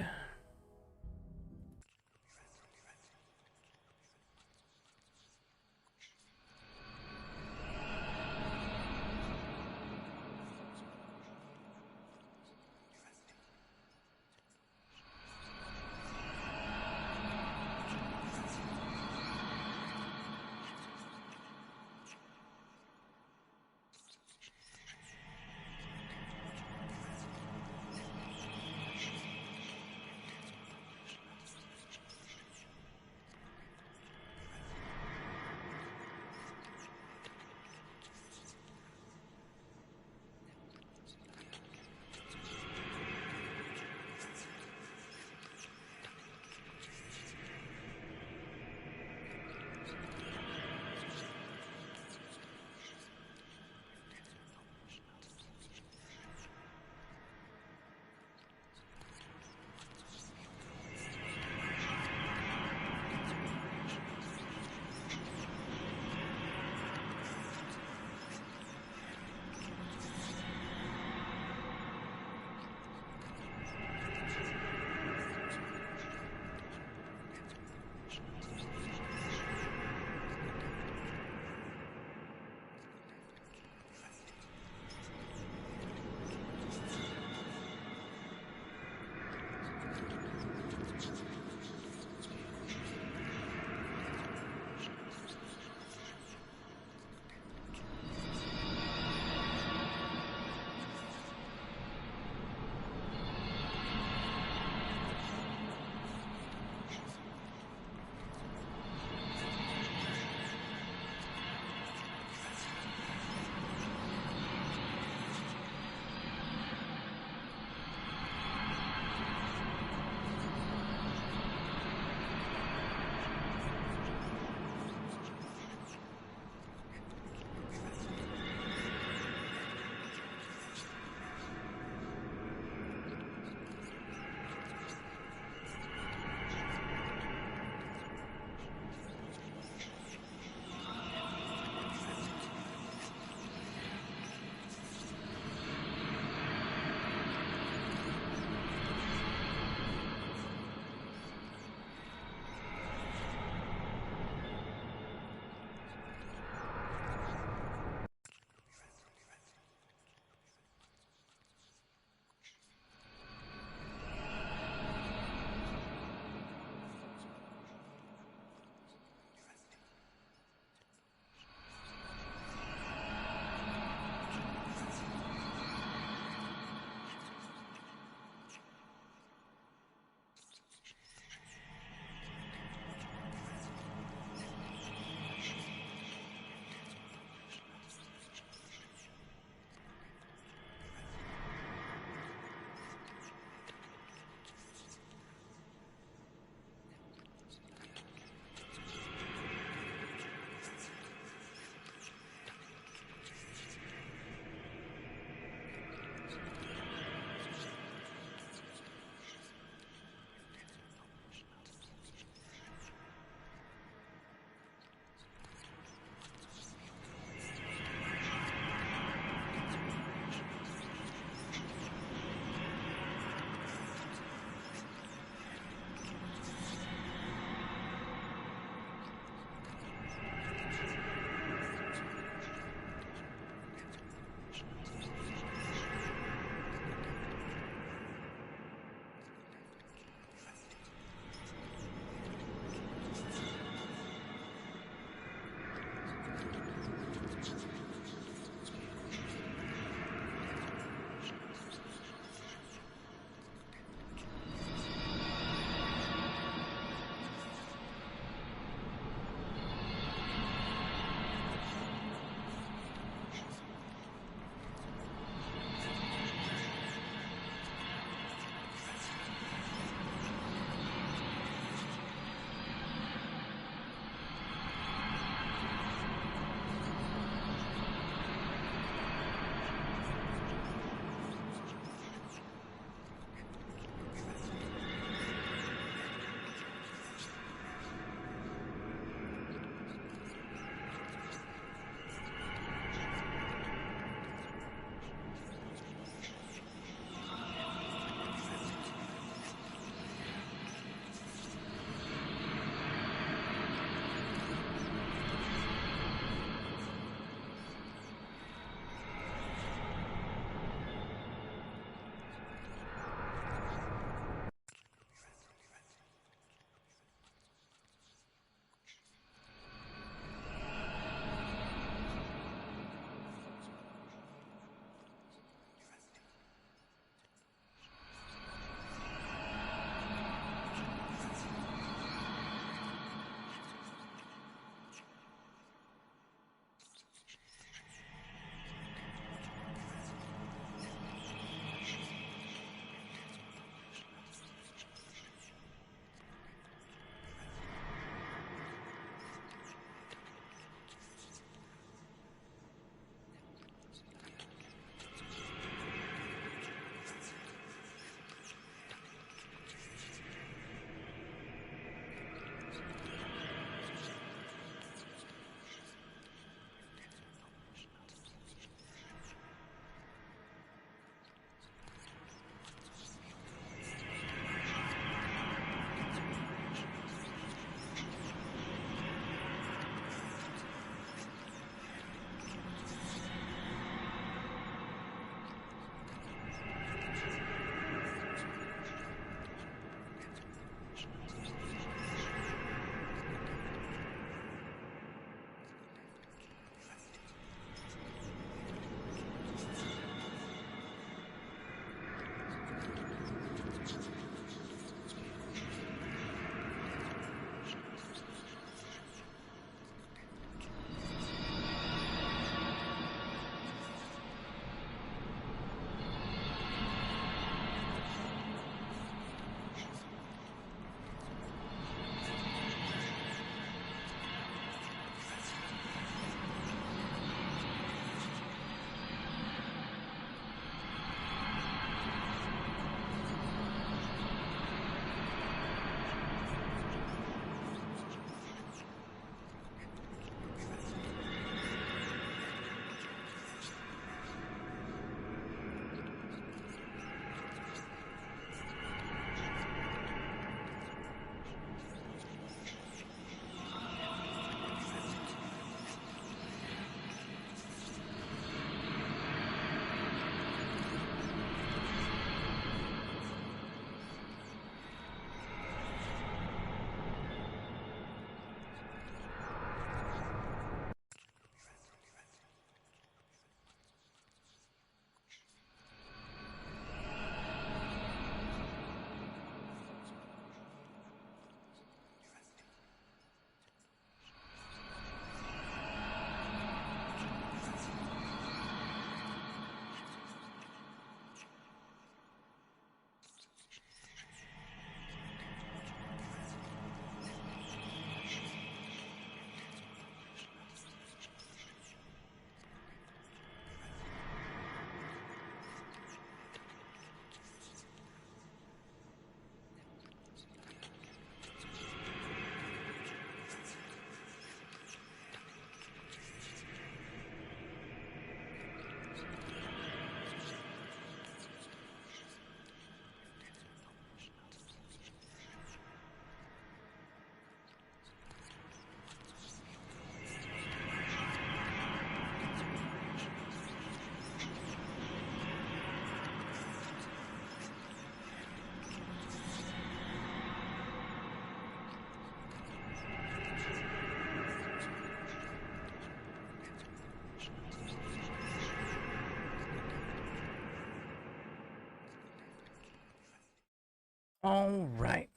All right.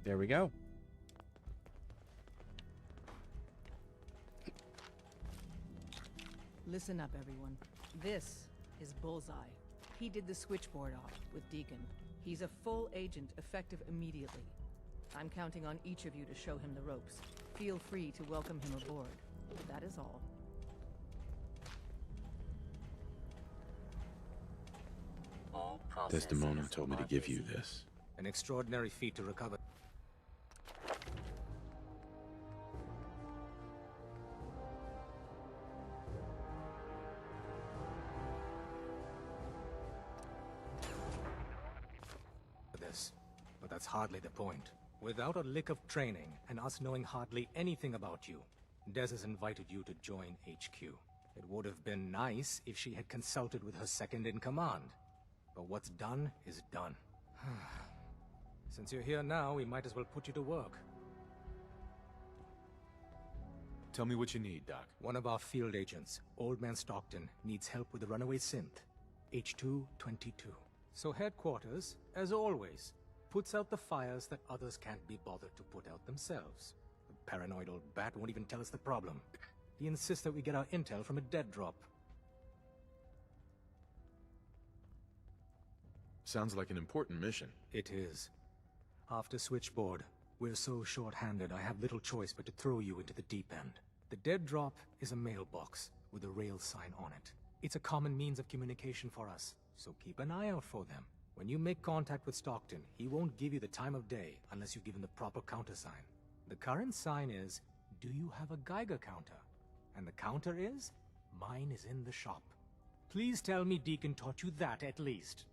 There we go. Listen up, everyone. This is Bullseye. He did the switchboard off with Deacon. He's a full agent, effective immediately. I'm counting on each of you to show him the ropes. Feel free to welcome him aboard. That is all. Desdemona told me to give you this. An extraordinary feat to recover. This, but that's hardly the point. Without a lick of training and us knowing hardly anything about you, Des has invited you to join HQ. It would have been nice if she had consulted with her second-in-command. But what's done is done. Since you're here now, we might as well put you to work. Tell me what you need, Doc. One of our field agents, Old Man Stockton, needs help with the runaway synth, H222. So headquarters, as always, puts out the fires that others can't be bothered to put out themselves. The paranoid old bat won't even tell us the problem. He insists that we get our intel from a dead drop. Sounds like an important mission. It is. After Switchboard, we're so short-handed I have little choice but to throw you into the deep end. The dead drop is a mailbox with a rail sign on it. It's a common means of communication for us, so keep an eye out for them. When you make contact with Stockton, he won't give you the time of day unless you give him the proper countersign. The current sign is, do you have a Geiger counter? And the counter is, mine is in the shop. Please tell me Deacon taught you that at least.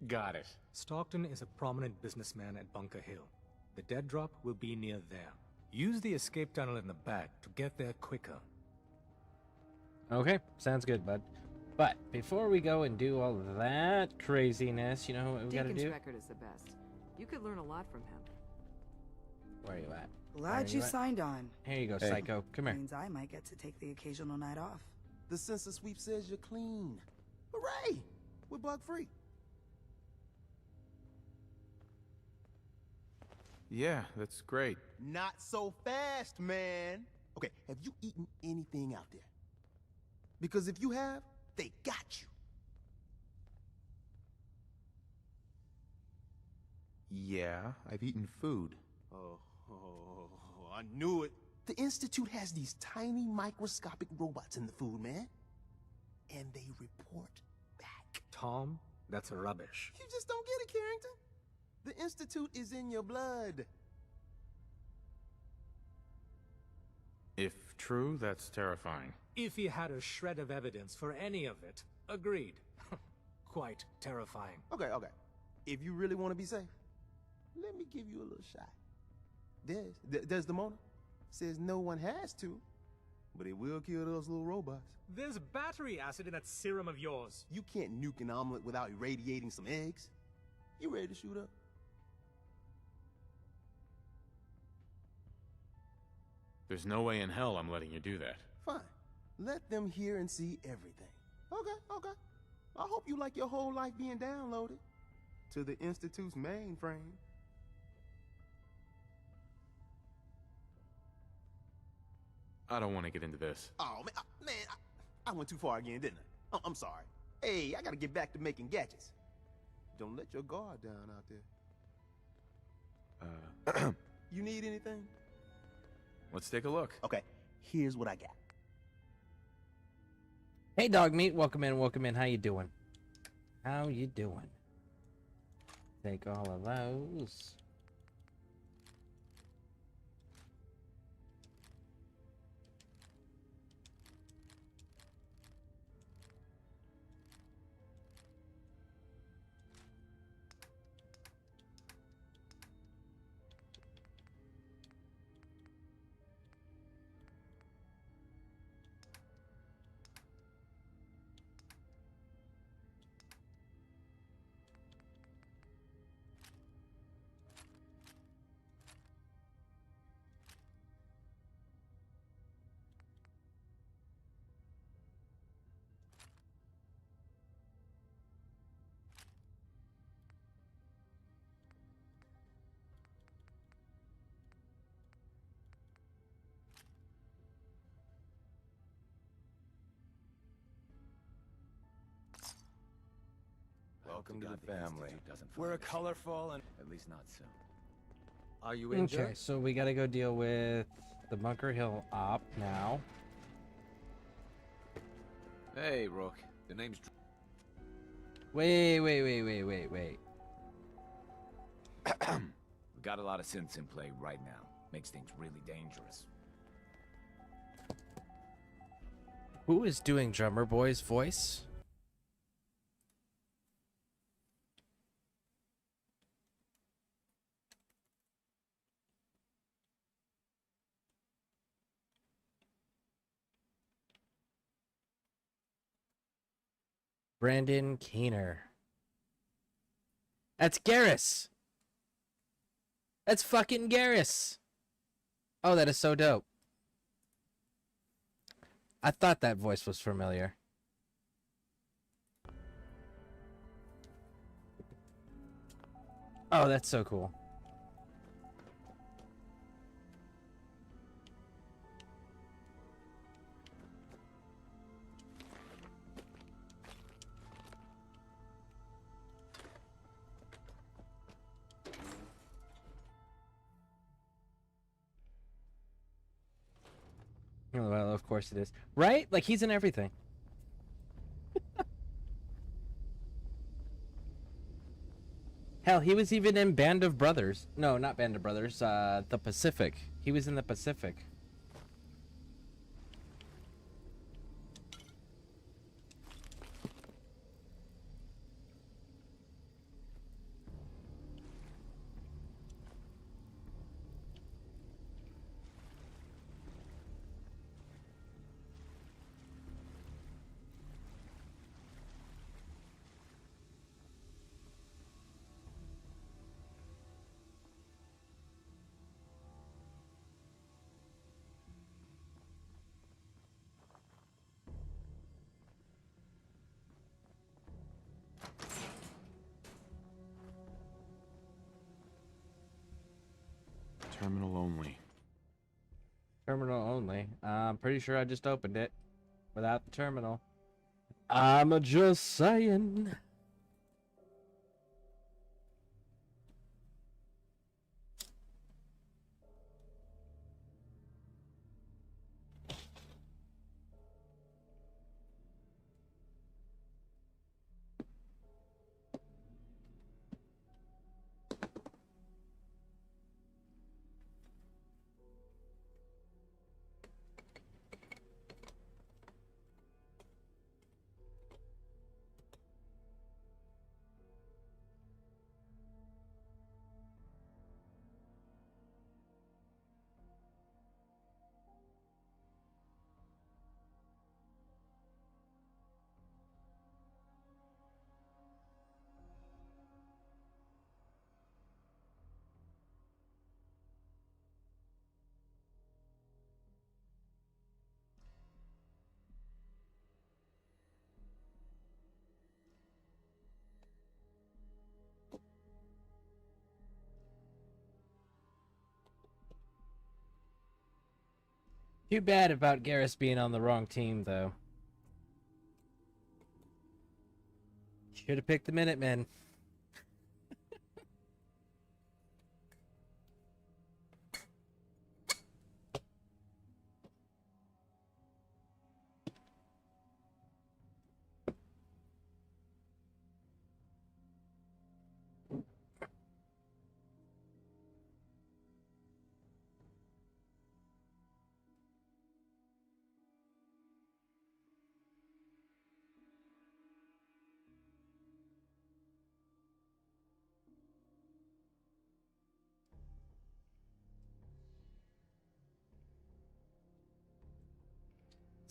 Got it. Stockton is a prominent businessman at Bunker Hill. The dead drop will be near there. Use the escape tunnel in the back to get there quicker. Okay, sounds good, bud. But before we go and do all that craziness, you know what we gotta Deacon's do? record is the best. You could learn a lot from him. Where are you at? Glad Where you at? signed on. Here you go, Psycho. Come here. Means I might get to take the occasional night off. The census sweep says you're clean. Hooray! We're bug-free. Yeah, that's great. Not so fast, man. Okay, have you eaten anything out there? Because if you have, they got you. Yeah, I've eaten food. Oh, I knew it. The Institute has these tiny microscopic robots in the food, man. And they report back. Tom, that's rubbish. You just don't get it, Carrington. The Institute is in your blood. If true, that's terrifying. If he had a shred of evidence for any of it, agreed. Quite terrifying. Okay. If you really want to be safe, let me give you a little shot. Desdemona says no one has to, but it will kill those little robots. There's battery acid in that serum of yours. You can't nuke an omelet without irradiating some eggs. You ready to shoot up? There's no way in hell I'm letting you do that. Fine. Let them hear and see everything. Okay. I hope you like your whole life being downloaded to the Institute's mainframe. I don't want to get into this. Oh, man, I went too far again, didn't I? I'm sorry. Hey, I gotta get back to making gadgets. Don't let your guard down out there. You need anything? Let's take a look. Okay, here's what I got. Hey, Dog Meat. Welcome in. How you doing? Take all of those. Welcome to God the the family. Institute doesn't We're find us. colorful and... At least not soon. Are you injured? Okay, so we gotta go deal with the Bunker Hill op now. Hey, Rook. The name's... Wait. We got a lot of synths in play right now. Makes things really dangerous. Who is doing Drummer Boy's voice? Brandon Keener. That's Garrus. That's fucking Garrus. Oh, that is so dope. I thought that voice was familiar. Oh, that's so cool. Oh, well, of course it is. Right? Like, he's in everything. Hell, he was even in Band of Brothers. No, not Band of Brothers. The Pacific. He was in the Pacific. Terminal only. Terminal only. I'm pretty sure I just opened it without the terminal. I'm just saying. Too bad about Garrus being on the wrong team, though. Should have picked the Minutemen.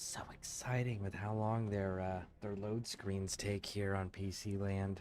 So exciting with how long their load screens take here on PC land.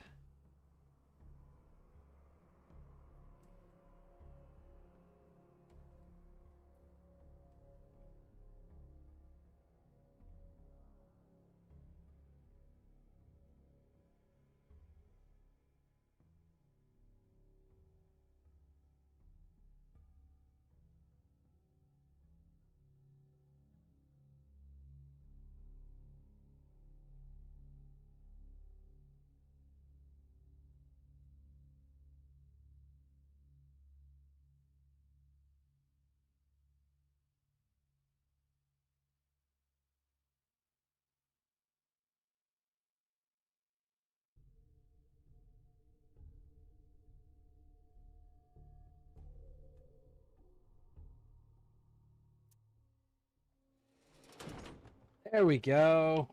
There we go.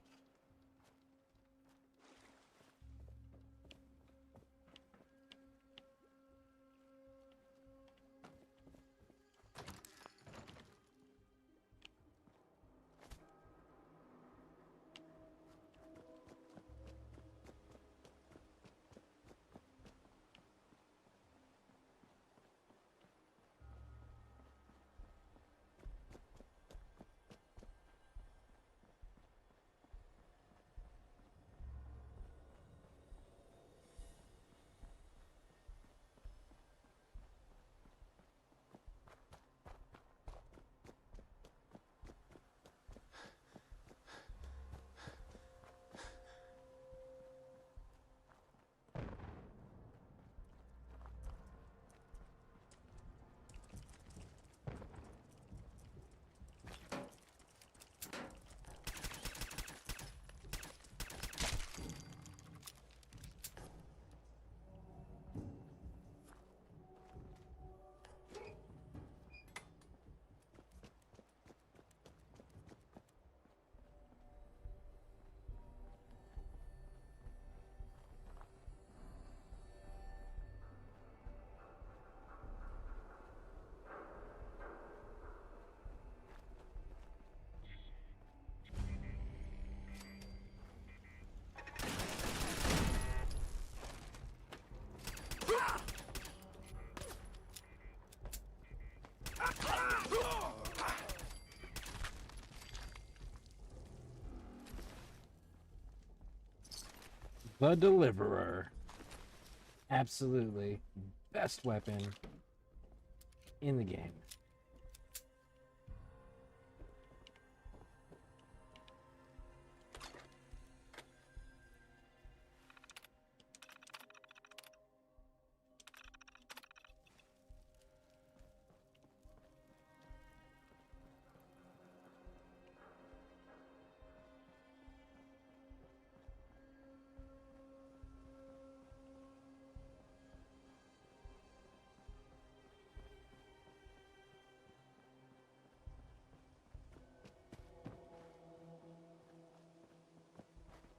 The Deliverer. Absolutely best weapon in the game.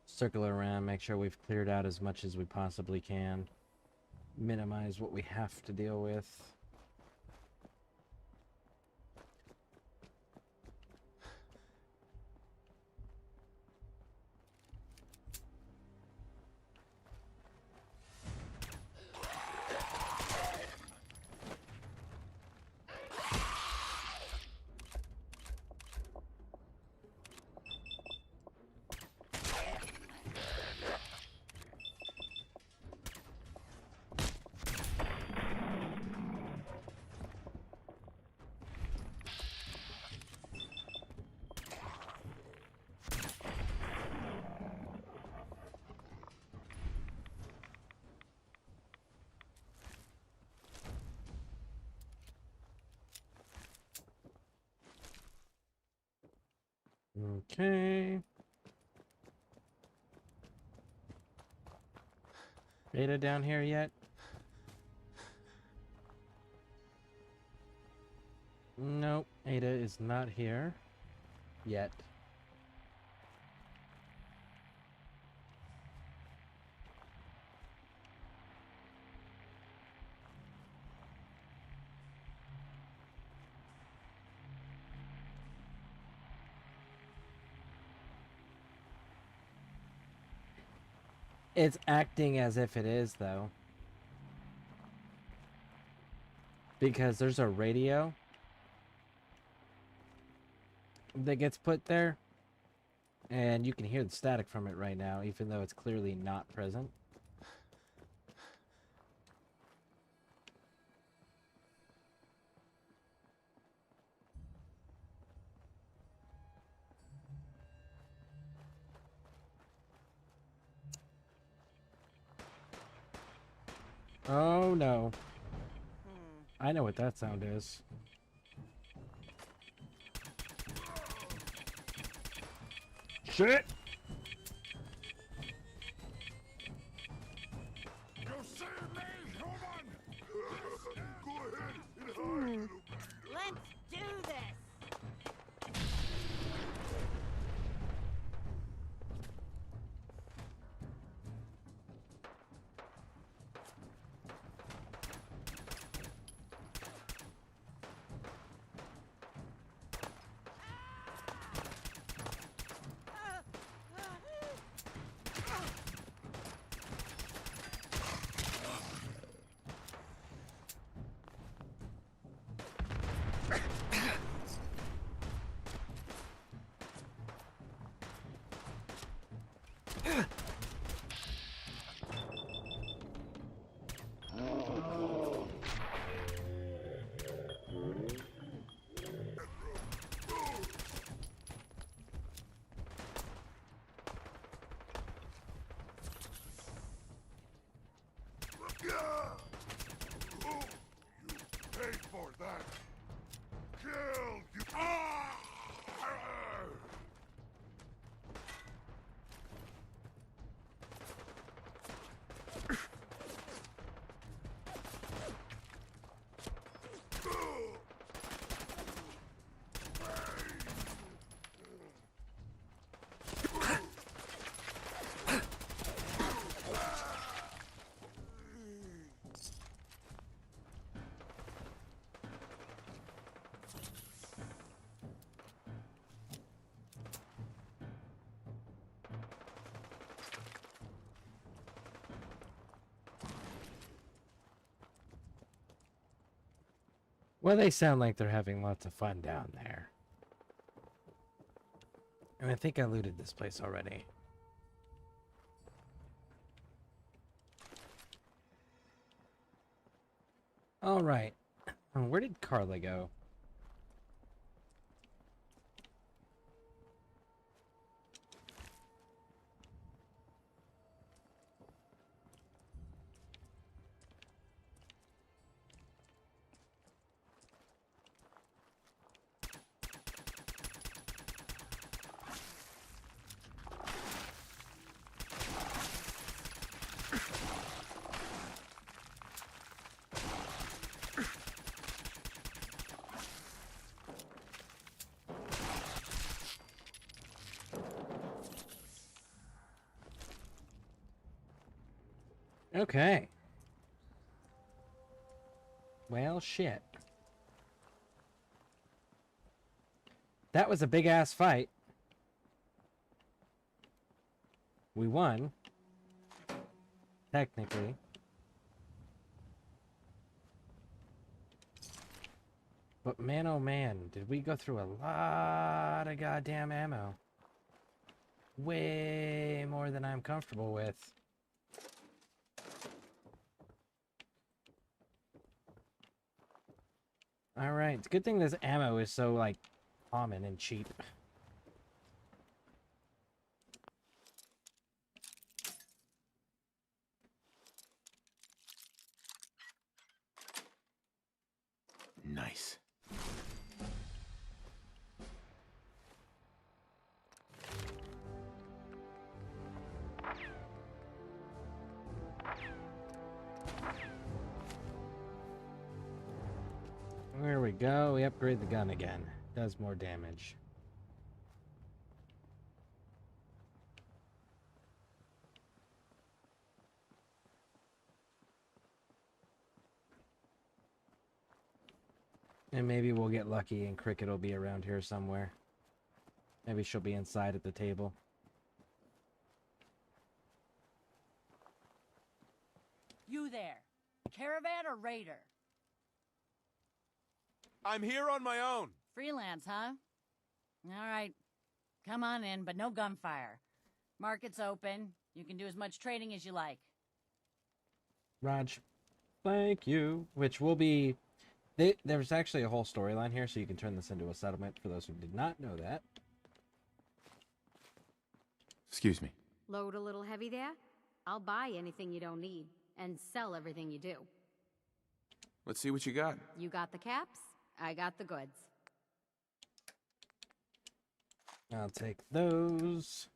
Circle around, make sure we've cleared out as much as we possibly can. Minimize what we have to deal with. Okay. Ada down here yet? Nope, Ada is not here yet. It's acting as if it is, though. Because there's a radio that gets put there, and you can hear the static from it right now, even though it's clearly not present. Oh no. I know what that sound is. Shit! You save me, human! Go ahead and hide, little Let's do this! Paid for that. Kill you. Well, they sound like they're having lots of fun down there. And I think I looted this place already. All right. Where did Carla go? Okay. Well, shit. That was a big-ass fight. We won. Technically. But man, oh man, did we go through a lot of goddamn ammo. Way more than I'm comfortable with. Alright, it's a good thing this ammo is so, like, common and cheap. Nice. There we go. We upgrade the gun again. Does more damage. And maybe we'll get lucky and Cricket will be around here somewhere. Maybe she'll be inside at the table. You there. Caravan or raider? I'm here on my own. Freelance, huh? All right. Come on in, but no gunfire. Market's open. You can do as much trading as you like. Raj, thank you. Which will be... There's actually a whole storyline here, so you can turn this into a settlement for those who did not know that. Excuse me. Load a little heavy there? I'll buy anything you don't need, and sell everything you do. Let's see what you got. You got the caps, I got the goods. I'll take those.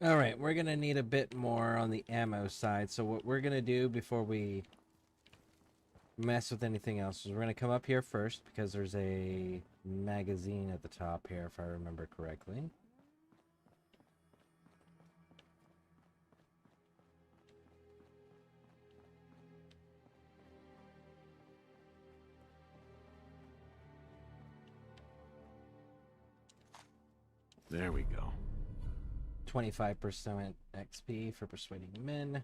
All right, we're gonna need a bit more on the ammo side. So what we're gonna do before we mess with anything else is we're gonna come up here first because there's a magazine at the top here, if I remember correctly. There we go. 25% XP for persuading men.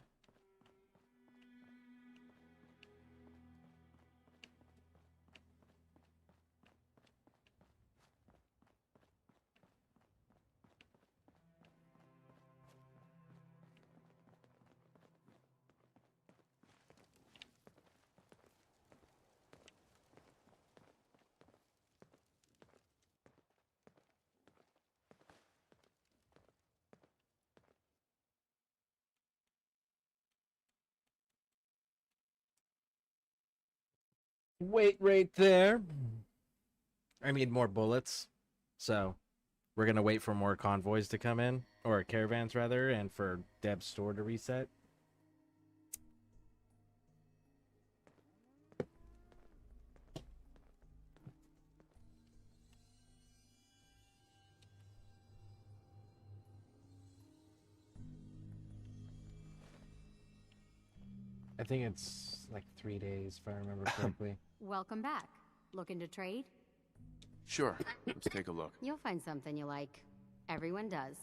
Wait right there. I need more bullets. So we're going to wait for more convoys to come in. Or caravans, rather. And for Deb's store to reset. I think it's like 3 days, if I remember correctly. Welcome back. Looking to trade? Sure, let's take a look. You'll find something you like. Everyone does.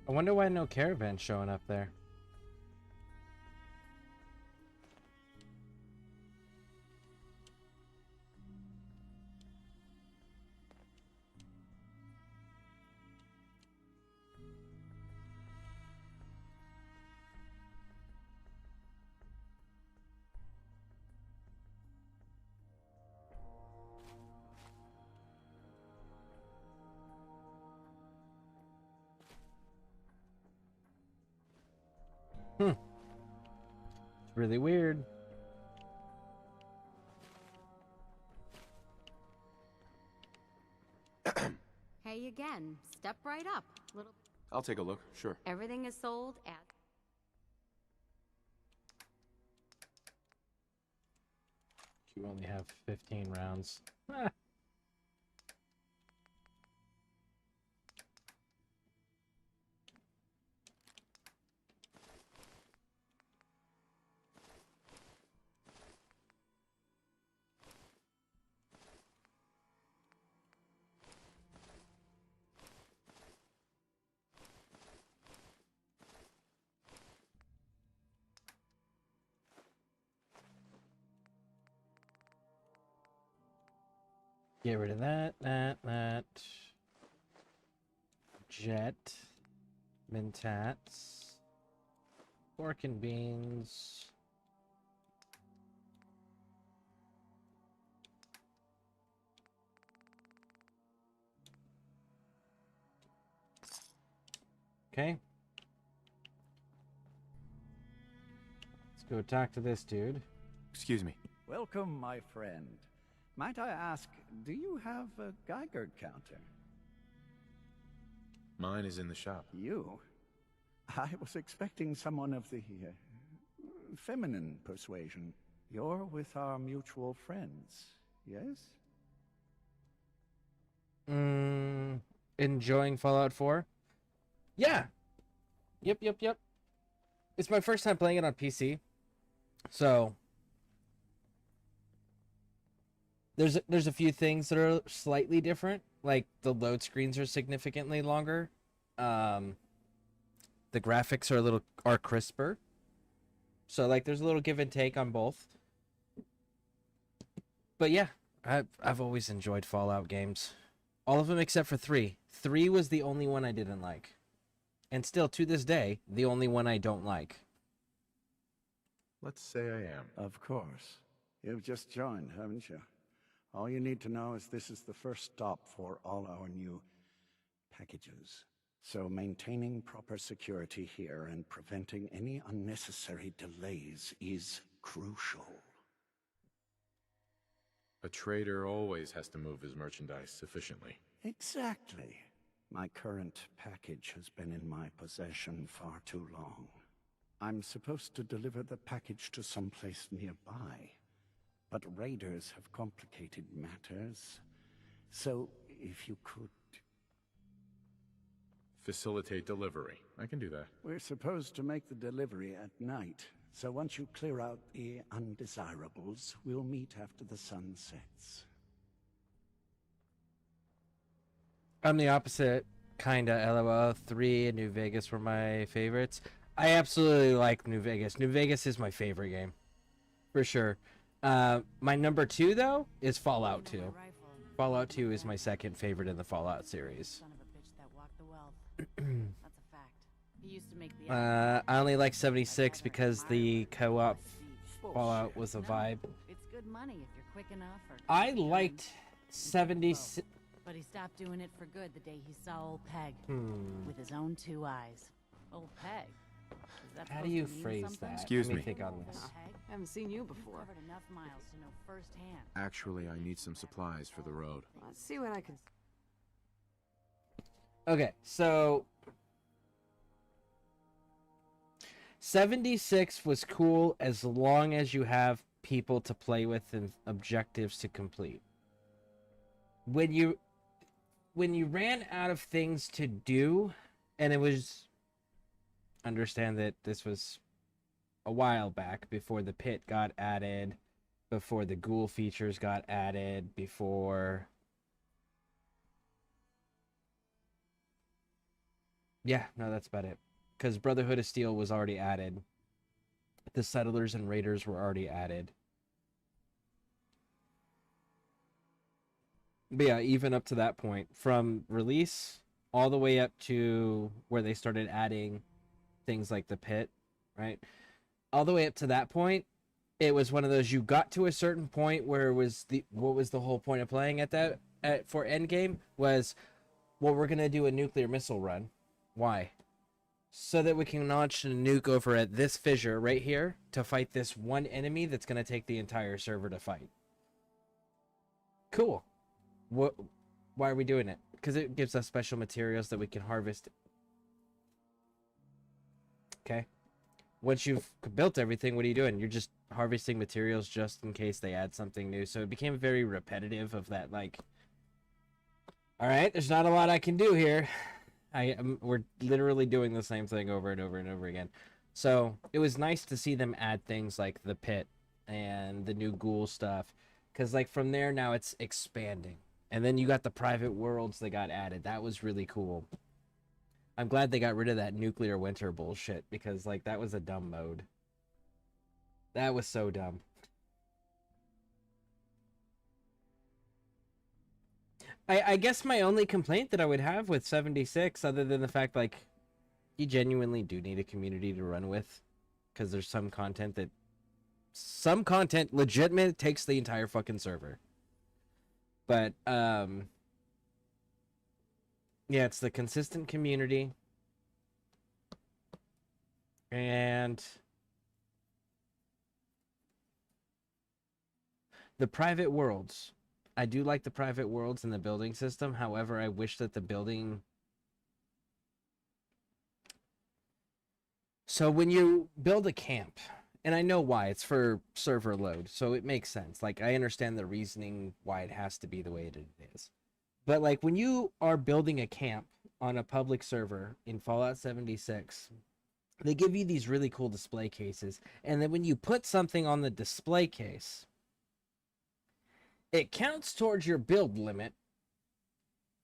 I wonder why no caravan showing up there. It's really weird. Hey again. Step right up. Little. I'll take a look, sure. Everything is sold at. You only have 15 rounds. Get rid of that. Jet. Mentats. Pork and beans. Okay. Let's go talk to this dude. Excuse me. Welcome, my friend. Might I ask, do you have a Geiger counter? Mine is in the shop. You? I was expecting someone of the feminine persuasion. You're with our mutual friends, yes? Enjoying Fallout 4? Yeah. Yep. It's my first time playing it on PC. So there's a few things that are slightly different. Like the load screens are significantly longer. The graphics are crisper. So like there's a little give and take on both. But yeah, I've always enjoyed Fallout games. All of them except for 3. 3 was the only one I didn't like. And still, to this day, the only one I don't like. Let's say I am. Of course. You've just joined, haven't you? All you need to know is this is the first stop for all our new packages. So maintaining proper security here and preventing any unnecessary delays is crucial. A trader always has to move his merchandise efficiently. Exactly. My current package has been in my possession far too long. I'm supposed to deliver the package to someplace nearby, but raiders have complicated matters. So, if you could... Facilitate delivery. I can do that. We're supposed to make the delivery at night, so once you clear out the undesirables, we'll meet after the sun sets. I'm the opposite, kinda. LOL. 3 and New Vegas were my favorites. I absolutely like New Vegas. New Vegas is my favorite game, for sure. My number 2 though is Fallout 2. Fallout 2 is my second favorite in the Fallout series. Son of a bitch that walked the wealth. That's a fact. He used to make the I only like 76 because the co-op Fallout was a vibe. It's good money if you're quick enough. Or I liked 76. But he stopped doing it for good the day he saw old Peg with his own 2 eyes. Old Peg. Is that How do you supposed to mean phrase something? that? Excuse Let me me. think on this. Peg? I haven't seen you before. Covered enough miles to know firsthand. Actually, I need some supplies for the road. Let's see what I can... Okay, so 76 was cool as long as you have people to play with and objectives to complete. When you ran out of things to do, and it was, understand that this was a while back before the pit got added, before the ghoul features got added, before... Yeah, no, that's about it. Because Brotherhood of Steel was already added. The Settlers and Raiders were already added. But yeah, even up to that point, from release all the way up to where they started adding things like the pit, right? All the way up to that point, it was one of those, you got to a certain point where it was what was the whole point of playing at that for Endgame was, well, we're gonna do a nuclear missile run. Why? So that we can launch a nuke over at this fissure right here to fight this one enemy that's gonna take the entire server to fight. Cool. Why are we doing it? Because it gives us special materials that we can harvest. Okay. Once you've built everything, what are you doing? You're just harvesting materials just in case they add something new. So it became very repetitive of that, like, all right, there's not a lot I can do here. We're literally doing the same thing over and over and over again. So it was nice to see them add things like the pit and the new ghoul stuff. Because, like, from there now it's expanding. And then you got the private worlds that got added. That was really cool. I'm glad they got rid of that nuclear winter bullshit, because, like, that was a dumb mode. That was so dumb. I guess my only complaint that I would have with 76, other than the fact, like, you genuinely do need a community to run with, because there's some content legitimate takes the entire fucking server. But, yeah, it's the consistent community. And the private worlds. I do like the private worlds and the building system. However, I wish that the building... So when you build a camp, and I know why, it's for server load, so it makes sense. Like, I understand the reasoning why it has to be the way it is. But, like, when you are building a camp on a public server in Fallout 76, they give you these really cool display cases, and then when you put something on the display case, it counts towards your build limit,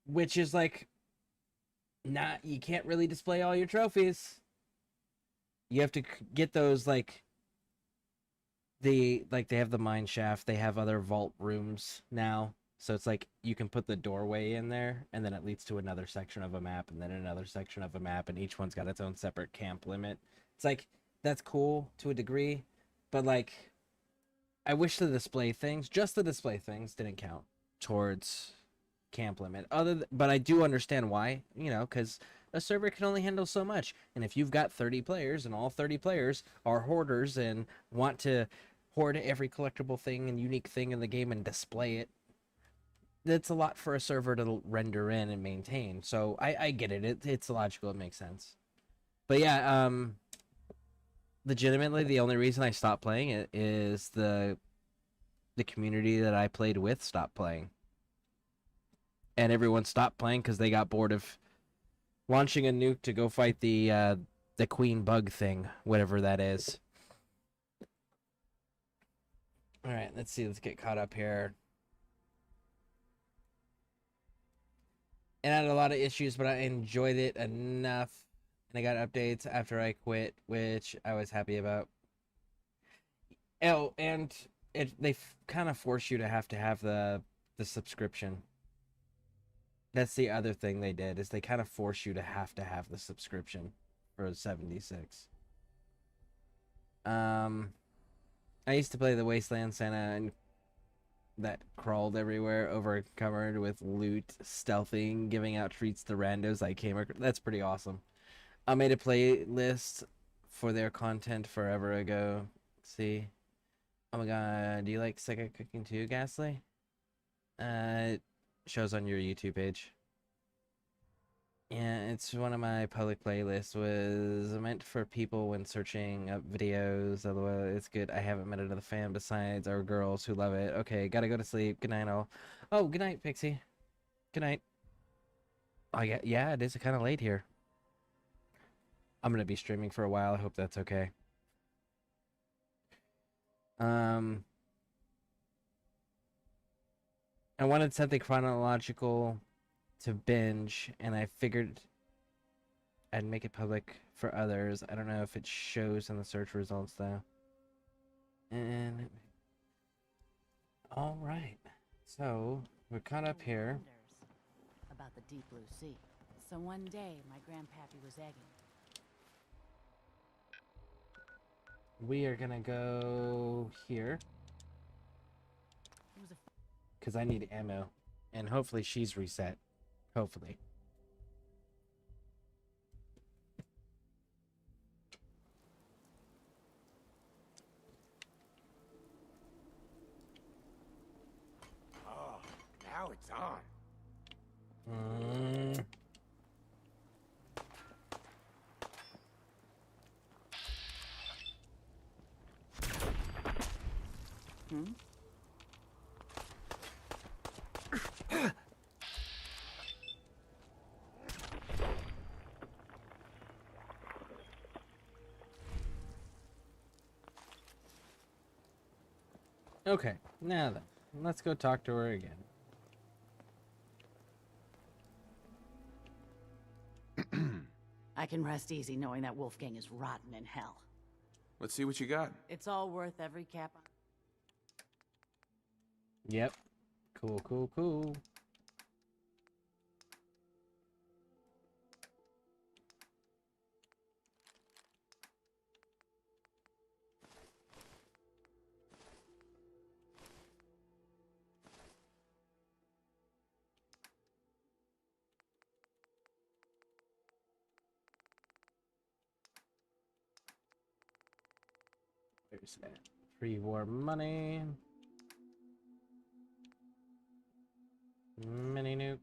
which is like, you can't really display all your trophies. You have to get those, like, they have the mine shaft, they have other vault rooms now. So it's like, you can put the doorway in there, and then it leads to another section of a map, and then another section of a map, and each one's got its own separate camp limit. It's like, that's cool to a degree, But like, I wish the display things, just the display things, didn't count towards camp limit. But I do understand why, you know, because a server can only handle so much. And if you've got 30 players and all 30 players are hoarders and want to hoard every collectible thing and unique thing in the game and display it, that's a lot for a server to render in and maintain. So I get it. It's logical. It makes sense. But yeah, legitimately, the only reason I stopped playing it is the community that I played with stopped playing. And everyone stopped playing because they got bored of launching a nuke to go fight the queen bug thing, whatever that is. All right, let's see. Let's get caught up here. It had a lot of issues, but I enjoyed it enough. And I got updates after I quit, which I was happy about. Oh, and they kind of force you to have the subscription. That's the other thing they did, is they kind of force you to have the subscription for 76. I used to play the Wasteland Santa and that crawled everywhere, overcovered with loot, stealthing, giving out treats to randos I came across. That's pretty awesome. I made a playlist for their content forever ago. Let's see. Oh my god, do you like Sega Cooking too, Ghastly? It shows on your YouTube page. Yeah, it's one of my public playlists. Was meant for people when searching up videos. Otherwise, it's good. I haven't met another fan besides our girls who love it. Okay, gotta go to sleep. Good night, all. Oh, good night, Pixie. Good night. Oh, yeah, it is kind of late here. I'm gonna be streaming for a while. I hope that's okay. I wanted something chronological to binge, and I figured I'd make it public for others. I don't know if it shows in the search results though. And all right, so we're caught up here. About the deep blue sea. So one day, my grandpappy was egging. We are gonna go here because I need ammo, and hopefully she's reset. Hopefully. Oh, now it's on. Okay, now then, let's go talk to her again. I can rest easy knowing that Wolfgang is rotten in hell. Let's see what you got. It's all worth every cap. Yep. Cool, cool, cool. There's that. Pre-war money. Mini nuke.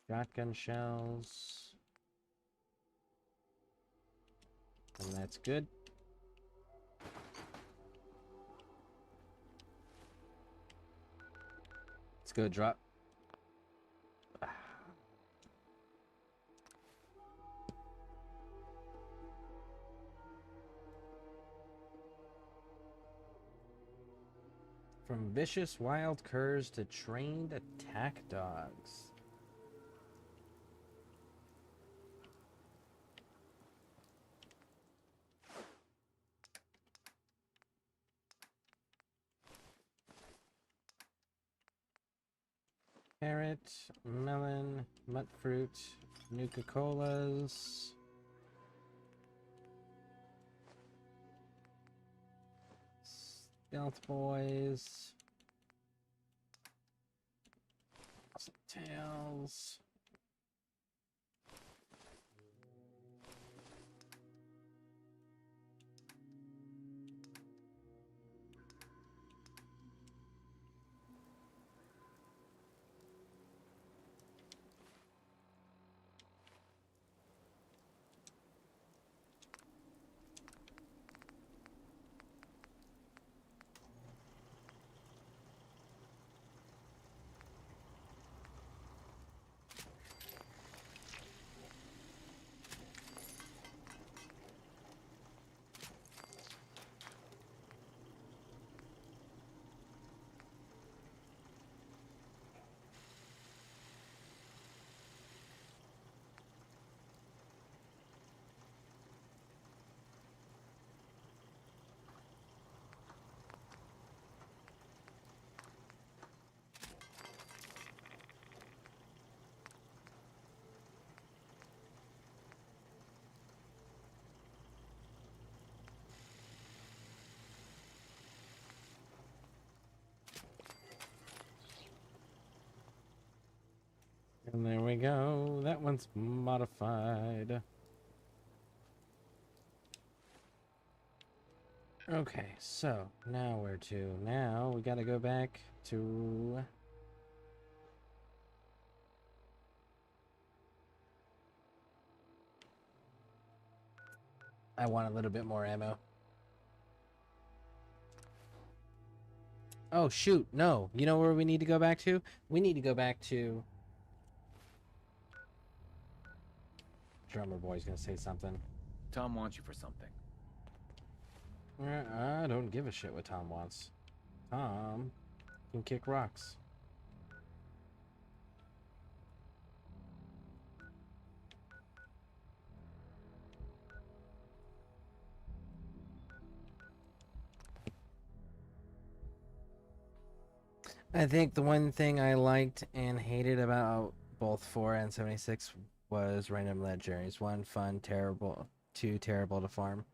Shotgun shells. And that's good. Let's go drop. From vicious wild curs to trained attack dogs. Carrot, melon, mut fruit, Nuka-Colas. Stealth boys. Some tails. And there we go. That one's modified. Okay, so now where to? Now we gotta go back to... I want a little bit more ammo. Oh, shoot. No. You know where we need to go back to? We need to go back to... Drummer boy's gonna say something. Tom wants you for something. I don't give a shit what Tom wants. Tom can kick rocks. I think the one thing I liked and hated about both 4 and 76 was random legendaries. 1, fun, terrible. 2, terrible to farm.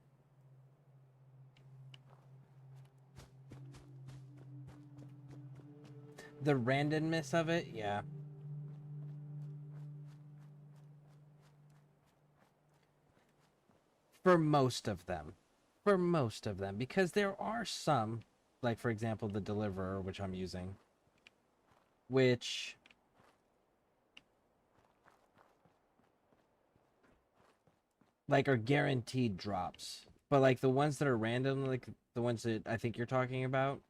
The randomness of it, yeah. For most of them. For most of them. Because there are some, like for example the Deliverer, which I'm using, which... like are guaranteed drops. But like the ones that are random, like the ones that I think you're talking about,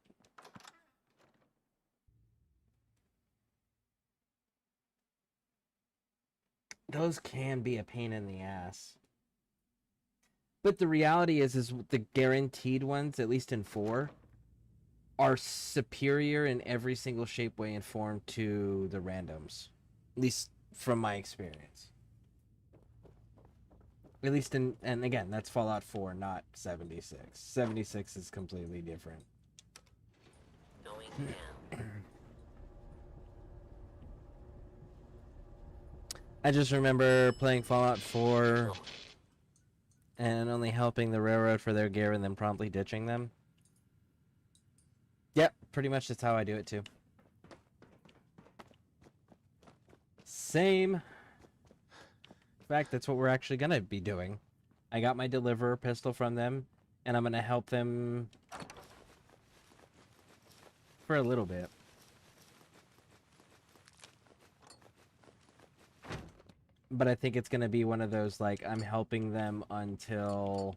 those can be a pain in the ass. But the reality is the guaranteed ones, at least in 4, are superior in every single shape, way, and form to the randoms. At least from my experience. At least in, and again, that's Fallout 4, not 76. 76 is completely different. Going down. I just remember playing Fallout 4 and only helping the railroad for their gear and then promptly ditching them. Yep, pretty much that's how I do it too. Same. In fact, that's what we're actually gonna be doing. I got my Deliverer pistol from them, and I'm gonna help them for a little bit. But I think it's gonna be one of those, like, I'm helping them until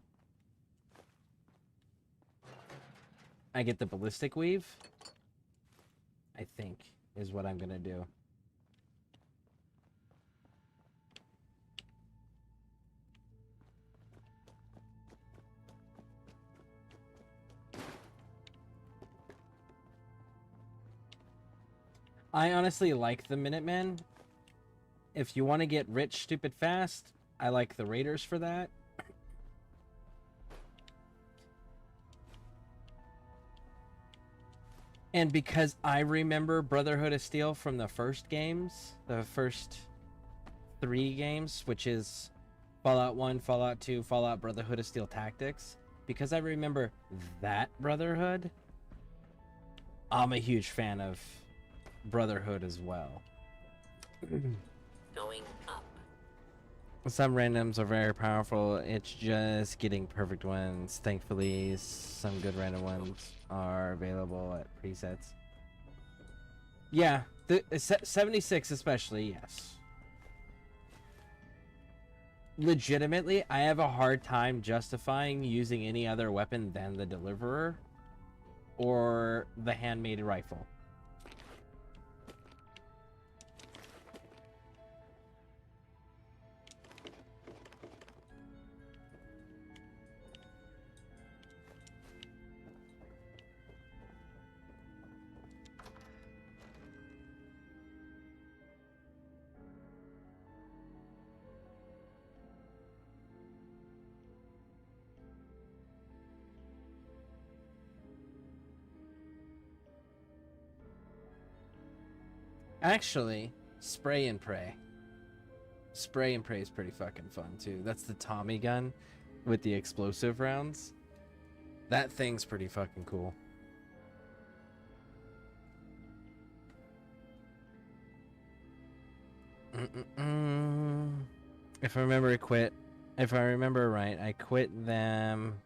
I get the ballistic weave, I think, is what I'm gonna do. I honestly like the Minutemen. If you want to get rich stupid fast, I like the Raiders for that. And because I remember Brotherhood of Steel from the first games, the first 3 games, which is Fallout 1, Fallout 2, Fallout Brotherhood of Steel Tactics, because I remember that Brotherhood, I'm a huge fan of Brotherhood as well. Going up. Some randoms are very powerful. It's just getting perfect ones. Thankfully, some good random ones are available at presets. Yeah, the 76 especially, yes. Legitimately, I have a hard time justifying using any other weapon than the Deliverer or the handmade rifle. Actually, Spray and Pray. Spray and Pray is pretty fucking fun too. That's the Tommy gun with the explosive rounds. That thing's pretty fucking cool. If I remember if I remember right, I quit them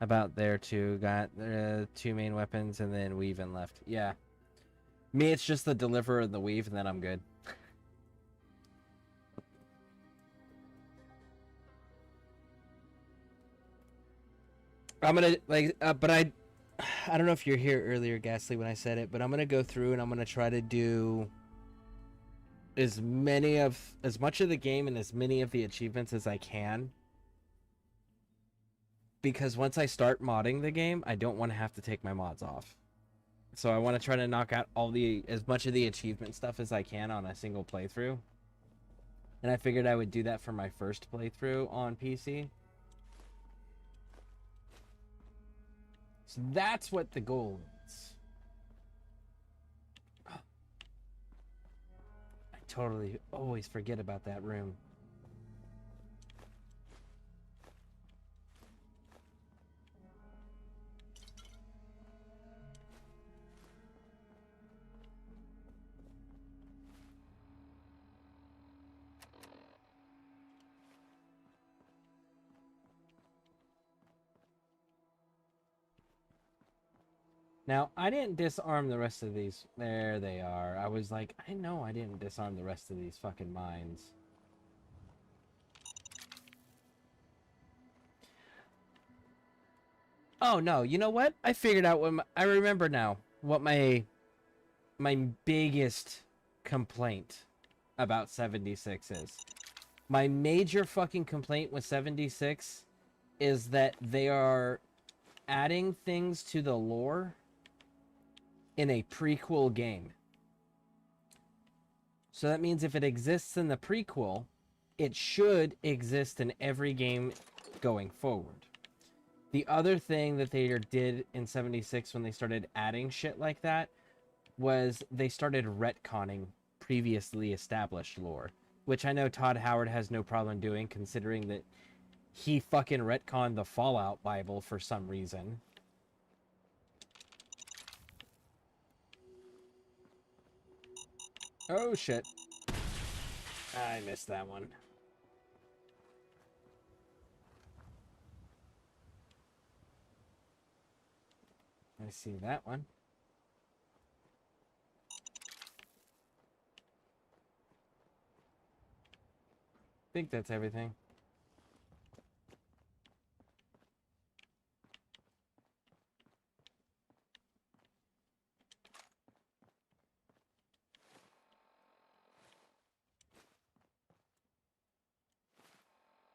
about there too. Got the 2 main weapons and then Weave and left. Yeah. Me, it's just the Deliverer and the Weave, and then I'm good. I'm gonna but I don't know if you're here earlier, Ghastly, when I said it, but I'm gonna go through and I'm gonna try to do as much of the game and as many of the achievements as I can. Because once I start modding the game, I don't want to have to take my mods off. So I want to try to knock out as much of the achievement stuff as I can on a single playthrough. And I figured I would do that for my first playthrough on PC. So that's what the goal is. I totally always forget about that room. Now, I didn't disarm the rest of these. There they are. I was like, I know I didn't disarm the rest of these fucking mines. Oh, no. You know what? I figured out what I remember now what my biggest complaint about 76 is. My major fucking complaint with 76 is that they are adding things to the lore in a prequel game. So that means if it exists in the prequel, it should exist in every game going forward. The other thing that they did in 76 when they started adding shit like that was they started retconning previously established lore, which I know Todd Howard has no problem doing, considering that he fucking retconned the Fallout Bible for some reason. Oh shit. I missed that one. I see that one. I think that's everything.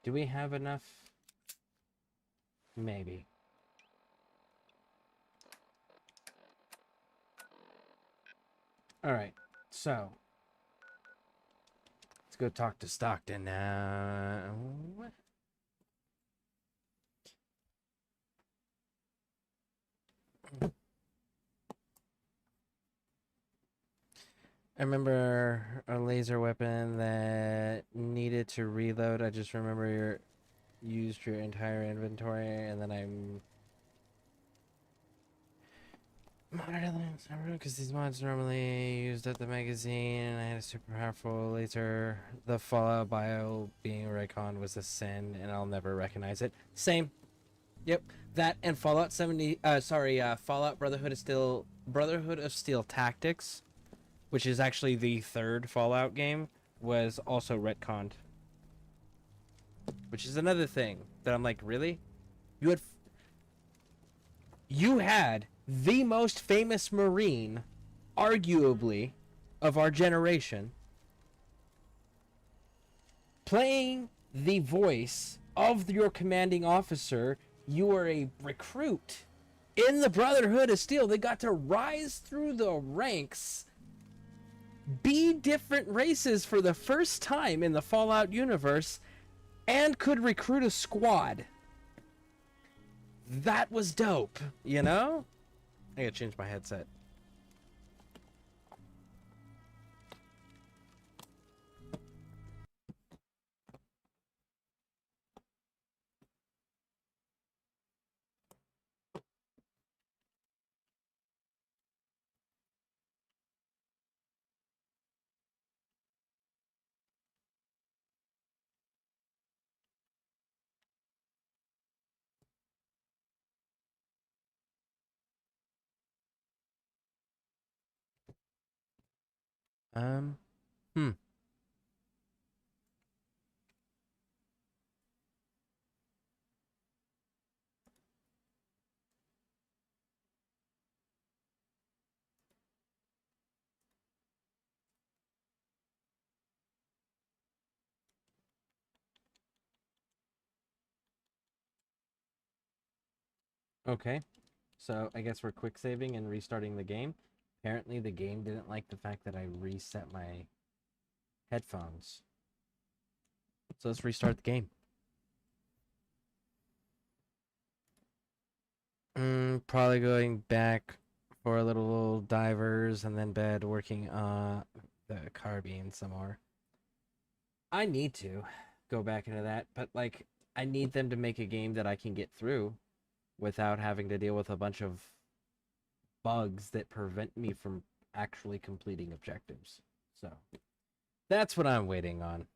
Do we have enough? Maybe. Alright, so let's go talk to Stockton now. I remember a laser weapon that needed to reload. I just remember used your entire inventory, and then Because these mods normally used at the magazine, and I had a super powerful laser. The Fallout bio being retconned was a sin, and I'll never recognize it. Same. Yep. That and Fallout 70. Fallout Brotherhood of Steel Tactics, which is actually the third Fallout game, was also retconned. Which is another thing that I'm like, really? You had the most famous Marine, arguably, of our generation, playing the voice of your commanding officer. You are a recruit in the Brotherhood of Steel. They got to rise through the ranks, be different races for the first time in the Fallout universe, and could recruit a squad. That was dope, you know? I gotta change my headset. Hmm. Okay. So I guess we're quick saving and restarting the game. Apparently the game didn't like the fact that I reset my headphones. So let's restart the game. Probably going back for a little divers and then bed, working on the carbine some more. I need to go back into that, but like I need them to make a game that I can get through without having to deal with a bunch of bugs that prevent me from actually completing objectives. So that's what I'm waiting on.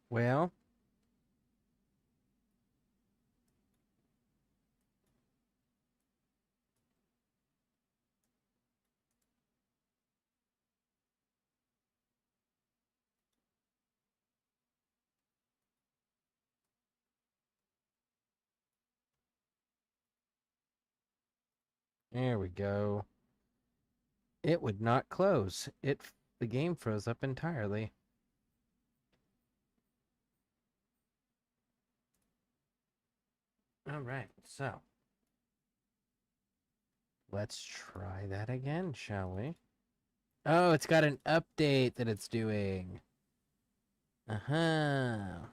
Well, there we go. It would not close. The game froze up entirely. All right, so let's try that again, shall we? Oh, it's got an update that it's doing. Uh-huh.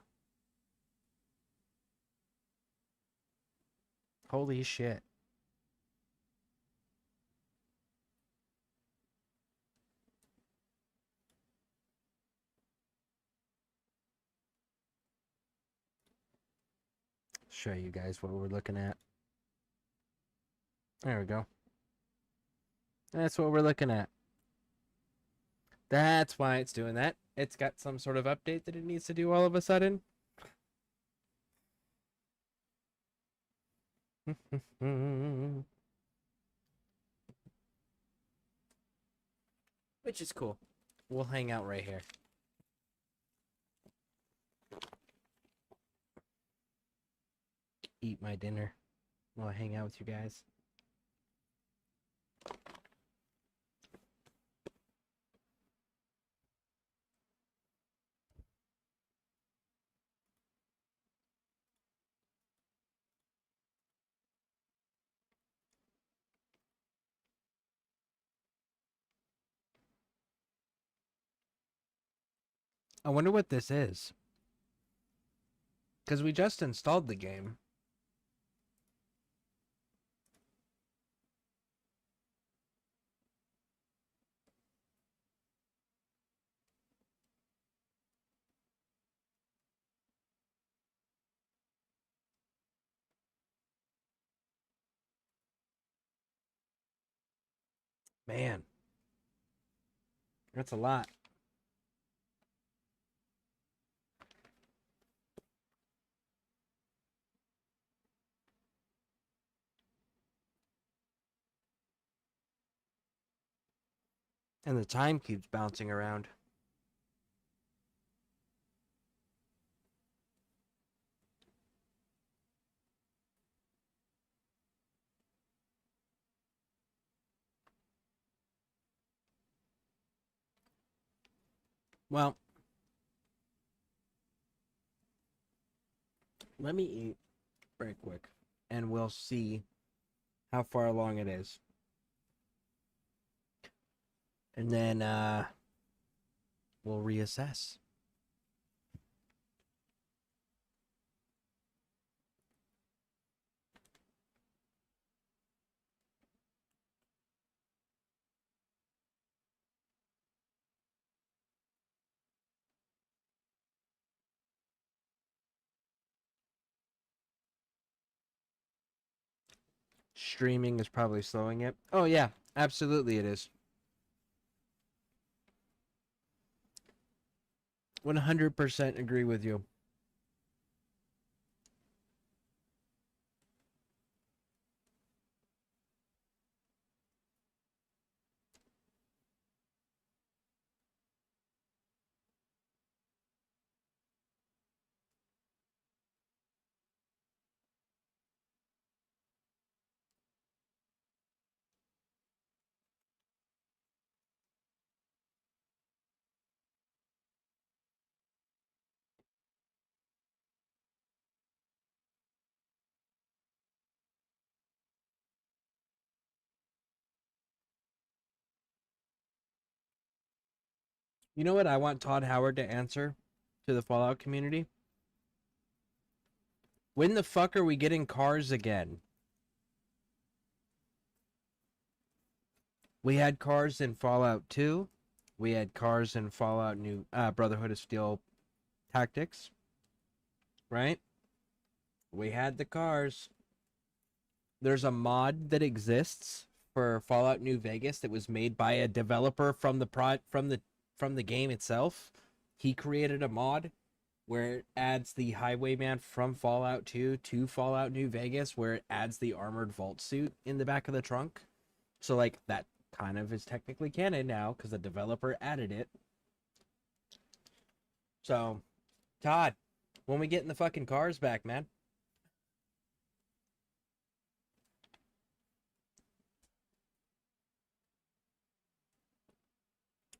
Holy shit. Show you guys what we're looking at. There we go. That's what we're looking at. That's why it's doing that. It's got some sort of update that it needs to do all of a sudden. which is cool. We'll hang out right here. Eat my dinner while I hang out with you guys. I wonder what this is. Because we just installed the game. Man. That's a lot. And the time keeps bouncing around. Well, let me eat very quick, and we'll see how far along it is. And then we'll reassess. Streaming is probably slowing it. Oh yeah, absolutely it is. 100% agree with you. You know what I want Todd Howard to answer to the Fallout community? When the fuck are we getting cars again? We had cars in Fallout 2. We had cars in Fallout New Brotherhood of Steel Tactics. Right? We had the cars. There's a mod that exists for Fallout New Vegas that was made by a developer from the game itself. He created a mod where it adds the Highwayman from Fallout 2 to Fallout New Vegas, where it adds the armored vault suit in the back of the trunk. So like that kind of is technically canon now because the developer added it. So, Todd, when we getting the fucking cars back, man?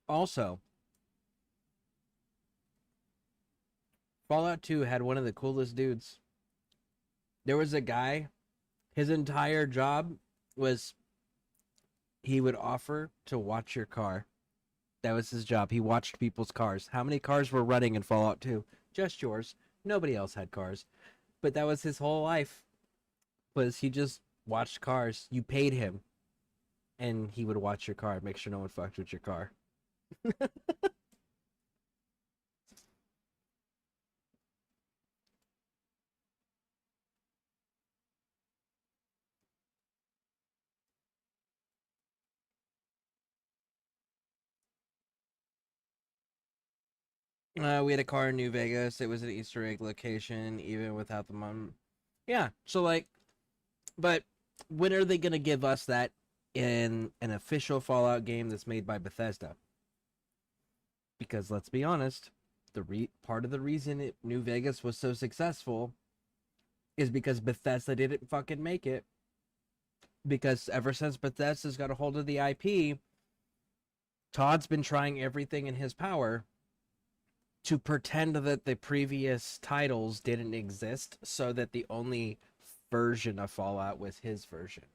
Also, Fallout 2 had one of the coolest dudes. There was a guy, his entire job was he would offer to watch your car. That was his job. He watched people's cars. How many cars were running in Fallout 2? Just yours. Nobody else had cars. But that was his whole life. Was he just watched cars. You paid him. And he would watch your car, make sure no one fucked with your car. We had a car in New Vegas. It was an Easter egg location, even without the mom. Yeah, so like, but when are they gonna give us that in an official Fallout game that's made by Bethesda? Because let's be honest, part of the reason New Vegas was so successful is because Bethesda didn't fucking make it. Because ever since Bethesda's got a hold of the IP, Todd's been trying everything in his power to pretend that the previous titles didn't exist, so that the only version of Fallout was his version.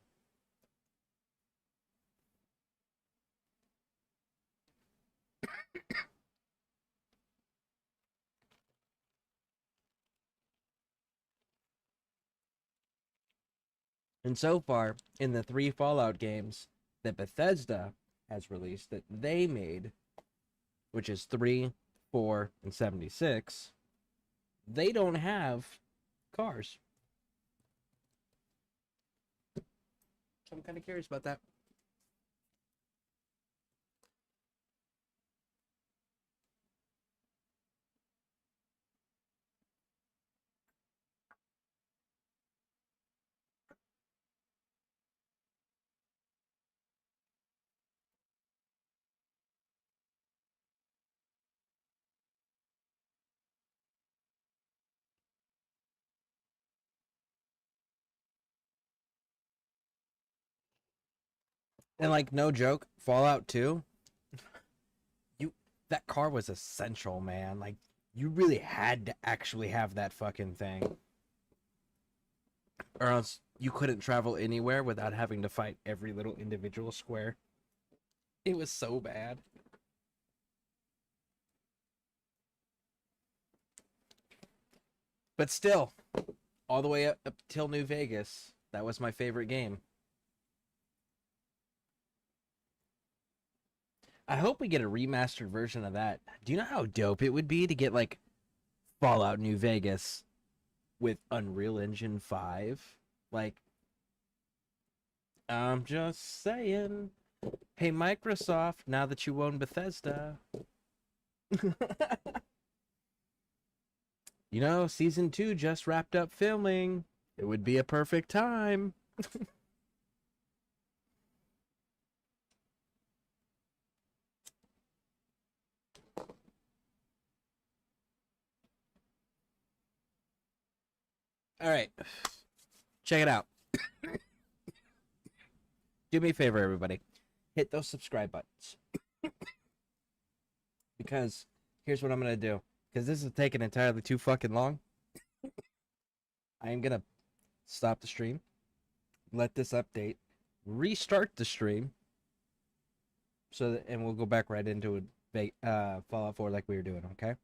And so far, in the 3 Fallout games that Bethesda has released, that they made, which is 3, 4, and 76, they don't have cars. So I'm kind of curious about that. And like, no joke, Fallout 2, that car was essential, man. Like, you really had to actually have that fucking thing, or else you couldn't travel anywhere without having to fight every little individual square. It was so bad. But still, all the way up till New Vegas, that was my favorite game. I hope we get a remastered version of that. Do you know how dope it would be to get, like, Fallout New Vegas with Unreal Engine 5? Like, I'm just saying. Hey, Microsoft, now that you own Bethesda. You know, Season 2 just wrapped up filming. It would be a perfect time. All right. Check it out. Do me a favor, everybody. Hit those subscribe buttons. Because here's what I'm going to do. Because this is taking entirely too fucking long. I am going to stop the stream. Let this update. Restart the stream. And we'll go back right into Fallout 4 like we were doing, okay?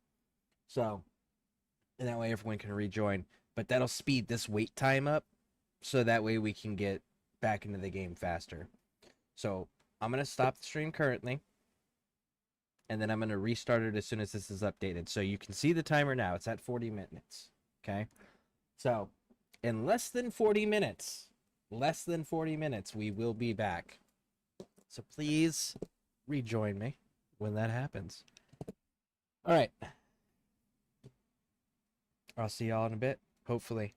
So, and that way everyone can rejoin. But that'll speed this wait time up, so that way we can get back into the game faster. So, I'm going to stop the stream currently, and then I'm going to restart it as soon as this is updated. So you can see the timer now. It's at 40 minutes, okay? So, in less than 40 minutes, we will be back. So please rejoin me when that happens. All right. I'll see y'all in a bit, hopefully.